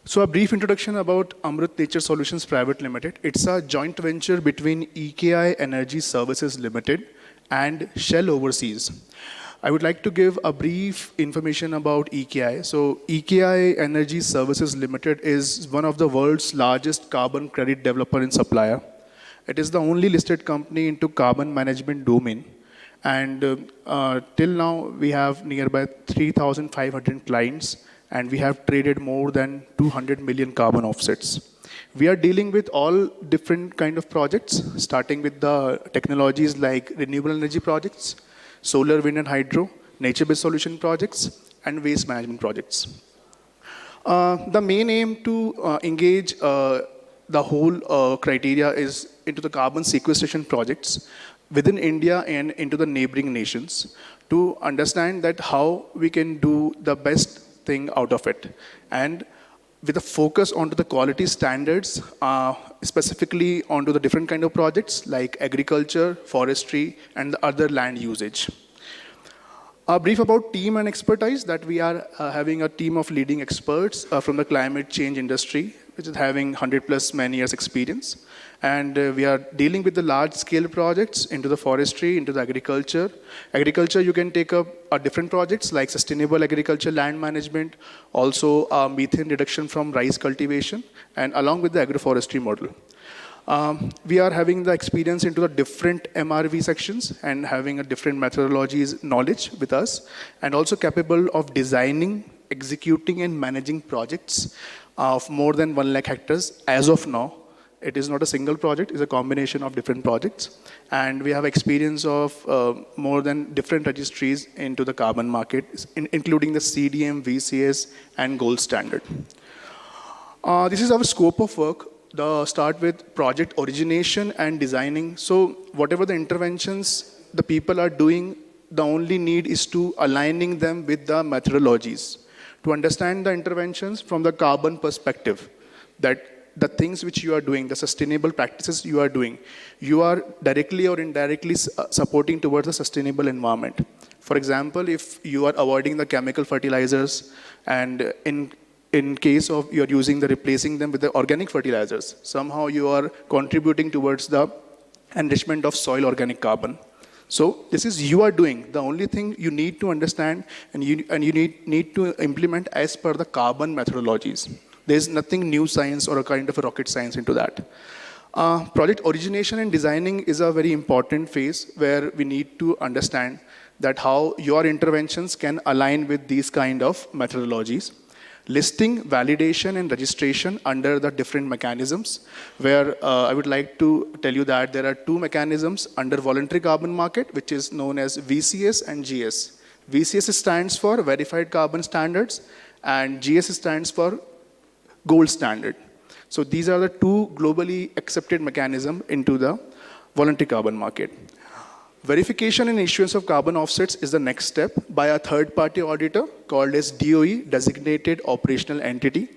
So a brief introduction about Amrit Nature Solutions Private Limited. It's a joint venture between EKI Energy Services Limited and Shell Overseas. I would like to give a brief information about EKI. So EKI Energy Services Limited is one of the world's largest carbon credit developer and supplier. It is the only listed company into carbon management domain. And till now, we have nearby 3,500 clients, and we have traded more than 200 million carbon offsets. We are dealing with all different kind of projects, starting with the technologies like renewable energy projects, solar, wind and hydro, nature-based solution projects, and waste management projects. The main aim to engage the whole criteria is into the carbon sequestration projects within India and into the neighboring nations to understand that how we can do the best thing out of it. And with a focus onto the quality standards, specifically onto the different kind of projects like agriculture, forestry, and the other land usage. A brief about team and expertise, that we are having a team of leading experts from the climate change industry, which is having 100+ man years experience. And we are dealing with the large scale projects into the forestry, into the agriculture. Agriculture, you can take up different projects like sustainable agriculture, land management, also methane reduction from rice cultivation, and along with the agroforestry model. We are having the experience into the different MRV sections and having a different methodologies knowledge with us, and also capable of designing, executing, and managing projects of more than 1 lakh hectares as of now. It is not a single project, it's a combination of different projects. And we have experience of more than different registries into the carbon market, including the CDM, VCS, and gold standard. This is our scope of work. Start with project origination and designing. So whatever the interventions the people are doing, the only need is to aligning them with the methodologies, to understand the interventions from the carbon perspective, that the things which you are doing, the sustainable practices you are doing, you are directly or indirectly supporting towards a sustainable environment. For example, if you are avoiding the chemical fertilizers, and in case of you are using replacing them with the organic fertilizers, somehow you are contributing towards the enrichment of soil organic carbon. So this is you are doing. The only thing you need to understand and you need to implement as per the carbon methodologies. There's nothing new science or a kind of a rocket science into that. Project origination and designing is a very important phase where we need to understand that how your interventions can align with these kind of methodologies. listing, validation, and registration under the different mechanisms, where I would like to tell you that there are two mechanisms under voluntary carbon market, which is known as VCS and GS. VCS stands for Verified Carbon Standards, and GS stands for Gold Standard. So these are the two globally accepted mechanisms into the voluntary carbon market. Verification and issuance of carbon offsets is the next step by a third-party auditor called as DOE, Designated Operational Entity.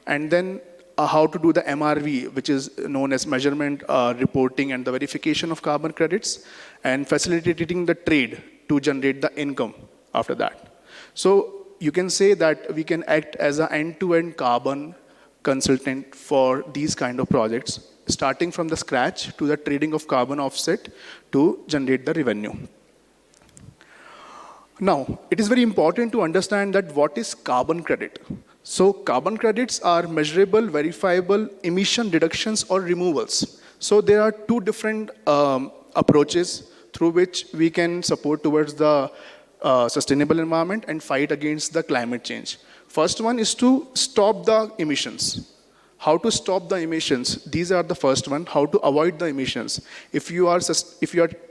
And then how to do the MRV, which is known as measurement, reporting, and the verification of carbon credits, and facilitating the trade to generate the income after that. So you can say that we can act as an end-to-end carbon consultant for these kind of projects, starting from the scratch to the trading of carbon offset to generate the revenue. Now, it is very important to understand that what is carbon credit. So carbon credits are measurable, verifiable emission reductions or removals. So there are two different approaches through which we can support towards the sustainable environment and fight against the climate change. First one is to stop the emissions. How to stop the emissions? These are the first one. How to avoid the emissions? If you are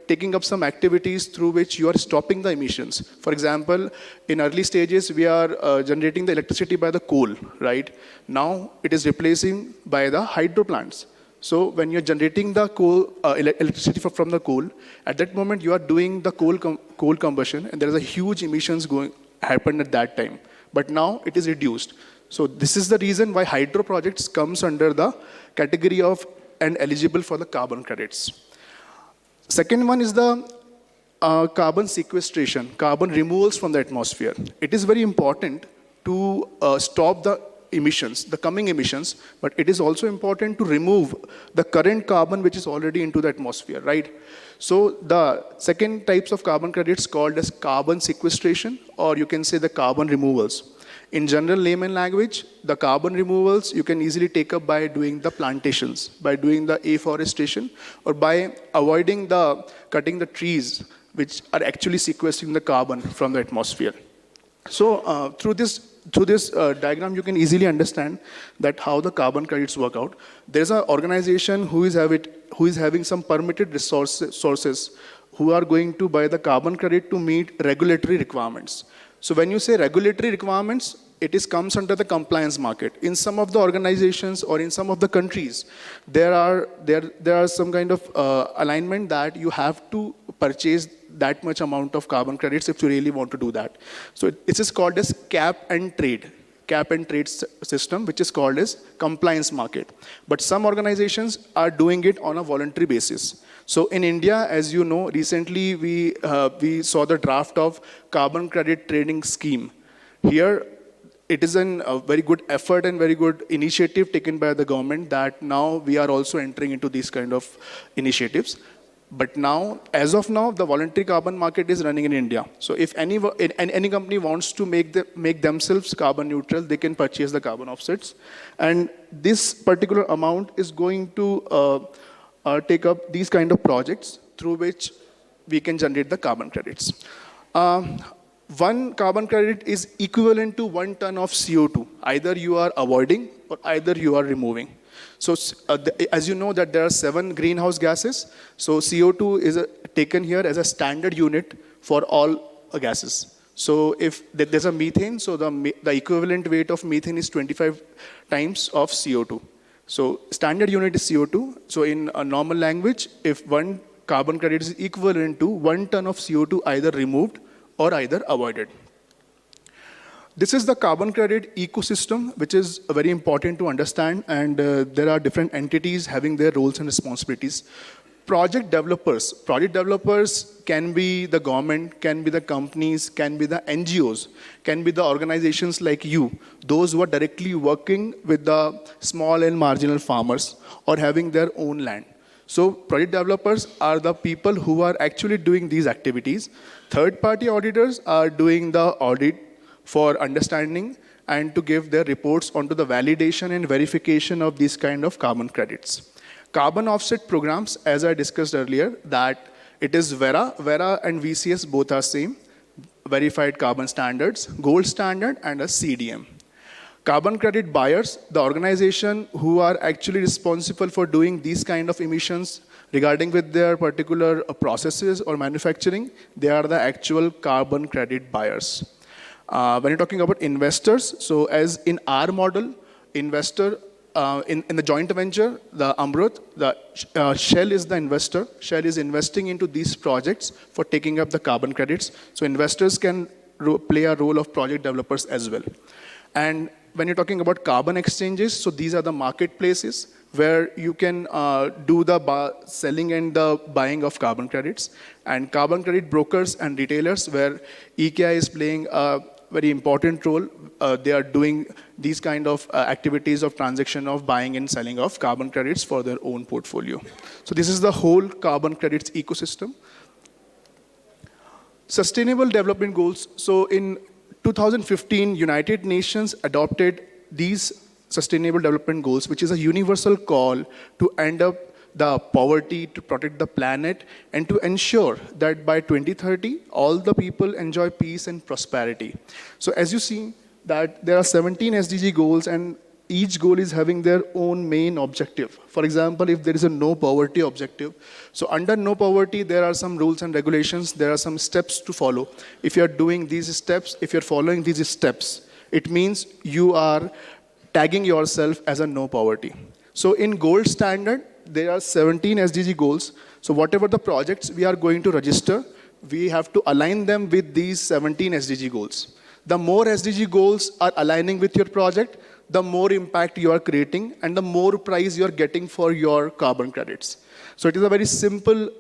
taking up some activities through which you are stopping the emissions. For example, in early stages, we are generating the electricity by the coal, right? Now it is replacing by the hydro plants. So when you're generating the coal, electricity from the coal, at that moment you are doing the coal combustion, and there is a huge emissions happened at that time. But now it is reduced. So this is the reason why hydro projects comes under the category of and eligible for the carbon credits. Second one is the carbon sequestration, carbon removals from the atmosphere. It is very important to stop the emissions, the coming emissions, but it is also important to remove the current carbon which is already into the atmosphere, right? So the second types of carbon credits called as carbon sequestration, or you can say the carbon removals. In general layman language, the carbon removals you can easily take up by doing the plantations, by doing the afforestation, or by avoiding the cutting the trees which are actually sequestering the carbon from the atmosphere. So through this diagram, you can easily understand that how the carbon credits work out. There's an organization who is having some permitted sources who are going to buy the carbon credit to meet regulatory requirements. So when you say regulatory requirements, it comes under the compliance market. In some of the organizations or in some of the countries, there are some kind of alignment that you have to purchase that much amount of carbon credits if you really want to do that. So it is called as cap and trade system, which is called as compliance market. But some organizations are doing it on a voluntary basis. So in India, as you know, recently we saw the draft of carbon credit trading scheme. Here, it is a very good effort and very good initiative taken by the government that now we are also entering into these kind of initiatives. But now, as of now, the voluntary carbon market is running in India. So if any company wants to make themselves carbon neutral, they can purchase the carbon offsets. And this particular amount is going to take up these kind of projects through which we can generate the carbon credits. One carbon credit is equivalent to 1 ton of CO2. Either you are avoiding or either you are removing. So as you know that there are 7 greenhouse gases, so CO2 is taken here as a standard unit for all gases. So if there's a methane, so the equivalent weight of methane is 25 times of CO2. So standard unit is CO2. So in a normal language, if 1 carbon credit is equivalent to 1 ton of CO2 either removed or either avoided. This is the carbon credit ecosystem, which is very important to understand, and there are different entities having their roles and responsibilities. Project developers can be the government, can be the companies, can be the NGOs, can be the organizations like you, those who are directly working with the small and marginal farmers or having their own land. So project developers are the people who are actually doing these activities. Third-party auditors are doing the audit for understanding and to give their reports onto the validation and verification of these kind of carbon credits. Carbon offset programs, as I discussed earlier, that it is Vera and VCS both are same, verified carbon standards, gold standard and a CDM. Carbon credit buyers, the organization who are actually responsible for doing these kind of emissions regarding with their particular processes or manufacturing, they are the actual carbon credit buyers. When you're talking about investors, so as in our model, investor in the joint venture, the Amrut, Shell is the investor. Shell is investing into these projects for taking up the carbon credits. So investors can play a role of project developers as well. And when you're talking about carbon exchanges, so these are the marketplaces where you can do the selling and the buying of carbon credits. And carbon credit brokers and retailers, where EKI is playing a very important role. They are doing these kind of activities of transaction of buying and selling of carbon credits for their own portfolio. So this is the whole carbon credits ecosystem. Sustainable development goals. So in 2015, United Nations adopted these sustainable development goals, which is a universal call to end up the poverty, to protect the planet, and to ensure that by 2030, all the people enjoy peace and prosperity. So as you see, that there are 17 SDG goals, and each goal is having their own main objective. For example, if there is a no poverty objective, so under no poverty, there are some rules and regulations, there are some steps to follow. If you're doing these steps, if you're following these steps, it means you are tagging yourself as a no poverty. So in gold standard, there are 17 SDG goals. So whatever the projects we are going to register, we have to align them with these 17 SDG goals. The more SDG goals are aligning with your project, the more impact you are creating and the more price you are getting for your carbon credits. So it is a very simple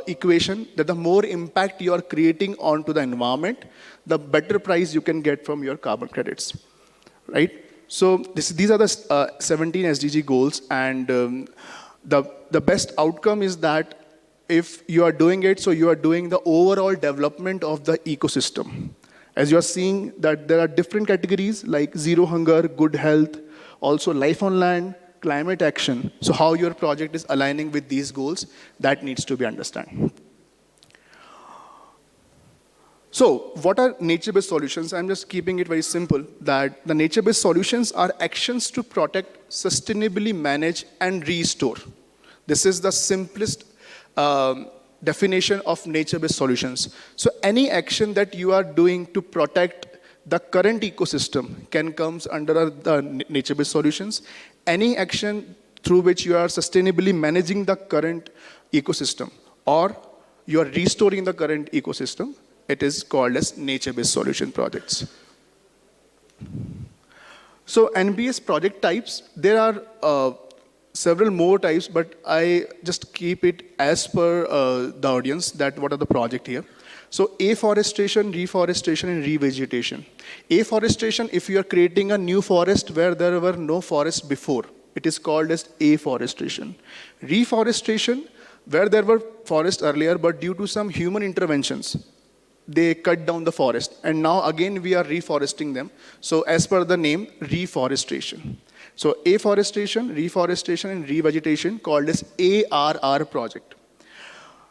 equation that the more impact you are creating onto the environment, the better price you can get from your carbon credits, right? So these are the 17 SDG goals, and the best outcome is that if you are doing it, so you are doing the overall development of the ecosystem. As you are seeing that there are different categories like zero hunger, good health, also life on land, climate action. So how your project is aligning with these goals, that needs to be understood. So what are nature-based solutions? I'm just keeping it very simple, that the nature-based solutions are actions to protect, sustainably manage, and restore. This is the simplest definition of nature-based solutions. So any action that you are doing to protect the current ecosystem can come under the nature-based solutions. Any action through which you are sustainably managing the current ecosystem or you are restoring the current ecosystem, it is called as nature-based solution projects. So NBS project types, there are several more types, but I just keep it as per the audience that what are the project here. So afforestation, reforestation, and revegetation. Afforestation, if you are creating a new forest where there were no forests before, it is called as afforestation. Reforestation, where there were forests earlier, but due to some human interventions, they cut down the forest, and now again we are reforesting them. So as per the name, reforestation. So afforestation, reforestation, and revegetation, called as ARR project.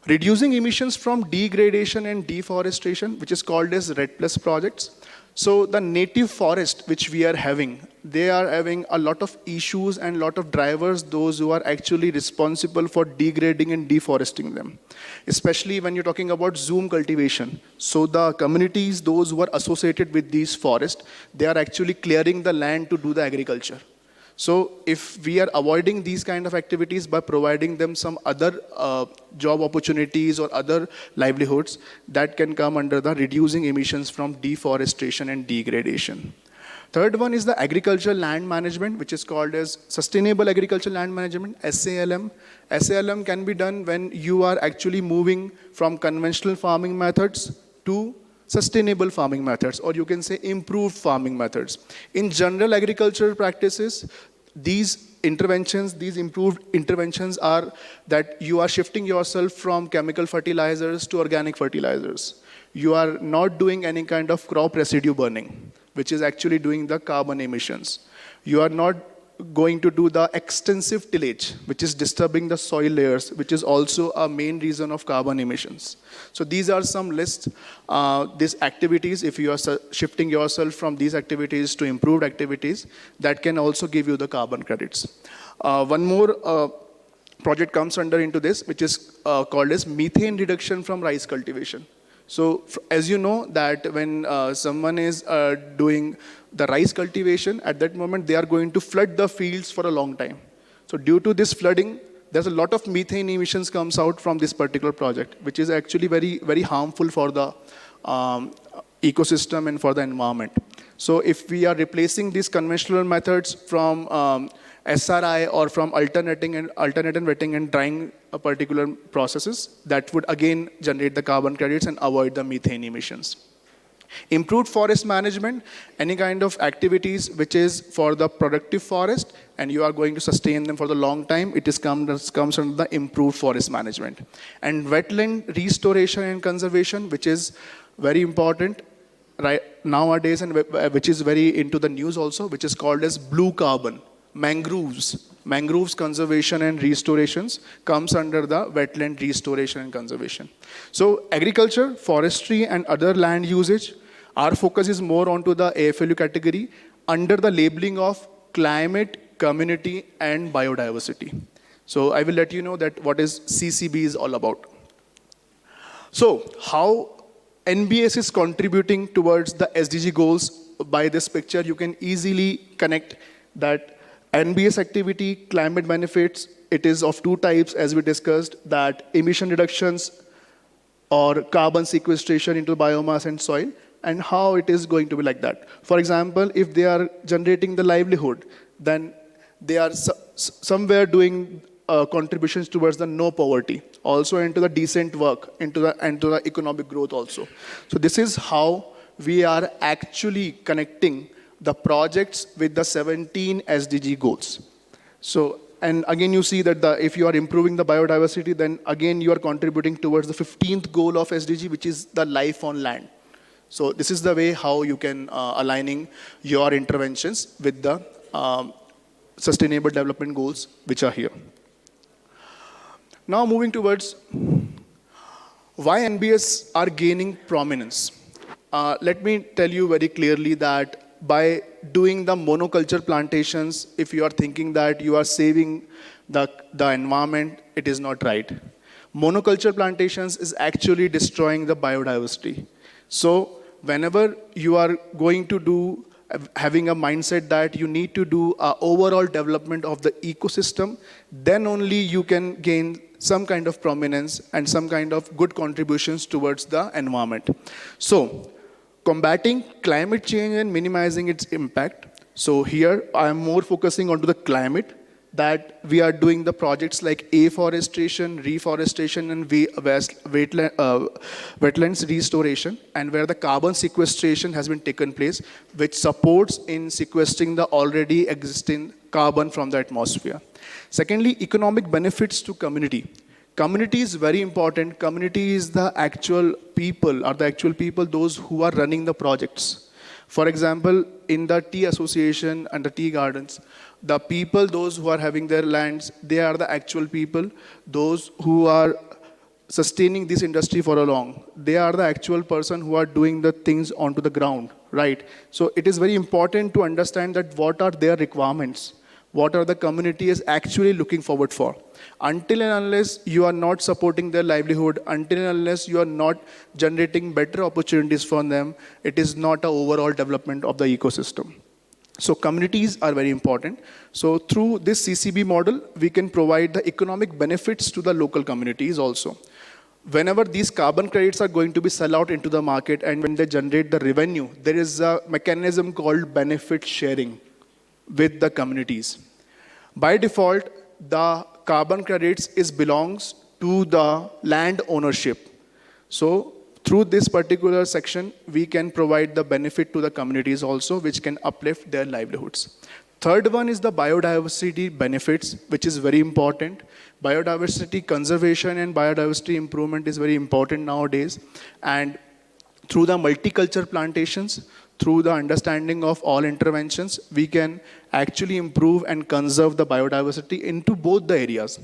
Reducing emissions from degradation and deforestation, which is called as RED+ projects. So the native forest which we are having, they are having a lot of issues and a lot of drivers, those who are actually responsible for degrading and deforesting them. Especially when you're talking about zoom cultivation. So the communities, those who are associated with these forests, they are actually clearing the land to do the agriculture. So if we are avoiding these kind of activities by providing them some other job opportunities or other livelihoods, that can come under the reducing emissions from deforestation and degradation. Third one is the agricultural land management, which is called as sustainable agricultural land management, SALM. SALM can be done when you are actually moving from conventional farming methods to sustainable farming methods, or you can say improved farming methods. In general agricultural practices, these interventions, these improved interventions are that you are shifting yourself from chemical fertilizers to organic fertilizers. You are not doing any kind of crop residue burning, which is actually doing the carbon emissions. You are not going to do the extensive tillage, which is disturbing the soil layers, which is also a main reason of carbon emissions. So these are some lists, these activities, if you are shifting yourself from these activities to improved activities, that can also give you the carbon credits. One more project comes under into this, which is called as methane reduction from rice cultivation. So as you know that when someone is doing the rice cultivation, at that moment they are going to flood the fields for a long time. So due to this flooding, there's a lot of methane emissions comes out from this particular project, which is actually very, very harmful for the ecosystem and for the environment. So if we are replacing these conventional methods from SRI or from alternating wetting and drying particular processes, that would again generate the carbon credits and avoid the methane emissions. Improved forest management, any kind of activities which is for the productive forest and you are going to sustain them for the long time, it is comes under the improved forest management. And wetland restoration and conservation, which is very important right nowadays and which is very into the news also, which is called as blue carbon. Mangroves conservation and restorations comes under the wetland restoration and conservation. So agriculture, forestry and other land usage, our focus is more onto the AFLU category under the labeling of climate, community and biodiversity. So I will let you know that what is CCB is all about. So how NBS is contributing towards the SDG goals. By this picture you can easily connect that NBS activity, climate benefits, it is of two types as we discussed, that emission reductions or carbon sequestration into biomass and soil, and how it is going to be like that. For example, if they are generating the livelihood, then they are somewhere doing contributions towards the no poverty, also into the decent work, into the economic growth also. So this is how we are actually connecting the projects with the 17 SDG goals. So, and again you see that if you are improving the biodiversity, then again you are contributing towards the 15th goal of SDG, which is the life on land. So this is the way how you can aligning your interventions with the sustainable development goals which are here. Now moving towards why NBS are gaining prominence. Let me tell you very clearly that by doing the monoculture plantations, if you are thinking that you are saving the environment, it is not right. Monoculture plantations is actually destroying the biodiversity. So whenever you are going to do, having a mindset that you need to do an overall development of the ecosystem, then only you can gain some kind of prominence and some kind of good contributions towards the environment. So combating climate change and minimizing its impact. So here I am more focusing onto the climate, that we are doing the projects like afforestation, reforestation and wetlands restoration, and where the carbon sequestration has been taken place, which supports in sequestering the already existing carbon from the atmosphere. Secondly, economic benefits to community. Community is very important. Community is the actual people, those who are running the projects. For example, in the tea association and the tea gardens, the people, those who are having their lands, they are the actual people. Those who are sustaining this industry for a long, they are the actual person who are doing the things onto the ground, right? So it is very important to understand that what are their requirements, what are the community is actually looking forward for. Until and unless you are not supporting their livelihood, until and unless you are not generating better opportunities for them, it is not an overall development of the ecosystem. So communities are very important. So through this CCB model, we can provide the economic benefits to the local communities also. Whenever these carbon credits are going to be sell out into the market and when they generate the revenue, there is a mechanism called benefit sharing with the communities. By default, the carbon credits belongs to the land ownership. So through this particular section, we can provide the benefit to the communities also, which can uplift their livelihoods. Third one is the biodiversity benefits, which is very important. Biodiversity conservation and biodiversity improvement is very important nowadays. And Through the multicultural plantations, through the understanding of all interventions, we can actually improve and conserve the biodiversity into both the areas,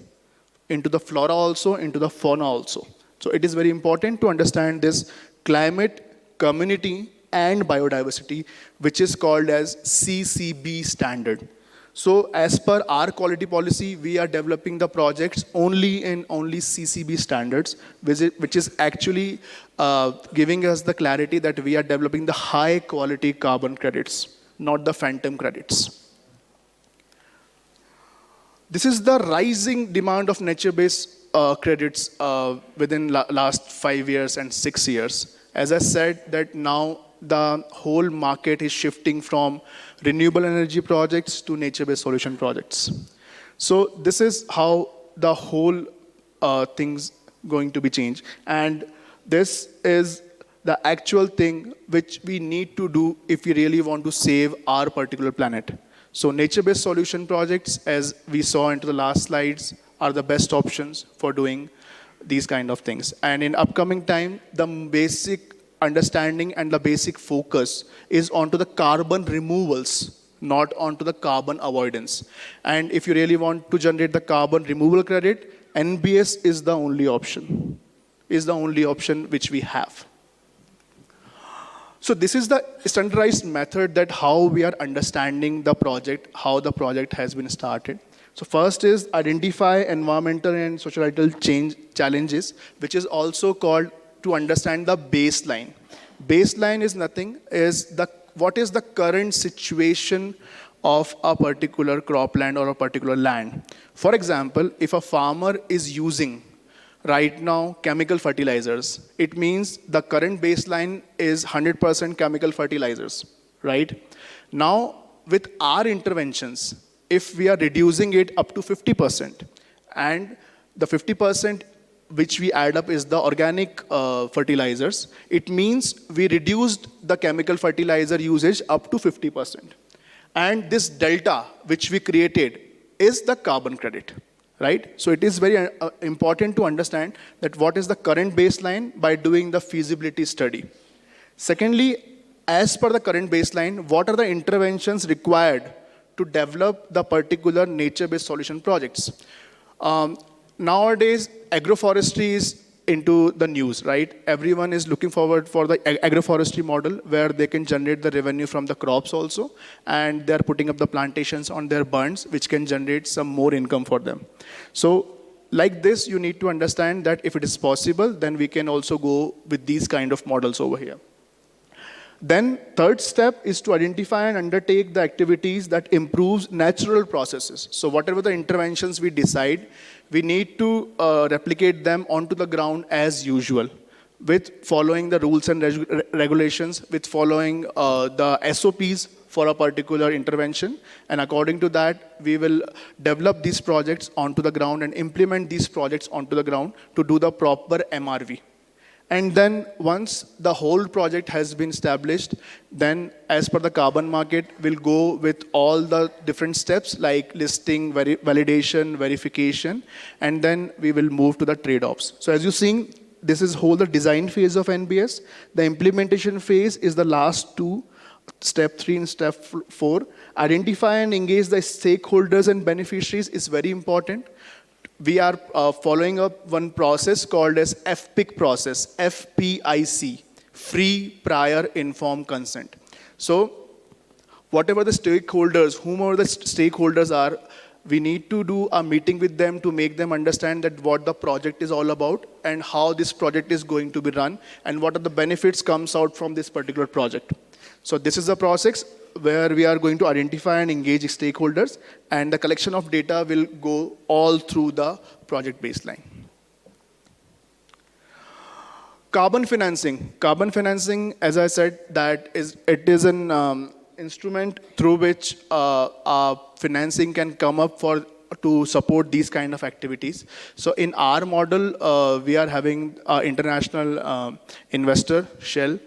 into the flora also, into the fauna also. So it is very important to understand this climate, community, and biodiversity, which is called as CCB standard. So as per our quality policy, we are developing the projects only in CCB standards, which is actually giving us the clarity that we are developing the high quality carbon credits, not the phantom credits. This is the rising demand of nature-based credits within last 5 years and 6 years. As I said, that now the whole market is shifting from renewable energy projects to nature-based solution projects. So this is how the whole thing's going to be changed. And this is the actual thing which we need to do if we really want to save our particular planet. So nature-based solution projects, as we saw into the last slides, are the best options for doing these kind of things. And in upcoming time, the basic understanding and the basic focus is onto the carbon removals, not onto the carbon avoidance. And if you really want to generate the carbon removal credit, NBS is the only option, which we have. So this is the standardized method that how we are understanding the project, how the project has been started. So first is identify environmental and societal challenges, which is also called to understand the baseline. Baseline is nothing, what is the current situation of a particular cropland or a particular land. For example, if a farmer is using right now chemical fertilizers, it means the current baseline is 100% chemical fertilizers, right? Now, with our interventions, if we are reducing it up to 50%, and the 50% which we add up is the organic fertilizers, it means we reduced the chemical fertilizer usage up to 50%. And this delta which we created is the carbon credit, right? So it is very important to understand that what is the current baseline by doing the feasibility study. Secondly, as per the current baseline, what are the interventions required to develop the particular nature-based solution projects? Nowadays, agroforestry is into the news, right? Everyone is looking forward for the agroforestry model where they can generate the revenue from the crops also, and they're putting up the plantations on their barns, which can generate some more income for them. So like this, you need to understand that if it is possible, then we can also go with these kind of models over here. Then third step is to identify and undertake the activities that improves natural processes. So whatever the interventions we decide, we need to replicate them onto the ground as usual, with following the rules and regulations, with following the SOPs for a particular intervention. And according to that, we will develop these projects onto the ground and implement these projects onto the ground to do the proper MRV. And then once the whole project has been established, then as per the carbon market, we'll go with all the different steps like listing, validation, verification, and then we will move to the trade-offs. So as you've seen, this is whole the design phase of NBS. The implementation phase is the last two, step 3 and step 4. Identify and engage the stakeholders and beneficiaries is very important. We are following up one process called as FPIC process, FPIC, Free Prior Informed Consent. So whatever the stakeholders, whomever the stakeholders are, we need to do a meeting with them to make them understand that what the project is all about and how this project is going to be run and what are the benefits comes out from this particular project. So this is the process where we are going to identify and engage stakeholders, and the collection of data will go all through the project baseline. Carbon financing. Carbon financing, as I said, it is an instrument through which financing can come up to support these kind of activities. So in our model, we are having an international investor, Shell,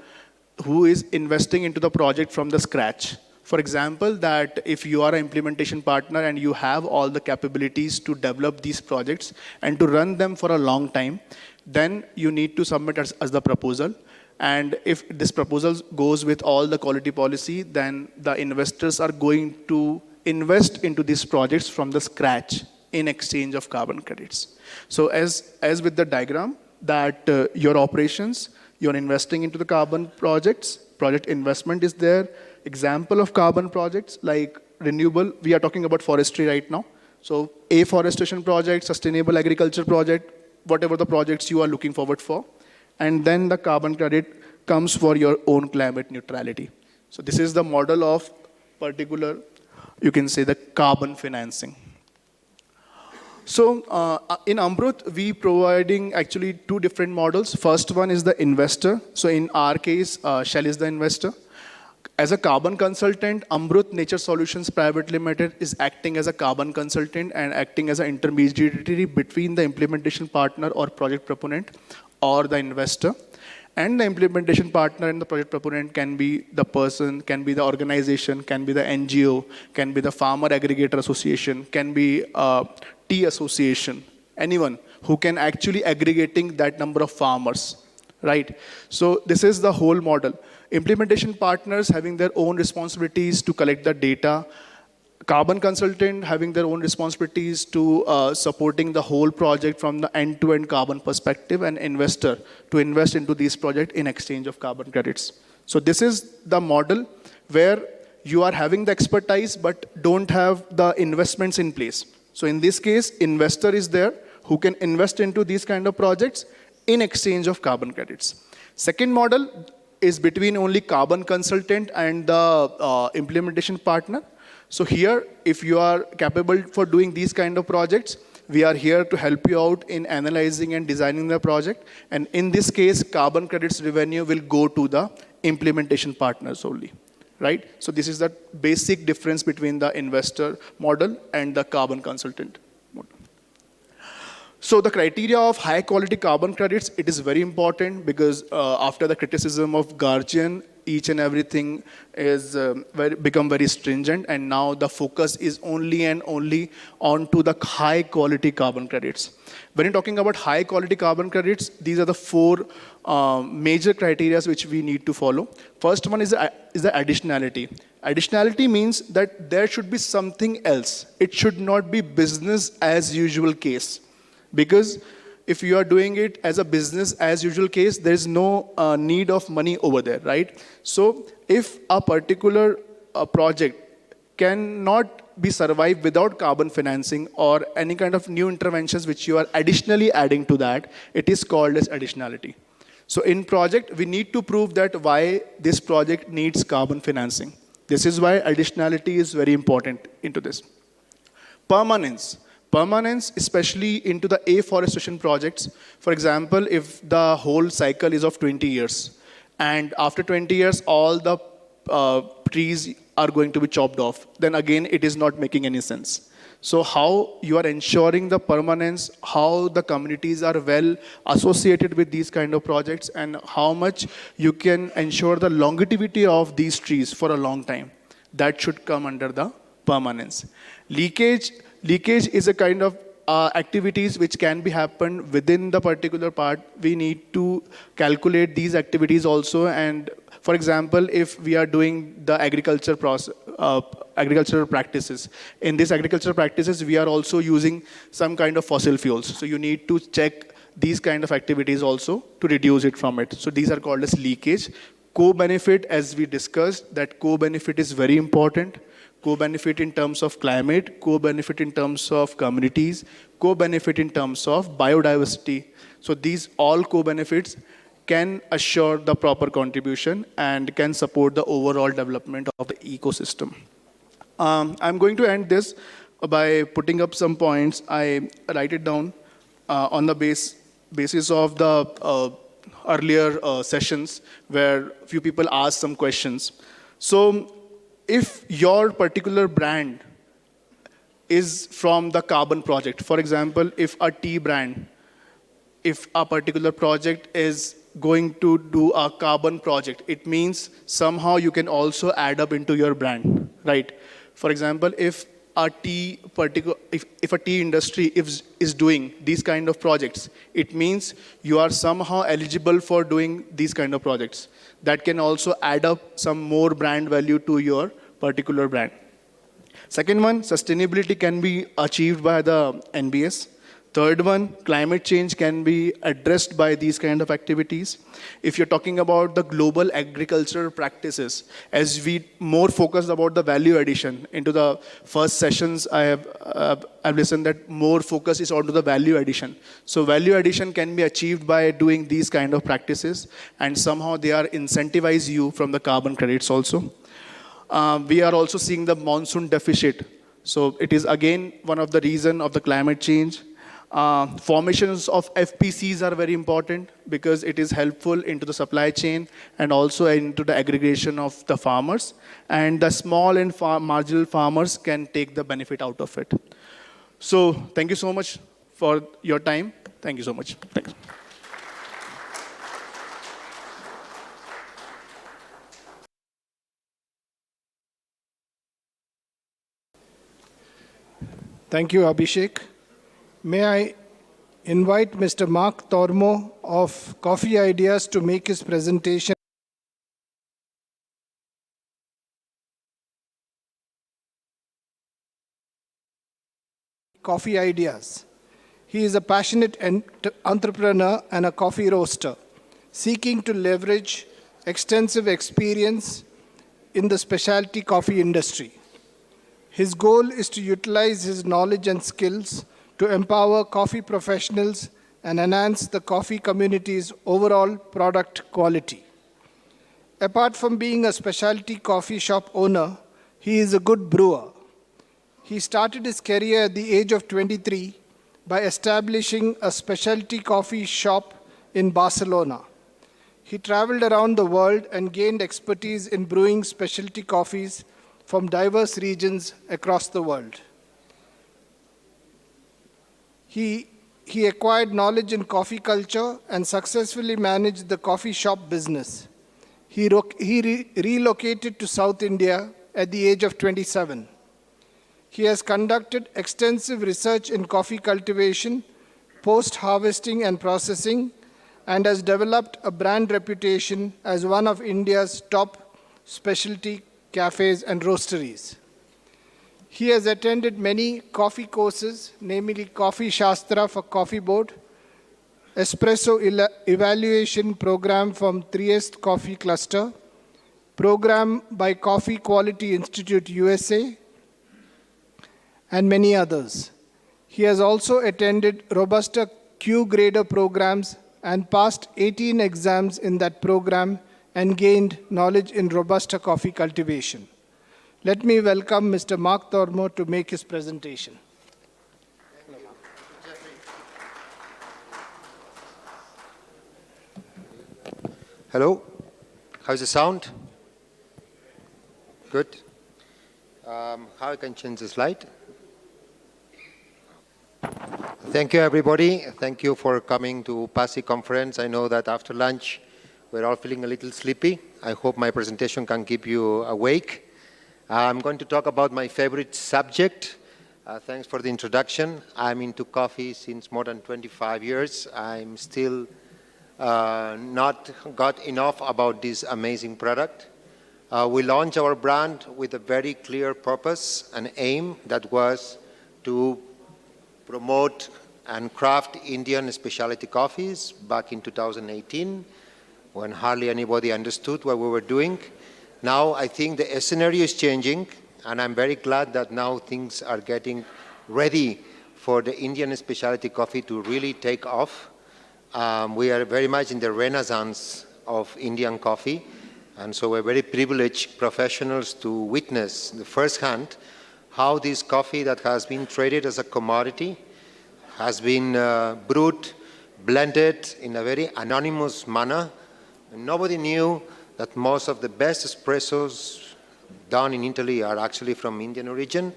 who is investing into the project from the scratch. For example, that if you are an implementation partner and you have all the capabilities to develop these projects and to run them for a long time, then you need to submit as the proposal. And if this proposal goes with all the quality policy, then the investors are going to invest into these projects from the scratch in exchange of carbon credits. So as with the diagram, that your operations, you're investing into the carbon projects, project investment is there. Example of carbon projects like renewable, we are talking about forestry right now. So afforestation project, sustainable agriculture project, whatever the projects you are looking forward for. And then the carbon credit comes for your own climate neutrality. So this is the model of particular, you can say, the carbon financing. So in Amrut, we providing actually two different models. First one is the investor. So in our case, Shell is the investor. As a carbon consultant, Amrut Nature Solutions Private Limited is acting as a carbon consultant and acting as an intermediary between the implementation partner or project proponent or the investor. And the implementation partner and the project proponent can be the person, can be the organization, can be the NGO, can be the farmer aggregator association, can be a tea association, anyone who can actually aggregating that number of farmers, right? So this is the whole model. Implementation partners having their own responsibilities to collect the data, carbon consultant having their own responsibilities to supporting the whole project from the end-to-end carbon perspective, and investor to invest into these projects in exchange of carbon credits. So this is the model where you are having the expertise but don't have the investments in place. So in this case, investor is there who can invest into these kind of projects in exchange of carbon credits. Second model is between only carbon consultant and the implementation partner. So here, if you are capable for doing these kind of projects, we are here to help you out in analyzing and designing the project. And in this case, carbon credits revenue will go to the implementation partners only, right? So this is the basic difference between the investor model and the carbon consultant model. So the criteria of high quality carbon credits, it is very important because after the criticism of Guardian, each and everything is become very stringent, and now the focus is only and only onto the high quality carbon credits. When you're talking about high quality carbon credits, these are the four major criteria which we need to follow. First one is the additionality. Additionality means that there should be something else. It should not be business as usual case. Because if you are doing it as a business as usual case, there is no need of money over there, right? So if a particular project cannot be survived without carbon financing or any kind of new interventions which you are additionally adding to that, it is called as additionality. So in project, we need to prove that why this project needs carbon financing. This is why additionality is very important into this. Permanence. Permanence, especially into the afforestation projects. For example, if the whole cycle is of 20 years, and after 20 years, all the trees are going to be chopped off, then again, it is not making any sense. So how you are ensuring the permanence, how the communities are well associated with these kind of projects, and how much you can ensure the longevity of these trees for a long time, that should come under the permanence. Leakage is a kind of activities which can be happened within the particular part. We need to calculate these activities also. And for example, if we are doing the agricultural practices, in these agricultural practices, we are also using some kind of fossil fuels. So you need to check these kind of activities also to reduce it from it. So these are called as leakage. Co-benefit, as we discussed, that co-benefit is very important. Co-benefit in terms of climate, co-benefit in terms of communities, co-benefit in terms of biodiversity. So these all co-benefits can assure the proper contribution and can support the overall development of the ecosystem. I'm going to end this by putting up some points. I write it down on the basis of the earlier sessions where few people asked some questions. So if your particular brand is from the carbon project, for example, if a tea brand, if a particular project is going to do a carbon project, it means somehow you can also add up into your brand, right? For example, if a tea if a tea industry is doing these kind of projects, it means you are somehow eligible for doing these kind of projects. That can also add up some more brand value to your particular brand. Second one, sustainability can be achieved by the NBS. Third one, climate change can be addressed by these kind of activities. If you're talking about the global agricultural practices, as we more focused about the value addition into the first sessions, I've listened that more focus is onto the value addition. So value addition can be achieved by doing these kind of practices, and somehow they are incentivize you from the carbon credits also. We are also seeing the monsoon deficit. So it is again one of the reason of the climate change. Formations of FPCs are very important because it is helpful into the supply chain and also into the aggregation of the farmers. And the small and marginal farmers can take the benefit out of it. So thank you so much for your time. Thank you so much. Thanks. Thank you, Abhishek. May I invite Mr. Mark Tormo of Coffee Ideas to make his presentation. Coffee Ideas. He is a passionate entrepreneur and a coffee roaster, seeking to leverage extensive experience in the specialty coffee industry. His goal is to utilize his knowledge and skills to empower coffee professionals and enhance the coffee community's overall product quality. Apart from being a specialty coffee shop owner, he is a good brewer. He started his career at the age of 23 by establishing a specialty coffee shop in Barcelona. He traveled around the world and gained expertise in brewing specialty coffees from diverse regions across the world. He acquired knowledge in coffee culture and successfully managed the coffee shop business. He relocated to South India at the age of 27. He has conducted extensive research in coffee cultivation, post-harvesting and processing, and has developed a brand reputation as one of India's top specialty cafes and roasteries. He has attended many coffee courses, namely Coffee Shastra for Coffee Board, Espresso Evaluation Program from 3th Coffee Cluster, Program by Coffee Quality Institute USA, and many others. He has also attended Robusta Q Grader programs and passed 18 exams in that program and gained knowledge in Robusta coffee cultivation. Let me welcome Mr. Mark Tormo to make his presentation. Hello, how's the sound? Good. How I can change the slide? Thank you, everybody. Thank you for coming to UPASI conference. I know that after lunch, we're all feeling a little sleepy. I hope my presentation can keep you awake. I'm going to talk about my favorite subject. Thanks for the introduction. I'm into coffee since more than 25 years. I'm still not got enough about this amazing product. We launched our brand with a very clear purpose and aim that was to promote and craft Indian specialty coffees back in 2018 when hardly anybody understood what we were doing. Now I think the scenario is changing, and I'm very glad that now things are getting ready for the Indian specialty coffee to really take off. We are very much in the renaissance of Indian coffee, and so we're very privileged professionals to witness the firsthand how this coffee that has been traded as a commodity has been brewed, blended in a very anonymous manner. And nobody knew that most of the best espressos done in Italy are actually from Indian origin.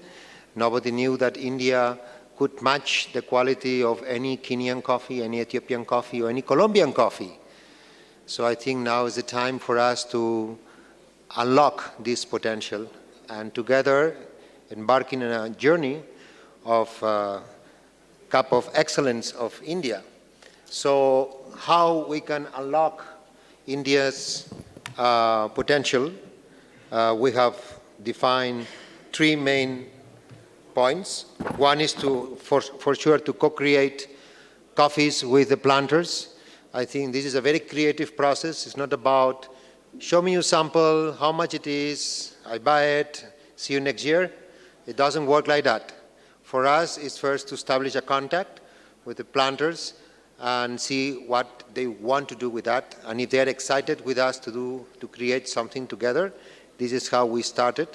Nobody knew that India could match the quality of any Kenyan coffee, any Ethiopian coffee, or any Colombian coffee. So I think now is the time for us to unlock this potential, and together embarking on a journey of Cup of Excellence of India. So how we can unlock India's potential, we have defined 3 main points. One is to, for sure, to co-create coffees with the planters. I think this is a very creative process. It's not about, show me your sample, how much it is, I buy it, see you next year. It doesn't work like that. For us, it's first to establish a contact with the planters and see what they want to do with that. And if they're excited with us to create something together, this is how we started.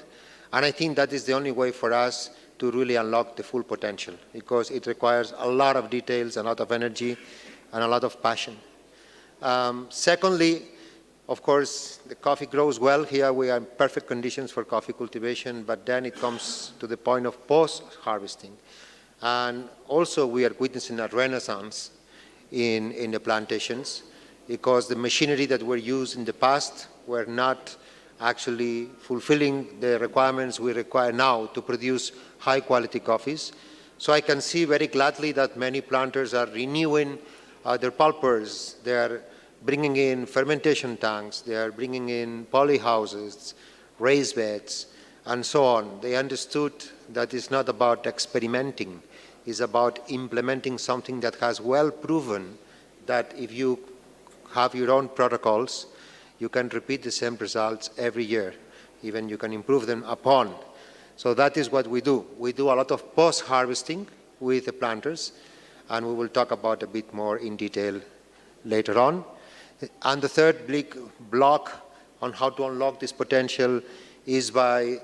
And I think that is the only way for us to really unlock the full potential, because it requires a lot of details, a lot of energy, and a lot of passion. Secondly, of course, the coffee grows well. Here we are in perfect conditions for coffee cultivation, but then it comes to the point of post-harvesting. And also we are witnessing a renaissance in the plantations, because the machinery that were used in the past were not actually fulfilling the requirements we require now to produce high-quality coffees. So I can see very gladly that many planters are renewing their pulpers. They are bringing in fermentation tanks. They are bringing in poly houses, raised beds, and so on. They understood that it's not about experimenting. It's about implementing something that has well proven that if you have your own protocols, you can repeat the same results every year. Even you can improve them upon. So that is what we do. We do a lot of post-harvesting with the planters, and we will talk about a bit more in detail later on. And the third big block on how to unlock this potential is by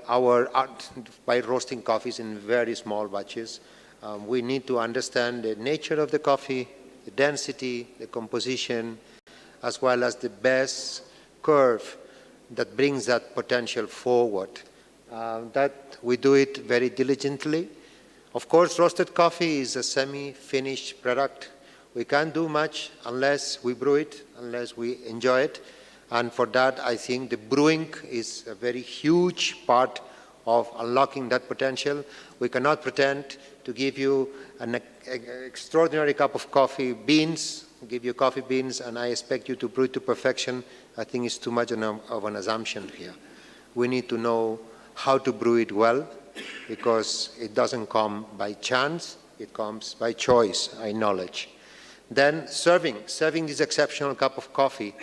roasting coffees in very small batches. We need to understand the nature of the coffee, the density, the composition, as well as the best curve that brings that potential forward. That we do it very diligently. Of course, roasted coffee is a semi-finished product. We can't do much unless we brew it, unless we enjoy it. And for that, I think the brewing is a very huge part of unlocking that potential. We cannot pretend to give you an extraordinary cup of coffee beans, give you coffee beans, and I expect you to brew it to perfection. I think it's too much of an assumption here. We need to know how to brew it well, because it doesn't come by chance, it comes by choice and knowledge. Then serving this exceptional cup of coffee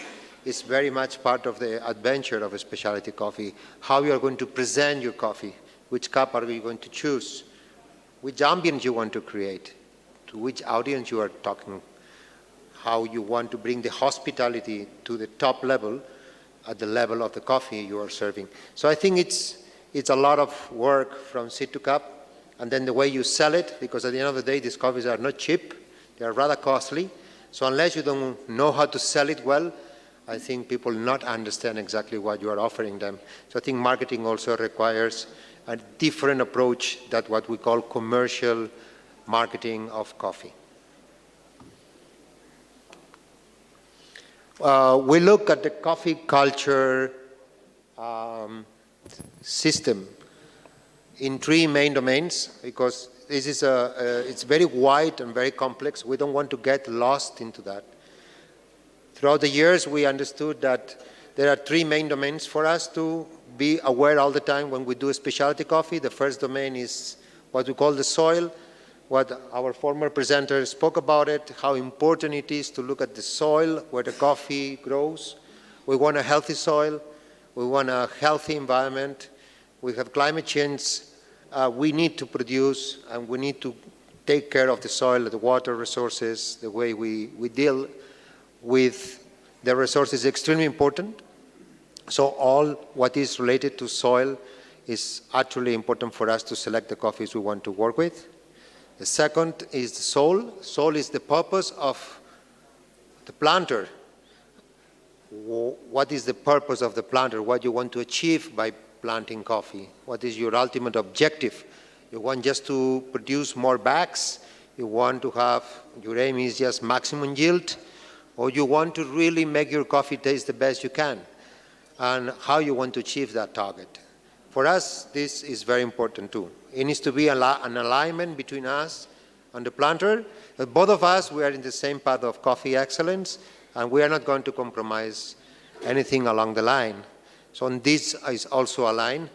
is very much part of the adventure of a specialty coffee. How you are going to present your coffee, which cup are you going to choose, which ambience you want to create, to which audience you are talking, how you want to bring the hospitality to the top level at the level of the coffee you are serving. So I think it's a lot of work from seed to cup, and then the way you sell it, because at the end of the day, these coffees are not cheap, they are rather costly. So unless you don't know how to sell it well, I think people not understand exactly what you are offering them. So I think marketing also requires a different approach than what we call commercial marketing of coffee. We look at the coffee culture system in 3 main domains, because this is it's very wide and very complex. We don't want to get lost into that. Throughout the years, we understood that there are 3 main domains for us to be aware all the time when we do a specialty coffee. The first domain is what we call the soil, what our former presenter spoke about it, how important it is to look at the soil where the coffee grows. We want a healthy soil. We want a healthy environment. We have climate change. We need to produce, and we need to take care of the soil, the water resources, the way we deal with the resources is extremely important. So all what is related to soil is actually important for us to select the coffees we want to work with. The second is the soul. Soul is the purpose of the planter. What is the purpose of the planter? What you want to achieve by planting coffee? What is your ultimate objective? You want just to produce more bags? You want to have, your aim is just maximum yield? Or you want to really make your coffee taste the best you can? And how you want to achieve that target? For us, this is very important too. It needs to be an alignment between us and the planter. Both of us, we are in the same path of coffee excellence, and we are not going to compromise anything along the line. So on this is also aligned.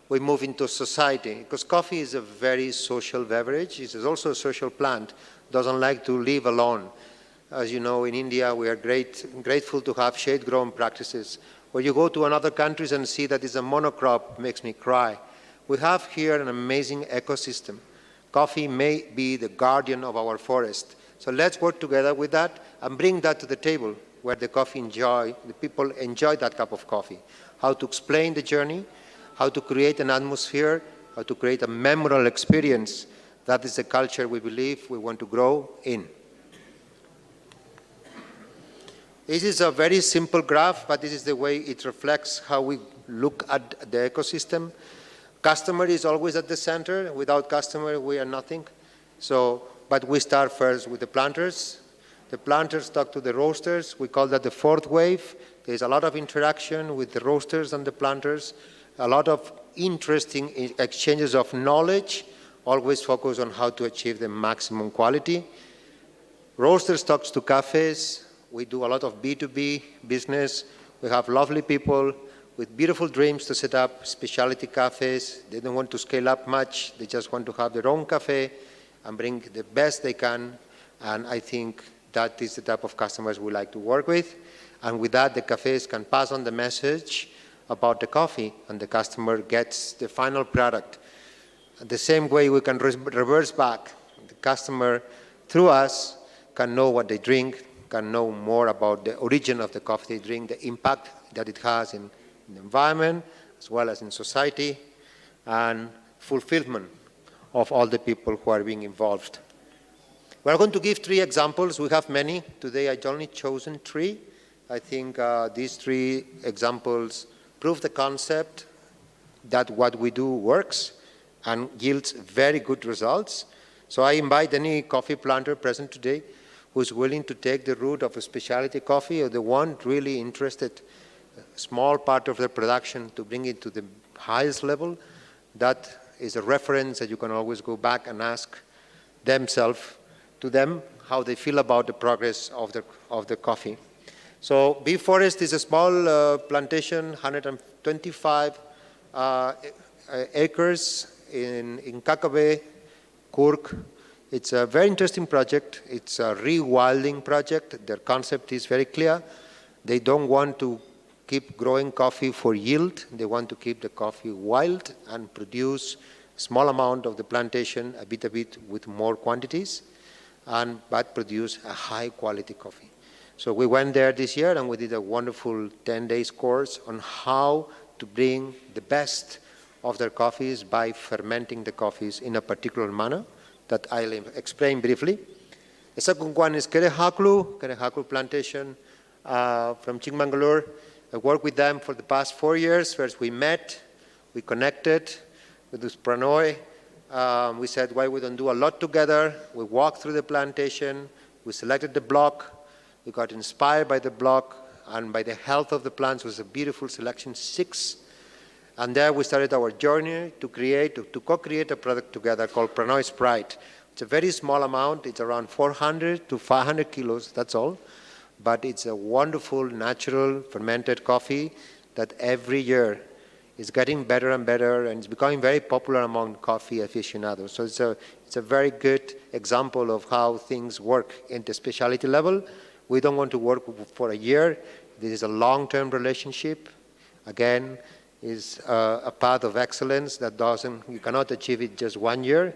We move into society, because coffee is a very social beverage. It is also a social plant. Doesn't like to live alone. As you know, in India, we are grateful to have shade-grown practices. Where you go to another countries and see that it's a monocrop, makes me cry. We have here an amazing ecosystem. Coffee may be the guardian of our forest. So let's work together with that and bring that to the table where the people enjoy that cup of coffee. How to explain the journey, how to create an atmosphere, how to create a memorable experience. That is the culture we believe we want to grow in. This is a very simple graph, but this is the way it reflects how we look at the ecosystem. Customer is always at the center. Without customer, we are nothing. But we start first with the planters. The planters talk to the roasters. We call that the fourth wave. There's a lot of interaction with the roasters and the planters, a lot of interesting exchanges of knowledge, always focus on how to achieve the maximum quality. Roasters talks to cafes. We do a lot of B2B business. We have lovely people with beautiful dreams to set up specialty cafes. They don't want to scale up much. They just want to have their own cafe and bring the best they can. And I think that is the type of customers we like to work with. And with that, the cafes can pass on the message about the coffee, and the customer gets the final product. The same way we can reverse back. The customer, through us, can know what they drink, can know more about the origin of the coffee they drink, the impact that it has in the environment, as well as in society, and fulfillment of all the people who are being involved. We're going to give 3 examples. We have many. Today I've only chosen 3. I think these 3 examples prove the concept that what we do works and yields very good results. So I invite any coffee planter present today who's willing to take the route of a specialty coffee, or the one really interested, a small part of their production to bring it to the highest level. That is a reference that you can always go back and ask to them how they feel about the progress of the coffee. So Bee Forest is a small plantation, 125 acres in Kakabe, Kurk. It's a very interesting project. It's a rewilding project. Their concept is very clear. They don't want to keep growing coffee for yield. They want to keep the coffee wild and produce a small amount of the plantation, a bit with more quantities, but produce a high quality coffee. So we went there this year and we did a wonderful 10-day course on how to bring the best of their coffees by fermenting the coffees in a particular manner that I'll explain briefly. The second one is Kerehaklu plantation from Chingmangalore. I worked with them for the past 4 years. First we met, we connected with this Pranoy. We said, why we don't do a lot together? We walked through the plantation, we selected the block, we got inspired by the block and by the health of the plants. It was a beautiful selection, 6. And there we started our journey to co-create a product together called Pranoy Sprite. It's a very small amount. It's around 400 to 500 kilos, that's all. But it's a wonderful, natural, fermented coffee that every year is getting better and better, and it's becoming very popular among coffee aficionados. So it's a very good example of how things work at the specialty level. We don't want to work for a year. This is a long-term relationship. Again, is a path of excellence that you cannot achieve it just 1 year.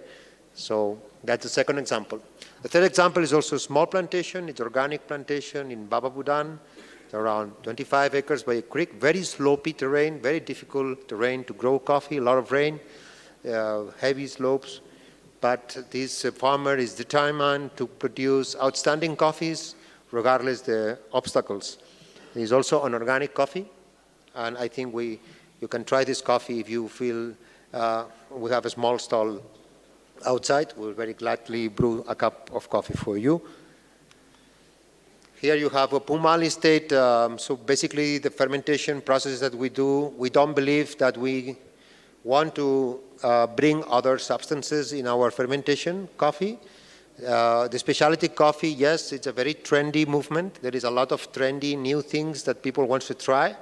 So that's the second example. The third example is also a small plantation. It's organic plantation in Bababudan. It's around 25 acres by a creek, very slopey terrain, very difficult terrain to grow coffee, a lot of rain, heavy slopes. But this farmer is determined to produce outstanding coffees regardless the obstacles. There's also an organic coffee, and I think you can try this coffee if you feel we have a small stall outside. We'll very gladly brew a cup of coffee for you. Here you have a Pumali state. So basically the fermentation process that we do, we don't believe that we want to bring other substances in our fermentation coffee. The specialty coffee, yes, it's a very trendy movement. There is a lot of trendy new things that people want to try.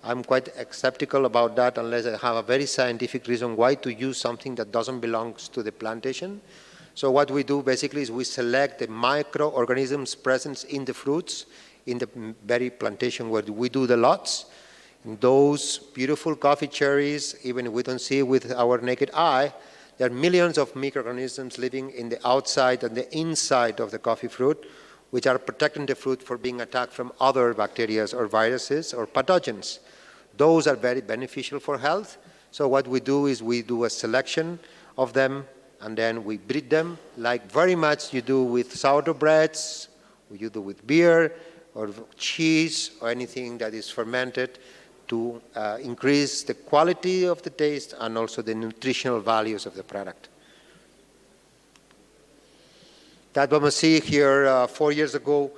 I'm quite skeptical about that unless I have a very scientific reason why to use something that doesn't belong to the plantation. So what we do basically is we select the microorganisms present in the fruits in the very plantation where we do the lots. And those beautiful coffee cherries, even if we don't see it with our naked eye, there are millions of microorganisms living in the outside and the inside of the coffee fruit, which are protecting the fruit from being attacked from other bacteria or viruses or pathogens. Those are very beneficial for health. So what we do is we do a selection of them, and then we breed them, like very much you do with sourdough breads, or you do with beer, or cheese, or anything that is fermented, to increase the quality of the taste and also the nutritional values of the product. That we see here 4 years ago,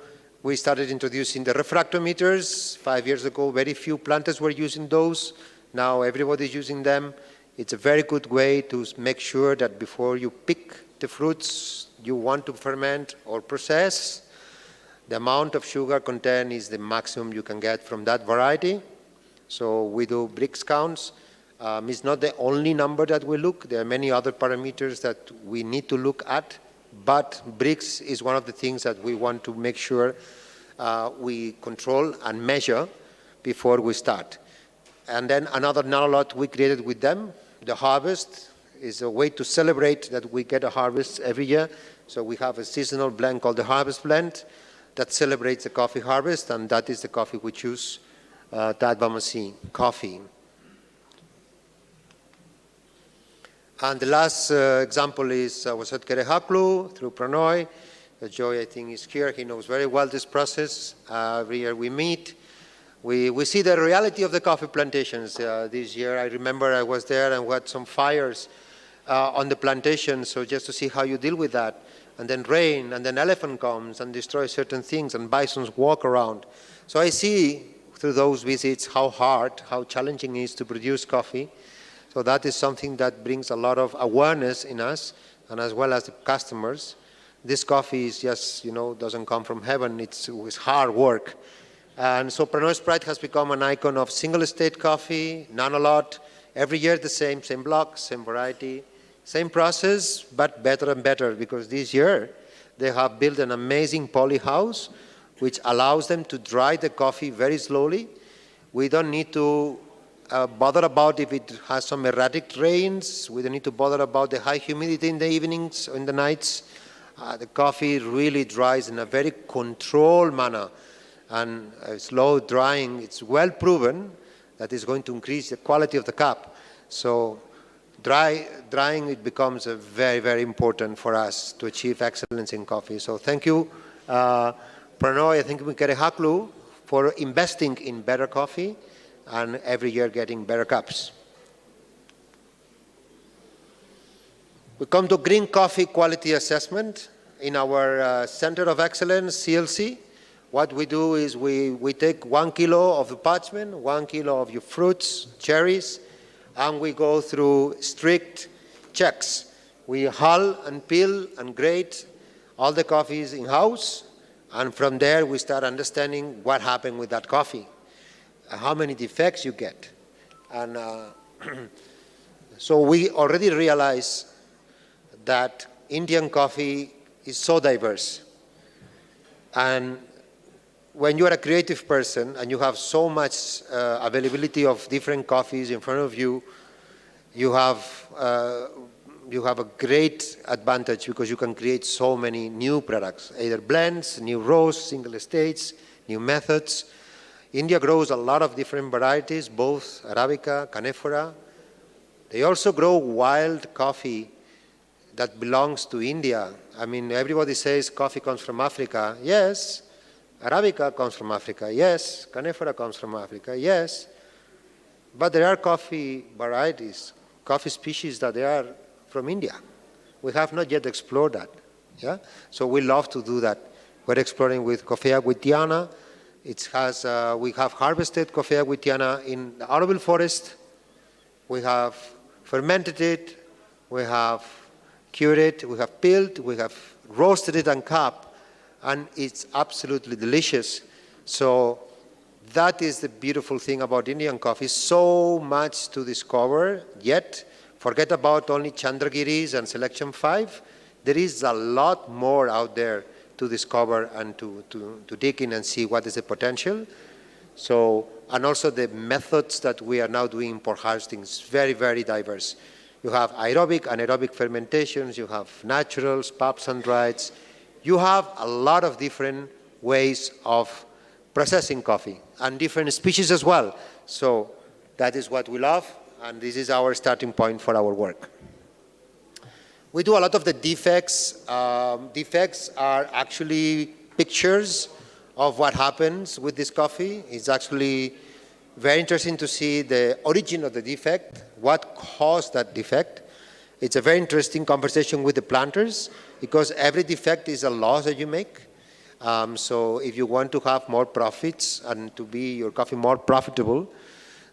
we started introducing the refractometers. 5 years ago, very few planters were using those. Now everybody's using them. It's a very good way to make sure that before you pick the fruits you want to ferment or process, the amount of sugar content is the maximum you can get from that variety. So we do Brix counts. It's not the only number that we look. There are many other parameters that we need to look at, but Brix is one of the things that we want to make sure we control and measure before we start. And then another nanolot we created with them, the harvest, is a way to celebrate that we get a harvest every year. So we have a seasonal blend called the Harvest Blend that celebrates the coffee harvest, and that is the coffee we choose. Tadvamasi coffee. And the last example is was at Kerehaklu through Pranoy. Joy, I think, is here. He knows very well this process. Every year we meet. We see the reality of the coffee plantations. This year, I remember I was there and we had some fires on the plantation, so just to see how you deal with that. And then rain, and then elephant comes and destroys certain things, and bisons walk around. So I see through those visits how hard, how challenging it is to produce coffee. So that is something that brings a lot of awareness in us, and as well as the customers. This coffee is just, doesn't come from heaven, it's hard work. And so Pranoy Pride has become an icon of single estate coffee, nanolot, every year the same block, same variety, same process, but better and better, because this year they have built an amazing poly house which allows them to dry the coffee very slowly. We don't need to bother about if it has some erratic rains. We don't need to bother about the high humidity in the evenings or in the nights. The coffee really dries in a very controlled manner. And slow drying, it's well proven that it's going to increase the quality of the cup. So drying, it becomes very, very important for us to achieve excellence in coffee. So thank you. Pranoy, I think we Kerehaklu for investing in better coffee and every year getting better cups. We come to Green Coffee Quality Assessment in our Center of Excellence, CLC. What we do is we take 1 kilo of the parchment, 1 kilo of your fruits, cherries, and we go through strict checks. We hull and peel and grade all the coffees in-house. And from there, we start understanding what happened with that coffee, how many defects you get. And so we already realize that Indian coffee is so diverse. And when you are a creative person and you have so much availability of different coffees in front of you, you have a great advantage because you can create so many new products, either blends, new roasts, single estates, new methods. India grows a lot of different varieties, both Arabica, Canephora. They also grow wild coffee that belongs to India. I mean, everybody says coffee comes from Africa. Yes. Arabica comes from Africa. Yes. Canephora comes from Africa. Yes. But there are coffee varieties, coffee species that they are from India. We have not yet explored that. Yeah? So we love to do that. We're exploring with Coffea guitiana. We have harvested Coffea guitiana in the arable forest. We have fermented it, we have cured it, we have peeled, we have roasted it and cupped, and it's absolutely delicious. So that is the beautiful thing about Indian coffee. So much to discover yet. Forget about only Nilgiris and Selection 5. There is a lot more out there to discover and to dig in and see what is the potential. So, and also the methods that we are now doing for harvesting is very, very diverse. You have aerobic, anaerobic fermentations, you have naturals, pulps and drieds. You have a lot of different ways of processing coffee and different species as well. So that is what we love, and this is our starting point for our work. We do a lot of the defects. Defects are actually pictures of what happens with this coffee. It's actually very interesting to see the origin of the defect, what caused that defect. It's a very interesting conversation with the planters because every defect is a loss that you make. So if you want to have more profits and to be your coffee more profitable,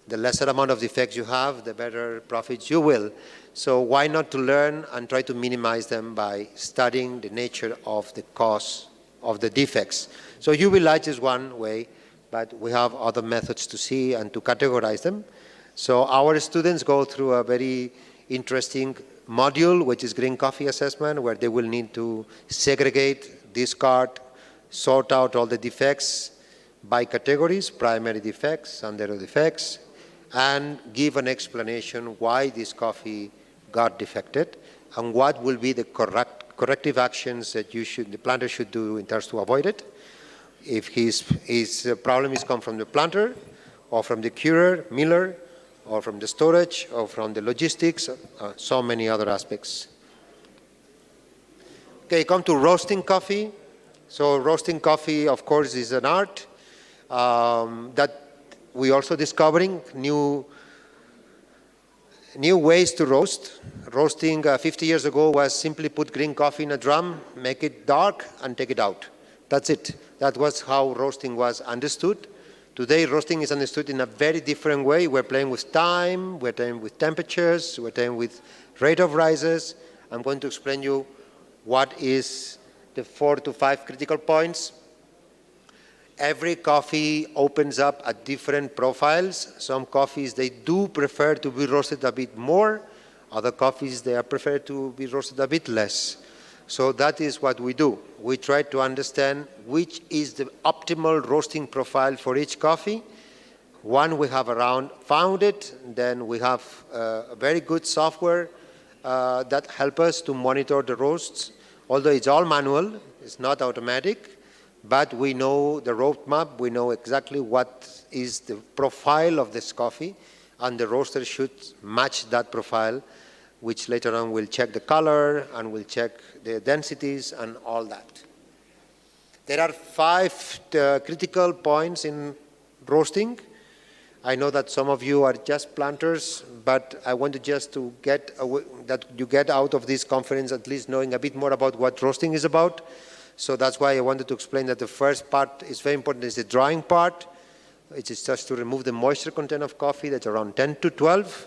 the lesser amount of defects you have, the better profits you will. So why not to learn and try to minimize them by studying the nature of the cause of the defects. So UV light is one way, but we have other methods to see and to categorize them. So our students go through a very interesting module, which is green coffee assessment, where they will need to segregate, discard, sort out all the defects by categories, primary defects, secondary defects, and give an explanation why this coffee got defected and what will be the corrective actions that the planter should do in terms to avoid it. If his problem is come from the planter or from the curer, miller, or from the storage or from the logistics, so many other aspects. Okay, come to roasting coffee. So roasting coffee, of course, is an art that we also discovering new ways to roast. Roasting 50 years ago was simply put green coffee in a drum, make it dark, and take it out. That's it. That was how roasting was understood. Today, roasting is understood in a very different way. We're playing with time, we're playing with temperatures, we're playing with rate of rises. I'm going to explain you what is the 4 to 5 critical points. Every coffee opens up at different profiles. Some coffees, they do prefer to be roasted a bit more. Other coffees, they prefer to be roasted a bit less. So that is what we do. We try to understand which is the optimal roasting profile for each coffee. One, we have found it. Then we have a very good software that help us to monitor the roasts. Although it's all manual, it's not automatic. But we know the roadmap, we know exactly what is the profile of this coffee, and the roaster should match that profile, which later on will check the color and will check the densities and all that. There are 5 critical points in roasting. I know that some of you are just planters, but I wanted just to that you get out of this conference at least knowing a bit more about what roasting is about. So that's why I wanted to explain that the first part is very important, is the drying part. It is just to remove the moisture content of coffee, that's around 10 to 12.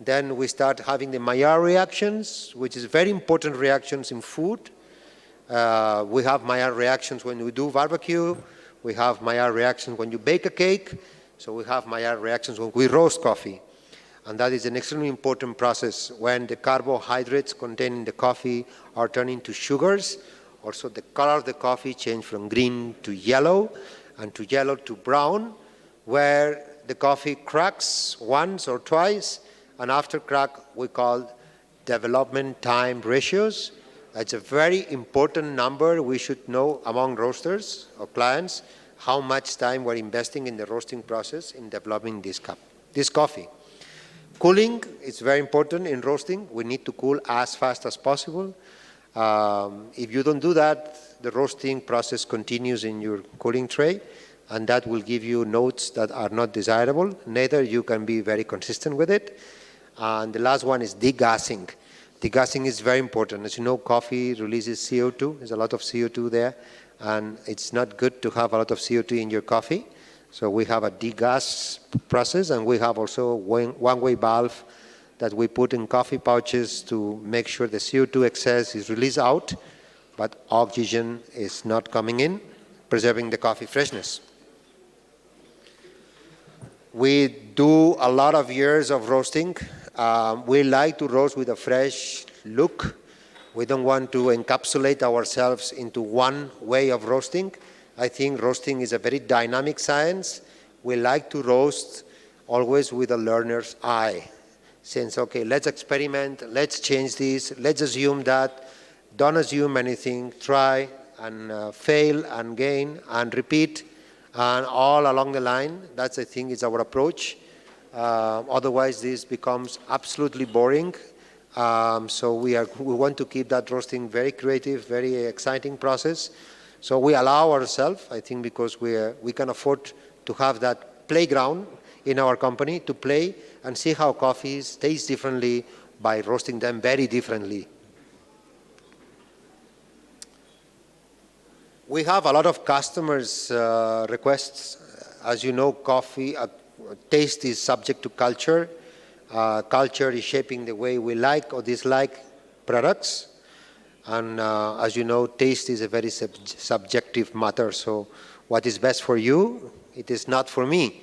Then we start having the Maillard reactions, which is very important reactions in food. We have Maillard reactions when we do barbecue. We have Maillard reactions when you bake a cake. So we have Maillard reactions when we roast coffee. And that is an extremely important process when the carbohydrates contained in the coffee are turned into sugars. Also, the color of the coffee changes from green to yellow, and to yellow to brown, where the coffee cracks once or twice, and after crack, we call development time ratios. That's a very important number we should know among roasters or clients, how much time we're investing in the roasting process in developing this coffee. Cooling is very important in roasting. We need to cool as fast as possible. If you don't do that, the roasting process continues in your cooling tray, and that will give you notes that are not desirable. Neither you can be very consistent with it. And the last one is degassing. Degassing is very important. As you know, coffee releases CO2. There's a lot of CO2 there, and it's not good to have a lot of CO2 in your coffee. So we have a degas process, and we have also one-way valve that we put in coffee pouches to make sure the CO2 excess is released out, but oxygen is not coming in, preserving the coffee freshness. We do a lot of years of roasting. We like to roast with a fresh look. We don't want to encapsulate ourselves into one way of roasting. I think roasting is a very dynamic science. We like to roast always with a learner's eye. Since, okay, let's experiment, let's change this, let's assume that, don't assume anything, try and fail and gain and repeat, and all along the line. That's, I think, is our approach. Otherwise, this becomes absolutely boring. So we want to keep that roasting very creative, very exciting process. So we allow ourselves, I think, because we can afford to have that playground in our company to play and see how coffees taste differently by roasting them very differently. We have a lot of customers' requests. As you know, coffee taste is subject to culture. Culture is shaping the way we like or dislike products. And as you know, taste is a very subjective matter. So what is best for you, it is not for me.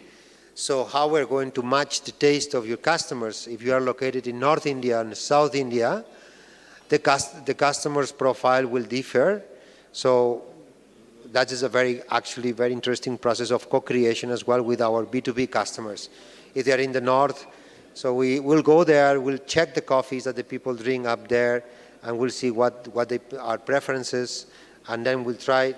So how we're going to match the taste of your customers? If you are located in North India and South India, the customer's profile will differ. So that is actually very interesting process of co-creation as well with our B2B customers. If they're in the North, so we will go there, we'll check the coffees that the people drink up there, and we'll see what our preferences, and then we'll try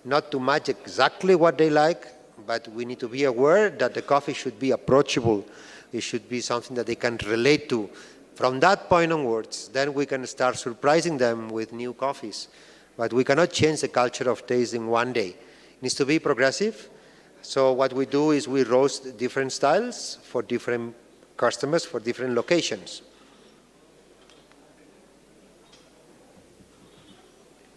not to match exactly what they like, but we need to be aware that the coffee should be approachable. It should be something that they can relate to. From that point onwards, then we can start surprising them with new coffees. But we cannot change the culture of taste in one day. It needs to be progressive. So what we do is we roast different styles for different customers, for different locations.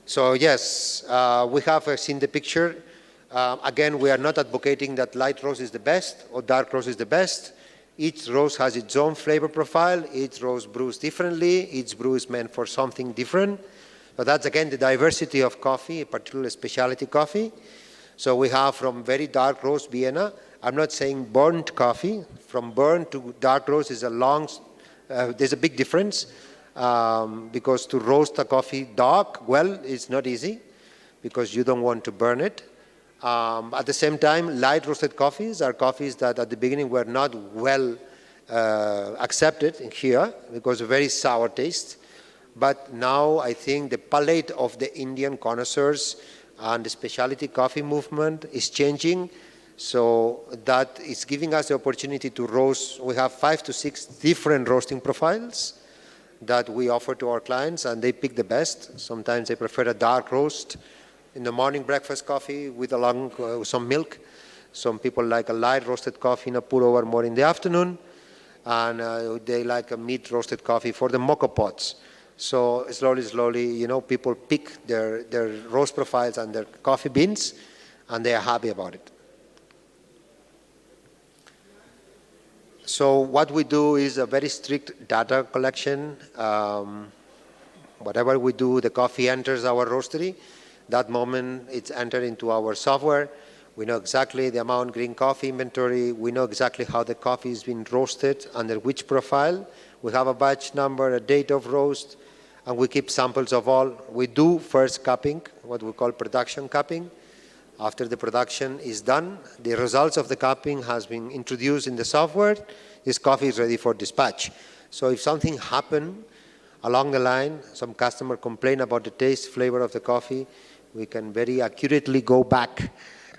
So yes, we have seen the picture. Again, we are not advocating that light roast is the best or dark roast is the best. Each roast has its own flavor profile. Each roast brews differently. Each brew is meant for something different. So that's, again, the diversity of coffee, particularly specialty coffee. So we have from very dark roast Vienna. I'm not saying burnt coffee. From burnt to dark roast is there's a big difference because to roast a coffee dark, well, it's not easy because you don't want to burn it. At the same time, light roasted coffees are coffees that at the beginning were not well accepted here because of very sour taste. But now I think the palate of the Indian connoisseurs and the specialty coffee movement is changing. So that is giving us the opportunity to roast. We have 5 to 6 different roasting profiles that we offer to our clients, and they pick the best. Sometimes they prefer a dark roast in the morning breakfast coffee with some milk. Some people like a light roasted coffee in a pour over more in the afternoon, and they like a meat roasted coffee for the mocha pots. So slowly, you know, people pick their roast profiles and their coffee beans, and they are happy about it. So what we do is a very strict data collection. Whatever we do, the coffee enters our roastery. That moment, it's entered into our software. We know exactly the amount green coffee inventory. We know exactly how the coffee is being roasted, under which profile. We have a batch number, a date of roast, and we keep samples of all. We do first cupping, what we call production cupping. After the production is done, the results of the cupping has been introduced in the software. This coffee is ready for dispatch. So if something happened along the line, some customer complain about the taste, flavor of the coffee, we can very accurately go back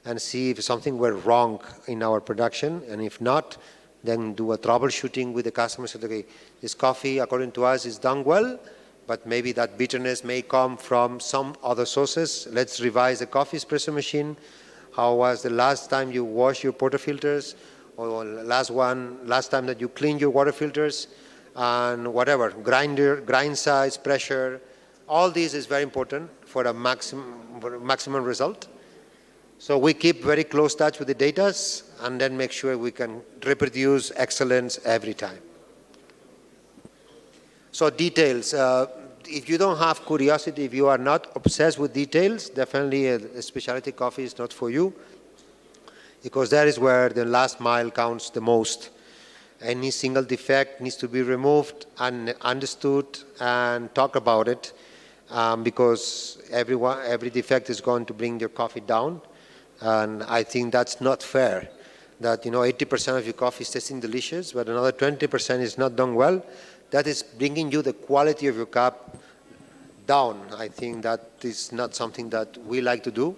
and see if something went wrong in our production. And if not, then do a troubleshooting with the customer. Say, okay, this coffee, according to us, is done well, but maybe that bitterness may come from some other sources. Let's revise the coffee espresso machine. How was the last time you washed your portafilters, or last time that you cleaned your water filters, and whatever, grind size, pressure. All this is very important for a maximum result. So we keep very close touch with the data and then make sure we can reproduce excellence every time. So details. If you don't have curiosity, if you are not obsessed with details, definitely a specialty coffee is not for you, because that is where the last mile counts the most. Any single defect needs to be removed and understood and talk about it, because every defect is going to bring your coffee down. And I think that's not fair, that 80% of your coffee is tasting delicious, but another 20% is not done well. That is bringing you the quality of your cup down. I think that is not something that we like to do.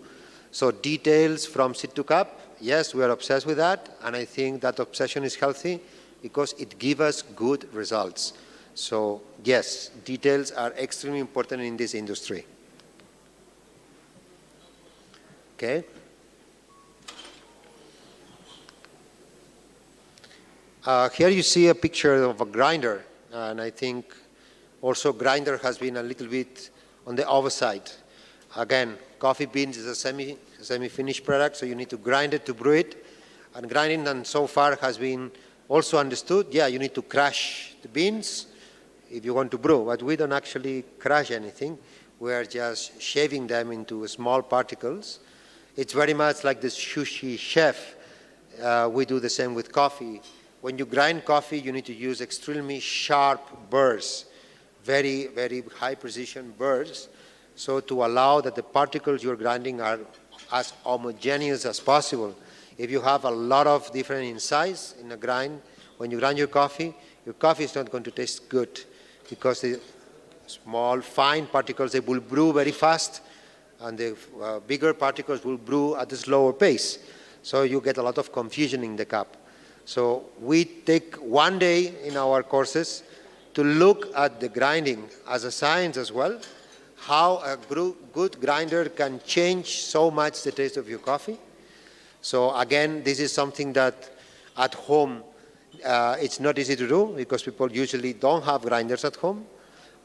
So details from seed to cup, yes, we are obsessed with that, and I think that obsession is healthy because it gives us good results. So yes, details are extremely important in this industry. Okay. Here you see a picture of a grinder, and I think also grinder has been a little bit on the oversight. Again, coffee beans is a semi-finished product, so you need to grind it to brew it. And grinding, and so far, has been also understood. Yeah, you need to crush the beans if you want to brew, but we don't actually crush anything. We are just shaving them into small particles. It's very much like the sushi chef. We do the same with coffee. When you grind coffee, you need to use extremely sharp burrs, very, very high precision burrs, so to allow that the particles you're grinding are as homogeneous as possible. If you have a lot of different in size in a grind, when you grind your coffee is not going to taste good, because the small, fine particles, they will brew very fast, and the bigger particles will brew at a slower pace. So you get a lot of confusion in the cup. So we take one day in our courses to look at the grinding as a science as well, how a good grinder can change so much the taste of your coffee. So again, this is something that at home it's not easy to do, because people usually don't have grinders at home.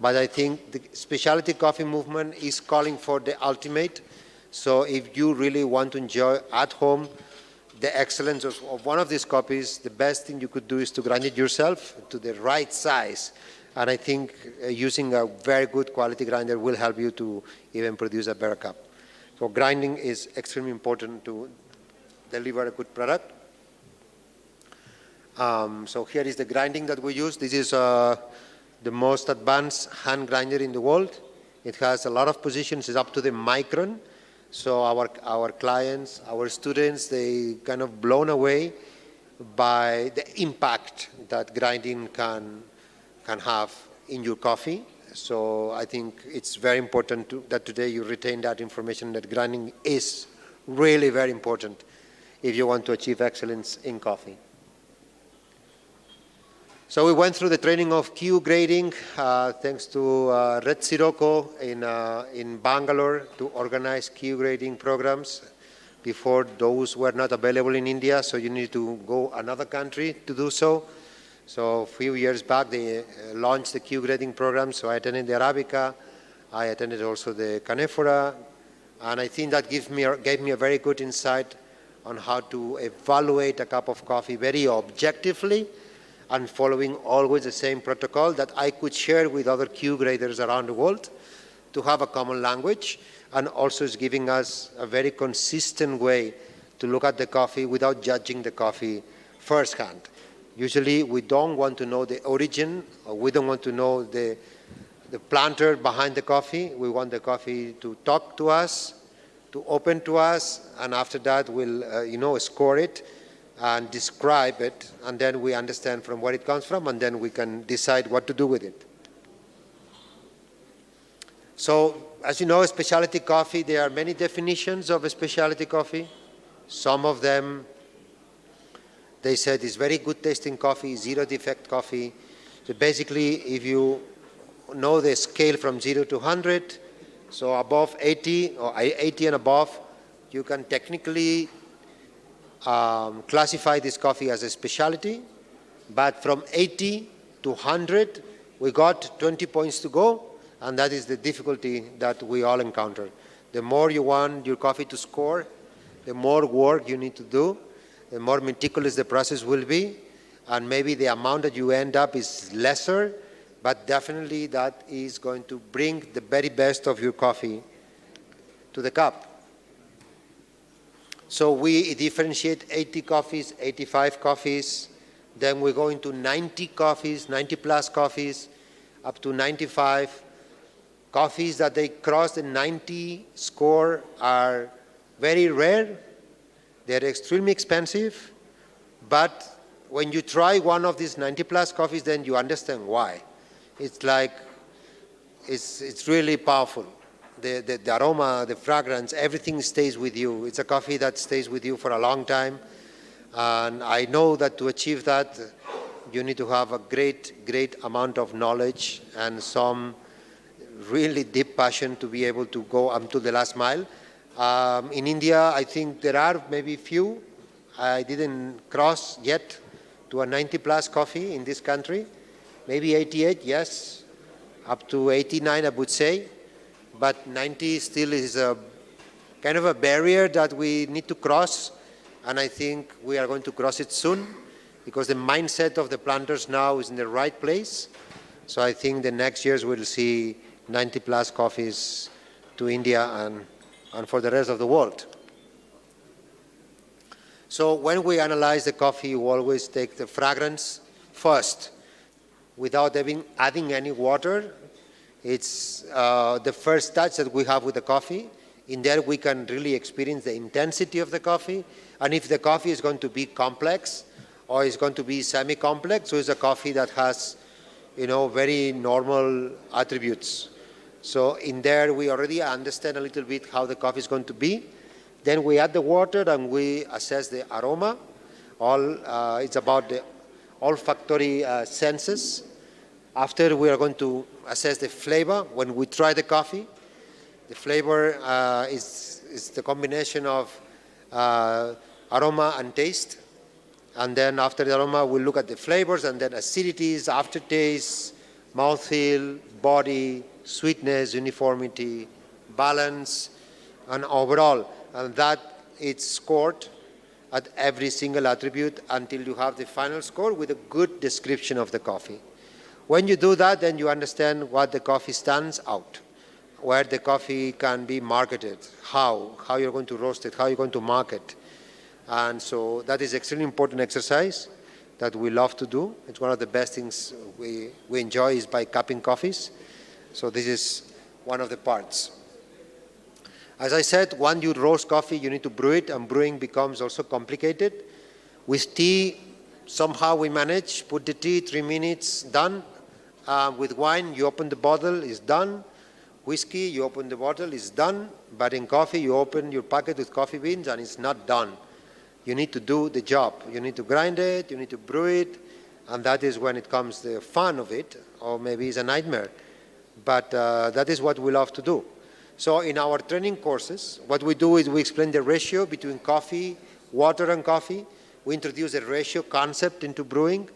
But I think the specialty coffee movement is calling for the ultimate. So if you really want to enjoy at home the excellence of one of these coffees, the best thing you could do is to grind it yourself to the right size. And I think using a very good quality grinder will help you to even produce a better cup. So grinding is extremely important to deliver a good product. So here is the grinding that we use. This is the most advanced hand grinder in the world. It has a lot of positions. It's up to the micron. So our clients, our students, they kind of blown away by the impact that grinding can have in your coffee. So I think it's very important that today you retain that information, that grinding is really very important if you want to achieve excellence in coffee. So we went through the training of Q grading, thanks to Red Sirocco in Bangalore to organize Q grading programs. Before, those were not available in India, so you need to go another country to do so. So a few years back, they launched the Q grading program. So I attended the Arabica, I attended also the Canephora, and I think that gave me a very good insight on how to evaluate a cup of coffee very objectively, and following always the same protocol that I could share with other Q graders around the world to have a common language, and also is giving us a very consistent way to look at the coffee without judging the coffee firsthand. Usually we don't want to know the origin, or we don't want to know the planter behind the coffee. We want the coffee to talk to us, to open to us, and after that we'll score it and describe it, and then we understand from where it comes from, and then we can decide what to do with it. So, as you know, specialty coffee, there are many definitions of a specialty coffee. Some of them, they said, is very good tasting coffee, zero defect coffee. So basically, if you know the scale from 0 to 100, so above 80 or 80 and above, you can technically classify this coffee as a specialty, but from 80 to 100, we got 20 points to go, and that is the difficulty that we all encounter. The more you want your coffee to score, the more work you need to do, the more meticulous the process will be, and maybe the amount that you end up is lesser, but definitely that is going to bring the very best of your coffee to the cup. So we differentiate 80 coffees, 85 coffees, then we go into 90 coffees, 90 plus coffees, up to 95. Coffees that they cross the 90 score are very rare. They're extremely expensive. But when you try one of these 90 plus coffees, then you understand why. It's like, it's really powerful. The aroma, the fragrance, everything stays with you. It's a coffee that stays with you for a long time. And I know that to achieve that, you need to have a great amount of knowledge and some really deep passion to be able to go up to the last mile. In India, I think there are maybe few. I didn't cross yet to a 90 plus coffee in this country. Maybe 88, yes. Up to 89, I would say. But 90 still is a kind of a barrier that we need to cross. And I think we are going to cross it soon because the mindset of the planters now is in the right place. So I think the next years we'll see 90 plus coffees to India and for the rest of the world. So when we analyze the coffee, we always take the fragrance first without adding any water. It's the first touch that we have with the coffee. In there we can really experience the intensity of the coffee, and if the coffee is going to be complex or is going to be semi-complex, so it's a coffee that has, very normal attributes. So in there we already understand a little bit how the coffee is going to be. Then we add the water and we assess the aroma. It's about the olfactory senses. After we are going to assess the flavor when we try the coffee. The flavor is the combination of aroma and taste. And then after the aroma, we look at the flavors and then acidities, aftertaste, mouthfeel, body, sweetness, uniformity, balance, and overall. And that it's scored at every single attribute until you have the final score with a good description of the coffee. When you do that, then you understand what the coffee stands out, where the coffee can be marketed, how you're going to roast it, how you're going to market. And so that is extremely important exercise that we love to do. It's one of the best things we enjoy is by cupping coffees. So this is one of the parts. As I said, when you roast coffee, you need to brew it, and brewing becomes also complicated. With tea, somehow we manage, put the tea, 3 minutes, done. With wine, you open the bottle, it's done. Whiskey, you open the bottle, it's done. But in coffee, you open your packet with coffee beans, and it's not done. You need to do the job. You need to grind it, you need to brew it, and that is when it comes the fun of it, or maybe it's a nightmare. But that is what we love to do. So in our training courses, what we do is we explain the ratio between coffee, water and coffee. We introduce a ratio concept into brewing.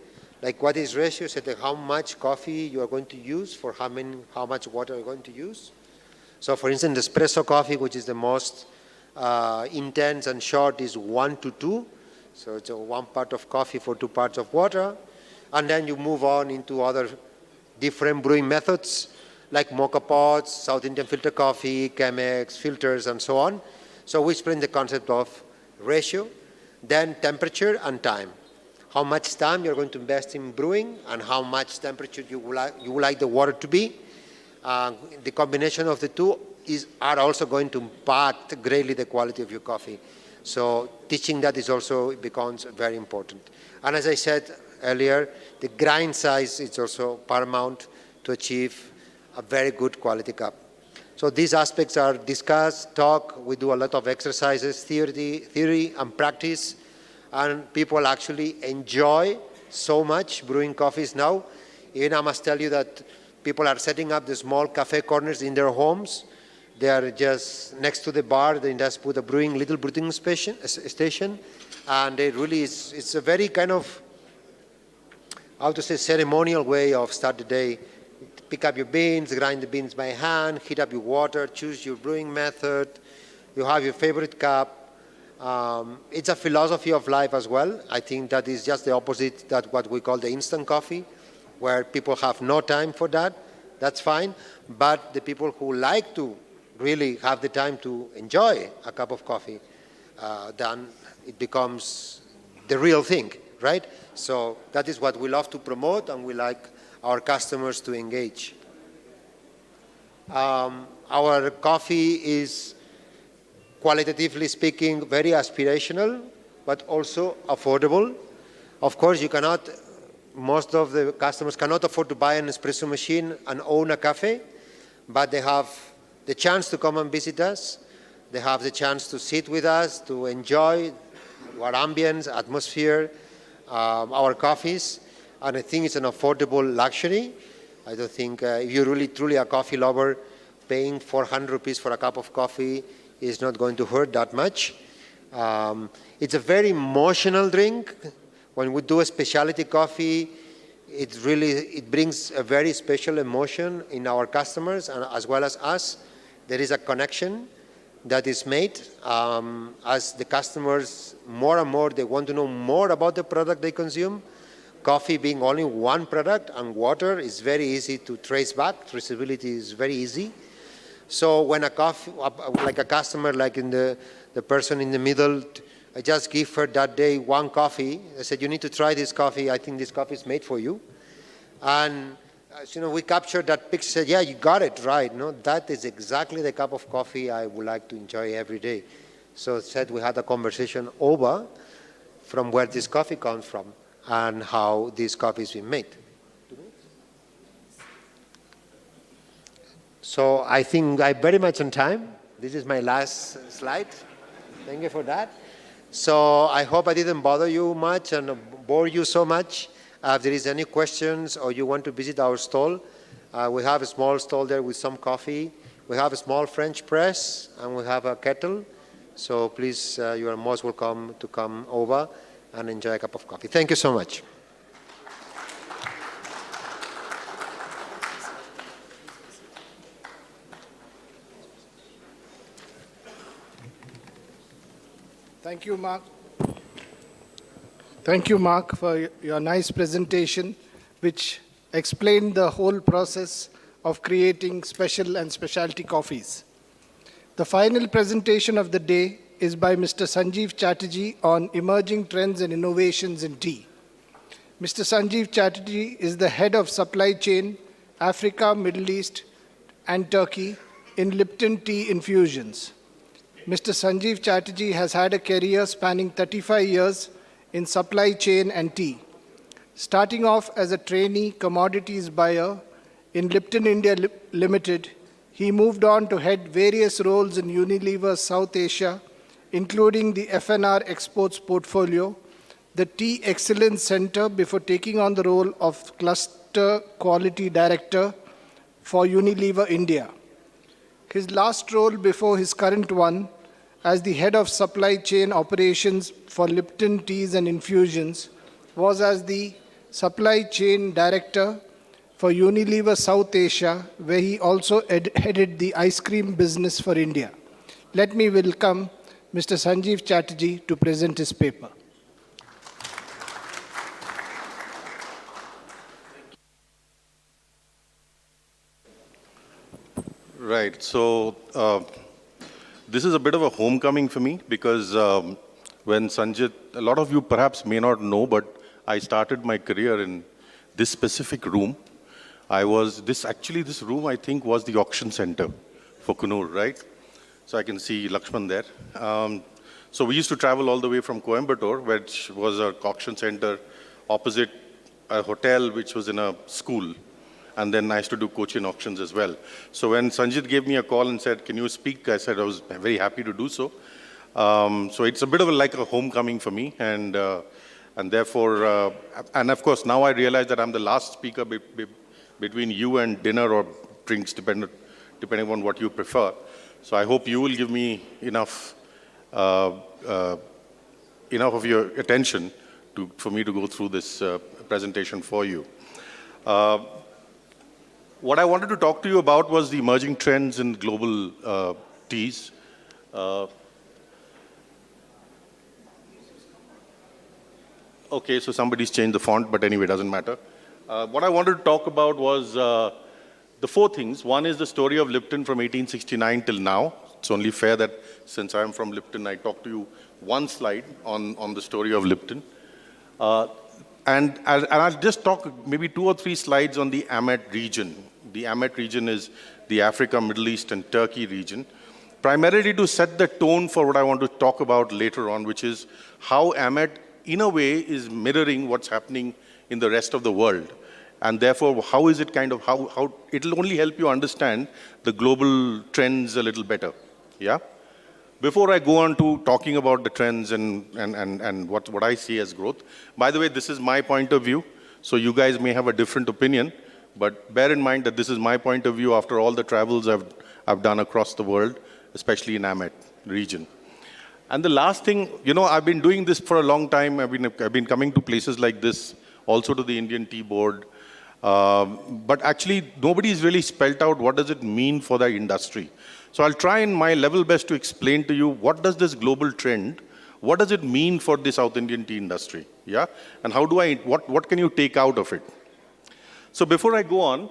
Like what is ratio? So how much coffee you are going to use for how much water you're going to use. So for instance, espresso coffee, which is the most intense and short, is 1 to 2. So it's 1 part of coffee for 2 parts of water. And then you move on into other different brewing methods, like mocha pots, South Indian filter coffee, Chemex, filters, and so on. So we explain the concept of ratio, then temperature and time. How much time you're going to invest in brewing and how much temperature you would like the water to be. The combination of the two are also going to impact greatly the quality of your coffee. So teaching that becomes very important. And as I said earlier, the grind size is also paramount to achieve a very good quality cup. So these aspects are discussed, we do a lot of exercises, theory and practice, and people actually enjoy so much brewing coffees now. Even I must tell you that people are setting up the small cafe corners in their homes. They are just next to the bar, they just put a little brewing station, and it really is, it's a very kind of, ceremonial way of start the day. Pick up your beans, grind the beans by hand, heat up your water, choose your brewing method, you have your favorite cup. It's a philosophy of life as well. I think that is just the opposite that what we call the instant coffee, where people have no time for that, that's fine. But the people who like to really have the time to enjoy a cup of coffee, then it becomes the real thing, right? So that is what we love to promote, and we like our customers to engage. Our coffee is, qualitatively speaking, very aspirational, but also affordable. Of course, you cannot, most of the customers cannot afford to buy an espresso machine and own a cafe, but they have the chance to come and visit us. They have the chance to sit with us, to enjoy our ambience, atmosphere, our coffees, and I think it's an affordable luxury. I don't think if you're really truly a coffee lover, paying 400 rupees for a cup of coffee is not going to hurt that much. It's a very emotional drink. When we do a specialty coffee, it brings a very special emotion in our customers and as well as us. There is a connection that is made as the customers more and more, they want to know more about the product they consume. Coffee being only one product, and water is very easy to trace back. Traceability is very easy. So when a coffee, like a customer, like in the person in the middle, I just give her that day one coffee. I said, you need to try this coffee. I think this coffee is made for you. And we captured that picture, said, yeah, you got it right. No, that is exactly the cup of coffee I would like to enjoy every day. So said we had a conversation over from where this coffee comes from and how this coffee is being made. So I think I'm very much on time. This is my last slide. Thank you for that. So I hope I didn't bother you much and bore you so much. If there is any questions or you want to visit our stall, we have a small stall there with some coffee. We have a small French press and we have a kettle. So please, you are most welcome to come over and enjoy a cup of coffee. Thank you so much. Thank you, Mark. Thank you, Mark, for your nice presentation, which explained the whole process of creating special and specialty coffees. The final presentation of the day is by Mr. Sanjeev Chatterjee on emerging trends and innovations in tea. Mr. Sanjeev Chatterjee is the head of supply chain, Africa, Middle East, and Turkey in Lipton Tea Infusions. Mr. Sanjeev Chatterjee has had a career spanning 35 years in supply chain and tea. Starting off as a trainee commodities buyer in Lipton India Limited, he moved on to head various roles in Unilever South Asia, including the FNR Exports portfolio, the Tea Excellence Center, before taking on the role of Cluster Quality Director for Unilever India. His last role before his current one as the head of supply chain operations for Lipton Teas and Infusions was as the supply chain director for Unilever South Asia, where he also headed the ice cream business for India. Let me welcome Mr. Sanjeev Chatterjee to present his paper. Right. So this is a bit of a homecoming for me because when Sanjit, a lot of you perhaps may not know, but I started my career in this specific room. This room I think was the auction center for Coonoor, right? So I can see Lakshman there. So we used to travel all the way from Coimbatore, which was an auction center opposite a hotel which was in a school. And then I used to do Cochin auctions as well. So when Sanjit gave me a call and said, can you speak? I said I was very happy to do so. So it's a bit of like a homecoming for me. And therefore, and of course, now I realize that I'm the last speaker between you and dinner or drinks, depending on what you prefer. So I hope you will give me enough of your attention for me to go through this presentation for you. What I wanted to talk to you about was the emerging trends in global teas. Okay, so somebody's changed the font, but anyway, it doesn't matter. What I wanted to talk about was the four things. One is the story of Lipton from 1869 till now. It's only fair that since I'm from Lipton, I talk to you one slide on the story of Lipton. And I'll just talk maybe 2 or 3 slides on the AMET region. The AMET region is the Africa, Middle East, and Turkey region, primarily to set the tone for what I want to talk about later on, which is how AMET, in a way, is mirroring what's happening in the rest of the world. And therefore, how is it kind of, how it'll only help you understand the global trends a little better, yeah? Before I go on to talking about the trends and what I see as growth, by the way, this is my point of view, so you guys may have a different opinion, but bear in mind that this is my point of view after all the travels I've done across the world, especially in AMET region. And the last thing, you know, I've been doing this for a long time. I've been coming to places like this, also to the Indian Tea Board, but actually nobody's really spelt out what does it mean for the industry. So I'll try in my level best to explain to you what does this global trend, what does it mean for the South Indian tea industry, yeah? And how do what can you take out of it? So before I go on,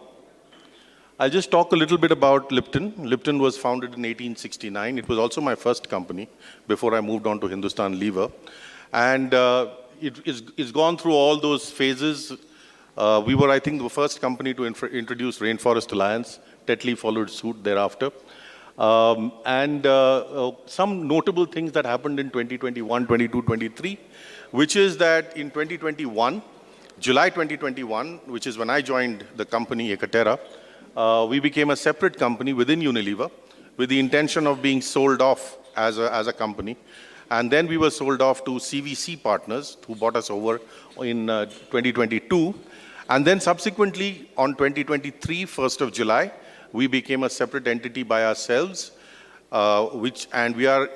I'll just talk a little bit about Lipton. Lipton was founded in 1869. It was also my first company before I moved on to Hindustan Lever. And it's gone through all those phases. We were, I think, the first company to introduce Rainforest Alliance. Tetley followed suit thereafter. Some notable things that happened in 2021, 22, 23, which is that in 2021, July 2021, which is when I joined the company Ekaterra, we became a separate company within Unilever with the intention of being sold off as a company. And then we were sold off to CVC partners who bought us over in 2022. And then subsequently on 2023, 1st of July, we became a separate entity by ourselves, and we are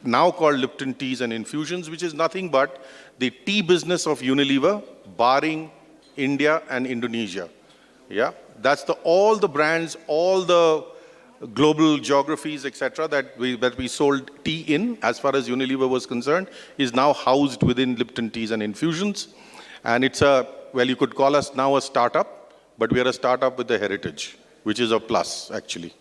now called Lipton Teas and Infusions, which is nothing but the tea business of Unilever, barring India and Indonesia. Yeah, that's all the brands, all the global geographies, etc., that we sold tea in, as far as Unilever was concerned, is now housed within Lipton Teas and Infusions. And it's well, you could call us now a startup, but we are a startup with a heritage, which is a plus, actually.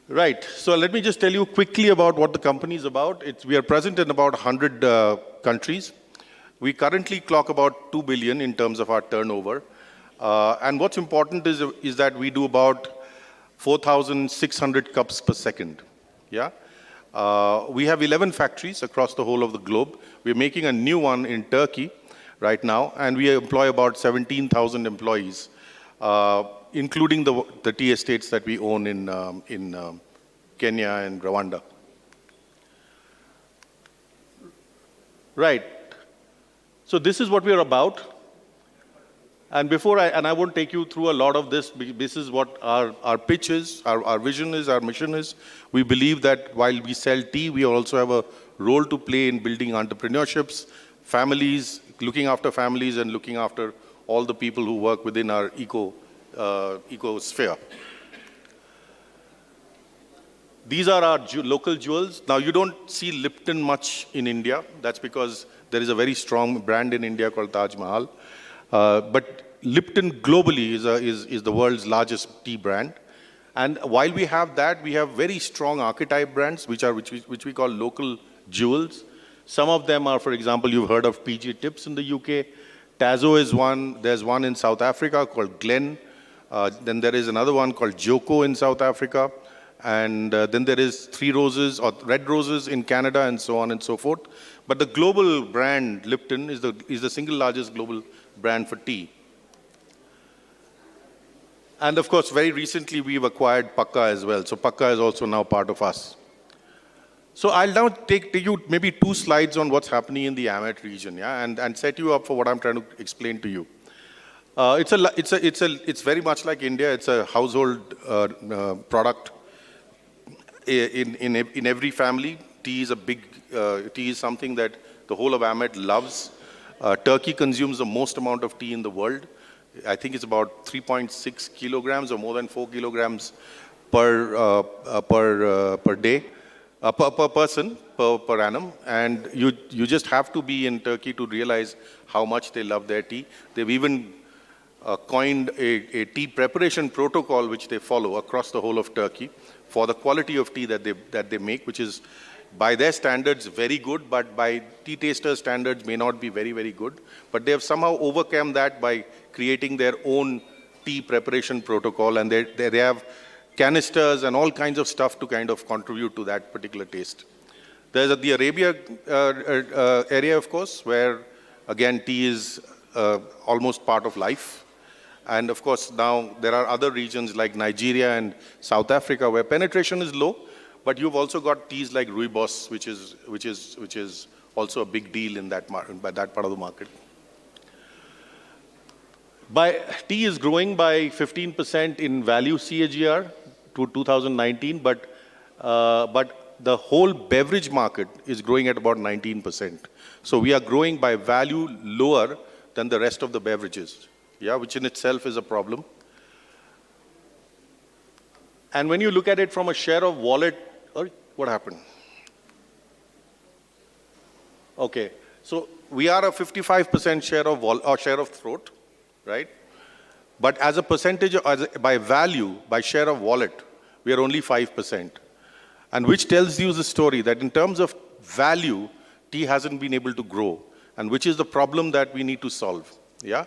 Right, so let me just tell you quickly about what the company is about. We are present in about 100 countries. We currently clock about 2 billion in terms of our turnover. And what's important is that we do about 4,600 cups per second. Yeah? We have 11 factories across the whole of the globe. We're making a new one in Turkey right now, and we employ about 17,000 employees, including the tea estates that we own in Kenya and Rwanda. Right. So this is what we're about. And I won't take you through a lot of this. This is what our pitch is, our vision is, our mission is. We believe that while we sell tea, we also have a role to play in building entrepreneurships, families, looking after families, and looking after all the people who work within our ecosphere. These are our local jewels. Now, you don't see Lipton much in India. That's because there is a very strong brand in India called Taj Mahal. But Lipton globally is the world's largest tea brand. And while we have that, we have very strong archetype brands, which we call local jewels. Some of them are, for example, you've heard of PG Tips in the UK. Tazo is one. There's one in South Africa called Glen. Then there is another one called Joko in South Africa. And then there is Three Roses or Red Roses in Canada, and so on and so forth. But the global brand, Lipton, is the single largest global brand for tea. And of course, very recently, we've acquired Pakka as well. So Pakka is also now part of us. So I'll now take you maybe 2 slides on what's happening in the AMET region, yeah, and set you up for what I'm trying to explain to you. It's very much like India. It's a household product in every family. Tea is something that the whole of AMET loves. Turkey consumes the most amount of tea in the world. I think it's about 3.6 kilograms or more than 4 kilograms per day. per person, per annum. And you just have to be in Turkey to realize how much they love their tea. They've even coined a tea preparation protocol which they follow across the whole of Turkey for the quality of tea that they make, which is by their standards very good, but by tea taster standards may not be very, very good. But they have somehow overcome that by creating their own tea preparation protocol, and they have canisters and all kinds of stuff to kind of contribute to that particular taste. There's the Arabia area, of course, where again tea is almost part of life. And of course now there are other regions like Nigeria and South Africa where penetration is low, but you've also got teas like Rooibos, which is also a big deal in that market, by that part of the market. Tea is growing by 15% in value CAGR to 2019, but the whole beverage market is growing at about 19%. So we are growing by value lower than the rest of the beverages, yeah, which in itself is a problem. And when you look at it from a share of wallet, what happened? Okay, so we are a 55% share of share of throat, right? But as a percentage, by value, by share of wallet, we are only 5%. And which tells you the story that in terms of value, tea hasn't been able to grow, and which is the problem that we need to solve, yeah?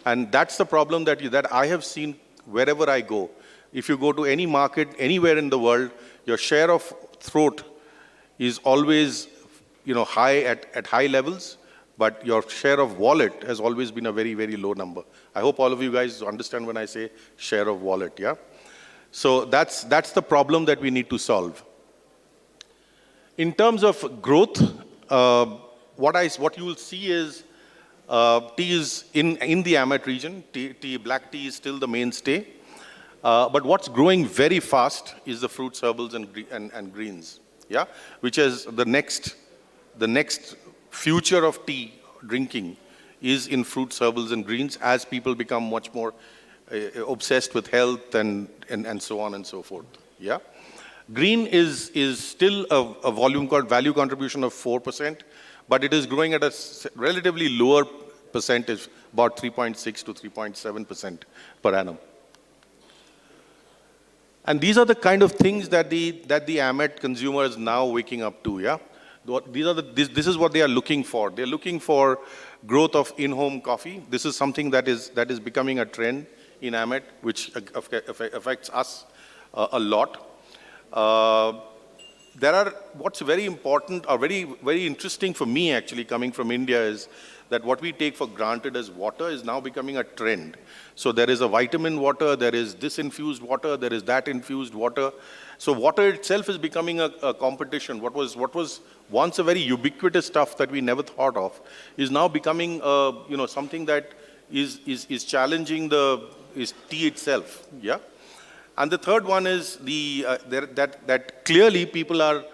And that's the problem that I have seen wherever I go. If you go to any market, anywhere in the world, your share of throat is always, high at high levels, but your share of wallet has always been a very, very low number. I hope all of you guys understand when I say share of wallet, yeah? So that's the problem that we need to solve. In terms of growth, what you will see is tea is in the Amet region. Black tea is still the mainstay. But what's growing very fast is the fruits, herbals, and greens, yeah, which is the next future of tea drinking is in fruits, herbals, and greens as people become much more obsessed with health and so on and so forth, yeah. Green is still a value contribution of 4%, but it is growing at a relatively lower percentage, about 3.6 to 3.7% per annum. And these are the kind of things that the Amet consumer is now waking up to, yeah? This is what they are looking for. They're looking for growth of in-home coffee. This is something that is becoming a trend in Amet, which affects us a lot. What's very important or very, very interesting for me actually coming from India is that what we take for granted as water is now becoming a trend. So there is a vitamin water, there is this infused water, there is that infused water. So water itself is becoming a competition. What was once a very ubiquitous stuff that we never thought of is now becoming something that is challenging is tea itself, yeah. And the third one is that clearly people are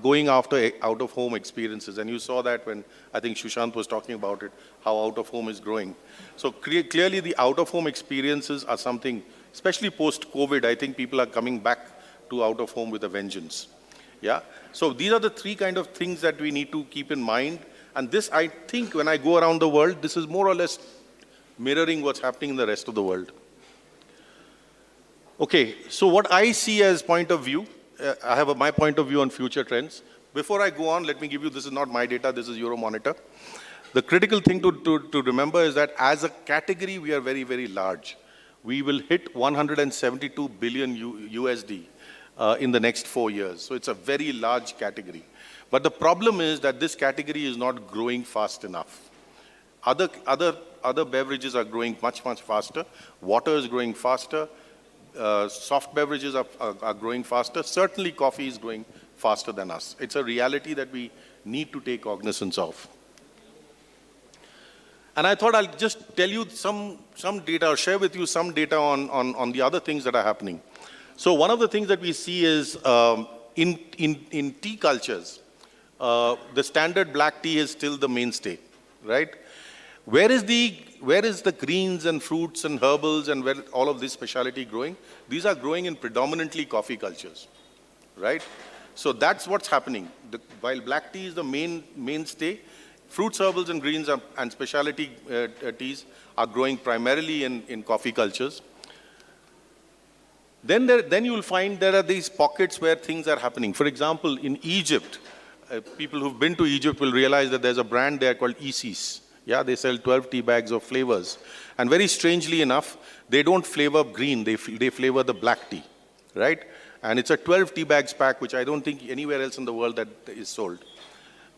going after out-of-home experiences. And you saw that when I think Sushant was talking about it, how out-of-home is growing. So clearly the out-of-home experiences are something, especially post-COVID, I think people are coming back to out-of-home with a vengeance. Yeah. So these are the three kind of things that we need to keep in mind. And this, I think, when I go around the world, this is more or less mirroring what's happening in the rest of the world. Okay, so what I see as point of view, I have my point of view on future trends. Before I go on, let me give you, this is not my data, this is Euromonitor. The critical thing to remember is that as a category, we are very, very large. We will hit 172 billion USD in the next 4 years. So it's a very large category. But the problem is that this category is not growing fast enough. Other beverages are growing much, much faster. Water is growing faster. Soft beverages are growing faster. Certainly coffee is growing faster than us. It's a reality that we need to take cognizance of. And I thought I'll just tell you some data, or share with you some data on the other things that are happening. So one of the things that we see is in tea cultures, the standard black tea is still the mainstay, right? Where is the greens and fruits and herbals and where all of this specialty growing? These are growing in predominantly coffee cultures, right? So that's what's happening. While black tea is the mainstay, fruits, herbals, and greens and specialty teas are growing primarily in coffee cultures. Then you will find there are these pockets where things are happening. For example, in Egypt, people who've been to Egypt will realize that there's a brand there called Isis. Yeah, they sell 12 tea bags of flavors. And very strangely enough, they don't flavor green, they flavor the black tea, right? And it's a 12 tea bags pack, which I don't think anywhere else in the world that is sold.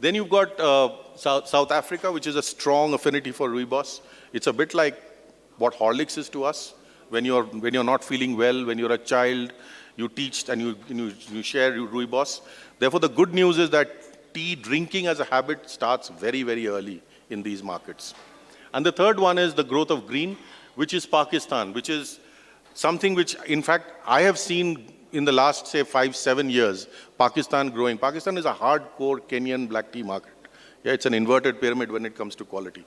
Then you've got South Africa, which is a strong affinity for rooibos. It's a bit like what Horlicks is to us. When you're not feeling well, when you're a child, you teach and you share rooibos. Therefore, the good news is that tea drinking as a habit starts very, very early in these markets. And the third one is the growth of green, which is Pakistan, which is something which, in fact, I have seen in the last, say, 5-7 years, Pakistan growing. Pakistan is a hardcore Kenyan black tea market. Yeah, it's an inverted pyramid when it comes to quality.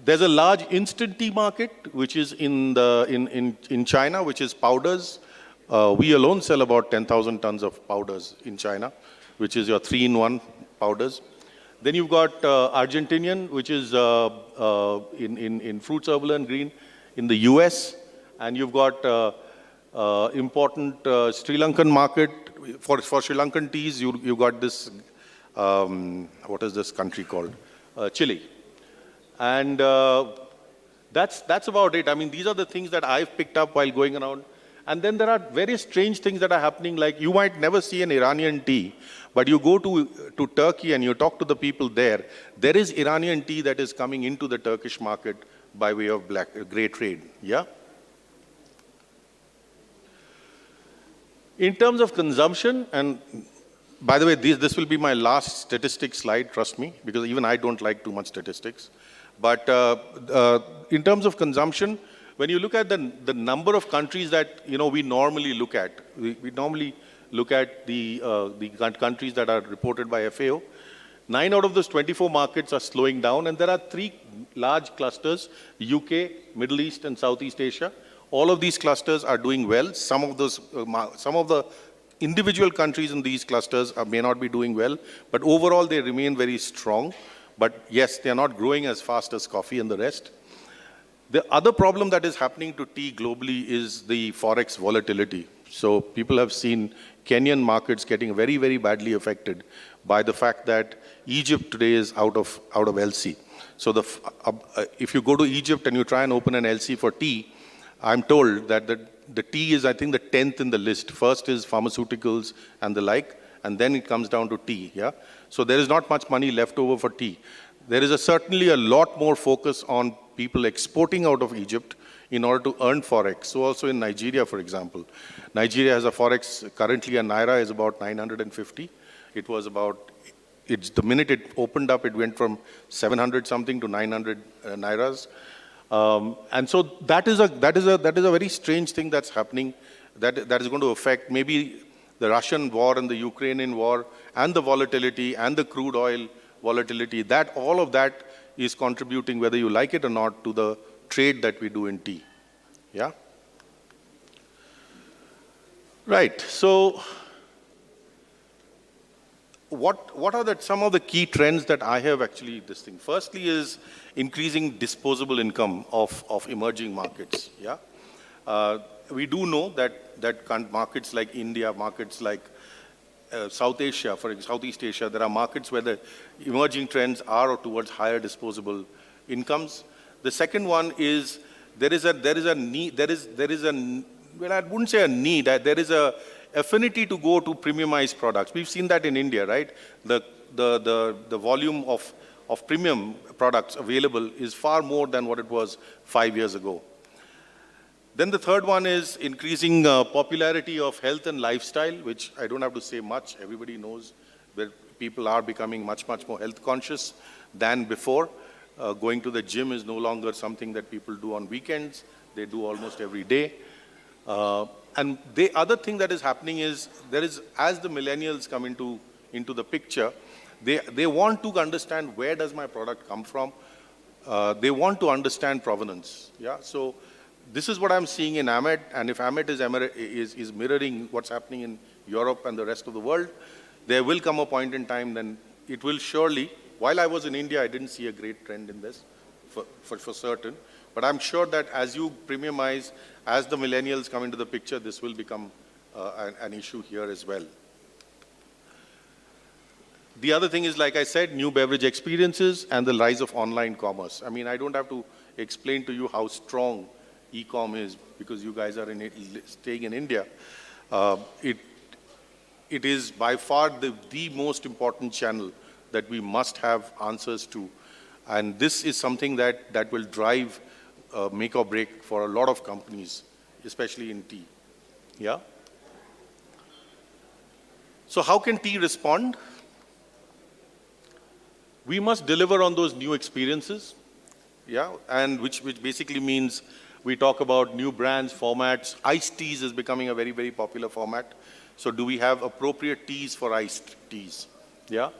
There's a large instant tea market, which is in China, which is powders. We alone sell about 10,000 tons of powders in China, which is your 3-in-1 powders. Then you've got Argentinian, which is in fruits, herbal, and green in the US. And you've got important Sri Lankan market. For Sri Lankan teas, you've got this, what is this country called? Chile. And that's about it. I mean, these are the things that I've picked up while going around. And then there are very strange things that are happening, like you might never see an Iranian tea, but you go to Turkey and you talk to the people there, there is Iranian tea that is coming into the Turkish market by way of grey trade, yeah? In terms of consumption, and by the way, this will be my last statistic slide, trust me, because even I don't like too much statistics. But in terms of consumption, when you look at the number of countries that we normally look at, we normally look at the countries that are reported by FAO. 9 out of those 24 markets are slowing down, and there are 3 large clusters: UK, Middle East, and Southeast Asia. All of these clusters are doing well. Some of the individual countries in these clusters may not be doing well, but overall they remain very strong. But yes, they are not growing as fast as coffee and the rest. The other problem that is happening to tea globally is the forex volatility. So people have seen Kenyan markets getting very, very badly affected by the fact that Egypt today is out of LC. So if you go to Egypt and you try and open an LC for tea, I'm told that the tea is, I think, the 10th in the list. First is pharmaceuticals and the like, and then it comes down to tea, yeah? So there is not much money left over for tea. There is certainly a lot more focus on people exporting out of Egypt in order to earn forex. So also in Nigeria, for example. Nigeria has a forex, currently a naira is about 950. It was about, the minute it opened up, it went from 700 something to 900 nairas. And so that is a very strange thing that's happening that is going to affect maybe the Russian war and the Ukrainian war and the volatility and the crude oil volatility. All of that is contributing, whether you like it or not, to the trade that we do in tea. Yeah? Right. So what are some of the key trends that I have actually this thing? Firstly is increasing disposable income of emerging markets. Yeah? We do know that markets like India, markets like South Asia, for example, Southeast Asia, there are markets where the emerging trends are towards higher disposable incomes. The second one is there is a need, well, I wouldn't say a need, there is a affinity to go to premiumized products. We've seen that in India, right? The volume of premium products available is far more than what it was 5 years ago. Then the third one is increasing popularity of health and lifestyle, which I don't have to say much. Everybody knows where people are becoming much, much more health conscious than before. Going to the gym is no longer something that people do on weekends. They do almost every day. And the other thing that is happening is, as the millennials come into the picture, they want to understand, where does my product come from? They want to understand provenance. Yeah. So this is what I'm seeing in AMET, and if AMET is mirroring what's happening in Europe and the rest of the world, there will come a point in time then it will surely, while I was in India, I didn't see a great trend in this for certain, but I'm sure that as you premiumize, as the millennials come into the picture, this will become an issue here as well. The other thing is, like I said, new beverage experiences and the rise of online commerce. I mean, I don't have to explain to you how strong e-com is because you guys are staying in India. It is by far the most important channel that we must have answers to. And this is something that will drive make or break for a lot of companies, especially in tea. Yeah? So how can tea respond? We must deliver on those new experiences, yeah, and which basically means we talk about new brands, formats. Iced teas is becoming a very, very popular format. So do we have appropriate teas for iced teas? Yeah.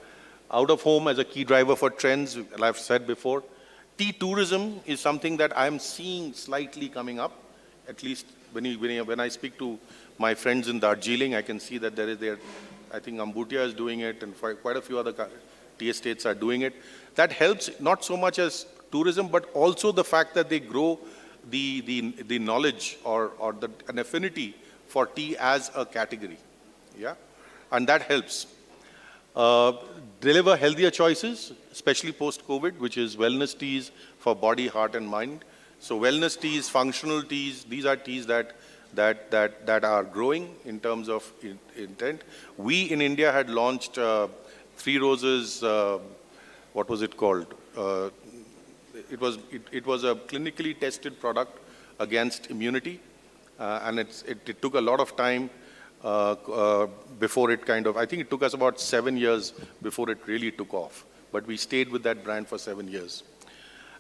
Out of home as a key driver for trends, as I've said before. Tea tourism is something that I'm seeing slightly coming up. At least when I speak to my friends in Darjeeling, I can see that I think Ambutia is doing it, and quite a few other tea estates are doing it. That helps not so much as tourism, but also the fact that they grow the knowledge or an affinity for tea as a category. Yeah, and that helps. Deliver healthier choices, especially post-COVID, which is wellness teas for body, heart, and mind. So wellness teas, functional teas, these are teas that are growing in terms of intent. We in India had launched Three Roses, what was it called? It was a clinically tested product against immunity, and it took a lot of time before it I think it took us about 7 years before it really took off. But we stayed with that brand for 7 years.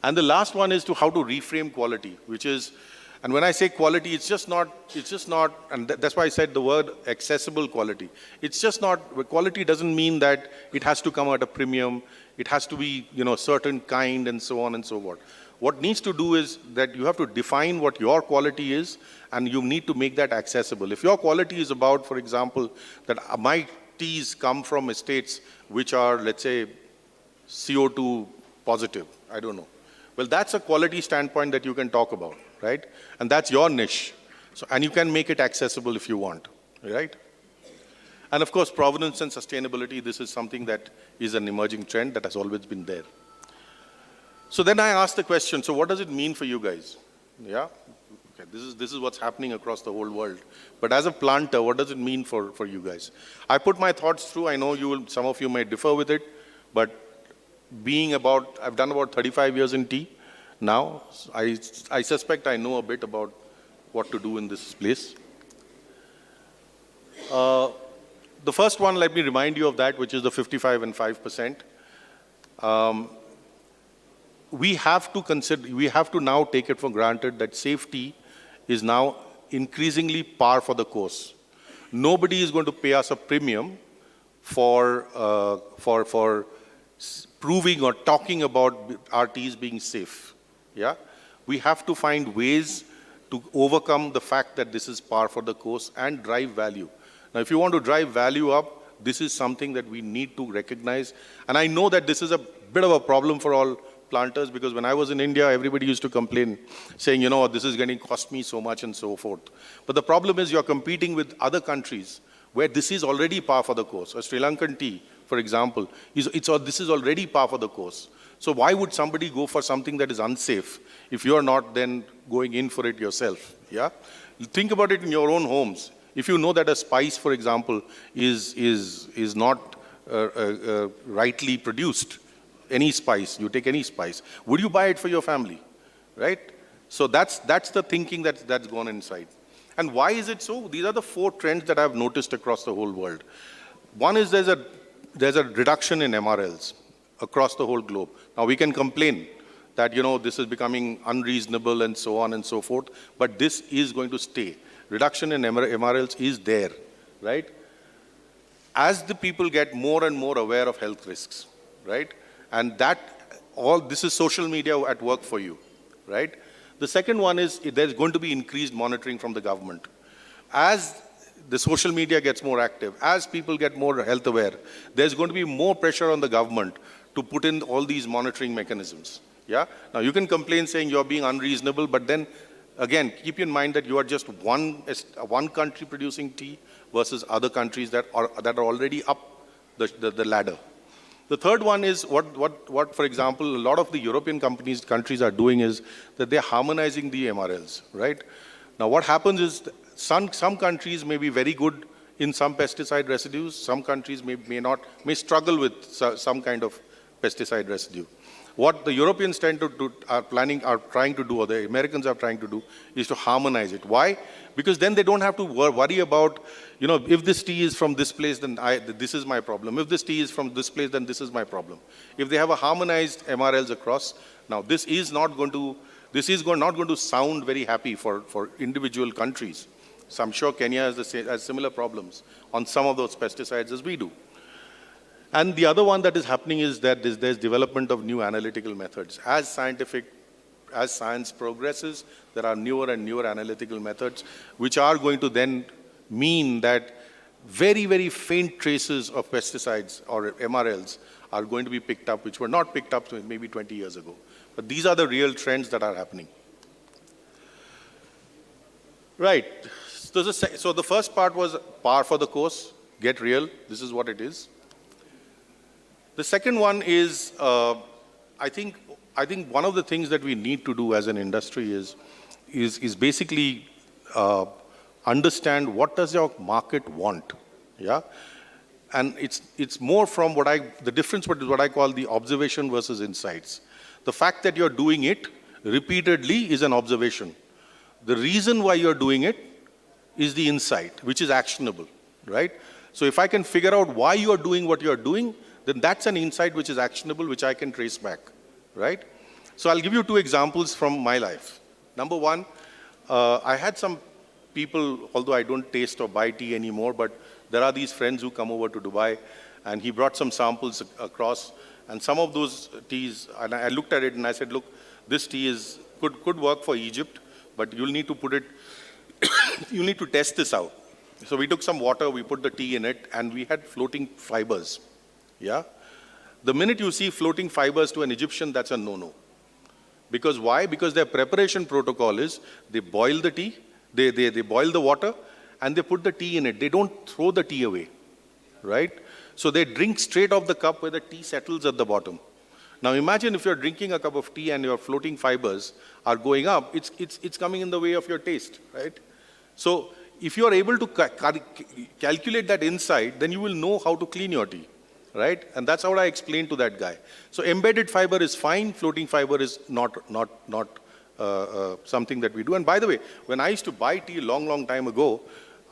And the last one is how to reframe quality, which is, and when I say quality, it's just not, and that's why I said the word accessible quality. It's just not, quality doesn't mean that it has to come at a premium, it has to be, certain kind and so on and so forth. What needs to do is that you have to define what your quality is, and you need to make that accessible. If your quality is about, for example, that my teas come from estates which are, let's say, CO2 positive, I don't know. Well, that's a quality standpoint that you can talk about, right? And that's your niche. So, and you can make it accessible if you want, right? And of course, provenance and sustainability, this is something that is an emerging trend that has always been there. So then I asked the question, so what does it mean for you guys? Yeah? Okay, this is what's happening across the whole world. But as a planter, what does it mean for you guys? I put my thoughts through. I know some of you may differ with it, but I've done about 35 years in tea now. I suspect I know a bit about what to do in this place. The first one, let me remind you of that, which is the 55 and 5%. We have to now take it for granted that safety is now increasingly par for the course. Nobody is going to pay us a premium for proving or talking about our teas being safe. Yeah, we have to find ways to overcome the fact that this is par for the course and drive value. Now, if you want to drive value up, this is something that we need to recognize. And I know that this is a bit of a problem for all planters, because when I was in India, everybody used to complain, saying, this is going to cost me so much and so forth. But the problem is you're competing with other countries where this is already par for the course. A Sri Lankan tea, for example, this is already par for the course. So why would somebody go for something that is unsafe if you're not then going in for it yourself? Yeah? Think about it in your own homes. If you know that a spice, for example, is not rightly produced, any spice, you take any spice, would you buy it for your family, right? So that's the thinking that's gone inside. And why is it so? These are the 4 trends that I've noticed across the whole world. One is there's a reduction in MRLs across the whole globe. Now we can complain that, this is becoming unreasonable and so on and so forth, but this is going to stay. Reduction in MRLs is there, right? As the people get more and more aware of health risks, right? And this is social media at work for you, right? The second one is there's going to be increased monitoring from the government. As the social media gets more active, as people get more health aware, there's going to be more pressure on the government to put in all these monitoring mechanisms. Yeah? Now you can complain saying you're being unreasonable, but then again, keep in mind that you are just one country producing tea versus other countries that are already up the ladder. The third one is what, for example, a lot of the European countries are doing is that they're harmonizing the MRLs, right? Now what happens is some countries may be very good in some pesticide residues, some countries may struggle with some kind of pesticide residue. What the Europeans are trying to do, or the Americans are trying to do, is to harmonize it. Why? Because then they don't have to worry about, you know, if this tea is from this place, then this is my problem. If this tea is from this place, then this is my problem. If they have a harmonized MRLs across, now this is not going to sound very happy for individual countries. So I'm sure Kenya has similar problems on some of those pesticides as we do. And the other one that is happening is that there's development of new analytical methods. As science progresses, there are newer and newer analytical methods, which are going to then mean that very, very faint traces of pesticides or MRLs are going to be picked up, which were not picked up maybe 20 years ago. But these are the real trends that are happening. Right. So the first part was par for the course, get real. This is what it is. The second one is, I think one of the things that we need to do as an industry is basically understand what does your market want, yeah? And it's more from the difference between what I call the observation versus insights. The fact that you're doing it repeatedly is an observation. The reason why you're doing it is the insight, which is actionable, right? So if I can figure out why you're doing what you're doing, then that's an insight which is actionable, which I can trace back, right? So I'll give you two examples from my life. Number one, I had some people, although I don't taste or buy tea anymore, but there are these friends who come over to Dubai, and he brought some samples across, and some of those teas, and I looked at it and I said, look, this tea could work for Egypt, but you'll need to put it, you'll need to test this out. So we took some water, we put the tea in it, and we had floating fibers. Yeah? The minute you see floating fibers to an Egyptian, that's a no-no. Because why? Because their preparation protocol is they boil the tea, they boil the water, and they put the tea in it. They don't throw the tea away, right? So they drink straight off the cup where the tea settles at the bottom. Now imagine if you're drinking a cup of tea and your floating fibers are going up, it's coming in the way of your taste, right? So if you are able to calculate that insight, then you will know how to clean your tea. Right? And that's how I explained to that guy. So embedded fiber is fine, floating fiber is not something that we do. And by the way, when I used to buy tea a long time ago,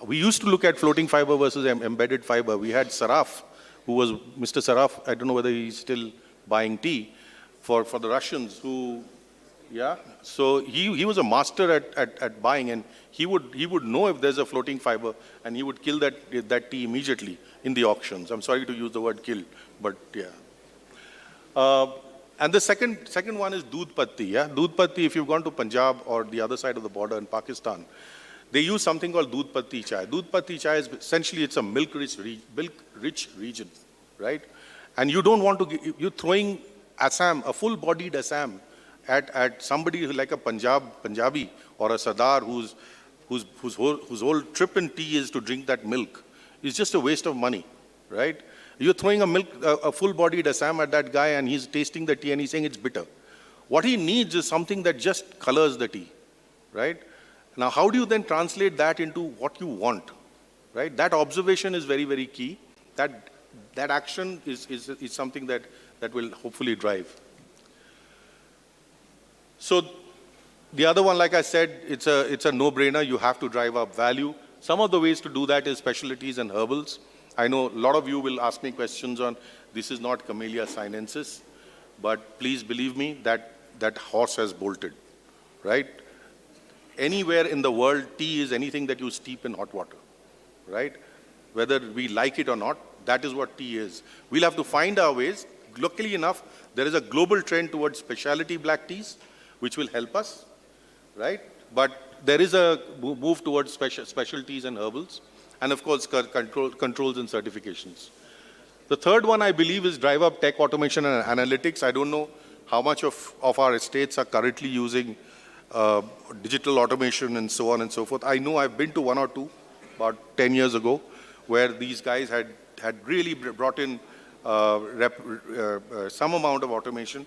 we used to look at floating fiber versus embedded fiber. We had Saraf, who was Mr. Saraf, I don't know whether he's still buying tea, for the Russians who, yeah. So he was a master at buying, and he would know if there's a floating fiber, and he would kill that tea immediately in the auctions. I'm sorry to use the word kill, but yeah. And the second one is doodh patti. Yeah, doodh patti. If you've gone to Punjab or the other side of the border in Pakistan, they use something called doodh patti chai. Doodh patti chai is essentially it's a milk-rich region, right? And you don't want to you're throwing Assam, a full-bodied Assam, at somebody like a Punjabi or a Sardar whose whole trip in tea is to drink that milk. It's just a waste of money, right? You're throwing a full-bodied Assam at that guy, and he's tasting the tea and he's saying it's bitter. What he needs is something that just colors the tea, right? Now, how do you then translate that into what you want, right? That observation is very, very key. That action is something that will hopefully drive. So the other one, like I said, it's a no-brainer. You have to drive up value. Some of the ways to do that is specialties and herbals. I know a lot of you will ask me questions on, this is not Camellia sinensis, but please believe me, that horse has bolted, right? Anywhere in the world, tea is anything that you steep in hot water, right? Whether we like it or not, that is what tea is. We'll have to find our ways. Luckily enough, there is a global trend towards specialty black teas, which will help us. right? But there is a move towards specialties and herbals, and of course, controls and certifications. The third one, I believe, is drive up tech automation and analytics. I don't know how much of our estates are currently using digital automation and so on and so forth. I know I've been to one or two about 10 years ago where these guys had really brought in some amount of automation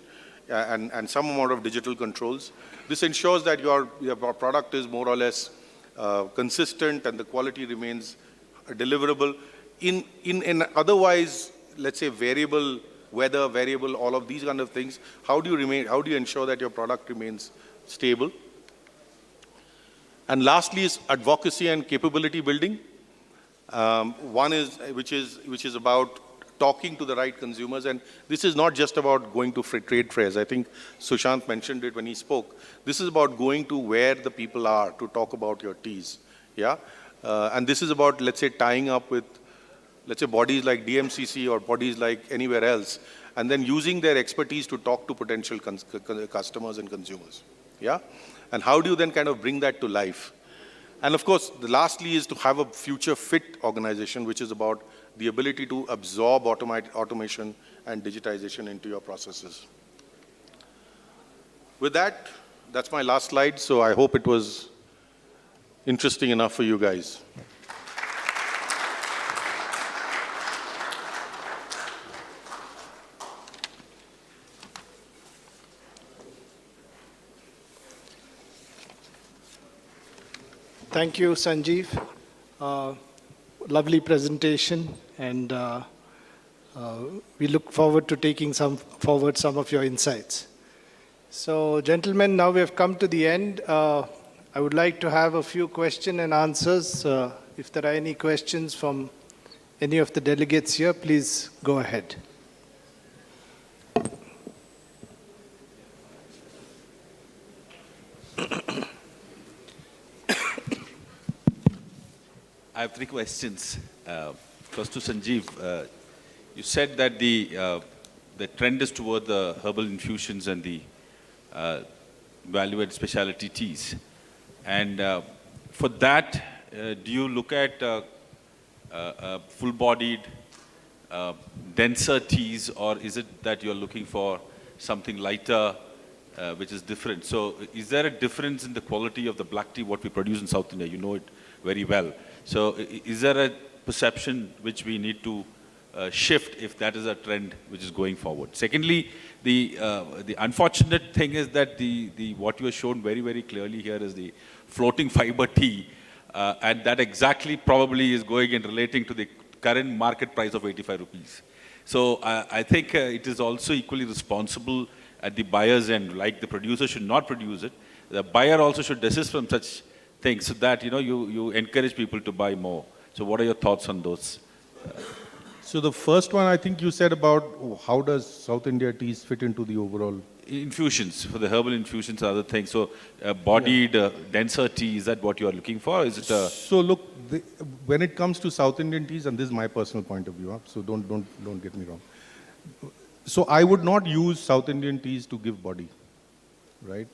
and some amount of digital controls. This ensures that your product is more or less consistent and the quality remains deliverable. In otherwise, let's say, variable weather, variable, all of these kind of things, how do you ensure that your product remains stable? And lastly is advocacy and capability building. One is, which is about talking to the right consumers, and this is not just about going to trade fairs. I think Sushant mentioned it when he spoke. This is about going to where the people are to talk about your teas, yeah? And this is about, let's say, tying up with, let's say, bodies like DMCC or bodies like anywhere else, and then using their expertise to talk to potential customers and consumers, yeah? And how do you then kind of bring that to life? And of course, lastly is to have a future fit organization, which is about the ability to absorb automation and digitization into your processes. With that, that's my last slide, so I hope it was interesting enough for you guys. Thank you, Sanjeev. Lovely presentation, and we look forward to taking forward some of your insights. So, gentlemen, now we have come to the end. I would like to have a few question and answers. If there are any questions from any of the delegates here, please go ahead. I have three questions. First to Sanjeev. You said that the trend is toward the herbal infusions and the value-added specialty teas. And for that, do you look at full-bodied, denser teas, or is it that you're looking for something lighter, which is different? So is there a difference in the quality of the black tea, what we produce in South India? You know it very well. So is there a perception which we need to shift if that is a trend which is going forward? Secondly, the unfortunate thing is that what you have shown very, very clearly here is the floating fiber tea, and that exactly probably is going and relating to the current market price of 85 rupees. So I think it is also equally responsible at the buyer's end, like the producer should not produce it. The buyer also should desist from such things so that, you encourage people to buy more. So what are your thoughts on those? So the first one, I think you said about how does South India teas fit into the overall? Infusions, for the herbal infusions and other things. So bodied, denser tea, is that what you are looking for? Is it So look, when it comes to South Indian teas, and this is my personal point of view, so don't get me wrong. So I would not use South Indian teas to give body, right?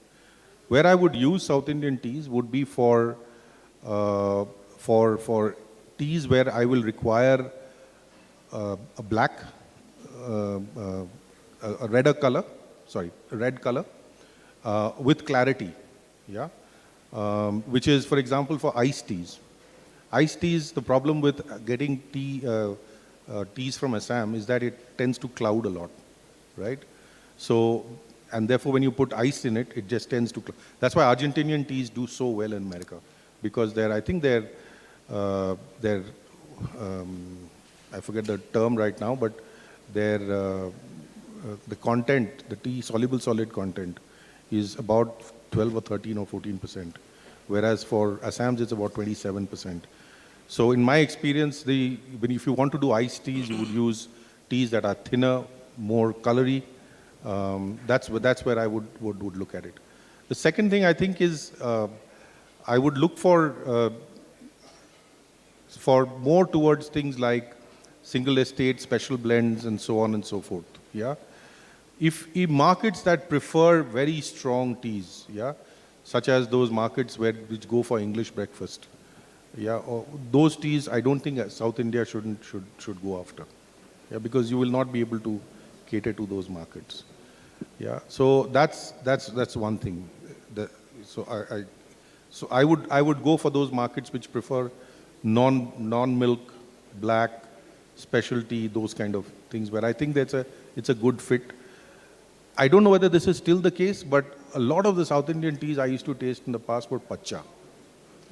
Where I would use South Indian teas would be for teas where I will require a black, a red color, with clarity, yeah? Which is, for example, for iced teas. Iced teas, the problem with getting teas from Assam is that it tends to cloud a lot, right? So, and therefore when you put ice in it, it just tends to, that's why Argentinian teas do so well in America, because I think they're I forget the term right now, but the content, the tea soluble solid content is about 12 or 13 or 14%, whereas for Assam's it's about 27%. So in my experience, if you want to do iced teas, you would use teas that are thinner, more colory. That's where I would look at it. The second thing I think is I would look for more towards things like single estate, special blends, and so on and so forth. Yeah, if markets that prefer very strong teas, yeah, such as those markets which go for English breakfast. Yeah, or those teas I don't think South India should go after. Yeah, because you will not be able to cater to those markets. Yeah, so that's one thing. So I would go for those markets which prefer non-milk, black, specialty, those kind of things, where I think it's a good fit. I don't know whether this is still the case, but a lot of the South Indian teas I used to taste in the past were pacha.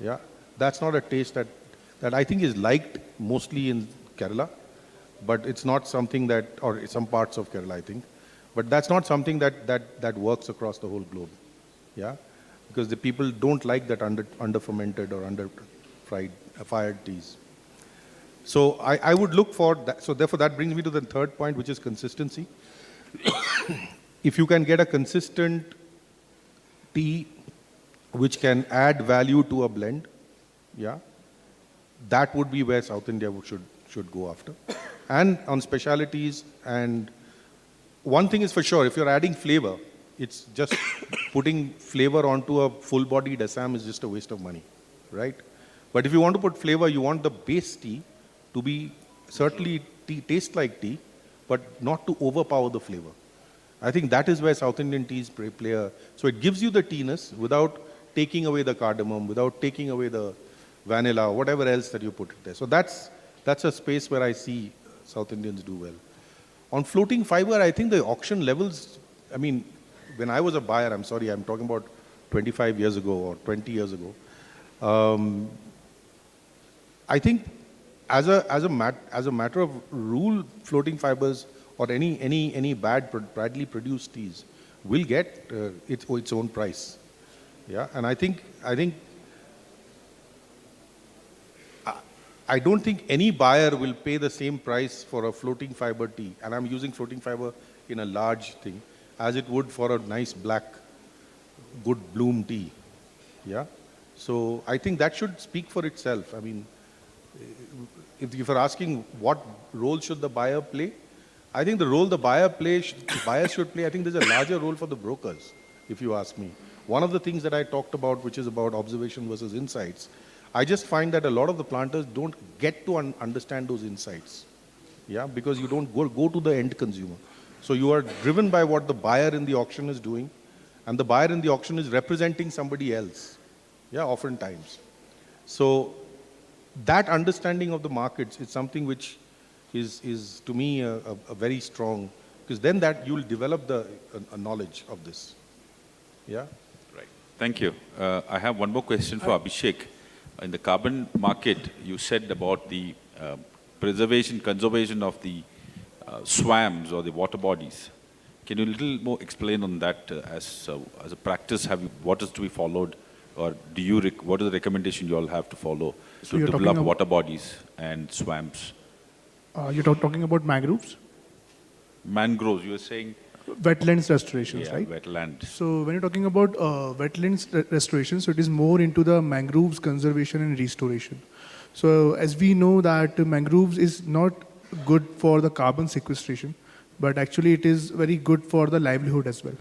Yeah, that's not a taste that I think is liked mostly in Kerala, but it's not something that, or some parts of Kerala, I think, but that's not something that works across the whole globe. Yeah, because the people don't like that under fermented or under fired teas. So I would look for that. So therefore that brings me to the third point, which is consistency. If you can get a consistent tea which can add value to a blend, yeah, that would be where South India should go after. And on specialities, and one thing is for sure, if you're adding flavor, it's just putting flavor onto a full-bodied Assam is just a waste of money, right? But if you want to put flavor, you want the base tea to be certainly taste like tea, but not to overpower the flavor. I think that is where South Indian teas play a... So it gives you the teeness without taking away the cardamom, without taking away the vanilla, whatever else that you put it there. So that's a space where I see South Indians do well. On floating fiber, I think the auction levels, I mean, when I was a buyer, I'm sorry, I'm talking about 25 years ago or 20 years ago, I think as a matter of rule, floating fibers or any badly produced teas will get its own price. Yeah, and I don't think any buyer will pay the same price for a floating fiber tea, and I'm using floating fiber in a large thing, as it would for a nice black, good bloom tea. Yeah, so I think that should speak for itself. I mean, if you're asking what role should the buyer play, I think the role the buyers should play, I think there's a larger role for the brokers, if you ask me. One of the things that I talked about, which is about observation versus insights, I just find that a lot of the planters don't get to understand those insights. Yeah, because you don't go to the end consumer. So you are driven by what the buyer in the auction is doing, and the buyer in the auction is representing somebody else. Yeah, oftentimes. So that understanding of the markets is something which is to me a very strong, because then that you will develop a knowledge of this. Yeah. Right. Thank you. I have one more question for Abhishek. In the carbon market, you said about the conservation of the swamps or the water bodies. Can you a little more explain on that as a practice? What is to be followed, or what is the recommendation you all have to follow to develop water bodies and swamps? You're talking about mangroves? Mangroves, you were saying? Wetlands restorations, right? Wetland. So when you're talking about wetlands restoration, so it is more into the mangroves conservation and restoration. So as we know that mangroves is not good for the carbon sequestration, but actually it is very good for the livelihood as well.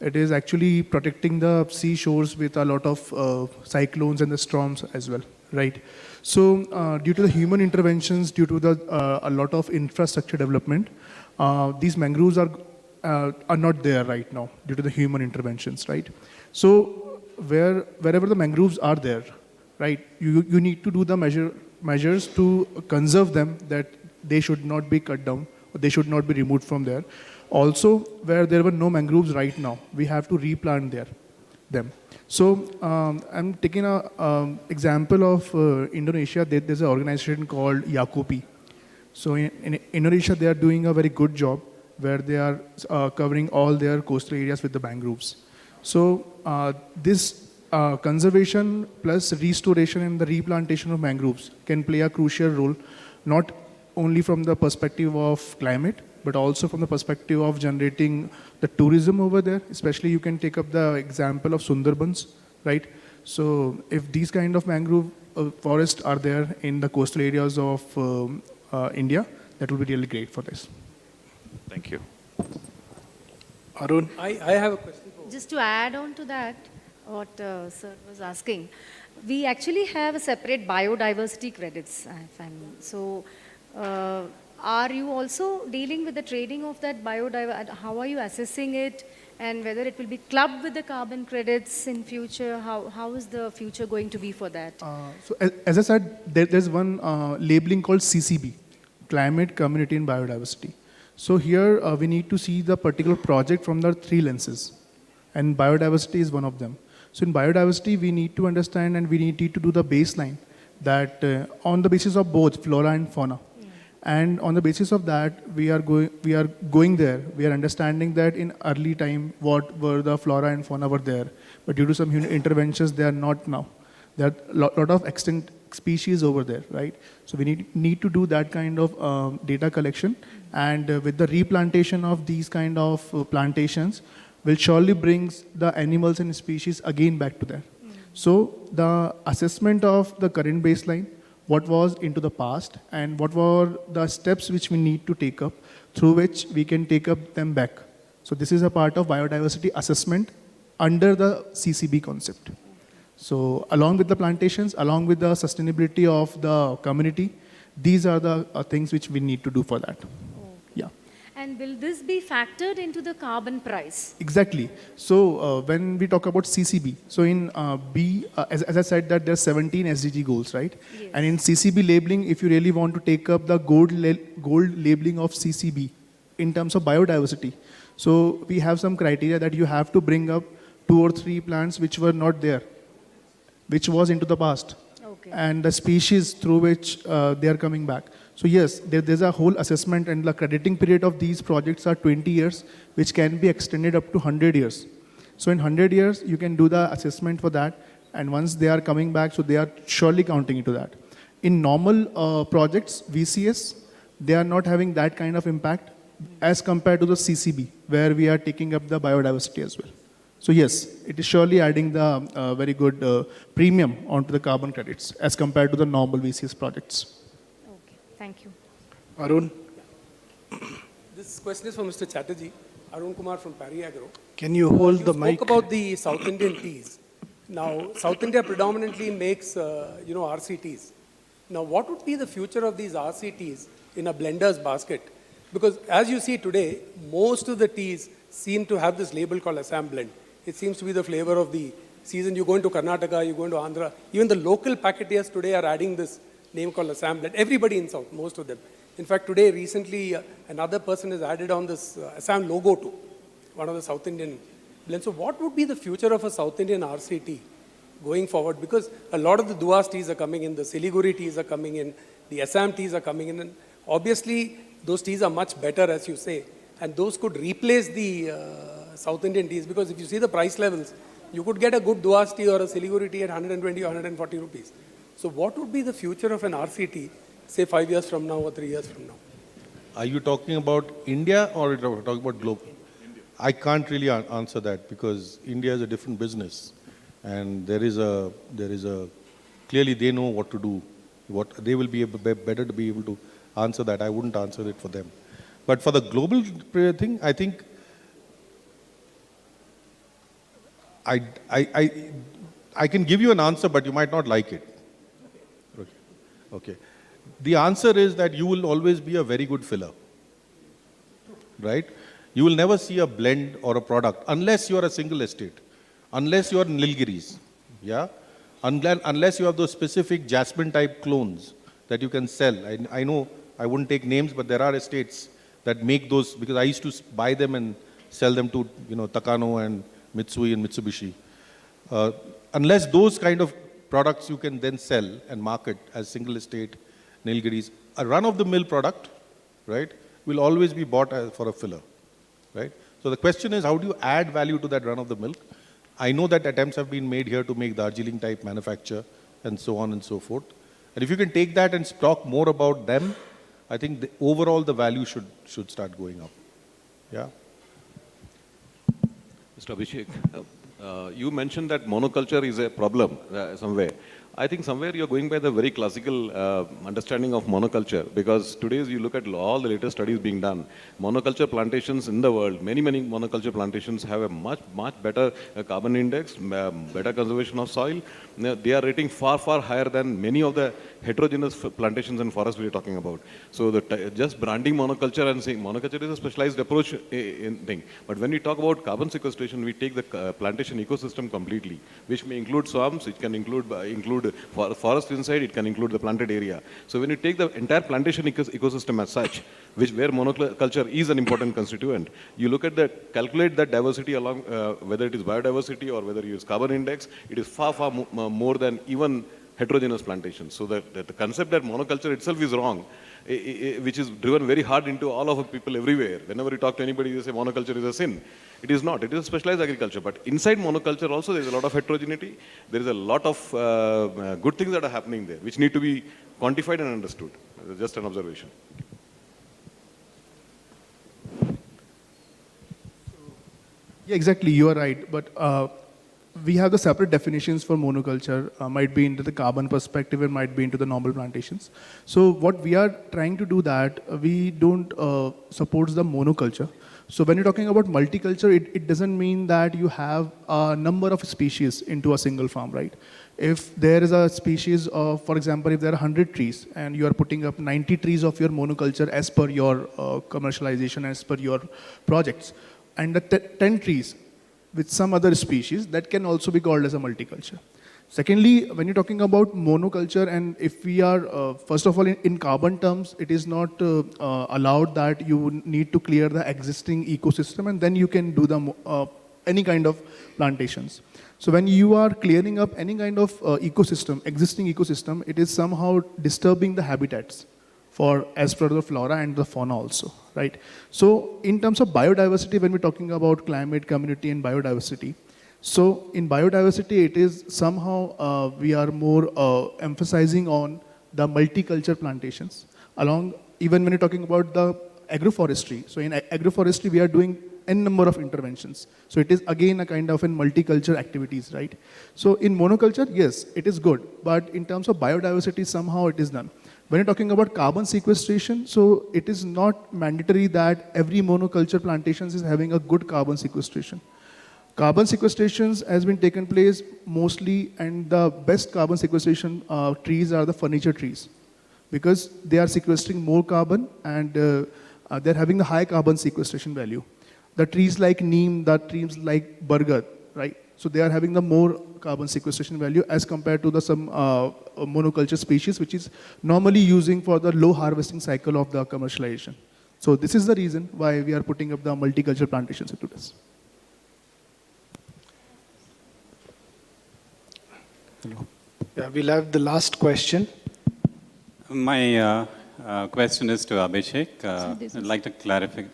It is actually protecting the seashores with a lot of cyclones and the storms as well, right? So due to the human interventions, due to a lot of infrastructure development, these mangroves are not there right now due to the human interventions, right? So wherever the mangroves are there, right, you need to do the measures to conserve them, that they should not be cut down, or they should not be removed from there. Also, where there were no mangroves right now, we have to replant them. So I'm taking an example of Indonesia. There's an organization called Yakopi. So in Indonesia, they are doing a very good job where they are covering all their coastal areas with the mangroves. So this conservation plus restoration and the replantation of mangroves can play a crucial role, not only from the perspective of climate, but also from the perspective of generating the tourism over there. Especially you can take up the example of Sundarbans, right? So if these kind of mangrove forests are there in the coastal areas of India, that will be really great for this. Thank you. Arun? I have a question. Just to add on to that, what sir was asking. We actually have a separate biodiversity credits. So, are you also dealing with the trading of that biodiversity? How are you assessing it? And whether it will be clubbed with the carbon credits in future? How is the future going to be for that? So as I said, there's one labeling called CCB, Climate, Community and Biodiversity. So here we need to see the particular project from the three lenses, and biodiversity is one of them. So in biodiversity, we need to understand and we need to do the baseline that on the basis of both flora and fauna. And on the basis of that, we are going there. We are understanding that in early time, what were the flora and fauna were there. But due to some human interventions, they are not now. There are a lot of extinct species over there, right? So we need to do that kind of data collection. And with the replantation of these kind of plantations, will surely brings the animals and species again back to there. So the assessment of the current baseline, what was into the past, and what were the steps which we need to take up, through which we can take up them back. So this is a part of biodiversity assessment under the CCB concept. So along with the plantations, along with the sustainability of the community, these are the things which we need to do for that. Yeah. And will this be factored into the carbon price? Exactly. So when we talk about CCB, so in B, as I said that there's 17 SDG goals, right? Yes. And in CCB labeling, if you really want to take up the gold labeling of CCB in terms of biodiversity, so we have some criteria that you have to bring up 2 or 3 plants which were not there, which was into the past, and the species through which they are coming back. So yes, there's a whole assessment, and the crediting period of these projects are 20 years, which can be extended up to 100 years. So in 100 years, you can do the assessment for that, and once they are coming back, so they are surely counting into that. In normal projects, VCS, they are not having that kind of impact as compared to the CCB, where we are taking up the biodiversity as well. So yes, it is surely adding the very good premium onto the carbon credits as compared to the normal VCS projects. Thank you. Arun. This question is for Mr. Chatterjee. Arun Kumar from Pariagro. Can you hold the mic? You spoke about the South Indian teas. Now, South India predominantly makes, RCTs. Now, what would be the future of these RCTs in a blender's basket? Because as you see today, most of the teas seem to have this label called Assam blend. It seems to be the flavor of the season. You go into Karnataka, you go into Andhra. Even the local packetiers today are adding this name called Assam blend. Everybody in South, most of them. In fact, today, recently, another person has added on this Assam logo to one of the South Indian blends. So what would be the future of a South Indian RCT going forward? Because a lot of the Duas teas are coming in, the Siliguri teas are coming in, the Assam teas are coming in. And obviously, those teas are much better, as you say. And those could replace the South Indian teas. Because if you see the price levels, you could get a good Duas tea or a Siliguri tea at 120 or 140 rupees. So what would be the future of an RCT, say 5 years from now or 3 years from now? Are you talking about India or are you talking about global? India. I can't really answer that because India is a different business, and there is a clearly they know what to do. What they will be better to be able to answer that. I wouldn't answer it for them. But for the global thing, I think I can give you an answer, but you might not like it. Okay. The answer is that you will always be a very good filler, right? You will never see a blend or a product unless you are a single estate, unless you are Nilgiris, yeah? Unless you have those specific jasmine type clones that you can sell. I know I wouldn't take names, but there are estates that make those, because I used to buy them and sell them to, Takano and Mitsui and Mitsubishi. Unless those kind of products you can then sell and market as single estate Nilgiris, a run-of-the-mill product, right, will always be bought for a filler, right? So the question is, how do you add value to that run-of-the-mill? I know that attempts have been made here to make Darjeeling type manufacture and so on and so forth. And if you can take that and talk more about them, I think overall the value should start going up. Yeah. Mr. Abhishek, you mentioned that monoculture is a problem somewhere. I think somewhere you're going by the very classical understanding of monoculture, because today you look at all the latest studies being done. Monoculture plantations in the world, many monoculture plantations have a much better carbon index, better conservation of soil. They are rating far higher than many of the heterogeneous plantations and forests we are talking about. So just branding monoculture and saying monoculture is a specialized approach in thing. But when we talk about carbon sequestration, we take the plantation ecosystem completely, which may include swamps, it can include forest inside, it can include the planted area. So when you take the entire plantation ecosystem as such, where monoculture is an important constituent, you look at calculate that diversity along, whether it is biodiversity or whether you use carbon index, it is far more than even heterogeneous plantations. So the concept that monoculture itself is wrong, which is driven very hard into all of people everywhere. Whenever you talk to anybody, they say monoculture is a sin. It is not. It is a specialized agriculture. But inside monoculture also there is a lot of heterogeneity. There is a lot of good things that are happening there, which need to be quantified and understood. Just an observation. Yeah, exactly. You are right. But we have the separate definitions for monoculture, might be into the carbon perspective and might be into the normal plantations. So what we are trying to do that, we don't support the monoculture. So when you're talking about multiculture, it doesn't mean that you have a number of species into a single farm, right? If there is a species of, for example, if there are 100 trees and you are putting up 90 trees of your monoculture as per your commercialization, as per your projects, and the 10 trees with some other species, that can also be called as a multiculture. Secondly, when you're talking about monoculture, and if we are, first of all, in carbon terms, it is not allowed that you need to clear the existing ecosystem and then you can do the any kind of plantations. So when you are clearing up any kind of ecosystem, existing ecosystem, it is somehow disturbing the habitats for as per the flora and the fauna also, right? So in terms of biodiversity, when we're talking about climate, community, and biodiversity, so in biodiversity, it is somehow we are more emphasizing on the multiculture plantations, along even when you're talking about the agroforestry. So in agroforestry, we are doing n number of interventions. So it is again a kind of in multiculture activities, right? So in monoculture, yes, it is good, but in terms of biodiversity, somehow it is done. When you're talking about carbon sequestration, so it is not mandatory that every monoculture plantations is having a good carbon sequestration. Carbon sequestrations has been taken place mostly, and the best carbon sequestration trees are the furniture trees, because they are sequestering more carbon and they're having the high carbon sequestration value. The trees like neem, the trees like bargad, right? So they are having the more carbon sequestration value as compared to the some monoculture species, which is normally using for the low harvesting cycle of the commercialization. So this is the reason why we are putting up the multicultural plantations into this. Hello. Yeah, we'll have the last question. My question is to Abhishek. I'd like to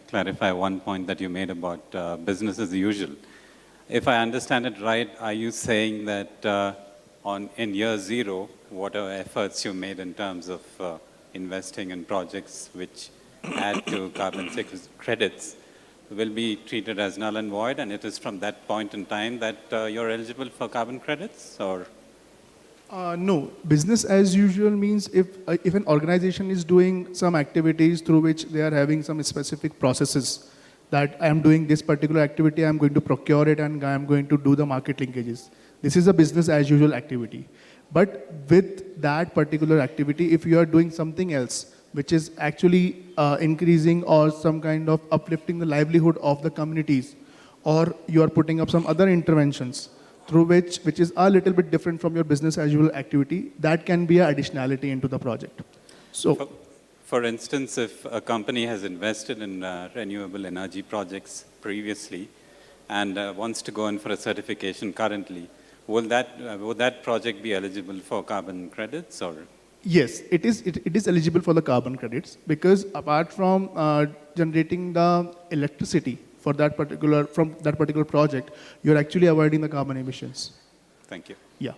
clarify one point that you made about business as usual. If I understand it right, are you saying that in year zero, whatever efforts you made in terms of investing in projects which add to carbon credits will be treated as null and void, and it is from that point in time that you're eligible for carbon credits, or? No, business as usual means if an organization is doing some activities through which they are having some specific processes, that I am doing this particular activity, I am going to procure it and I am going to do the market linkages. This is a business as usual activity. But with that particular activity, if you are doing something else, which is actually increasing or some kind of uplifting the livelihood of the communities, or you are putting up some other interventions through which is a little bit different from your business as usual activity, that can be an additionality into the project. So, for instance, if a company has invested in renewable energy projects previously and wants to go in for a certification currently, would that project be eligible for carbon credits, or? yes, it is eligible for the carbon credits, because apart from generating the electricity for that particular project, you're actually avoiding the carbon emissions. Thank you. Yeah.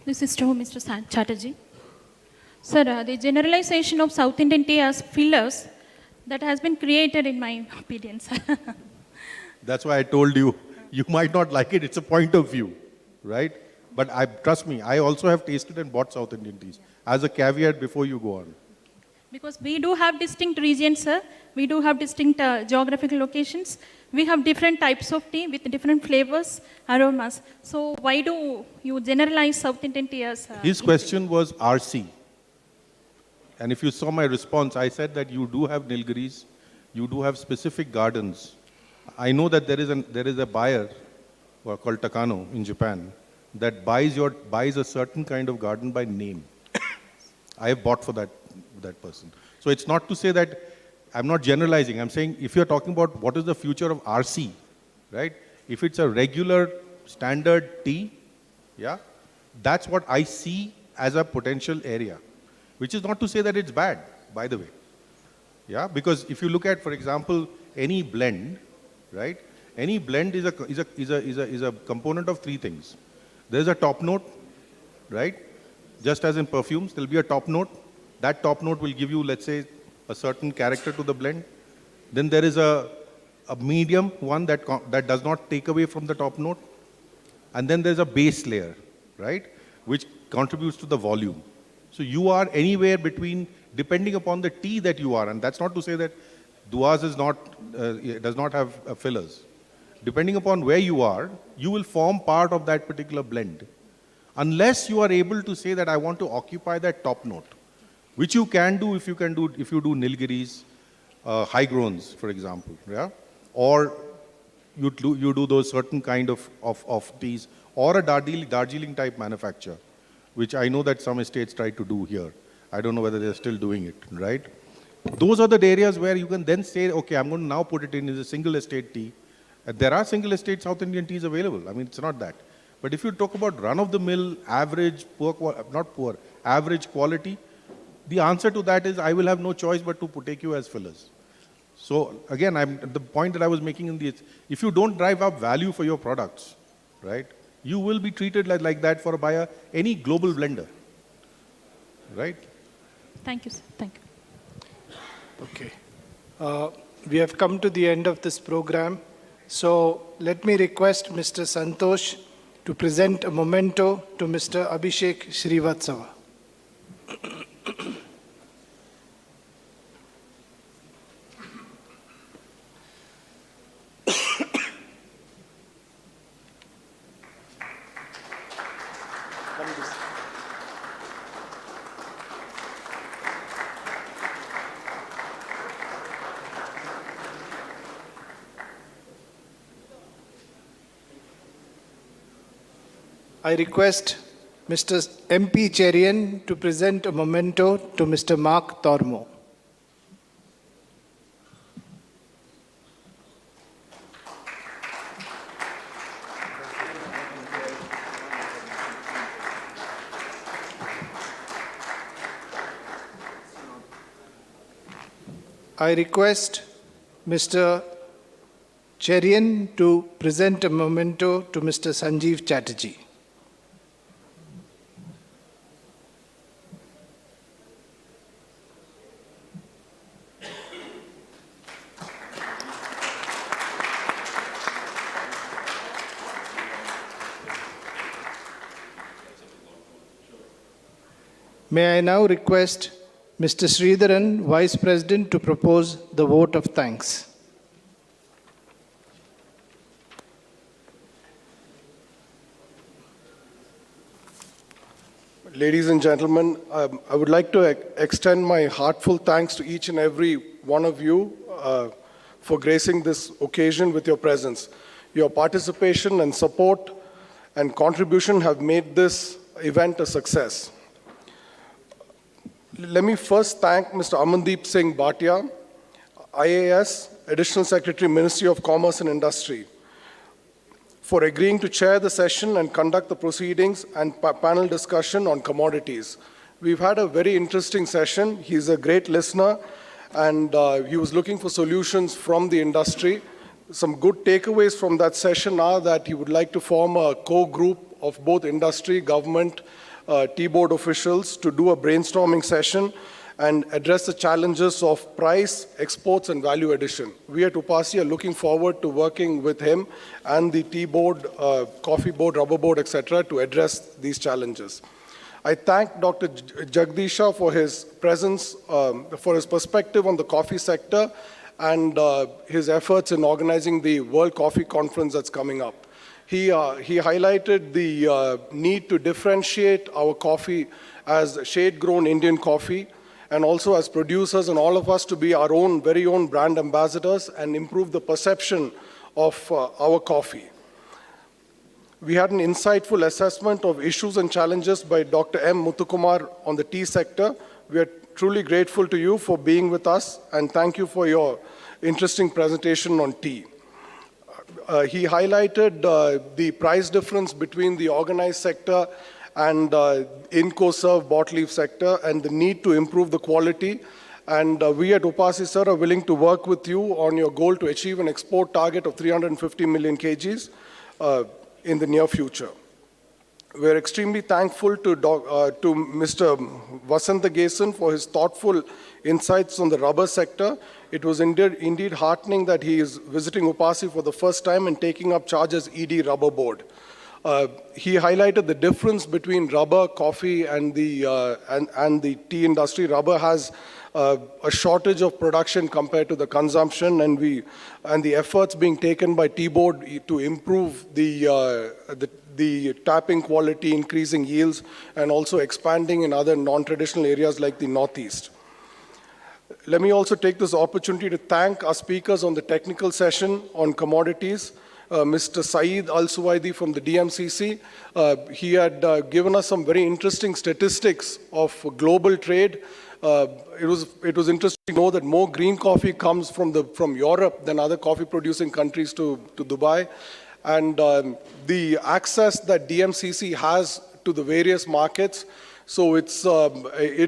This is to Mr. Chatterjee. Sir, the generalization of South Indian tea as fillers, that has been created in my opinion, sir. That's why I told you, you might not like it, it's a point of view, right? But trust me, I also have tasted and bought South Indian teas as a caveat before you go on. Because we do have distinct regions, sir. We do have distinct geographical locations. We have different types of tea with different flavors, aromas. So why do you generalize South Indian tea as... His question was RC. And if you saw my response, I said that you do have Nilgiris, you do have specific gardens. I know that there is a buyer called Takano in Japan that buys a certain kind of garden by name. I have bought for that person. So it's not to say that I'm not generalizing. I'm saying if you're talking about what is the future of RC, right? If it's a regular standard tea, yeah, that's what I see as a potential area, which is not to say that it's bad, by the way. Yeah, because if you look at, for example, any blend, right? Any blend is a component of three things. There's a top note, right? Just as in perfumes, there'll be a top note. That top note will give you, let's say, a certain character to the blend. Then there is a medium one that does not take away from the top note. And then there's a base layer, right? Which contributes to the volume. So you are anywhere between, depending upon the tea that you are, and that's not to say that Duaz does not have fillers. Depending upon where you are, you will form part of that particular blend. Unless you are able to say that I want to occupy that top note, which you can do if you do Nilgiris, high groans, for example, yeah? Or you do those certain kind of teas, or a Darjeeling type manufacture, which I know that some estates try to do here. I don't know whether they're still doing it, right? Those are the areas where you can then say, okay, I'm going to now put it in as a single estate tea. There are single estate South Indian teas available. I mean, it's not that. But if you talk about run-of-the-mill, average, average quality, the answer to that is I will have no choice but to take you as fillers. So again, the point that I was making in the, if you don't drive up value for your products, right, you will be treated like that by any global blender, right? Thank you, sir. Thank you. Okay. We have come to the end of this program. So let me request Mr. Santosh to present a memento to Mr. Abhishek Srivatsava. I request Mr. MP Cherian to present a memento to Mr. Mark Tormo. I request Mr. Cherian to present a memento to Mr. Sanjeev Chatterjee. May I now request Mr. Sridharan, Vice President, to propose the vote of thanks. Ladies and gentlemen, I would like to extend my heartful thanks to each and every one of you for gracing this occasion with your presence. Your participation and support and contribution have made this event a success. Let me first thank Mr. Amandeep Singh Bhatia, IAS, Additional Secretary, Ministry of Commerce and Industry, for agreeing to chair the session and conduct the proceedings and panel discussion on commodities. We've had a very interesting session. He's a great listener, and he was looking for solutions from the industry. Some good takeaways from that session are that he would like to form a core group of both industry, government, tea board officials to do a brainstorming session and address the challenges of price, exports, and value addition. We at UPASI are looking forward to working with him and the tea board, coffee board, rubber board, etc., to address these challenges. I thank Dr. Jagdisha for his presence, for his perspective on the coffee sector and his efforts in organizing the World Coffee Conference that's coming up. He highlighted the need to differentiate our coffee as shade-grown Indian coffee, and also as producers and all of us to be our own, very own brand ambassadors and improve the perception of our coffee. We had an insightful assessment of issues and challenges by Dr. M. Muthukumar on the tea sector. We are truly grateful to you for being with us, and thank you for your interesting presentation on tea. He highlighted the price difference between the organized sector and INCO-served bought leaf sector and the need to improve the quality. And we at UPASI, sir, are willing to work with you on your goal to achieve an export target of 350 million kgs in the near future. We're extremely thankful to Mr. Vasanta Gesan for his thoughtful insights on the rubber sector. It was indeed heartening that he is visiting UPASI for the first time and taking up charge as ED Rubber Board. He highlighted the difference between rubber, coffee, and the tea industry. Rubber has a shortage of production compared to the consumption, and the efforts being taken by tea board to improve the tapping quality, increasing yields, and also expanding in other non-traditional areas like the Northeast. Let me also take this opportunity to thank our speakers on the technical session on commodities. Mr. Saeed Al-Suwaidi from the DMCC. He had given us some very interesting statistics of global trade. It was interesting to know that more green coffee comes from Europe than other coffee producing countries to Dubai. And the access that DMCC has to the various markets. So it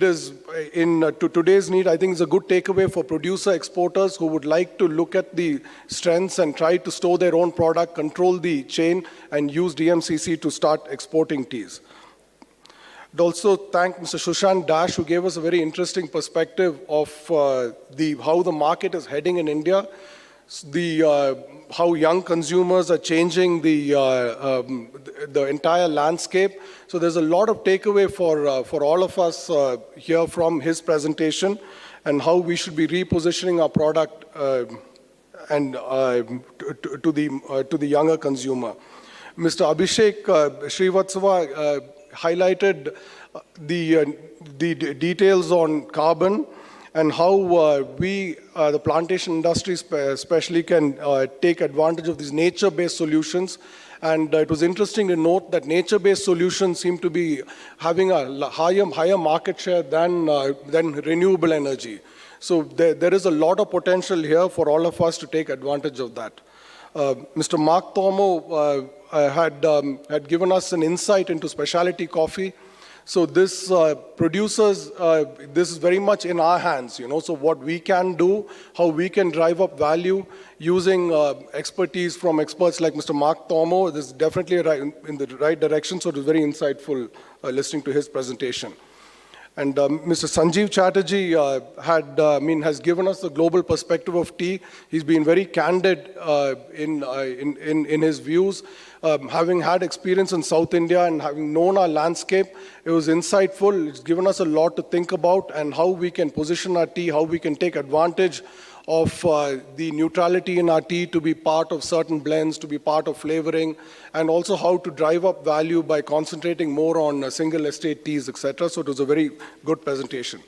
is to today's need, I think it's a good takeaway for producer exporters who would like to look at the strengths and try to store their own product, control the chain, and use DMCC to start exporting teas. I'd also thank Mr. Sushant Dash, who gave us a very interesting perspective of how the market is heading in India, how young consumers are changing the entire landscape. So there's a lot of takeaway for all of us here from his presentation, and how we should be repositioning our product and to the younger consumer. Mr. Abhishek Srivatsava highlighted the details on carbon and how we, the plantation industry especially, can take advantage of these nature-based solutions. And it was interesting to note that nature-based solutions seem to be having a higher market share than renewable energy. So there is a lot of potential here for all of us to take advantage of that. Mr. Mark Thomo had given us an insight into specialty coffee. So this producers, this is very much in our hands, you know. So what we can do, how we can drive up value using expertise from experts like Mr. Mark Thomo. This is definitely in the right direction. So it was very insightful listening to his presentation. And Mr. Sanjeev Chatterjee has given us the global perspective of tea. He's been very candid in his views. Having had experience in South India and having known our landscape, it was insightful. It's given us a lot to think about, and how we can position our tea, how we can take advantage of the neutrality in our tea to be part of certain blends, to be part of flavoring, and also how to drive up value by concentrating more on single estate teas, etc. So it was a very good presentation.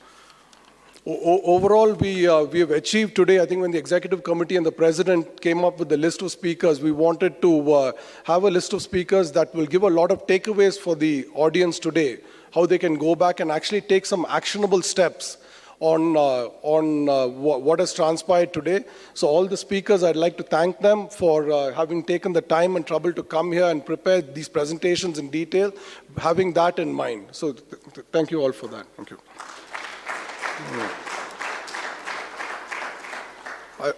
Overall, we have achieved today, I think when the executive committee and the president came up with the list of speakers, we wanted to have a list of speakers that will give a lot of takeaways for the audience today, how they can go back and actually take some actionable steps on what has transpired today. So all the speakers, I'd like to thank them for having taken the time and trouble to come here and prepare these presentations in detail, having that in mind. So thank you all for that. Thank you.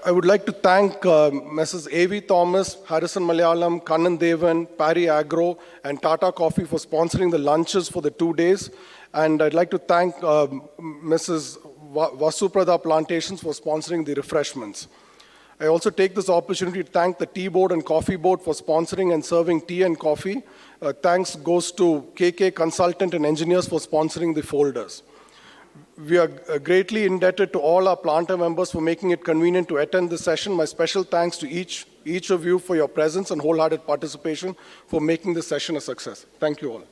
I would like to thank Messrs. A.V. Thomas, Harrison Malayalam, Kannan Devan, Parry Agro, and Tata Coffee for sponsoring the lunches for the 2 days. And I'd like to thank Mrs. Vasuprada Plantations for sponsoring the refreshments. I also take this opportunity to thank the Tea Board and Coffee Board for sponsoring and serving tea and coffee. Thanks goes to KK Consultant and Engineers for sponsoring the folders. We are greatly indebted to all our planter members for making it convenient to attend this session. My special thanks to each of you for your presence and wholehearted participation for making this session a success. Thank you all.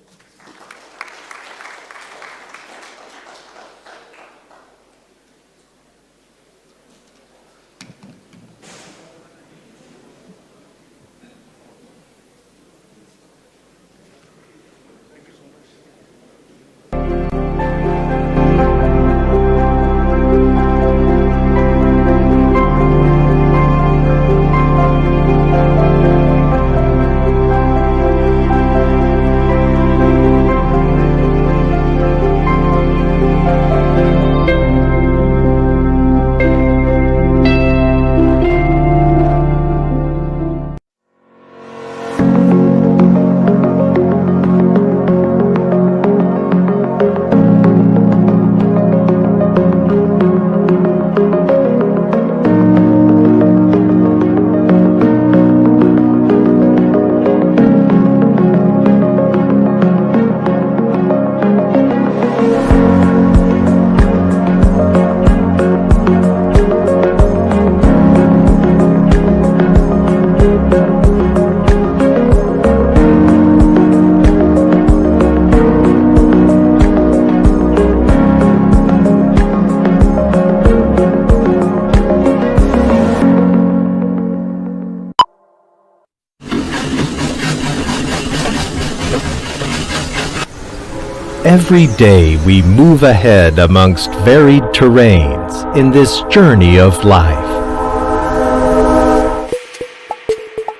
Every day we move ahead amongst varied terrains in this journey of life.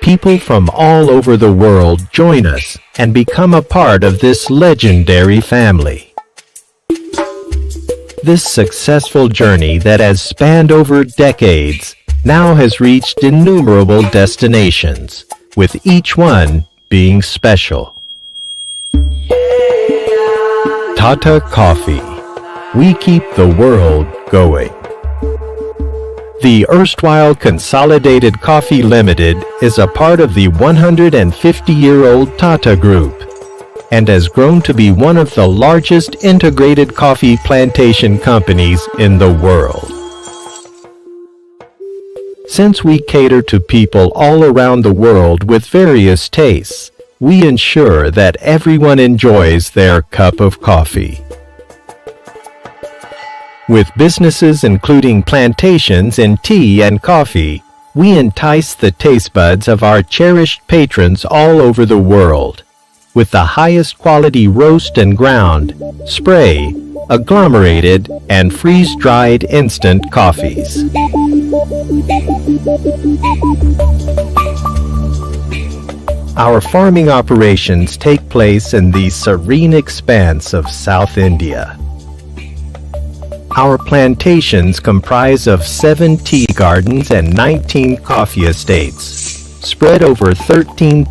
People from all over the world join us and become a part of this legendary family. This successful journey that has spanned over decades now has reached innumerable destinations, with each one being special. Tata Coffee. We keep the world going. The erstwhile Consolidated Coffee Limited is a part of the 150-year-old Tata Group and has grown to be one of the largest integrated coffee plantation companies in the world. Since we cater to people all around the world with various tastes, we ensure that everyone enjoys their cup of coffee. With businesses including plantations in tea and coffee, we entice the taste buds of our cherished patrons all over the world with the highest quality roast and ground, spray, agglomerated, and freeze-dried instant coffees. Our farming operations take place in the serene expanse of South India. Our plantations comprise of 7 tea gardens and 19 coffee estates, spread over 13,000